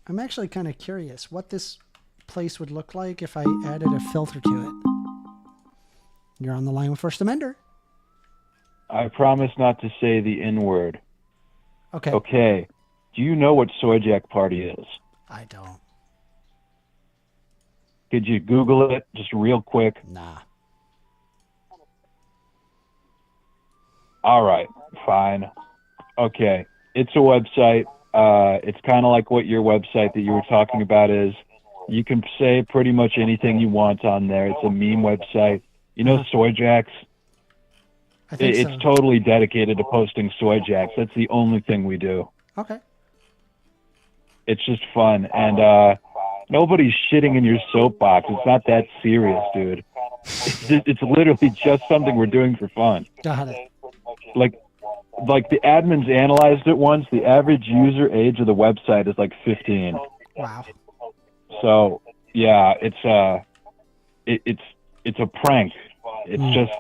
I'm actually kind of curious what this place would look like if I added a filter to it. You're on the line with First Amender. I promise not to say the N-word. Okay. Okay. Do you know what Soy Jack Party is? I don't. Could you Google it just real quick? Nah. All right. Fine. Okay. It's a website. It's kind of like what your website that you were talking about is. You can say pretty much anything you want on there. It's a meme website. You know Soy Jacks? I think It's so. totally dedicated to posting Soy Jacks. That's the only thing we do. Okay. It's just fun. And nobody's shitting in your soapbox. It's not that serious, dude. It's literally just something we're doing for fun. Got it. Like the admins analyzed it once. The average user age of the website is like 15. Wow. So yeah, it's a prank. It's just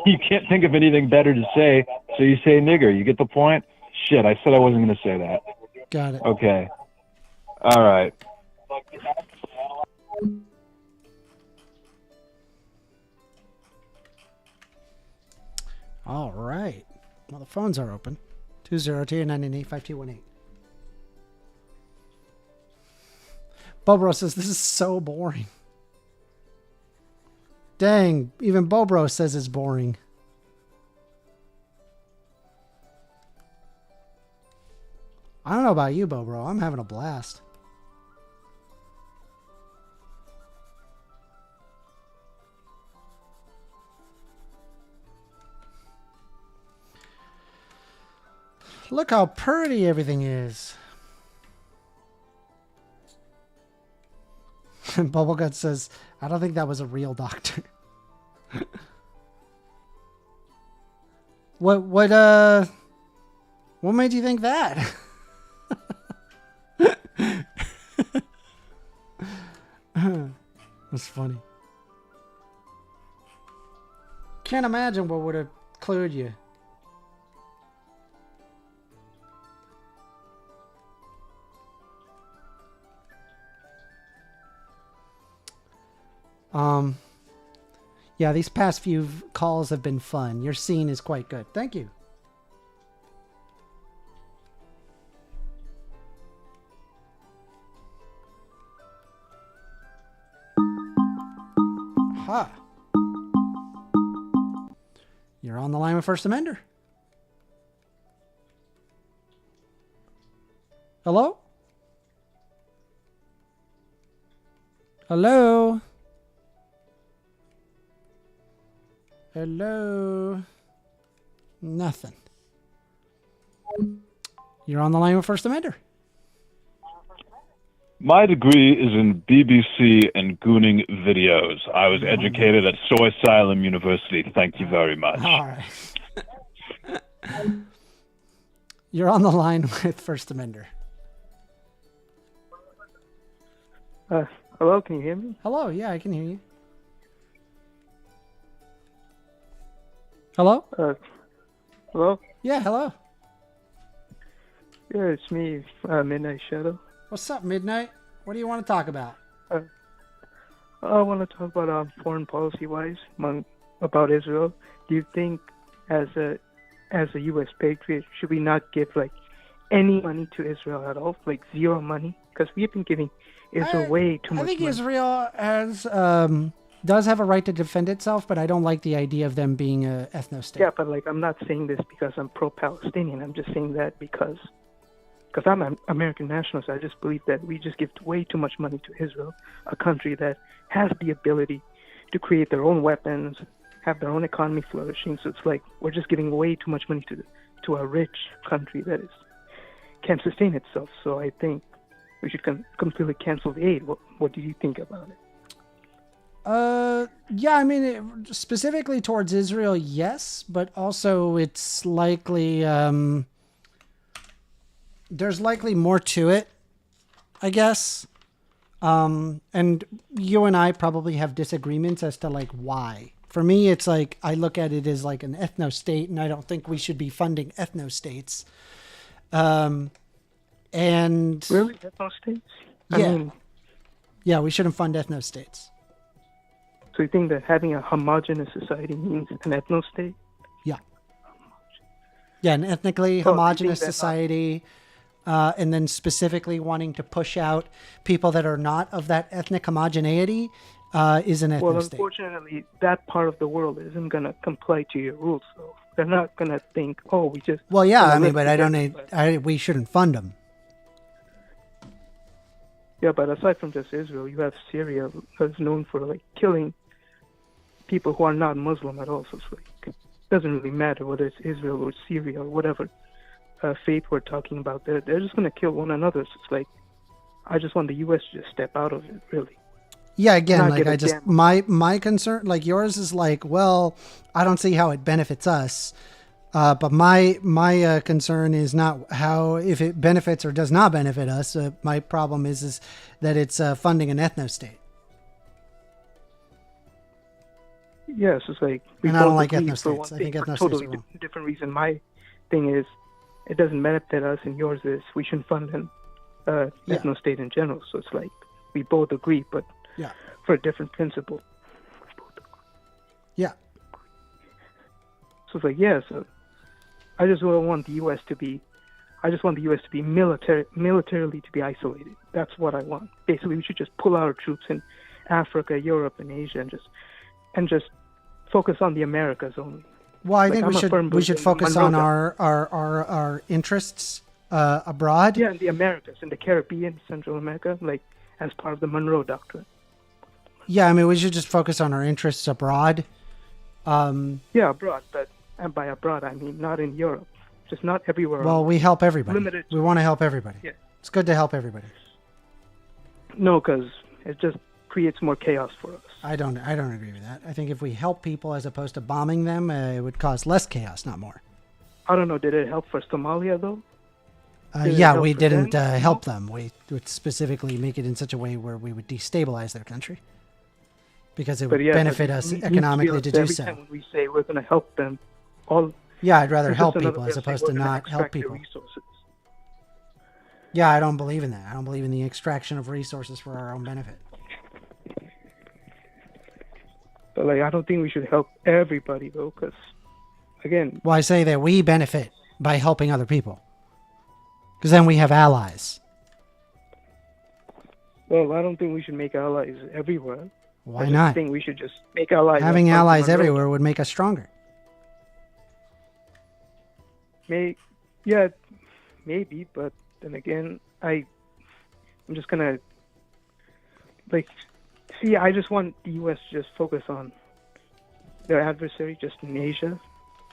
you can't think of anything better to say, so you say nigger. You get the point? Shit, I said I wasn't going to say that. Got it. Okay. All right. All right. Well, the phones are open. 202-998-5218. Bobro says, this is so boring. Dang, even Bobro says it's boring. I don't know about you, Bobro. I'm having a blast. Look how pretty everything is. Bubblegut says, I don't think that was a real doctor. What made you think that? That's funny. Can't imagine what would have clued you. Yeah, these past few calls have been fun. Your scene is quite good. Thank you. Ha. You're on the line with First Amender. Hello? Hello? Hello? Nothing. You're on the line with First Amender. My degree is in BBC and gooning videos. I was educated at Soy Asylum University. Thank you very much. All right. You're on the line with First Amender. Hello, can you hear me? Hello, yeah, I can hear you. Hello? Hello? Yeah, hello. Yeah, it's me, Midnight Shadow. What's up, Midnight? What do you want to talk about? I want to talk about foreign policy-wise about Israel. Do you think, as a U.S. patriot, should we not give any money to Israel at all, zero money? Because we've been giving Israel way too much money. I think Israel has does have a right to defend itself, but I don't like the idea of them being a ethno-state. Yeah, but I'm not saying this because I'm pro-Palestinian. I'm just saying that because I'm an American nationalist. I just believe that we just give way too much money to Israel, a country that has the ability to create their own weapons, have their own economy flourishing. So it's we're just giving way too much money to a rich country that can't sustain itself. So I think we should completely cancel the aid. What do you think about it? Yeah, I mean, specifically towards Israel, yes, but also it's likely, there's likely more to it, I guess. And you and I probably have disagreements as to why. For me, it's I look at it as an ethno-state, and I don't think we should be funding ethno-states. And really, ethno-states? Yeah, we shouldn't fund ethno-states. So you think that having a homogenous society means an ethno-state? Yeah. Yeah, an ethnically Oh, you homogenous think that- society, and then specifically wanting to push out people that are not of that ethnic homogeneity is an Well, ethno state. unfortunately, that part of the world isn't going to comply to your rules. So they're not going to think, oh, we just. Well, yeah, wanna I mean, live but I don't together, need. We shouldn't fund them. Yeah, but aside from just Israel, you have Syria that's known for like killing people who are not Muslim at all. So it's like it doesn't really matter whether it's Israel or Syria or whatever faith we're talking about. They're just going to kill one another. So it's like I just want the U.S. to just step out of it, really. Yeah, again, Not like get a I just damn- my concern, like yours is like, well, I don't see how it benefits us. But my concern is not how if it benefits or does not benefit us. My problem is that it's funding an ethno state. Yes, it's like we And I don't both like agree ethno for one states. I thing, think for ethno states totally are wrong. different reason. My thing is, it doesn't benefit us, and yours is we shouldn't fund an ethno state in general. So it's like we both agree, but Yeah. for a different principle. Yeah. So it's like so I just don't want the U.S. to be. I just want the U.S. to be militarily to be isolated. That's what I want. Basically, we should just pull our troops in Africa, Europe, and Asia, and just focus on the Americas only. Well, I Like, think I'm a firm we should believer in focus Monroe on Doctrine. our interests abroad. Yeah, in the Americas, in the Caribbean, Central America, like as part of the Monroe Doctrine. Yeah, I mean, we should just focus on our interests abroad. Yeah, abroad, and by abroad I mean not in Europe, just not everywhere. Well, we help everybody. Limited. We want to help everybody. Yeah. It's good to help everybody. No, because it just creates more chaos for us. I don't agree with that. I think if we help people as opposed to bombing them, it would cause less chaos, not more. I don't know. Did it help for Somalia though? Did it Yeah, help we for didn't them? help them. We would specifically make it in such a way where we would destabilize their country because it would But yeah, benefit but us you need economically to be do every so. time when we say we're going to help them, all. Yeah, I'd rather it's help just another people way as of saying opposed to we're gonna not help extract their people. resources. Yeah, I don't believe in that. I don't believe in the extraction of resources for our own benefit. But like, I don't think we should help everybody though, because again, Well, I say that we benefit by helping other people because then we have allies. well, I don't think we should make allies everywhere. Why I just not? think we should just make allies. Having as part of the allies Monroe everywhere would make us stronger. Maybe, but then again, I'm just gonna I just want the U.S. to just focus on their adversary just in Asia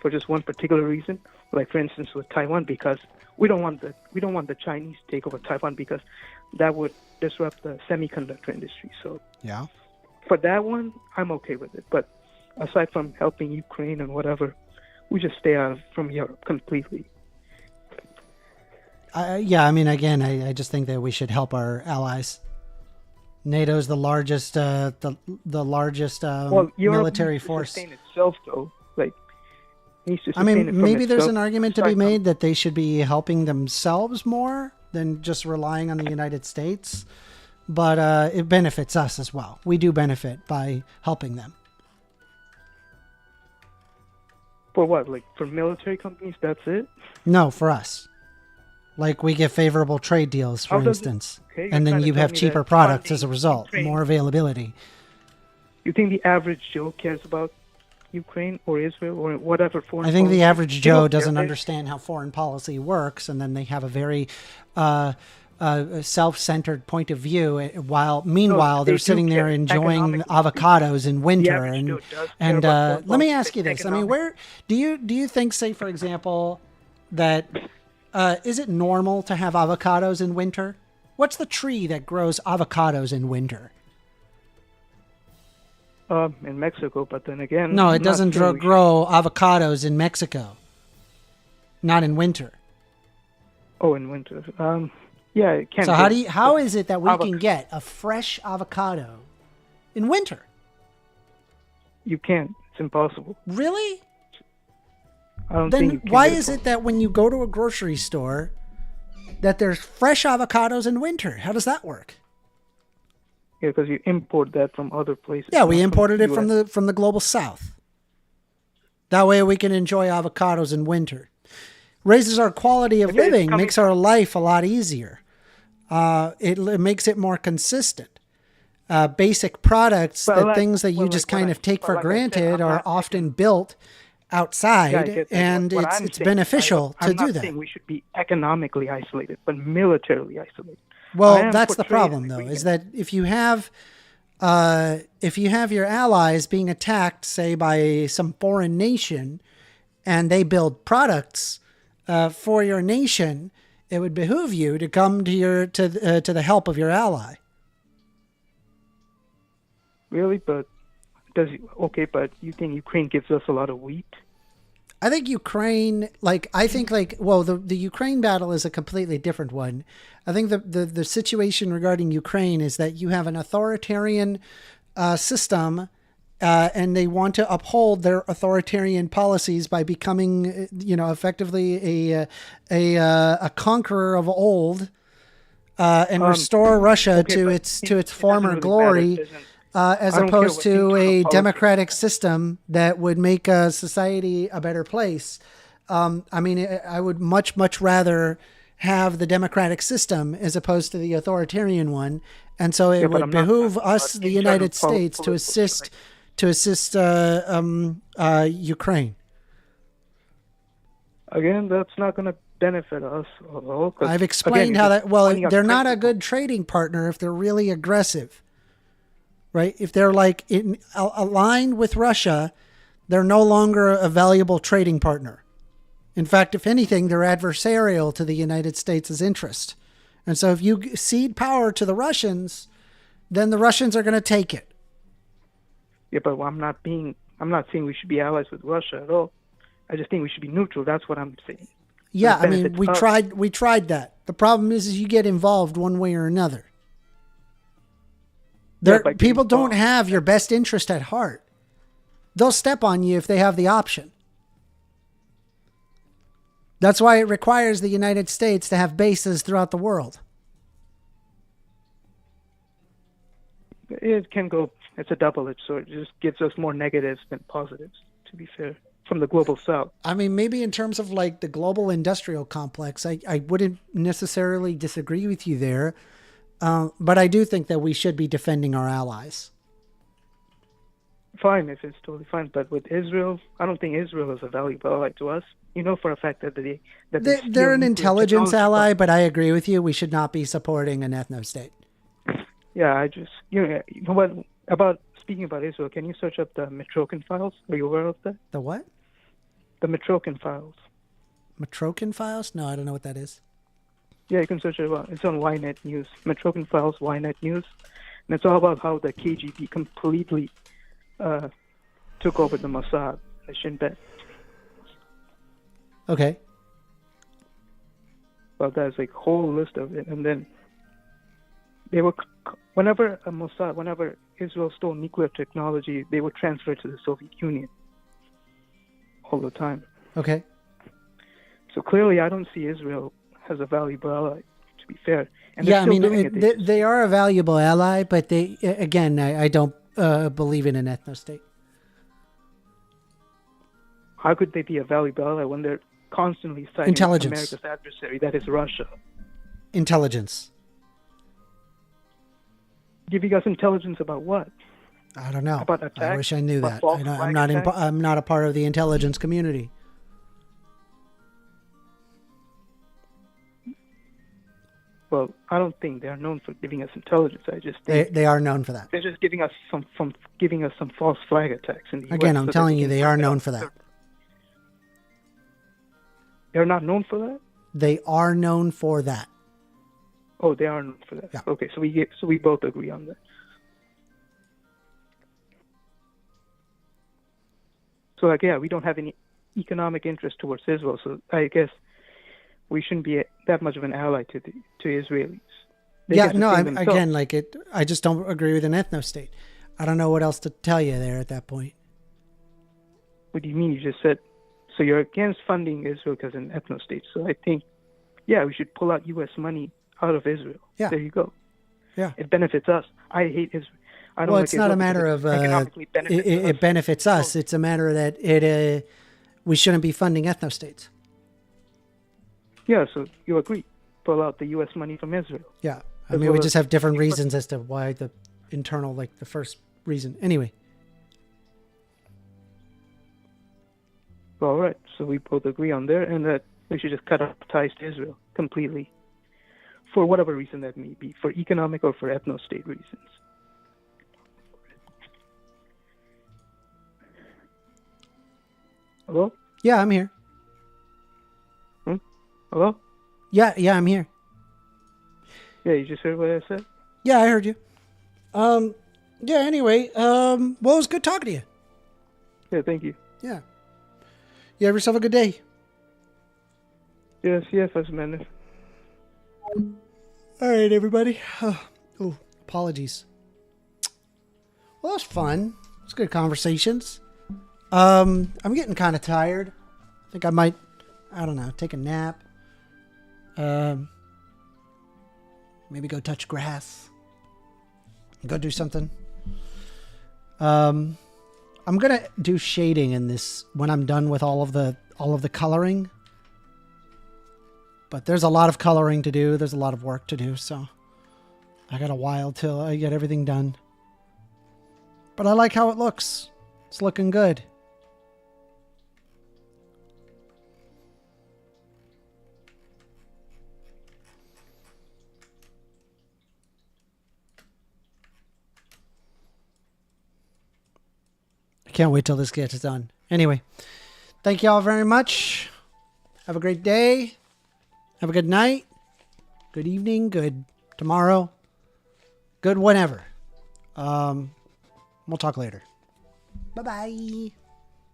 for just one particular reason. Like for instance, with Taiwan, because we don't want the Chinese to take over Taiwan because that would disrupt the semiconductor industry. So Yeah. for that one, I'm okay with it. But aside from helping Ukraine and whatever, we just stay out from Europe completely. Yeah, I mean, again, I just think that we should help our allies. NATO's the largest, the largest Well, Europe military needs to force. sustain itself, though. Like, needs to I sustain it mean, from maybe there's itself. an argument to be Aside from- made that they should be helping themselves more than just relying on the United States. But it benefits us as well. We do benefit by helping them. For what? Like for military companies, that's it. No, for us. Like we get favorable trade deals, for How does it- instance. okay, you're and then trying to you tell have me cheaper that products as a funding result, Ukraine- more availability. You think the average Joe cares about Ukraine or Israel or whatever foreign? I think the policy? average They Joe don't care. doesn't They- understand how foreign policy works, and then they have a very self-centered point of view. While meanwhile, they they're do sitting there care, enjoying avocados in winter. average And Joe does care and about foreign let me policy, ask you this: I mean, economic- where do you think, say, for example, that is it normal to have avocados in winter? What's the tree that grows avocados in winter? in Mexico, but then again, No, I'm it not doesn't saying we grow avocados in Mexico. Not in winter. Oh, in winter. Yeah, it can. So how is it that we Avocado. can get a fresh avocado in winter? You can't. It's impossible. Really? I don't think you Then can why get is it that when you go to a grocery store that there's fresh avocados in winter? How does that work? Yeah, because you import that from other places. Yeah, we not imported it from US. the global south. That way we can enjoy avocados in winter. raises our quality of Okay, it's living, coming makes our life a lot easier. It makes it more consistent. Basic products, things that you just kind of take for granted are often built outside, and it's beneficial to do I'm not that. saying we should be economically isolated, but militarily isolated. Well, that's the problem, though, is that if you have your allies being attacked, say, by some foreign nation, and they build products for your nation, it would behoove you to come to the help of your ally. Really, but but you think Ukraine gives us a lot of wheat? I think Ukraine, the Ukraine battle is a completely different one. I think the situation regarding Ukraine is that you have an authoritarian system, and they want to uphold their authoritarian policies by becoming, effectively a conqueror of old, and restore Russia to its former glory. As opposed to a democratic system that would make society a better place. I would much rather have the democratic system as opposed to the authoritarian one. And so it would behoove us, the United States, to assist Ukraine. Again, that's not going to benefit us at all. I've explained how that. Well, they're not a good trading partner if they're really aggressive. Right? If they're aligned with Russia, they're no longer a valuable trading partner. In fact, if anything, they're adversarial to the United States' interest. And so if you cede power to the Russians, then the Russians are going to take it. Yeah, but I'm not saying we should be allies with Russia at all. I just think we should be neutral. That's what I'm saying. Yeah, we tried that. The problem is you get involved one way or another. People don't have your best interest at heart. They'll step on you if they have the option. That's why it requires the United States to have bases throughout the world. It can go, it's a double-edged sword. It just gives us more negatives than positives, to be fair, from the global south. Maybe in terms of the global industrial complex, I wouldn't necessarily disagree with you there. But I do think that we should be defending our allies. Fine, if it's totally fine. But with Israel, I don't think Israel is a valuable ally to us. You know for a fact that they're an intelligence ally, but I agree with you. We should not be supporting an ethno-state. Yeah, I just, you know what, speaking about Israel, can you search up the Mitrokin files? Are you aware of that? The what? The Mitrokin files. Mitrokin files? No, I don't know what that is. Yeah, you can search it up. It's on Ynet News. Mitrokin Files, Ynet News. And it's all about how the KGB completely took over the Mossad, the Shin Bet. Okay. Well, there's a whole list of it. And then they were, whenever Israel stole nuclear technology, they would transfer it to the Soviet Union all the time. Okay. So clearly, I don't see Israel as a valuable ally, to be fair. And they are a valuable ally, but I don't believe in an ethno-state. How could they be a valuable ally when they're constantly citing America's adversary, that is Russia? Intelligence. Giving us intelligence about what? I don't know. About attacks? I wish I knew that. I'm I'm not a part of the intelligence community. Well, I don't think they are known for giving us intelligence. I just think they are known for that. They're just giving us some false flag attacks in the Again, US I'm telling you, they are known for that. They're not known for that? They are known for that. Oh, they are known for that. Yeah. Okay, so we both agree on that. So we don't have any economic interest towards Israel. So I guess we shouldn't be that much of an ally to Israelis. I just don't agree with an ethno-state. I don't know what else to tell you there at that point. What do you mean? You just said, so you're against funding Israel because an ethno-state. So I think, we should pull out U.S. money out of Israel. Yeah. There you go. Yeah. It benefits us. I hate Israel. It's not a matter of it benefits us. It's a matter that we shouldn't be funding ethno-states. Yeah, so you agree. Pull out the U.S. money from Israel. Yeah. I As mean, we well just as- have different reasons as to why the internal, like the first reason. Anyway. All right, so we both agree on there, and that we should just cut off ties to Israel completely, for whatever reason that may be, for economic or for ethno-state reasons. Hello? Yeah, I'm here. Hello? Yeah, I'm here. Yeah, you just heard what I said? Yeah, I heard you. Yeah, anyway, well, it was good talking to you. Yeah, thank you. Yeah. You have yourself a good day. Yes, man. All right, everybody. Oh, apologies. Well, that was fun. It was good conversations. I'm getting kind of tired. I think I might, I don't know, take a nap. Maybe go touch grass. Go do something. I'm gonna do shading in this when I'm done with all of the coloring. But there's a lot of coloring to do. There's a lot of work to do, so I got a while till I get everything done. But I like how it looks. It's looking good. I can't wait till this gets done. Anyway, thank you all very much. Have a great day. Have a good night. Good evening. Good tomorrow. Good whenever. We'll talk later. Bye-bye.